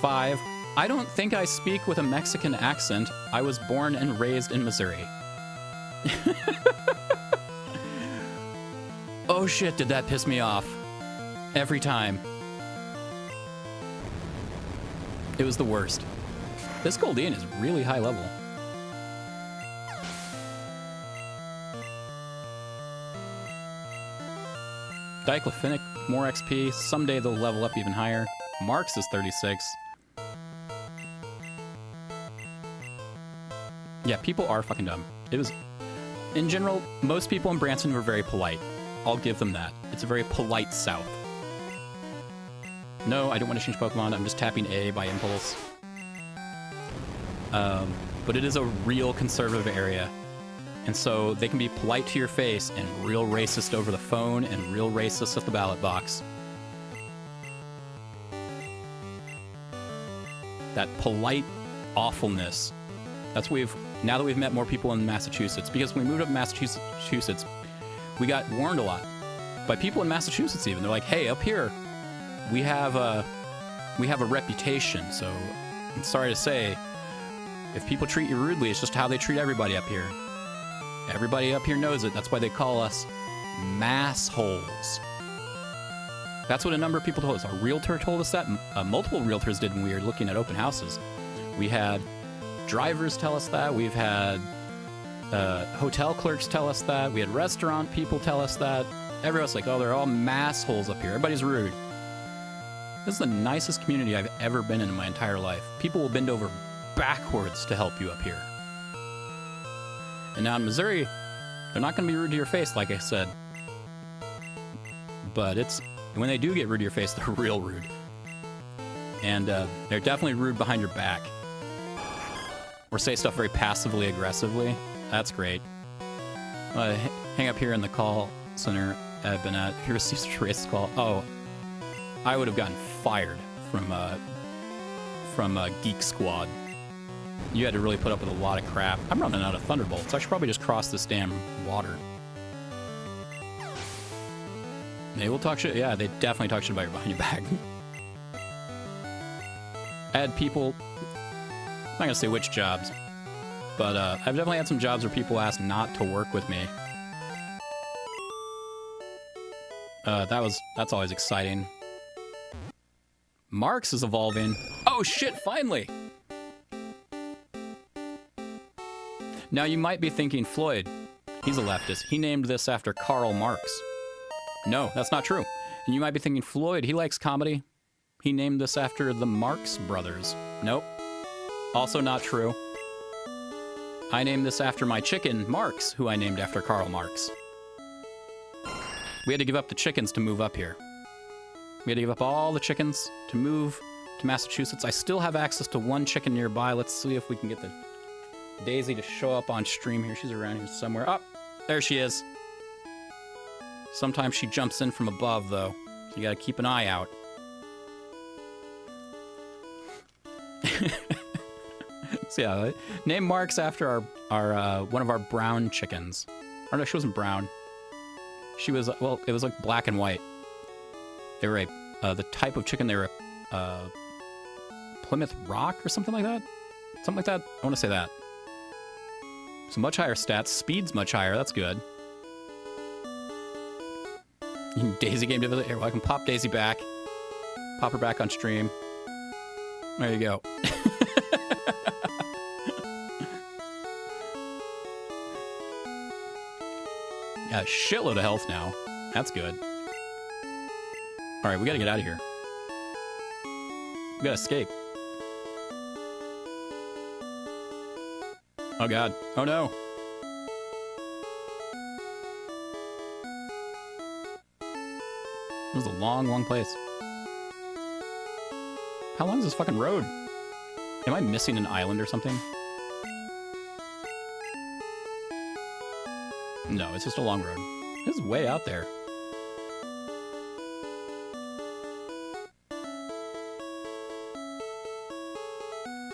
5, I don't think I speak with a Mexican accent. I was born and raised in Missouri. Oh shit, did that piss me off. Every time. It was the worst. This Goldeen is really high level. Diclofenac, more XP. Someday they'll level up even higher. Marks is 36. Yeah, people are fucking dumb. It was... In general, most people in Branson were very polite. I'll give them that. It's a very polite South. No, I don't want to change Pokemon. I'm just tapping A by impulse. But it is a real conservative area. And so they can be polite to your face and real racist over the phone and real racist at the ballot box. That polite awfulness. That's what we've... Now that we've met more people in Massachusetts, because when we moved up to Massachusetts, we got warned a lot by people in Massachusetts even. They're like, hey, up here, we have a reputation, so I'm sorry to say, if people treat you rudely, it's just how they treat everybody up here. Everybody up here knows it. That's why they call us massholes. That's what a number of people told us. Our realtor told us that. Multiple realtors did when we were looking at open houses. We had drivers tell us that. We've had hotel clerks tell us that. We had restaurant people tell us that. Everyone's like, oh, they're all massholes up here. Everybody's rude. This is the nicest community I've ever been in my entire life. People will bend over backwards to help you up here. And now in Missouri, they're not going to be rude to your face, like I said. But when they do get rude to your face, they're real rude. And they're definitely rude behind your back. Or say stuff very passively aggressively. That's great. Hang up here in the call center I've been at. He receives a racist call. Oh, I would have gotten fired from Geek Squad. You had to really put up with a lot of crap. I'm running out of Thunderbolts. I should probably just cross this damn water. They will talk shit. Yeah, they definitely talk shit about you behind your back. I had people... I'm not gonna say which jobs, but I've definitely had some jobs where people asked not to work with me. That's always exciting. Marks is evolving. Oh shit, finally! Now you might be thinking, Floyd, he's a leftist. He named this after Karl Marx. No, that's not true. And you might be thinking, Floyd, he likes comedy. He named this after the Marx Brothers. Nope. Also not true. I named this after my chicken, Marx, who I named after Karl Marx. We had to give up the chickens to move up here. We had to give up all the chickens to move to Massachusetts. I still have access to one chicken nearby. Let's see if we can get the Daisy to show up on stream here. She's around here somewhere. Oh, there she is. Sometimes she jumps in from above, though. So you gotta keep an eye out. So yeah, name Marks after our one of our brown chickens. Or no, she wasn't brown. She was, well, it was like black and white. They were the type of chicken, they were Plymouth Rock or something like that? Something like that? I want to say that. So much higher stats. Speed's much higher. That's good. Daisy game to visit. Here, well, I can pop Daisy back. Pop her back on stream. There you go. Yeah, a shitload of health now. That's good. Alright, we gotta get out of here. We gotta escape. Oh god. Oh no. This is a long, long place. How long is this fucking road? Am I missing an island or something? No, it's just a long road. This is way out there.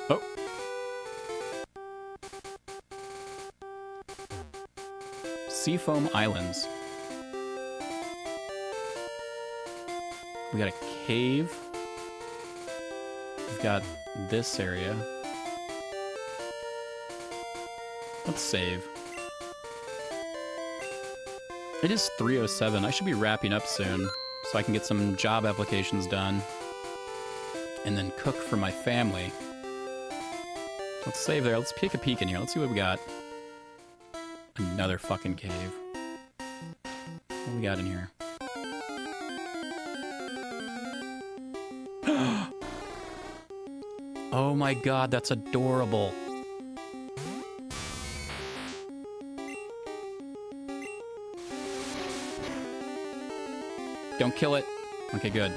Oh. Seafoam Islands. We got a cave. We've got this area. Let's save. It is 3:07. I should be wrapping up soon. so I can get some job applications done and then cook for my family. Let's save there. Let's take a peek in here. Let's see what we got. Another fucking cave. What do we got in here? Oh my god, that's adorable. Don't kill it. Okay, good.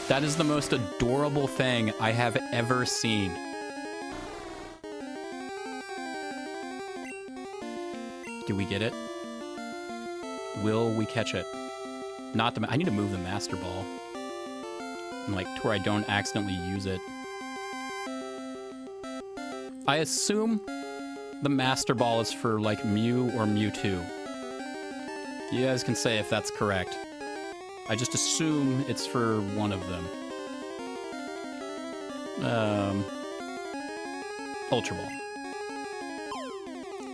That is the most adorable thing I have ever seen. Do we get it? Will we catch it? Not the... I need to move the Master Ball. And, like, to where I don't accidentally use it. I assume the Master Ball is for, like, Mew or Mewtwo. You guys can say if that's correct. I just assume it's for one of them. Ultra Ball.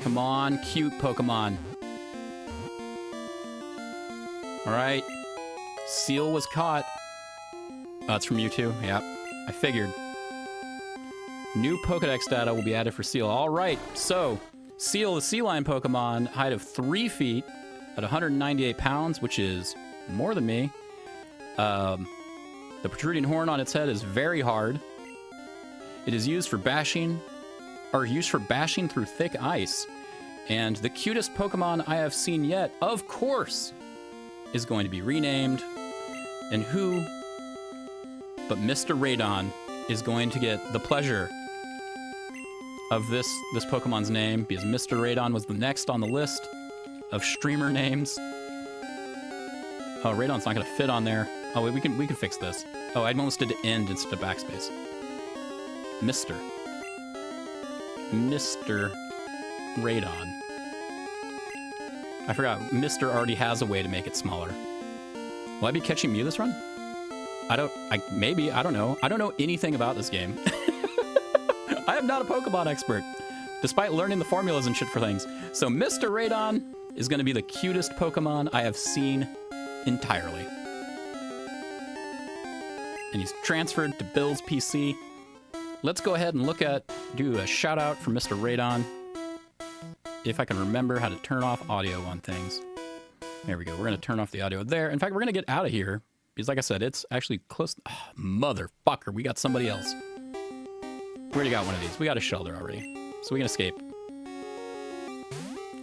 Come on, cute Pokemon. Alright. Seal was caught. Oh, it's from Mewtwo? Yeah, I figured. New Pokedex data will be added for Seal. Alright, so Seal, the sea lion Pokemon, height of 3 feet at 198 pounds, which is more than me. The protruding horn on its head is very hard. It is used for bashing through thick ice. And the cutest Pokemon I have seen yet, of course, is going to be renamed. And who but Mr. Radon is going to get the pleasure of this Pokemon's name, because Mr. Radon was the next on the list of streamer names. Oh, Radon's not gonna fit on there. Oh wait, we can fix this. Oh, I almost did end instead of backspace. Mr. Radon. I forgot, Mr. already has a way to make it smaller. Will I be catching Mew this run? Maybe, I don't know. I don't know anything about this game. I am not a Pokemon expert, despite learning the formulas and shit for things. So Mr. Radon is gonna be the cutest Pokemon I have seen entirely. And he's transferred to Bill's PC. Let's go ahead and do a shout out for Mr. Radon. If I can remember how to turn off audio on things. There we go. We're going to turn off the audio there. In fact, we're going to get out of here. Because like I said, it's actually close. Oh, motherfucker. We got somebody else. We already got one of these. We got a Shelder already. So we can escape.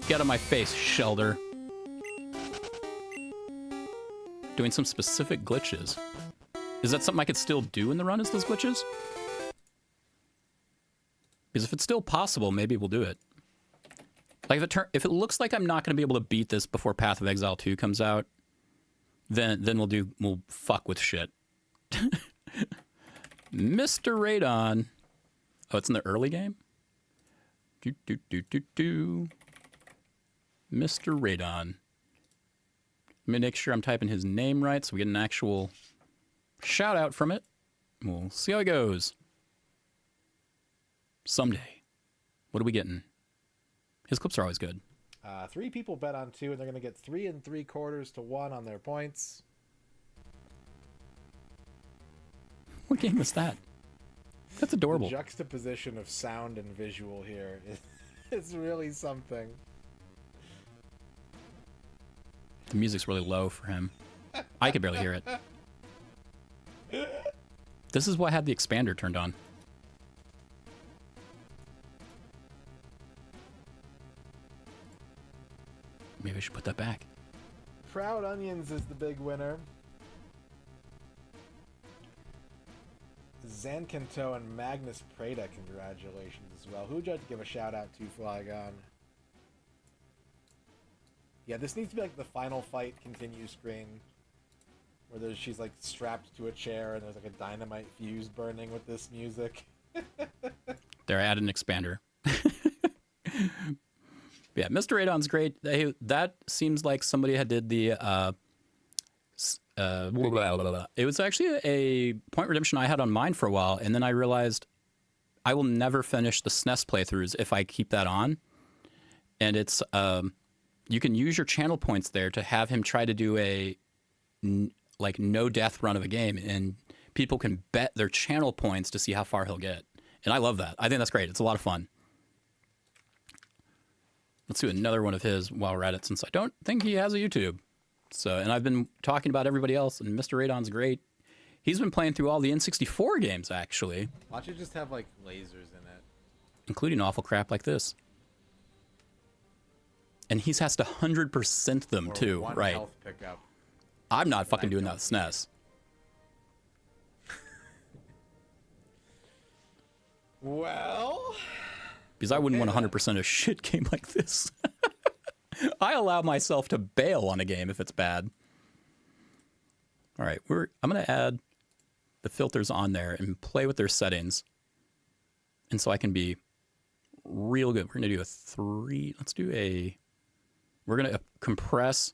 Get out of my face, Shelder. Doing some specific glitches. Is that something I could still do in the run, is those glitches? Because if it's still possible, maybe we'll do it. Like, if it looks like I'm not going to be able to beat this before Path of Exile 2 comes out, then we'll fuck with shit. Mr. Radon. Oh, it's in the early game? Mr. Radon. Let me make sure I'm typing his name right so we get an actual shout out from it. We'll see how it goes. Someday. What are we getting? His clips are always good. 3 people bet on 2, and they're going to get 3 3/4 to 1 on their points. What game was that? That's adorable. The juxtaposition of sound and visual here is really something. The music's really low for him. I could barely hear it. This is why I had the expander turned on. Maybe I should put that back. Proud Onions is the big winner. Zankanto and Magnus Prada, congratulations as well. Who would you like to give a shout out to, Flygon? Yeah, this needs to be like the final fight continue screen. Where she's like strapped to a chair and there's like a dynamite fuse burning with this music. There, I added an expander. Yeah, Mr. Radon's great. That seems like somebody had did the it was actually a point redemption I had on mine for a while, and then I realized I will never finish the SNES playthroughs if I keep that on. And it's you can use your channel points there to have him try to do a like no death run of a game, and people can bet their channel points to see how far he'll get. And I love that. I think that's great. It's a lot of fun. Let's do another one of his while we're at it, since I don't think he has a YouTube. So, and I've been talking about everybody else, and Mr. Radon's great. He's been playing through all the N64 games, actually. Why don't you just have, like, lasers in it? Including awful crap like this. And he has to 100% them, Or too, one right? health pickup. I'm not fucking doing that with SNES. Well... Because I wouldn't want 100% a shit game like this. I allow myself to bail on a game if it's bad. All right, I'm going to add the filters on there and play with their settings. And so I can be real good. We're going to do a 3. Let's do a... We're going to compress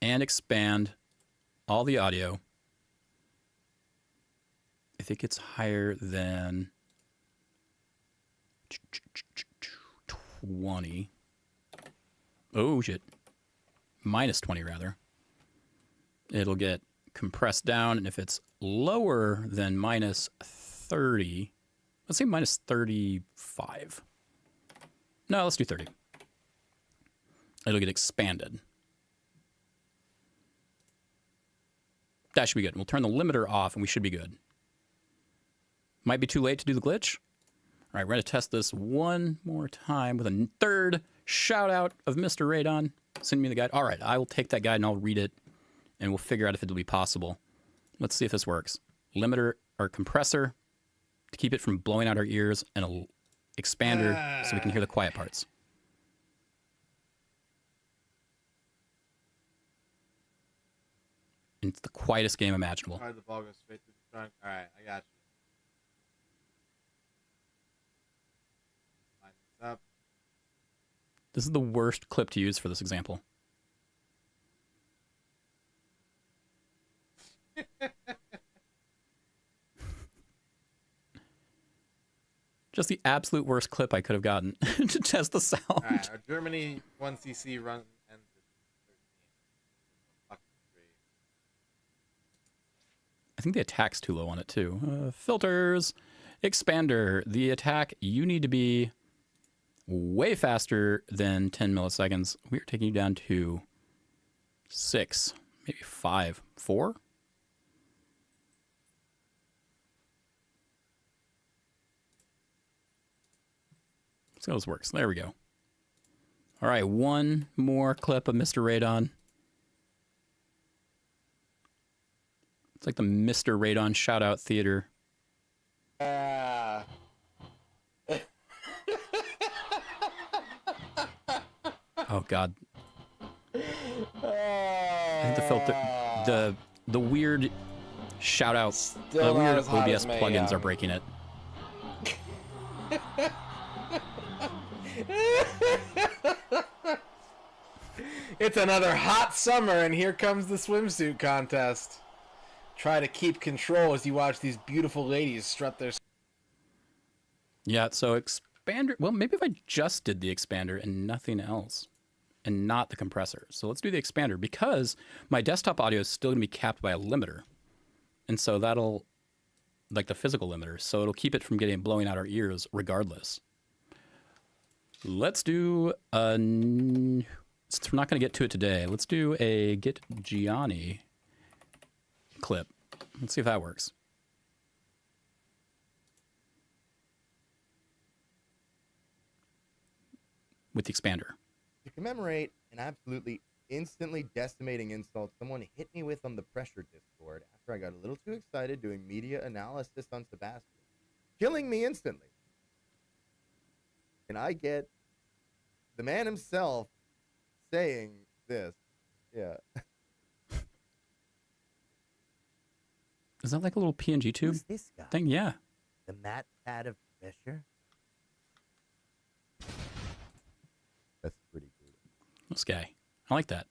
and expand all the audio. If it gets higher than 20. Oh, shit. Minus 20, rather. It'll get compressed down, and if it's lower than minus 30, let's say minus 35. No, let's do 30. It'll get expanded. That should be good. We'll turn the limiter off, and we should be good. Might be too late to do the glitch. All right, we're going to test this one more time with a third shout out of Mr. Radon. Send me the guide. All right, I will take that guide and I'll read it, and we'll figure out if it'll be possible. Let's see if this works. Limiter or compressor to keep it from blowing out our ears, and a expander so we can hear the quiet parts. And it's the quietest game imaginable. The ball goes straight to the trunk. All right, I got you. Line this up. This is the worst clip to use for this example. Just the absolute worst clip I could have gotten to test the sound. All right, our Germany 1cc run ends at 13. I think the attack's too low on it too. Filters, expander. The attack, you need to be way faster than 10 milliseconds. We're taking you down to 6, maybe 5, 4. Let's see how this works. There we go. All right, one more clip of Mr. Radon. It's like the Mr. Radon shout-out theater. Oh God. I think the filter, the weird shout-out, the weird OBS plugins are breaking it. It's another hot summer, and here comes the swimsuit contest. Try to keep control as you watch these beautiful ladies strut their... Yeah, so expander... Well, maybe if I just did the expander and nothing else, and not the compressor. So let's do the expander, because my desktop audio is still going to be capped by a limiter. And so that'll... Like the physical limiter. So it'll keep it from blowing out our ears regardless. Let's do a... Since we're not going to get to it today, let's do a Get Gianni clip. Let's see if that works. With the expander. To commemorate an absolutely instantly decimating insult someone hit me with on the Pressure Discord after I got a little too excited doing media analysis on Sebastian, killing me instantly. And I get the man himself saying this. Yeah. Is that like a little PNG tube Who's this guy? thing? Yeah. The Matt Pad of Pressure? That's pretty cool. This guy. I like that.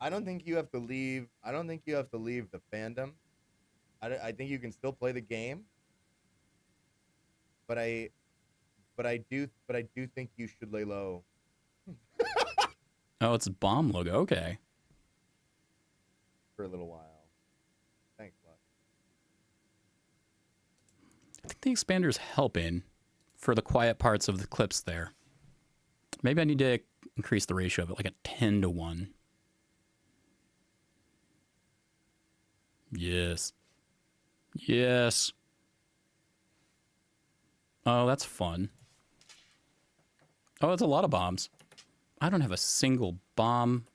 I don't think you have to leave. I don't think you have to leave the fandom. I think you can still play the game. But I but I do think you should lay low. Oh, it's a bomb logo. Okay. For a little while. Thanks, bud. I think the expander's helping for the quiet parts of the clips there. Maybe I need to increase the ratio of it, like a 10-to-1. Yes. Yes. Oh, that's fun. Oh, it's a lot of bombs. I don't have a single bomb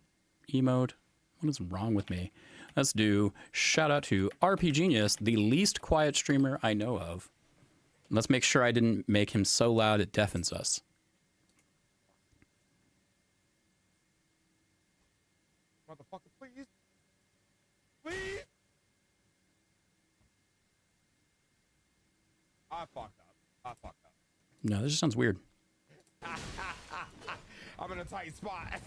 emote. What is wrong with me? Let's do shout out to RP Genius, the least quiet streamer I know of. Let's make sure I didn't make him so loud it deafens us. Motherfucker, please. Please. I fucked up. No, this just sounds weird. I'm in a tight spot.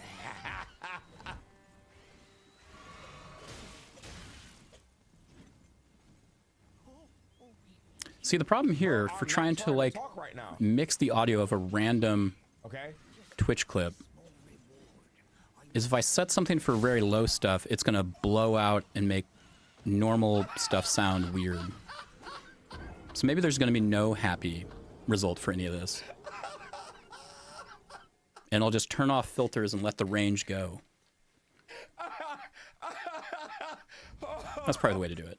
See, the problem here for trying to like mix the audio of a random Twitch clip is if I set something for very low stuff, it's gonna blow out and make normal stuff sound weird. So maybe there's gonna be no happy result for any of this. And I'll just turn off filters and let the range go. That's probably the way to do it.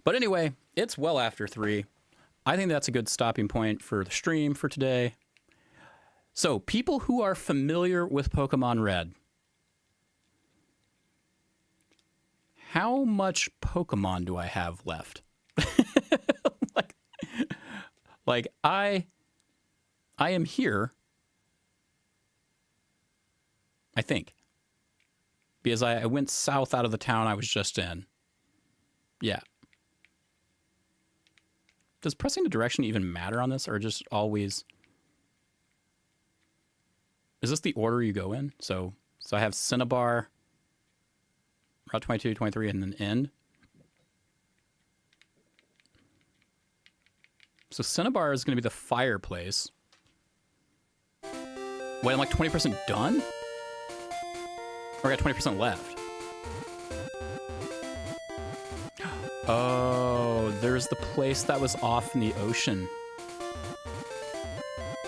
But anyway, it's well after 3. I think that's a good stopping point for the stream for today. So, people who are familiar with Pokemon Red, how much Pokemon do I have left? like I am here, I think, because I went south out of the town I was just in. Yeah. Does pressing the direction even matter on this, or just always... Is this the order you go in? So I have Cinnabar, Route 22, 23, and then end. So Cinnabar is going to be the fireplace. Wait, I'm like 20% done? Or I got 20% left? Oh, there's the place that was off in the ocean.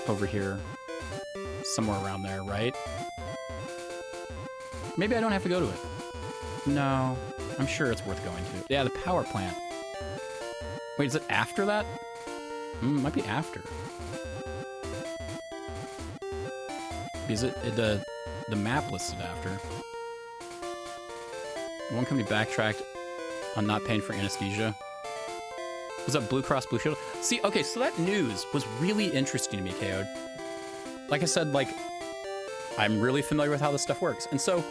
Over here. Somewhere around there, right? Maybe I don't have to go to it. No, I'm sure it's worth going to. Yeah, the power plant. Wait, is it after that? Might be after. Because the map listed after. One company backtracked on not paying for anesthesia. Was that Blue Cross Blue Shield? See, okay, so that news was really interesting to me, KO. Like I said, like, I'm really familiar with how this stuff works. And so,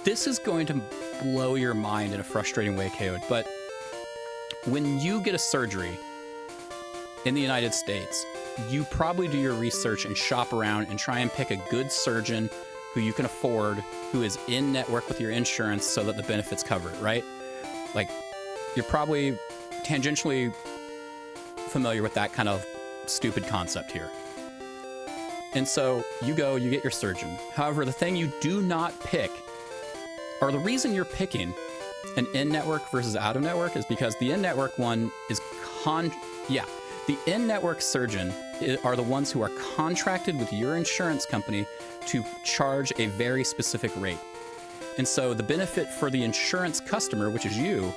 this is going to blow your mind in a frustrating way, KO. But when you get a surgery in the United States, you probably do your research and shop around and try and pick a good surgeon who you can afford, who is in network with your insurance so that the benefits cover it, right? Like, you're probably tangentially familiar with that kind of stupid concept here. And so you go, you get your surgeon. However, the thing you do not pick, or the reason you're picking an in-network versus out-of-network is because the in-network one is the in-network surgeon are the ones who are contracted with your insurance company to charge a very specific rate. And so the benefit for the insurance customer, which is you,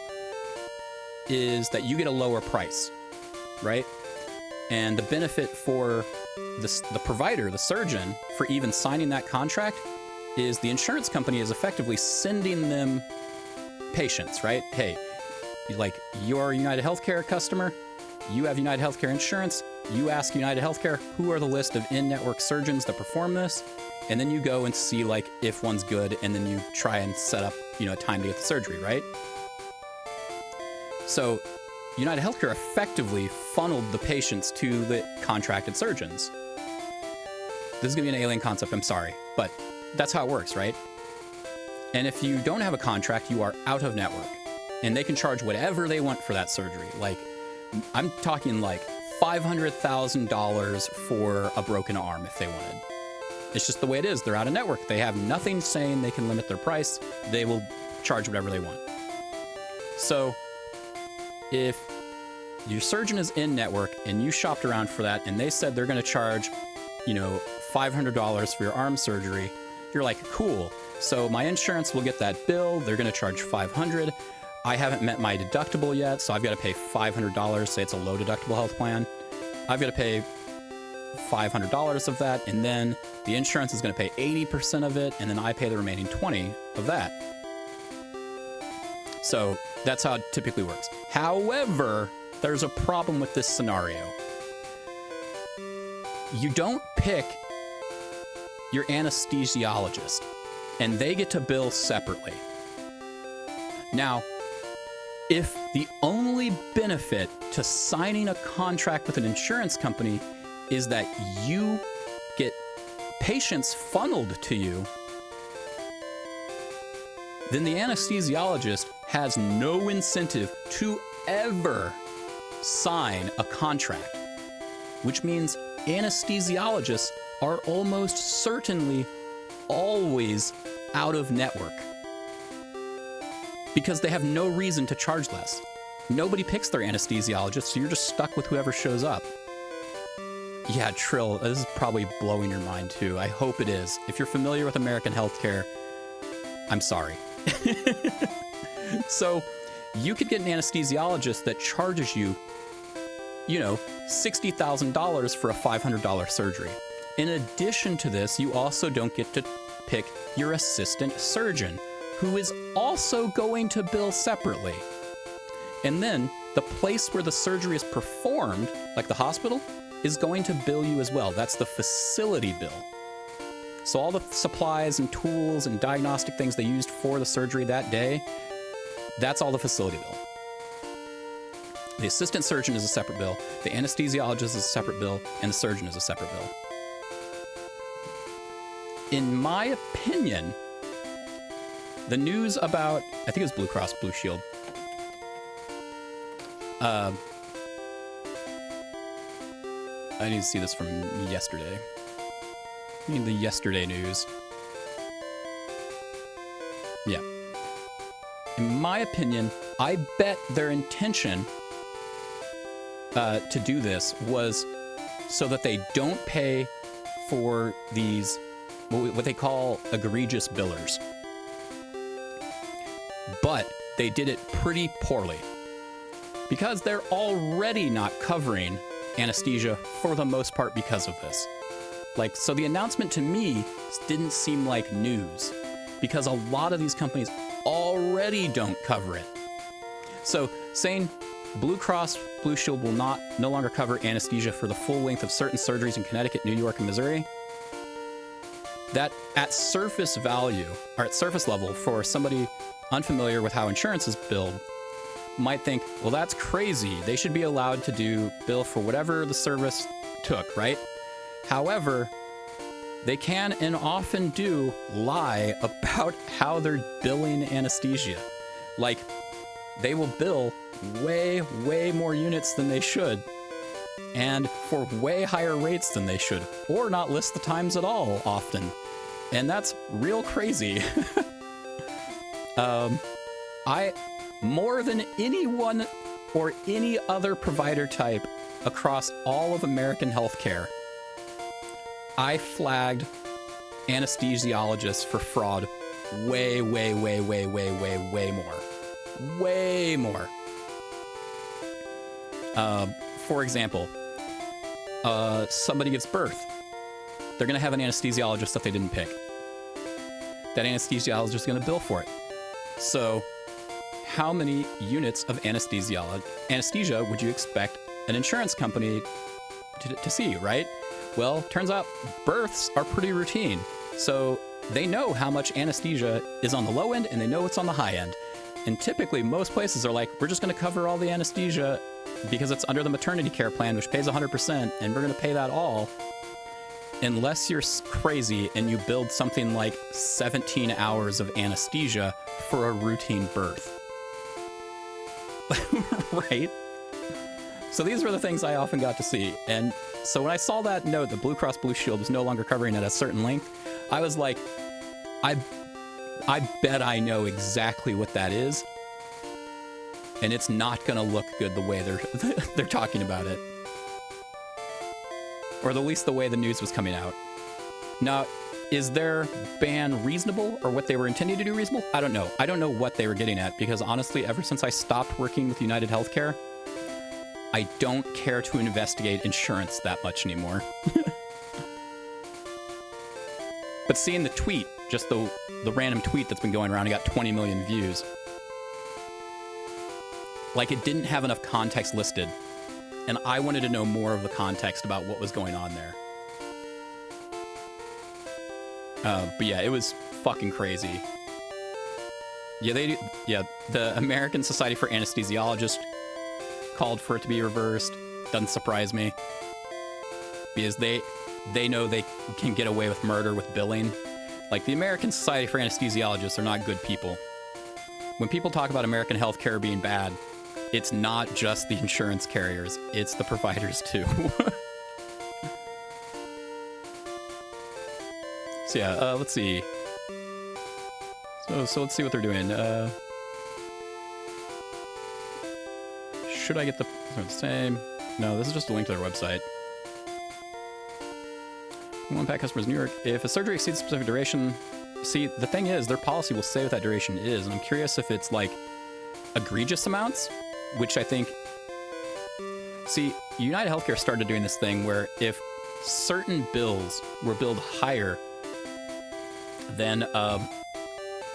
is that you get a lower price, right? And the benefit for the provider, the surgeon, for even signing that contract is the insurance company is effectively sending them patients, right? Hey, like, you're a United Healthcare customer, you have United Healthcare insurance, you ask United Healthcare, who are the list of in-network surgeons that perform this? And then you go and see, like, if one's good, and then you try and set up, a time to get the surgery, right? So United Healthcare effectively funneled the patients to the contracted surgeons. This is gonna be an alien concept, I'm sorry, but that's how it works, right? And if you don't have a contract, you are out of network, and they can charge whatever they want for that surgery. Like, I'm talking like $500,000 for a broken arm if they wanted. It's just the way it is. They're out of network. They have nothing saying they can limit their price. They will charge whatever they want. So if your surgeon is in network and you shopped around for that and they said they're going to charge, you know, $500 for your arm surgery, you're like, cool. So my insurance will get that bill. They're going to charge $500. I haven't met my deductible yet, so I've got to pay $500. Say it's a low deductible health plan. I've got to pay $500 of that, and then the insurance is going to pay 80% of it, and then I pay the remaining 20 of that. So that's how it typically works. However, there's a problem with this scenario. You don't pick your anesthesiologist, and they get to bill separately. Now, if the only benefit to signing a contract with an insurance company is that you get patients funneled to you, then the anesthesiologist has no incentive to ever sign a contract, which means anesthesiologists are almost certainly always out of network because they have no reason to charge less. Nobody picks their anesthesiologist, so you're just stuck with whoever shows up. Yeah, Trill, this is probably blowing your mind too. I hope it is. If you're familiar with American healthcare, I'm sorry. So you could get an anesthesiologist that charges you, you know, $60,000 for a $500 surgery. In addition to this, you also don't get to pick your assistant surgeon, who is also going to bill separately. And then the place where the surgery is performed, like the hospital, is going to bill you as well. That's the facility bill. So all the supplies and tools and diagnostic things they used for the surgery that day, that's all the facility bill. The assistant surgeon is a separate bill, the anesthesiologist is a separate bill, and the surgeon is a separate bill. In my opinion, the news about, I think it was Blue Cross Blue Shield, I need to see this from yesterday. I mean, the yesterday news. Yeah. In my opinion, I bet their intention to do this was so that they don't pay for these, what they call egregious billers. But they did it pretty poorly because they're already not covering anesthesia for the most part because of this. Like, so the announcement to me didn't seem like news because a lot of these companies already don't cover it. So saying Blue Cross Blue Shield will no longer cover anesthesia for the full length of certain surgeries in Connecticut, New York, and Missouri, that at surface value, or at surface level for somebody unfamiliar with how insurance is billed, might think, well, that's crazy. They should be allowed to bill for whatever the service took, right? However, they can and often do lie about how they're billing anesthesia. Like, they will bill way, way more units than they should, and for way higher rates than they should, or not list the times at all often. And that's real crazy. More than anyone or any other provider type across all of American healthcare, I flagged anesthesiologists for fraud way, way, way, way, way, way, way more. Way more. For example, somebody gives birth. They're going to have an anesthesiologist that they didn't pick. That anesthesiologist is going to bill for it. So how many units of anesthesia would you expect an insurance company to see, right? Well, turns out births are pretty routine. So they know how much anesthesia is on the low end and they know what's on the high end. And typically most places are like, we're just going to cover all the anesthesia because it's under the maternity care plan, which pays 100%, and we're going to pay that all. Unless you're crazy and you build something like 17 hours of anesthesia for a routine birth. Right? So these were the things I often got to see. And so when I saw that note that Blue Cross Blue Shield was no longer covering it at a certain length, I was like, I bet I know exactly what that is. And it's not gonna look good the way they're talking about it. Or at least the way the news was coming out. Now, is their ban reasonable, or what they were intending to do reasonable? I don't know. I don't know what they were getting at, because honestly, ever since I stopped working with United Healthcare, I don't care to investigate insurance that much anymore. But seeing the tweet, just the random tweet that's been going around, it got 20 million views. Like, it didn't have enough context listed, and I wanted to know more of the context about what was going on there. But yeah, it was fucking crazy. Yeah, the American Society for Anesthesiologists called for it to be reversed. Doesn't surprise me. Because they know they can get away with murder with billing. Like, the American Society for Anesthesiologists are not good people. When people talk about American healthcare being bad, it's not just the insurance carriers, it's the providers too. So yeah, let's see. So let's see what they're doing. Should I get the same? No, this is just a link to their website. One pack customers in New York. If a surgery exceeds a specific duration, see, the thing is, their policy will say what that duration is, and I'm curious if it's like egregious amounts, which I think. See, United Healthcare started doing this thing where if certain bills were billed higher than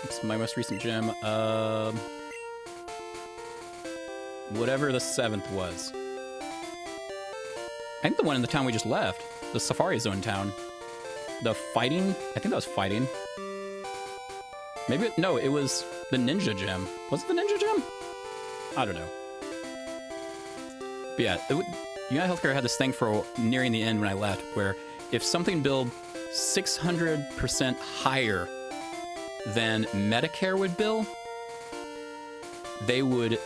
it's my most recent gym, whatever the 7th was. I think the one in the town we just left, the Safari Zone town. The fighting? I think that was fighting. Maybe, no, it was the Ninja Gym. Was it the Ninja Gym? I don't know. But yeah, United Healthcare had this thing for nearing the end when I left, where if something billed 600% higher than Medicare would bill, they would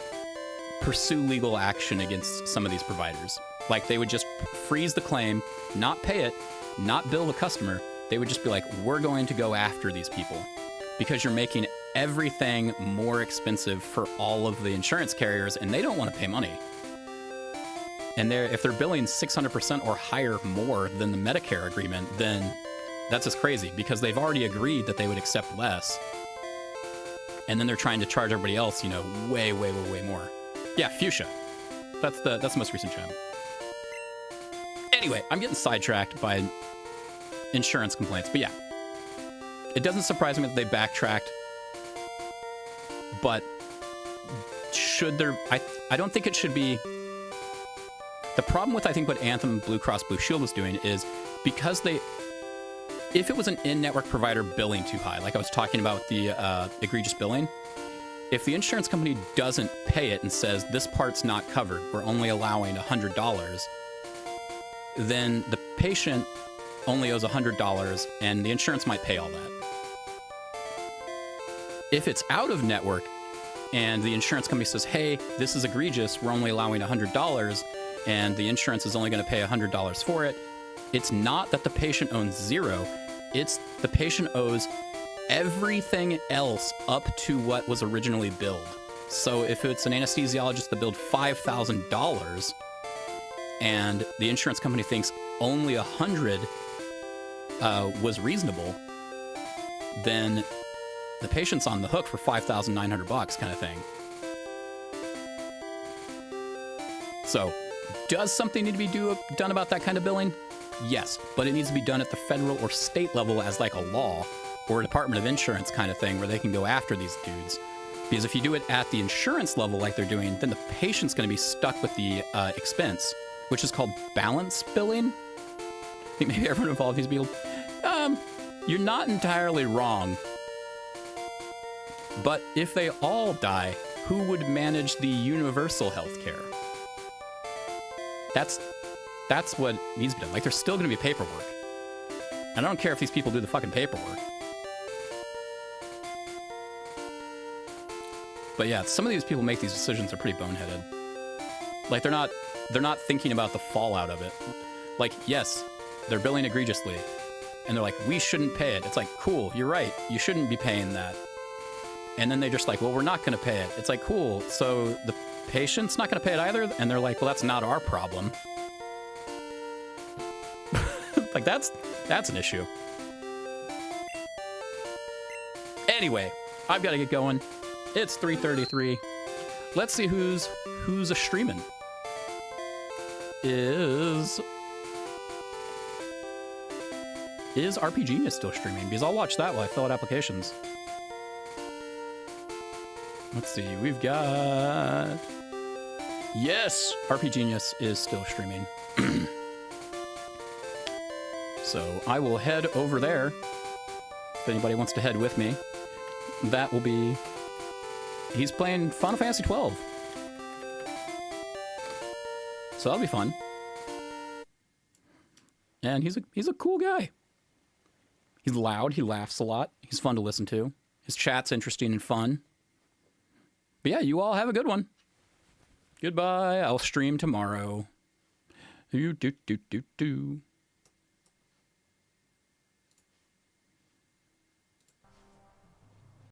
pursue legal action against some of these providers. Like, they would just freeze the claim, not pay it, not bill the customer. They would just be like, we're going to go after these people because you're making everything more expensive for all of the insurance carriers, and they don't want to pay money. And if they're billing 600% or higher more than the Medicare agreement, then that's just crazy, because they've already agreed that they would accept less. And then they're trying to charge everybody else, you know, way, way, way, way more. Yeah, Fuchsia. That's the most recent gem. Anyway, I'm getting sidetracked by insurance complaints, but yeah. It doesn't surprise me that they backtracked, but should there... I don't think it should be... The problem with, I think, what Anthem Blue Cross Blue Shield was doing is because they... If it was an in-network provider billing too high, like I was talking about the egregious billing, if the insurance company doesn't pay it and says, this part's not covered, we're only allowing $100, then the patient only owes $100 and the insurance might pay all that. If it's out of network and the insurance company says, hey, this is egregious, we're only allowing $100, and the insurance is only going to pay $100 for it, it's not that the patient owns zero, it's the patient owes everything else up to what was originally billed. So if it's an anesthesiologist that billed $5,000 and the insurance company thinks only $100 was reasonable, then the patient's on the hook for $5,900 kind of thing. So, does something need to be done about that kind of billing? Yes, but it needs to be done at the federal or state level as like a law or a Department of Insurance kind of thing where they can go after these dudes. Because if you do it at the insurance level like they're doing, then the patient's going to be stuck with the expense, which is called balance billing. I think maybe everyone involved these people. You're not entirely wrong. But if they all die, who would manage the universal health care? That's what needs to be done. Like, there's still going to be paperwork. And I don't care if these people do the fucking paperwork. But yeah, some of these people make these decisions are pretty boneheaded. Like they're not thinking about the fallout of it. Like, yes, they're billing egregiously. And they're like, we shouldn't pay it. It's like, cool, you're right. You shouldn't be paying that. And then they just like, well, we're not going to pay it. It's like, cool. So the patient's not going to pay it either. And they're like, well, that's not our problem. Like that's an issue. Anyway, I've got to get going. It's 3:33. Let's see who's a streaming. Is RPGenius still streaming? Because I'll watch that while I fill out applications. Let's see, we've got... Yes, RPGenius is still streaming. So I will head over there. If anybody wants to head with me, that will be... He's playing Final Fantasy 12. So that'll be fun. And he's a cool guy. He's loud, he laughs a lot. He's fun to listen to. His chat's interesting and fun. But yeah, you all have a good one. Goodbye. I'll stream tomorrow. Do.